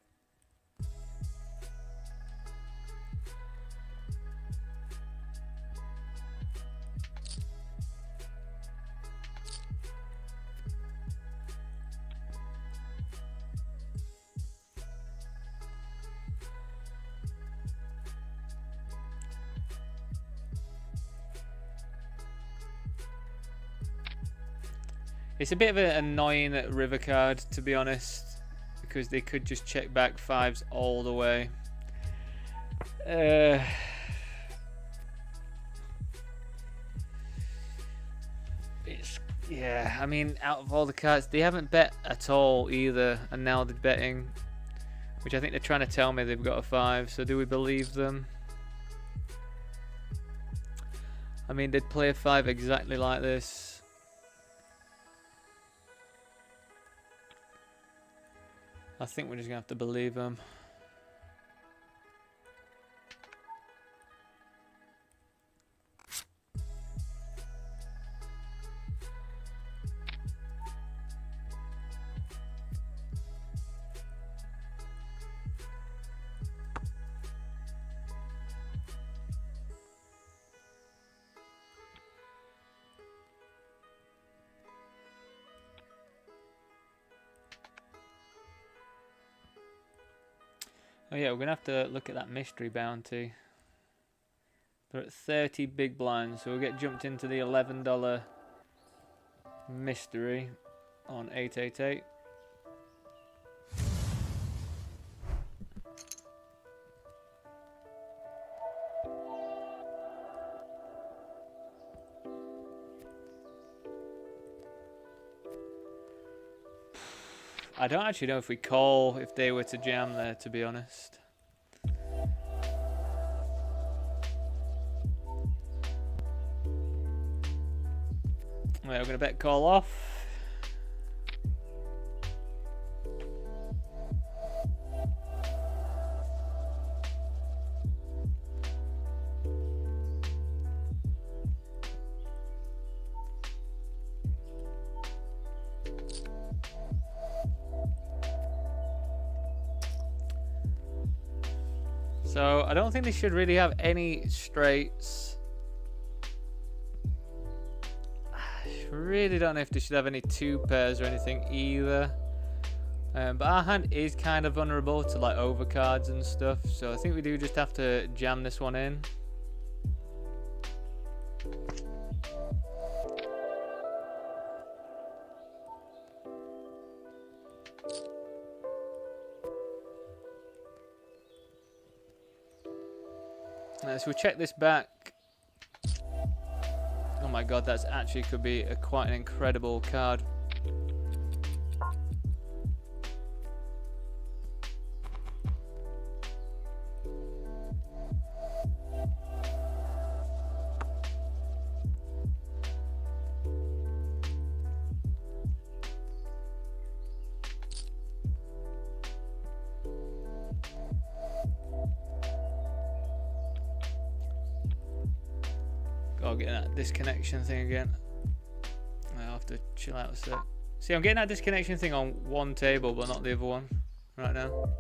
It's a bit of an annoying river card, to be honest, because they could just check back 5s all the way. Yeah, I mean, out of all the cards, they haven't bet at all either, and now they're betting, which I think they're trying to tell me they've got a 5, so do we believe them? I mean, they'd play a 5 exactly like this. I think we're just going to have to believe them. Oh yeah, we're going to have to look at that mystery bounty. They're at 30 big blinds, so we'll get jumped into the $11 mystery on 888. I don't actually know if we call if they were to jam there, to be honest. Right, we're going to bet call off. So I don't think they should really have any straights. I really don't know if they should have any 2 pairs or anything either. But our hand is kind of vulnerable to like overcards and stuff, so I think we do just have to jam this one in. So we'll check this back. Oh my god, that's actually could be quite an incredible card. I'll get that disconnection thing again. I'll have to chill out a sec. See, I'm getting that disconnection thing on one table, but not the other one right now.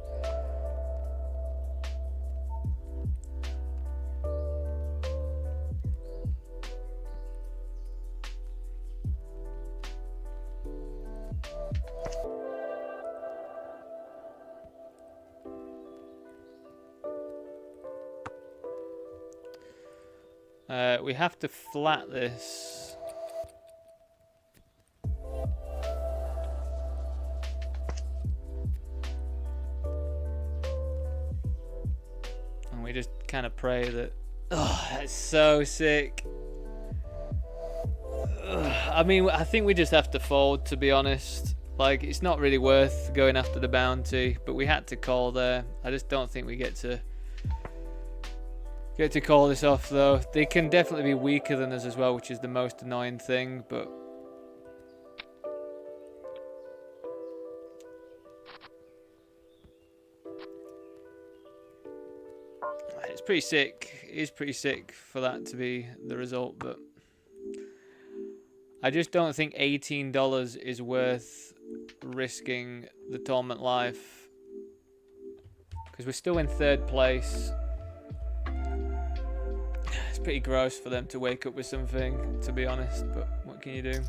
We have to flat this. And we just kind of pray that... Oh, that's so sick. I mean, I think we just have to fold, to be honest. Like, it's not really worth going after the bounty, but we had to call there. I just don't think we get to call this off, though. They can definitely be weaker than us as well, which is the most annoying thing, but it's pretty sick. It is pretty sick for that to be the result, but I just don't think $18 is worth risking the tournament life because we're still in 3rd place. It's pretty gross for them to wake up with something, to be honest, but what can you do?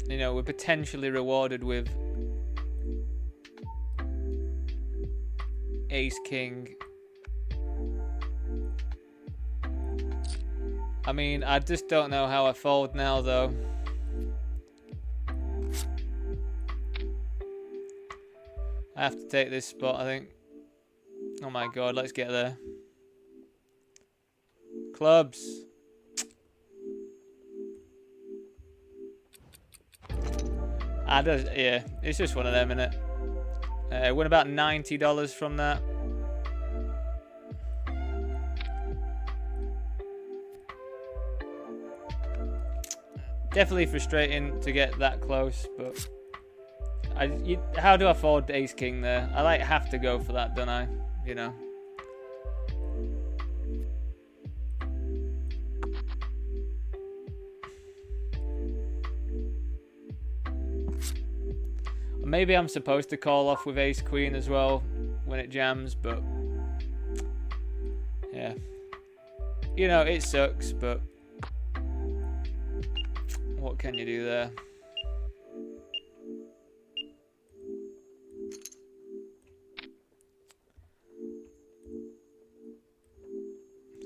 You know, we're potentially rewarded with Ace King. I mean, I just don't know how I fold now, though. I have to take this spot, I think. Oh my god, let's get there. Clubs. Yeah, it's just one of them, innit? Won about $90 from that. Definitely frustrating to get that close, but how do I fold Ace King there? I like have to go for that, don't I? You know. Maybe I'm supposed to call off with Ace Queen as well when it jams, but yeah, you know, it sucks, but what can you do there?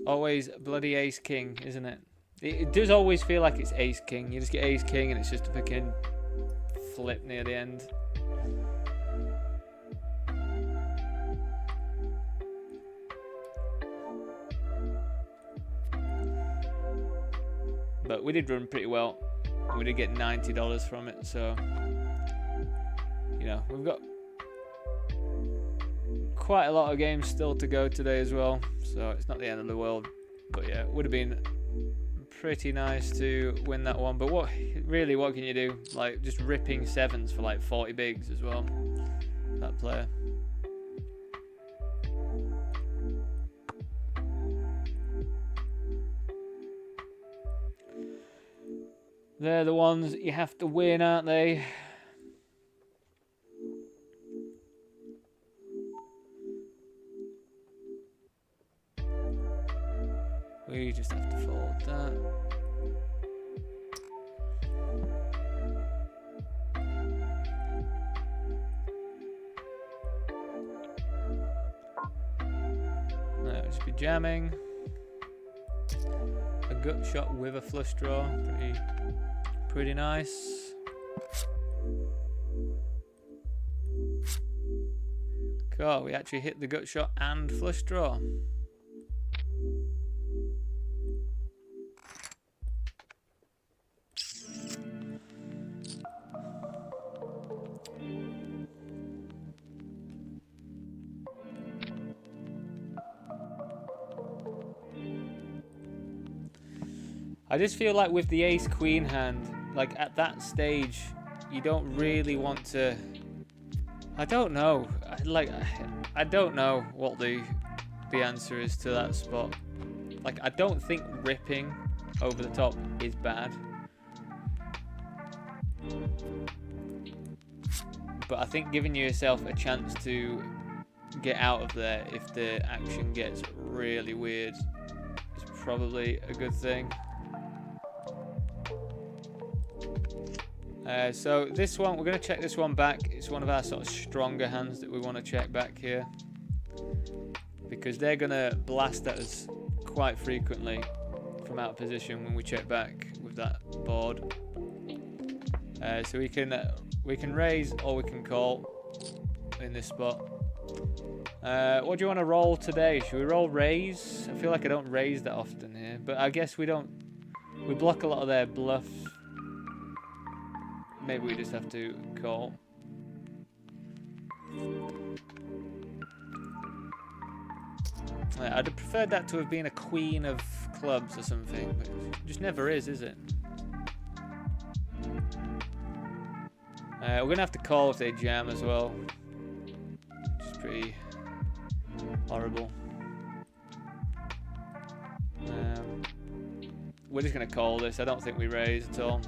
Always bloody Ace King, isn't it? It does always feel like it's Ace King. You just get Ace King and it's just a fucking flip near the end. But we did run pretty well. We did get $90 from it, so you know, we've got quite a lot of games still to go today as well, so it's not the end of the world. But yeah, it would have been pretty nice to win that one. But what can you do? Like, just ripping sevens for like 40 bigs as well, that player. They're the ones that you have to win, aren't they? We just have to fold that. That would just be jamming. A gut shot with a flush draw. Pretty nice. Cool, we actually hit the gut shot and flush draw. I just feel like with the Ace Queen hand, like at that stage, you don't really want to. I don't know. I don't know what the answer is to that spot. Like, I don't think ripping over the top is bad, but I think giving yourself a chance to get out of there if the action gets really weird is probably a good thing. So this one, we're going to check this one back. It's one of our sort of stronger hands that we want to check back here, because they're going to blast at us quite frequently from out of position when we check back with that board. So we can raise or we can call in this spot. What do you want to roll today? Should we roll raise? I feel like I don't raise that often here, but I guess we don't. We block a lot of their bluff. Maybe we just have to call. I'd have preferred that to have been a queen of clubs or something, but it just never is it? We're going to have to call if they jam as well. Which is pretty horrible. We're just going to call this. I don't think we raise at all.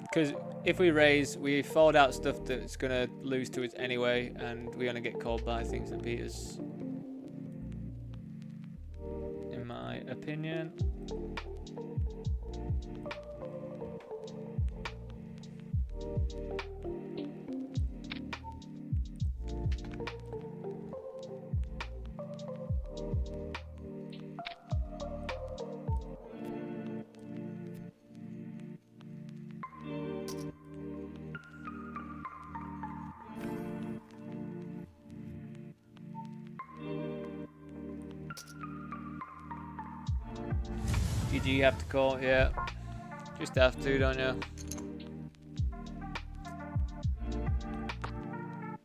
Because if we raise, we fold out stuff that's going to lose to us anyway, and we only get called by things that beat us. In my opinion. You have to call, yeah. Just have to, don't you?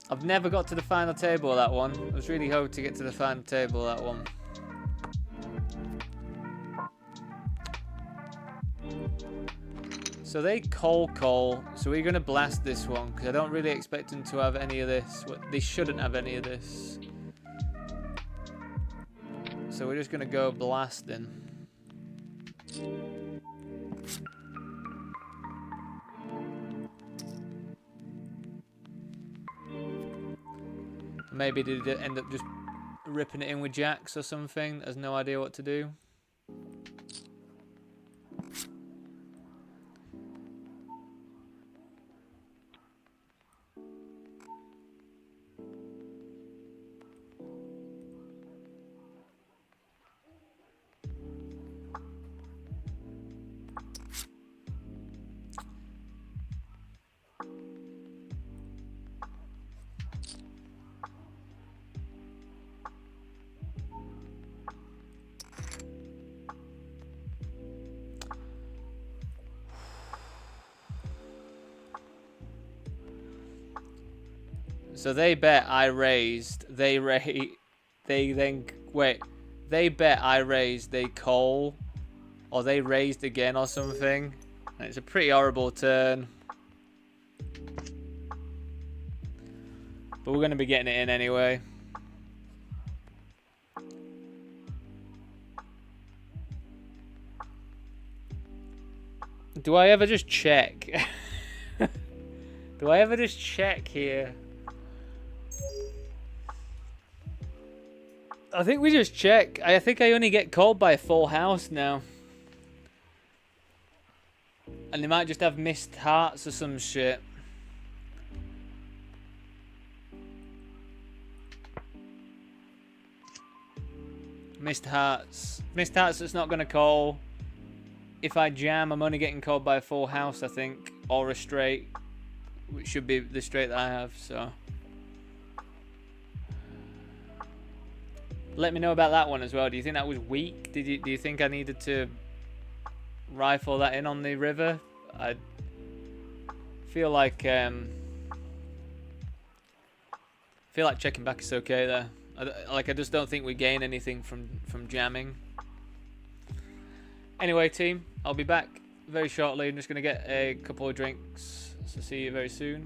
I've never got to the final table of that one. I was really hoping to get to the final table of that one. So they call, so we're going to blast this one, because I don't really expect them to have any of this. They shouldn't have any of this. So we're just going to go blasting. Maybe did it end up just ripping it in with jacks or something? Has no idea what to do. So they bet I raised, they bet I raised, they call, or they raised again or something. And it's a pretty horrible turn. But we're going to be getting it in anyway. Do I ever just check? Do I ever just check here? I think we just check. I think I only get called by a full house now. And they might just have missed hearts or some shit. Missed hearts. Missed hearts that's not going to call. If I jam, I'm only getting called by a full house, I think. Or a straight. Which should be the straight that I have, so. Let me know about that one as well. Do you think that was weak? Do you think I needed to rifle that in on the river? I feel like checking back is okay there. I just don't think we gain anything from jamming. Anyway, team, I'll be back very shortly. I'm just gonna get a couple of drinks. So see you very soon.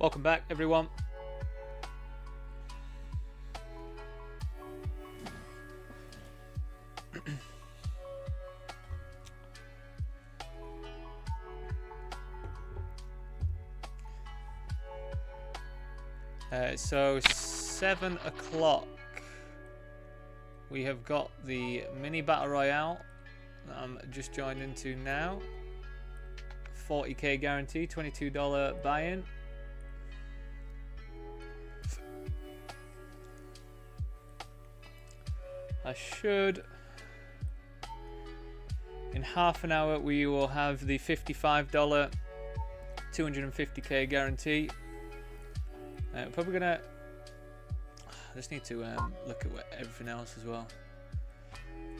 Welcome back, everyone. So 7 o'clock. We have got the mini battle royale that I'm just joined into now. 40k guarantee, $22 buy-in. I should, in half an hour, we will have the $55 250k guarantee. Probably gonna. I just need to look at everything else as well.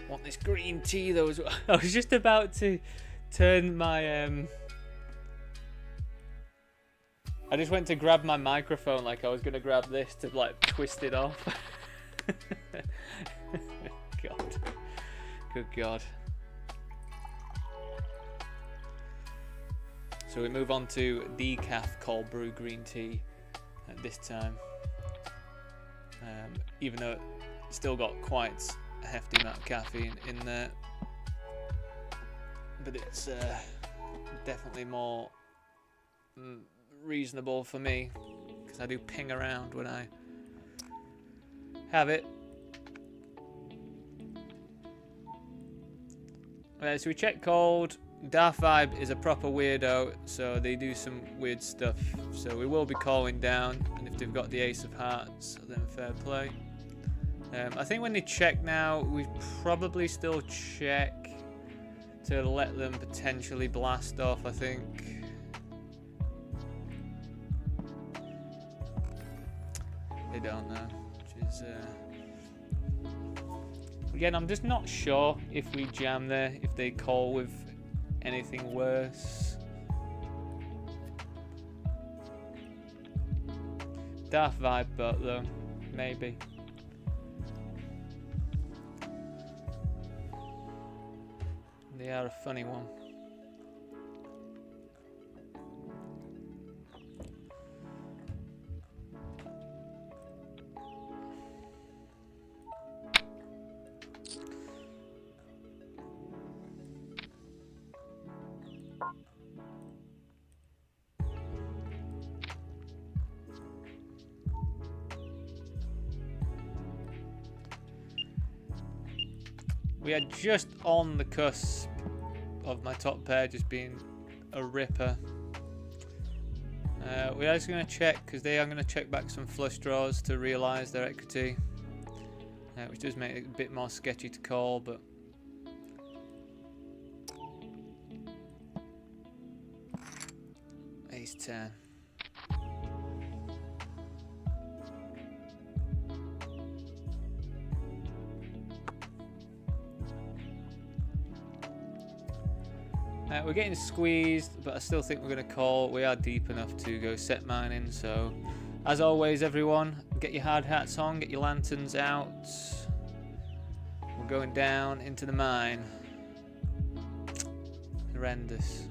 Want this green tea though as well. I was just about to turn my I just went to grab my microphone like I was gonna grab this to like twist it off. God. Good God. So we move on to decaf cold brew green tea at this time. Even though it's still got quite a hefty amount of caffeine in there. But it's definitely more reasonable for me because I do ping around when I have it. So we check cold. Darth Vibe is a proper weirdo, so they do some weird stuff. So we will be calling down, and if they've got the Ace of Hearts, then fair play. I think when they check now, we probably still check to let them potentially blast off, I think. They don't know, which is... Again, I'm just not sure if we jam there, if they call with anything worse. Darth Vibe boat though, maybe. They are a funny one. We are just on the cusp of my top pair just being a ripper. We are just going to check, because they are going to check back some flush draws to realise their equity, which does make it a bit more sketchy to call, but Ace 10. We're getting squeezed, but I still think we're going to call. We are deep enough to go set mining, so as always, everyone, get your hard hats on, get your lanterns out. We're going down into the mine. Horrendous.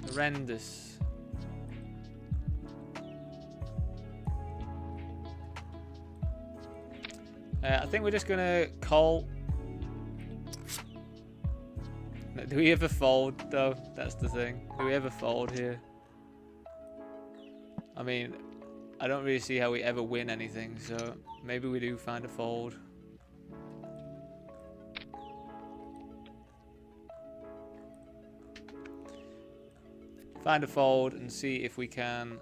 Horrendous. I think we're just going to call. Do we ever fold though? That's the thing. Do we ever fold here? I mean, I don't really see how we ever win anything, so maybe we do find a fold. Find a fold and see if we can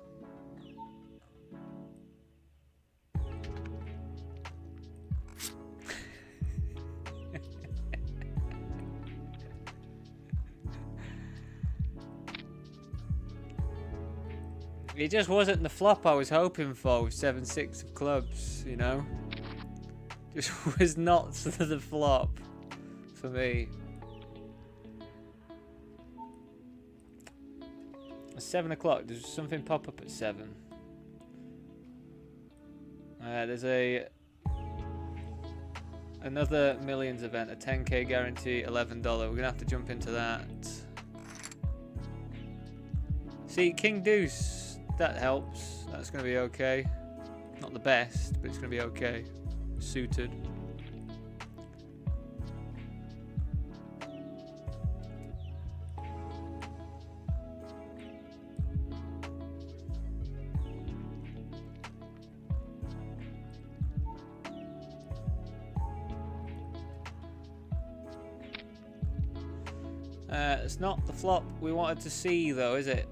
It just wasn't the flop I was hoping for with 7-6 of clubs, you know? Just was not the flop for me. 7 o'clock, does something pop up at 7? There's another millions event, a 10k guarantee, $11. We're gonna have to jump into that. See, King Deuce. That helps. That's going to be okay. Not the best, but it's going to be okay. Suited. It's not the flop we wanted to see, though, is it?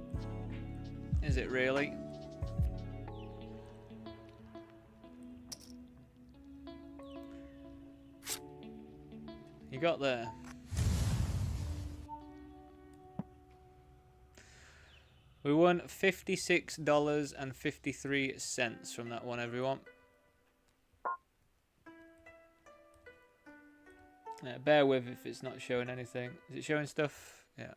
Is it really? You got there. We won $56.53 from that one, everyone. Bear with if it's not showing anything. Is it showing stuff? Yeah.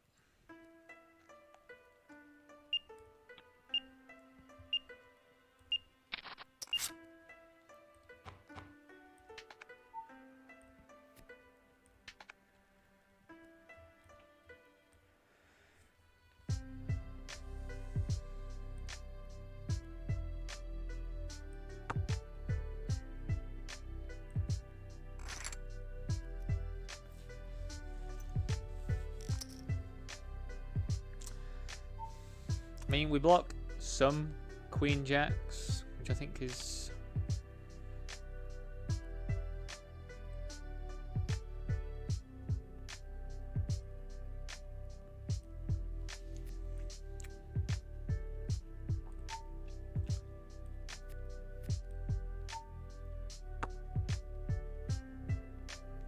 I mean, we block some queen jacks, which I think is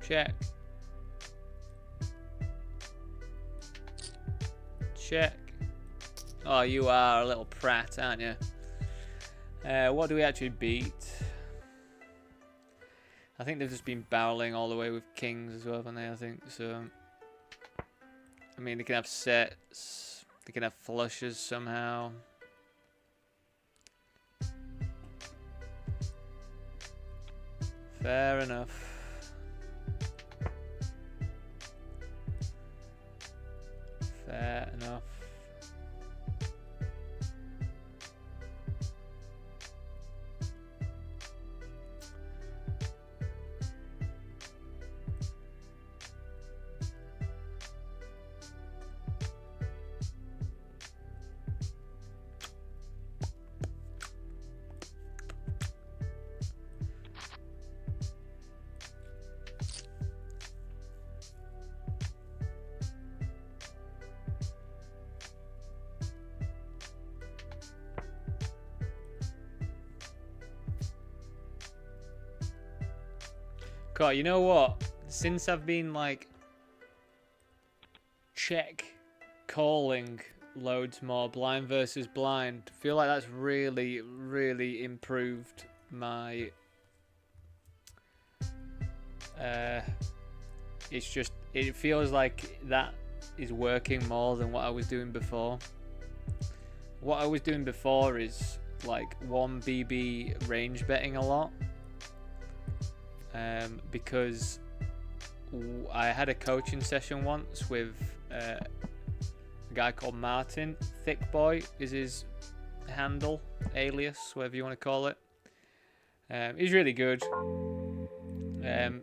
check. Check. Oh, you are a little prat, aren't you? What do we actually beat? I think they've just been barreling all the way with kings as well, haven't they? I think so. I mean, they can have sets. They can have flushes somehow. Fair enough. Fair enough. God, you know what? Since I've been like check calling loads more blind versus blind, I feel like that's really, really improved my it's just, it feels like that is working more than what I was doing before. What I was doing before is like 1BB range betting a lot. Because I had a coaching session once with a guy called Martin. Thick Boy is his handle, alias, whatever you want to call it. He's really good.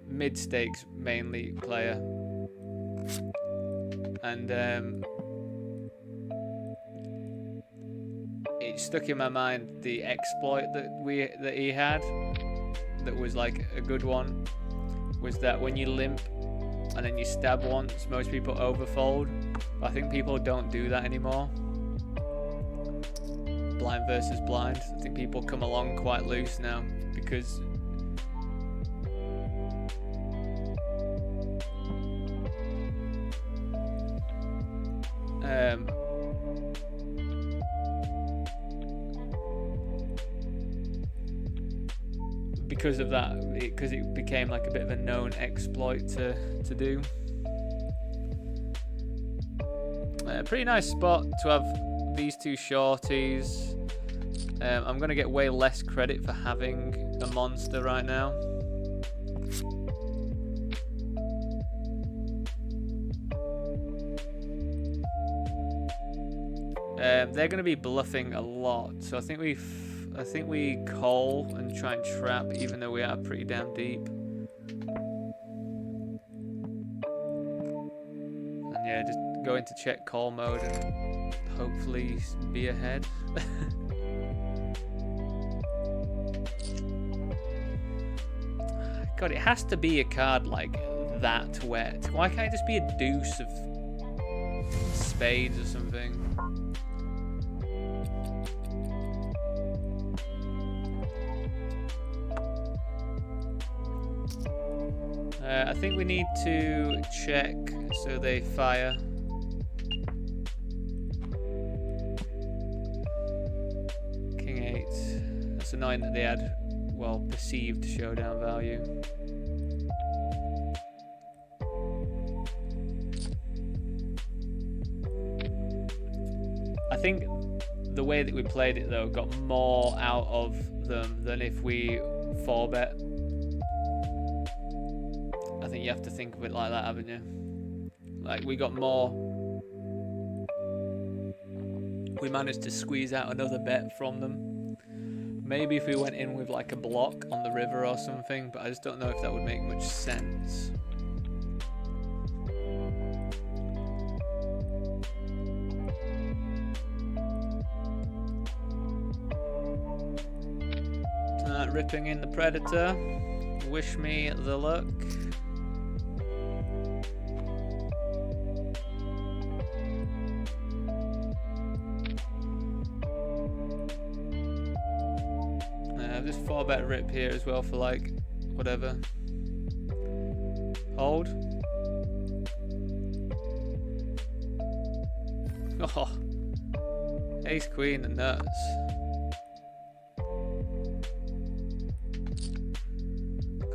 Mid-stakes mainly player. And it stuck in my mind the exploit that he had. That was like a good one, was that when you limp and then you stab once, most people overfold. But I think people don't do that anymore. Blind versus blind. I think people come along quite loose now because because of that, because it became like a bit of a known exploit to do. Pretty nice spot to have these two shorties. I'm going to get way less credit for having a monster right now. they're going to be bluffing a lot. So I think we call and try and trap, even though we are pretty damn deep. And yeah, just go into check call mode and hopefully be ahead. God, it has to be a card like that wet. Why can't it just be a deuce of spades or something? I think we need to check so they fire. King 8. That's annoying that they had, well, perceived showdown value. I think the way that we played it though got more out of them than if we 4-bet. I think you have to think of it like that, haven't you? Like, we got more. We managed to squeeze out another bet from them. Maybe if we went in with like a block on the river or something, but I just don't know if that would make much sense. Ripping in the Predator. Wish me the luck. Just 4-bet rip here as well for like whatever. Hold. Oh, ace queen and nuts.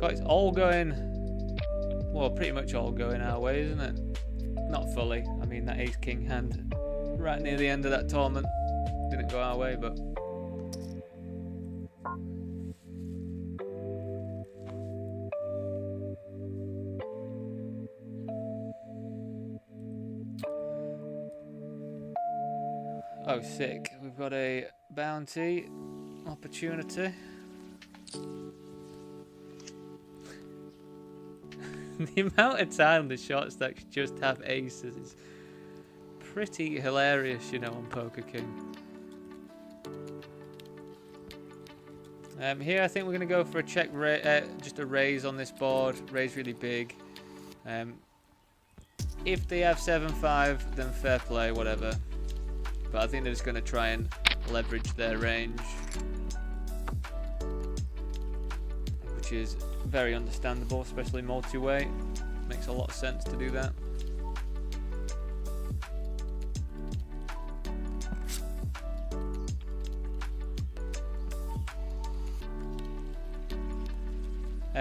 God, it's all going, well, pretty much all going our way, isn't it? Not fully. I mean, that ace king hand right near the end of that tournament didn't go our way, but. Oh, sick. We've got a bounty opportunity. The amount of time the short stacks just have aces is pretty hilarious, you know, on Poker King. Here I think we're going to go for a check, just a raise on this board. Raise really big. If they have 7-5, then fair play, whatever. But I think they're just going to try and leverage their range, which is very understandable, especially multi-way. Makes a lot of sense to do that.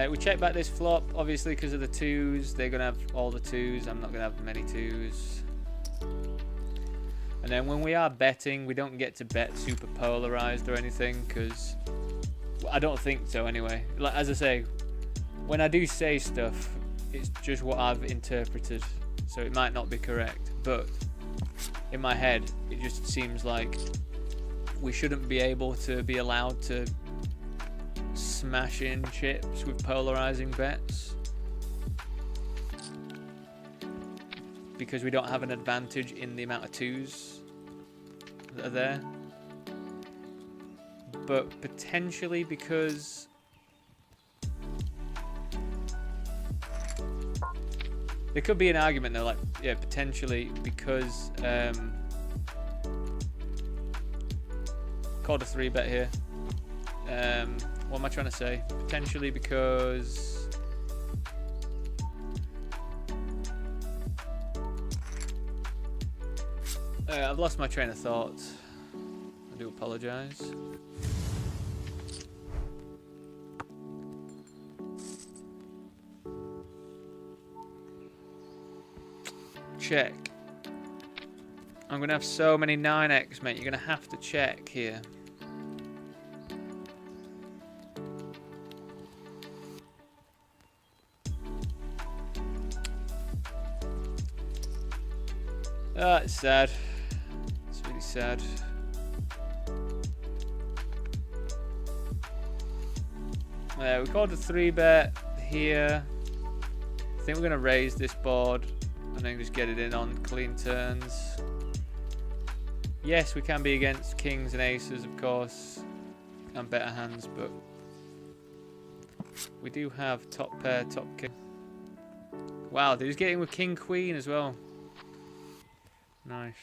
We check back this flop, obviously because of the twos. They're going to have all the twos. I'm not going to have many twos. And then when we are betting, we don't get to bet super polarized or anything, because I don't think so anyway. Like, as I say, when I do say stuff, it's just what I've interpreted, so it might not be correct, but in my head it just seems like we shouldn't be able to be allowed to smash in chips with polarizing bets, because we don't have an advantage in the amount of twos that are there. But potentially because there could be an argument though, like, yeah, potentially because called a 3-bet here. What am I trying to say? Potentially because I've lost my train of thought. I do apologize. Check. I'm gonna have so many 9x, mate. You're gonna have to check here. Oh, it's sad. It's really sad. We called a 3-bet here. I think we're going to raise this board and then just get it in on clean turns. Yes, we can be against kings and aces, of course, and better hands, but we do have top pair, top king. Wow, they're just getting with king queen as well. Nice.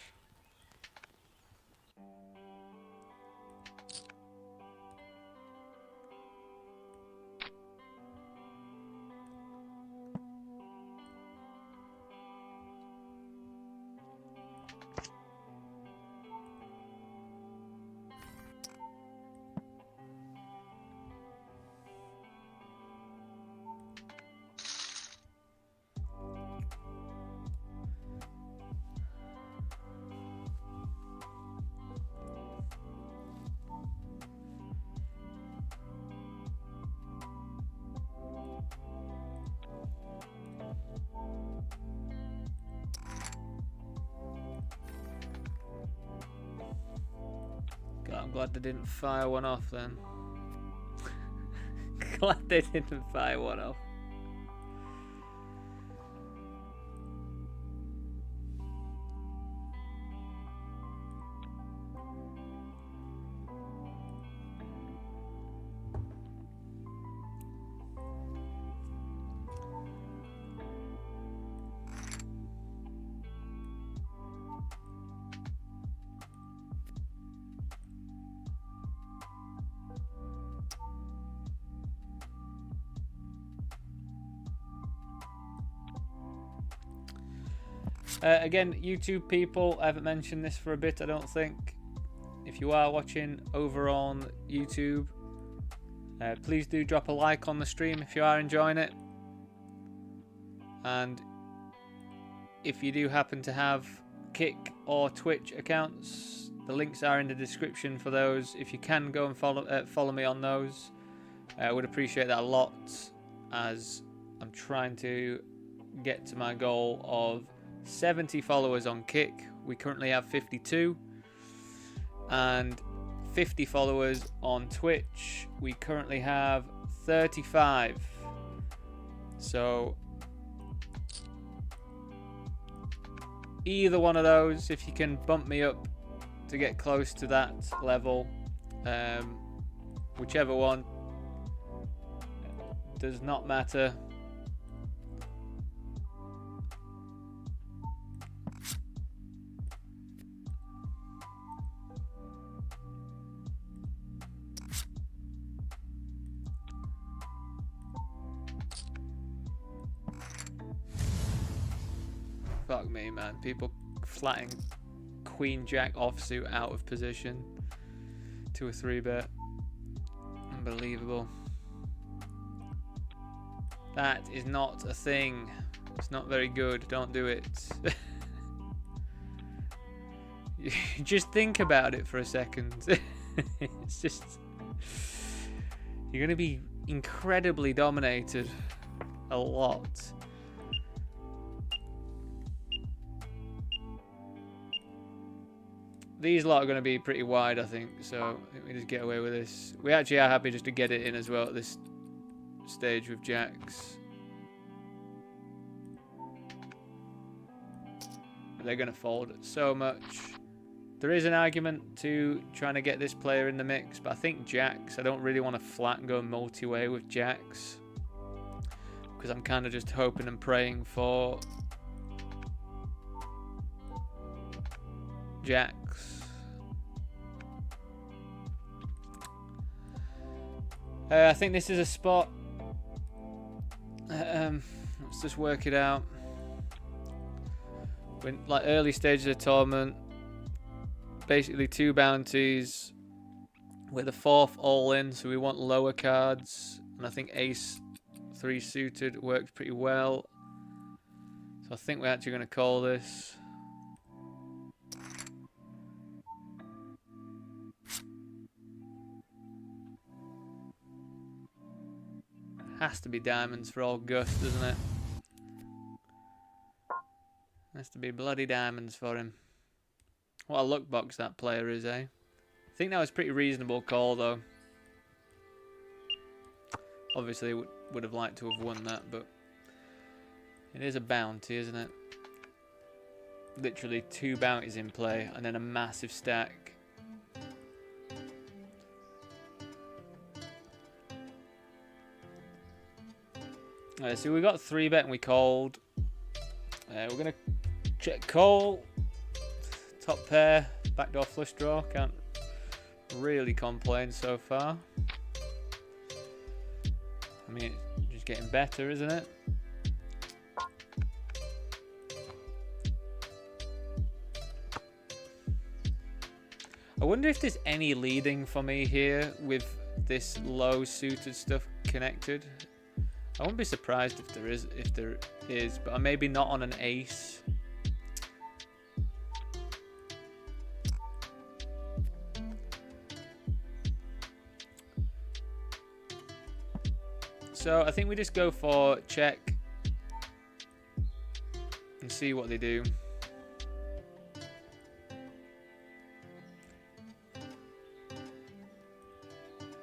I'm glad they didn't fire one off then. Glad they didn't fire one off. Again, YouTube people, I haven't mentioned this for a bit, I don't think. If you are watching over on YouTube, please do drop a like on the stream if you are enjoying it. And if you do happen to have Kick or Twitch accounts, the links are in the description for those. If you can go and follow me on those, I would appreciate that a lot, as I'm trying to get to my goal of 70 followers on Kick. We currently have 52, and 50 followers on Twitch. We currently have 35. So either one of those, if you can bump me up to get close to that level, whichever one, does not matter. Fuck me, man. People flatting Queen Jack offsuit out of position to a 3-bet. Unbelievable. That is not a thing. It's not very good. Don't do it. Just think about it for a second. It's just... You're going to be incredibly dominated. A lot. These lot are going to be pretty wide, I think, so I think we just get away with this. We actually are happy just to get it in as well at this stage with jacks. They're going to fold so much. There is an argument to trying to get this player in the mix, but I think jacks, I don't really want to flat and go multi-way with jacks, because I'm kind of just hoping and praying for jacks. I think this is a spot. Let's just work it out. When like early stages of the tournament, basically 2 bounties with a 4th all in, so we want lower cards, and I think ace 3 suited works pretty well. So I think we're actually going to call this. Has to be diamonds for old Gus, doesn't it? Has to be bloody diamonds for him. What a luck box that player is, eh? I think that was a pretty reasonable call, though. Obviously, would have liked to have won that, but it is a bounty, isn't it? Literally 2 bounties in play, and then a massive stack. Alright, so we got 3-bet and we called. We're going to check call. Top pair, backdoor flush draw. Can't really complain so far. I mean, it's just getting better, isn't it? I wonder if there's any leading for me here with this low suited stuff connected. I wouldn't be surprised if there is, but maybe not on an ace. So I think we just go for check and see what they do.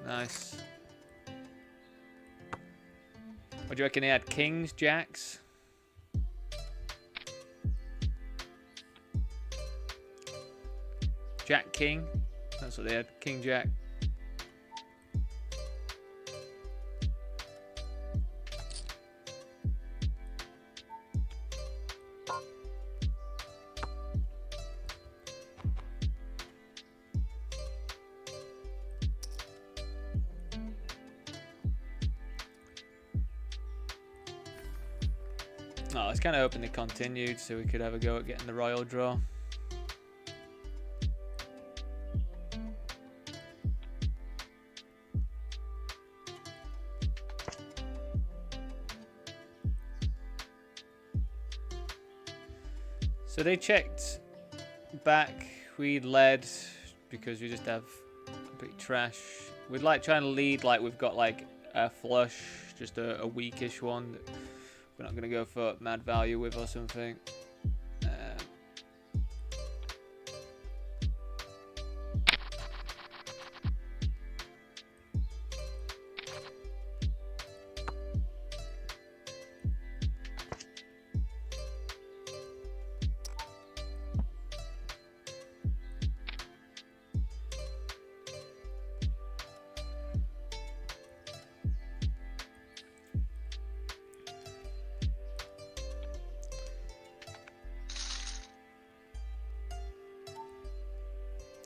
Nice. What do you reckon they had? Kings, jacks? Jack, king? That's what they had. King, jack. Oh, I was kind of hoping they continued so we could have a go at getting the royal draw. So they checked back, we led because we just have complete trash. We'd like trying to lead like we've got like a flush, just a weakish one. We're not going to go for mad value with or something.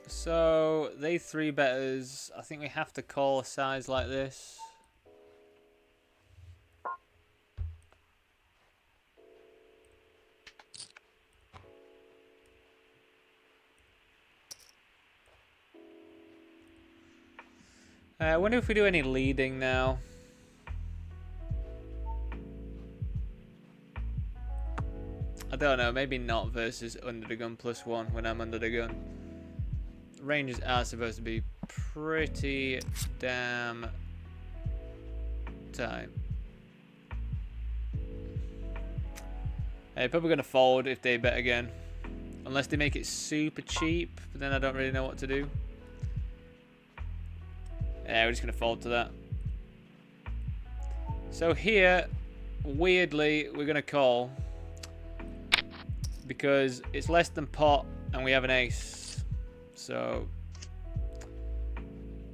So they 3-betters. I think we have to call a size like this. I wonder if we do any leading now. I don't know, maybe not versus under the gun +1 when I'm under the gun. Ranges are supposed to be pretty damn tight. They're probably going to fold if they bet again. Unless they make it super cheap, but then I don't really know what to do. Yeah, we're just going to fold to that. So here, weirdly, we're going to call. Because it's less than pot and we have an ace. So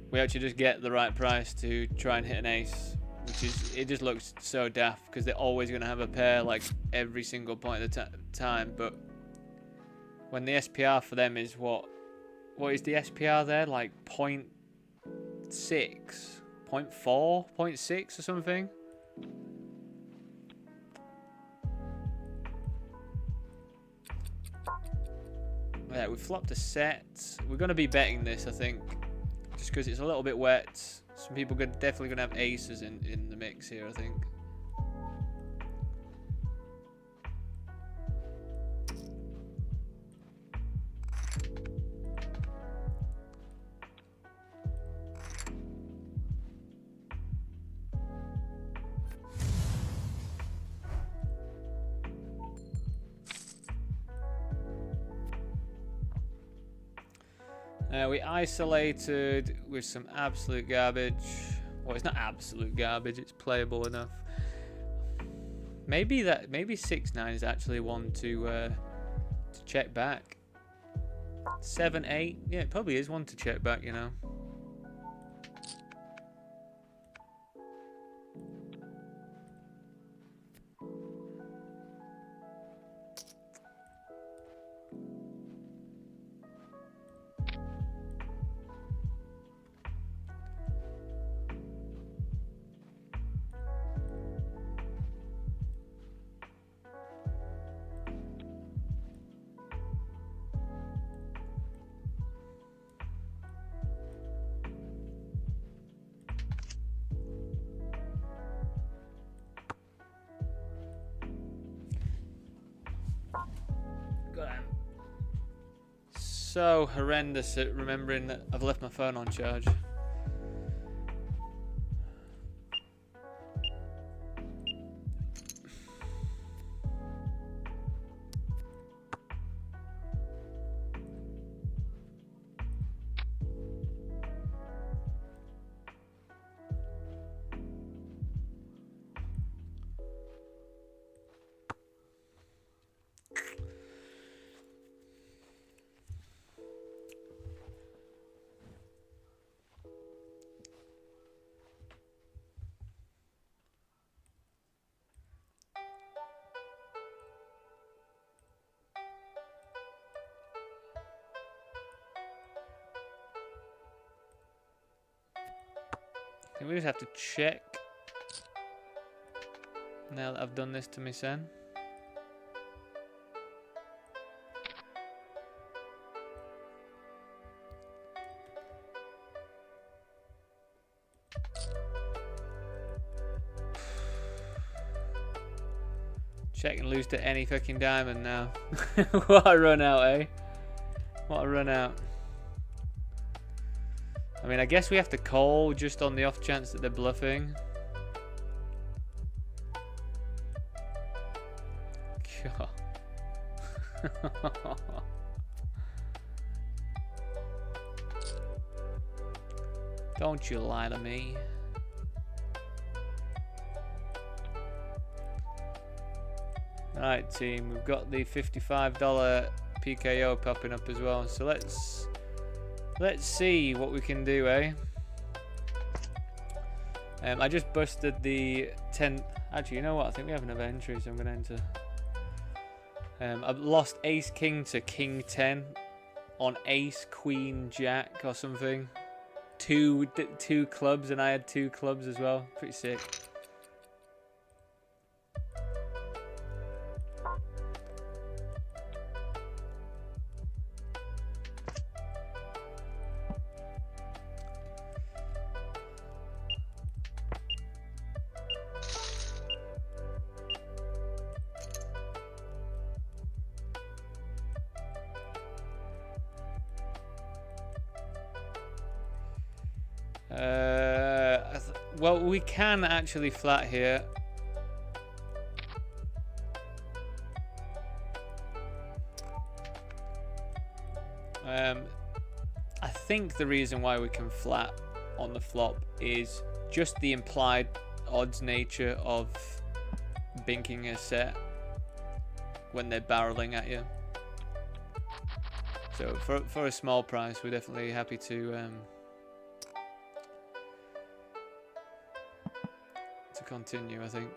we actually just get the right price to try and hit an ace, which is, it just looks so daft because they're always going to have a pair like every single point of the time. But when the SPR for them is what is the SPR there? Like 0.6, 0.4, 0.6 or something. Yeah, we flopped a set. We're going to be betting this, I think, just because it's a little bit wet. Some people are definitely going to have aces in the mix here, I think. We isolated with some absolute garbage. Well, it's not absolute garbage, it's playable enough. Maybe 6-9 is actually one to check back. 7-8, yeah, it probably is one to check back, you know. So horrendous at remembering that I've left my phone on charge. I think we just have to check now that I've done this to me son. Check and lose to any fucking diamond now. What a run out, eh? What a run out. I mean, I guess we have to call just on the off chance that they're bluffing. God. Don't you lie to me. Alright team, we've got the $55 PKO popping up as well, so let's see what we can do, eh? I just busted the 10. Actually, you know what? I think we have another entry, so I'm going to enter. I've lost Ace King to King 10 on Ace Queen Jack or something. Two clubs, and I had 2 clubs as well. Pretty sick. Well, we can actually flat here. I think the reason why we can flat on the flop is just the implied odds nature of binking a set when they're barreling at you. So for a small price, we're definitely happy to continue, I think.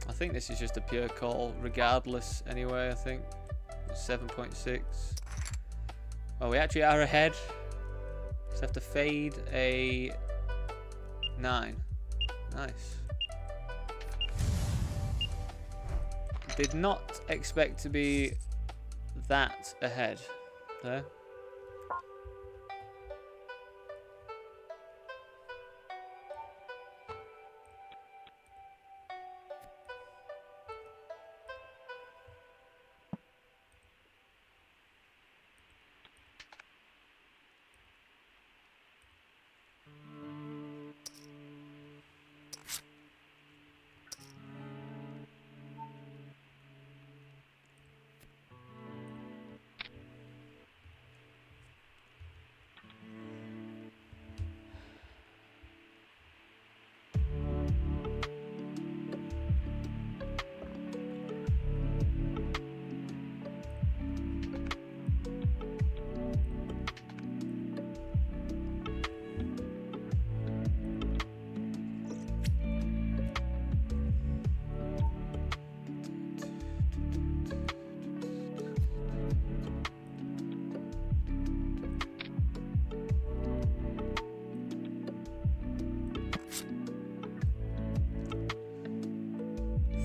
I think this is just a pure call regardless anyway. I think 7.6. Oh, we actually are ahead. Just have to fade a 9. Nice. Did not expect to be that ahead there.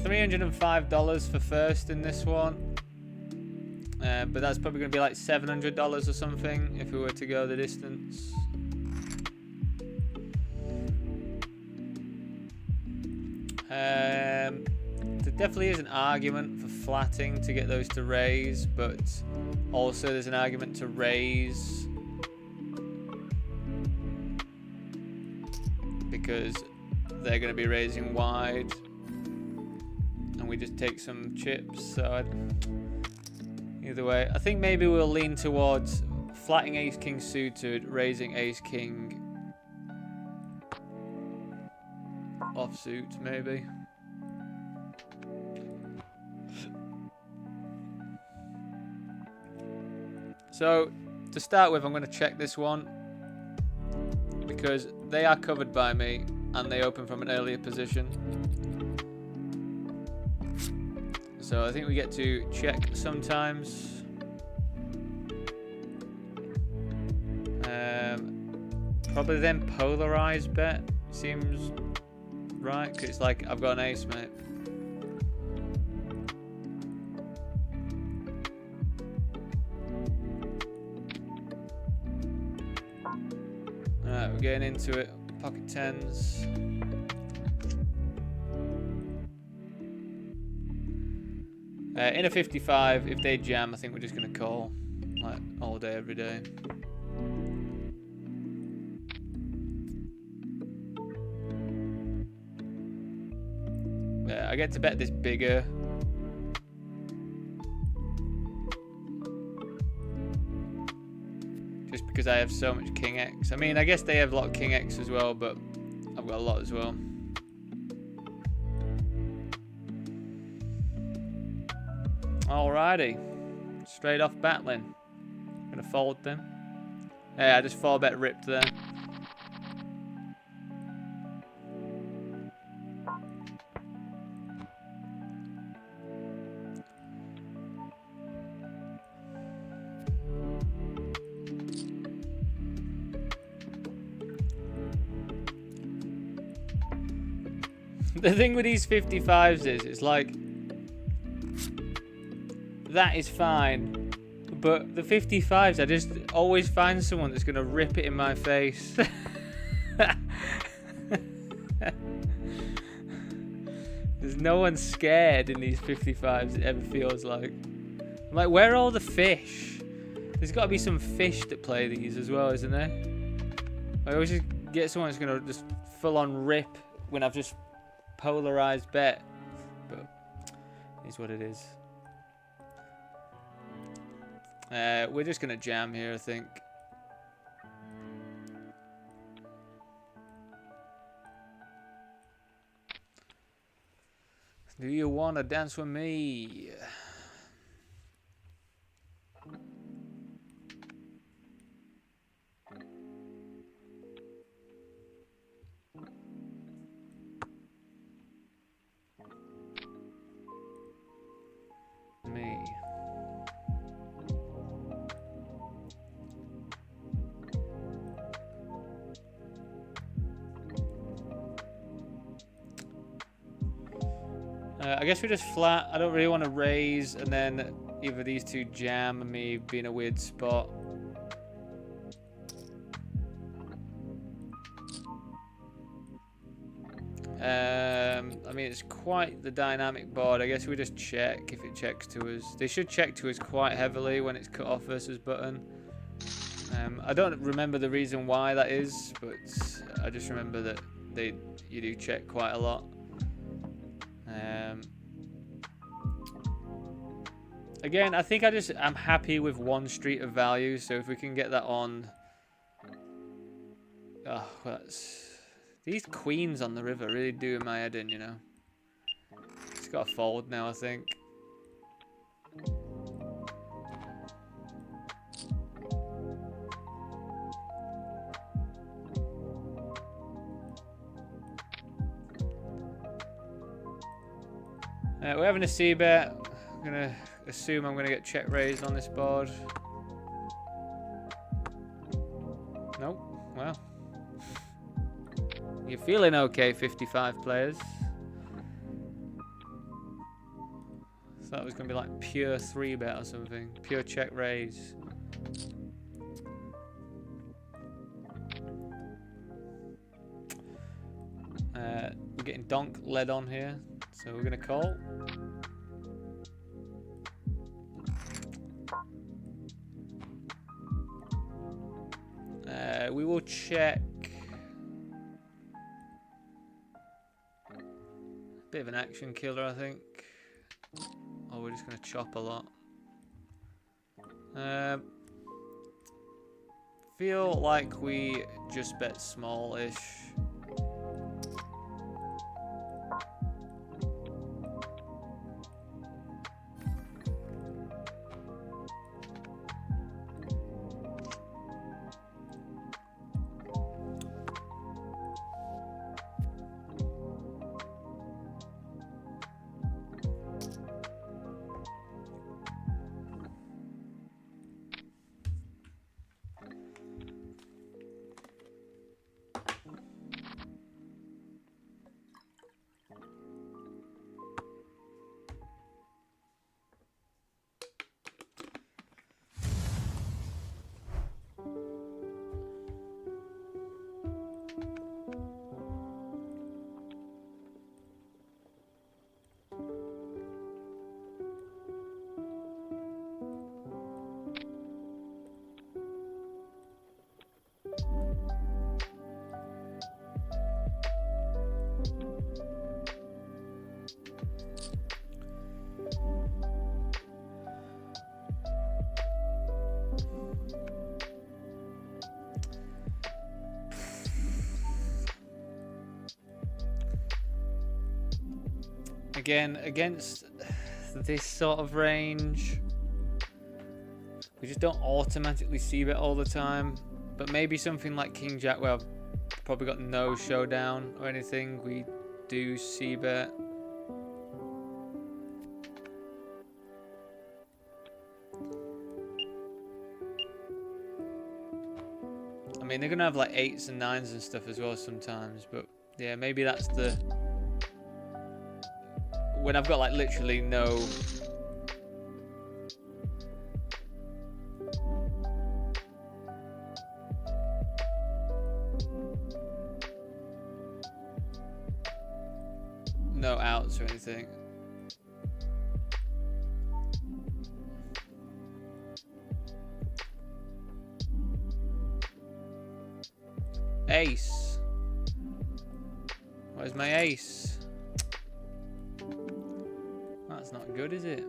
$305 for first in this one. But that's probably going to be like $700 or something if we were to go the distance. There definitely is an argument for flatting to get those to raise, but also there's an argument to raise because they're going to be raising wide and we just take some chips. So either way, I think maybe we'll lean towards flatting ace king suited, raising ace king offsuit maybe. So to start with, I'm going to check this one because they are covered by me and they open from an earlier position. So I think we get to check sometimes. Probably then polarized bet seems right, because it's like I've got an ace, mate. Alright, we're getting into it. Pocket tens. In a 55, if they jam, I think we're just going to call like all day, every day. Yeah, I get to bet this bigger. Just because I have so much King X. I mean, I guess they have a lot of King X as well, but I've got a lot as well. Alrighty. Straight off battling. Gonna fold them. Yeah, I just 4-bet ripped there. The thing with these 55s is, it's like, that is fine, but the 55s, I just always find someone that's going to rip it in my face. There's no one scared in these 55s, it ever feels like. I'm like, where are all the fish? There's got to be some fish that play these as well, isn't there? I always just get someone that's going to just full-on rip when I've just polarized bet, but it's what it is. We're just gonna jam here, I think. Do you wanna dance with me? I guess we just flat. I don't really want to raise, and then either these two jam and me be in a weird spot. I mean, it's quite the dynamic board. I guess we just check if it checks to us. They should check to us quite heavily when it's cut off versus button. I don't remember the reason why that is, but I just remember that you do check quite a lot. Again, I think I'm happy with one street of value, so if we can get that on. Oh, these queens on the river really do my head in, you know. It's got to fold now, I think. We're having a C-bet. I'm going to assume I'm going to get check raised on this board. Nope. Well. You're feeling okay, 55 players. thought it was going to be like pure 3-bet or something. Pure check raise. We're getting donk led on here, so we're going to call. We will check. Bit of an action killer, I think. Or we're just going to chop a lot. Feel like we just bet small-ish. Again, against this sort of range, we just don't automatically c-bet all the time. But maybe something like King Jack, where I've probably got no showdown or anything, we do c-bet. I mean, they're gonna have like 8s and 9s and stuff as well sometimes, but yeah, maybe that's the... when I've got like literally no outs or anything. Ace. Where's my ace? That's not good, is it?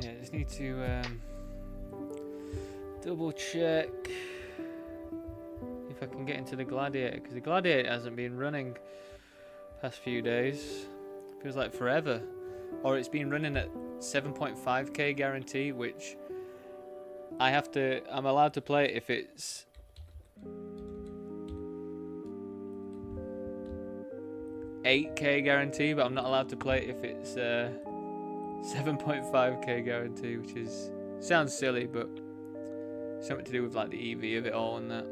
Yeah, I just need to double check if I can get into the Gladiator, because the Gladiator hasn't been running past few days. Feels like forever. Or it's been running at 7.5k guarantee, which I'm allowed to play it if it's $8k guarantee, but I'm not allowed to play it if it's 7.5k guarantee, which sounds silly, but something to do with like the EV of it all and that.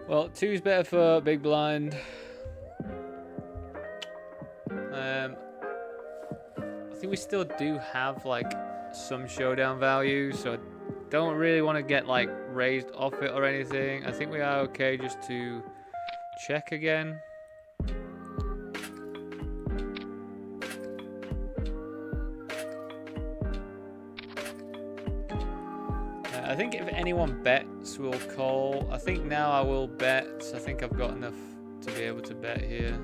Well, 2's better for big blind. I think we still do have like some showdown value, so I don't really want to get like raised off it or anything. I think we are okay just to check again. I think if anyone bets, we'll call. I think now I will bet. I think I've got enough to be able to bet here.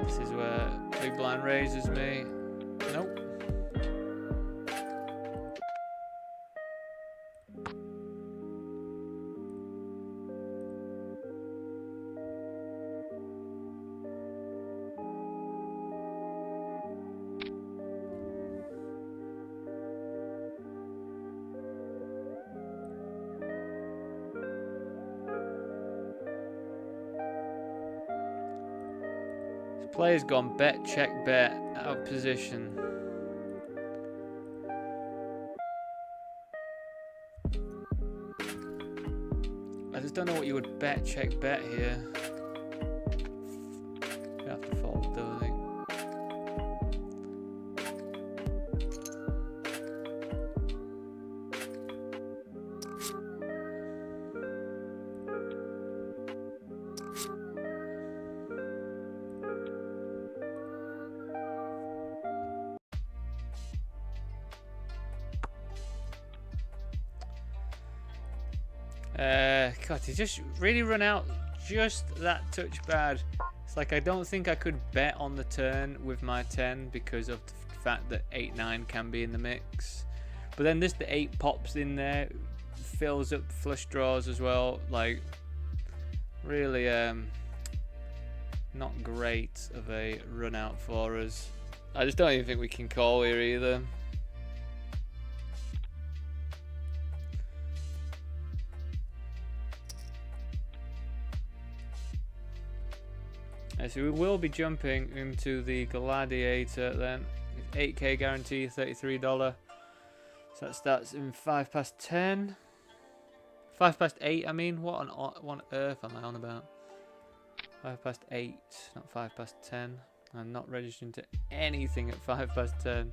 This is where big blind raises me. Nope. Player's gone bet, check, bet, out of position. I just don't know what you would bet, check, bet here. You have to fold, though, I think. God, he just really run out just that touch bad. It's like I don't think I could bet on the turn with my 10 because of the fact that 8-9 can be in the mix. But then this, the 8 pops in there, fills up flush draws as well. Like, really not great of a run out for us. I just don't even think we can call here either. So we will be jumping into the Gladiator then. 8k guarantee, $33. So that starts in 5 past 10. 5 past 8, I mean. What on earth am I on about? 5 past 8, not 5 past 10. I'm not registering to anything at 5 past 10.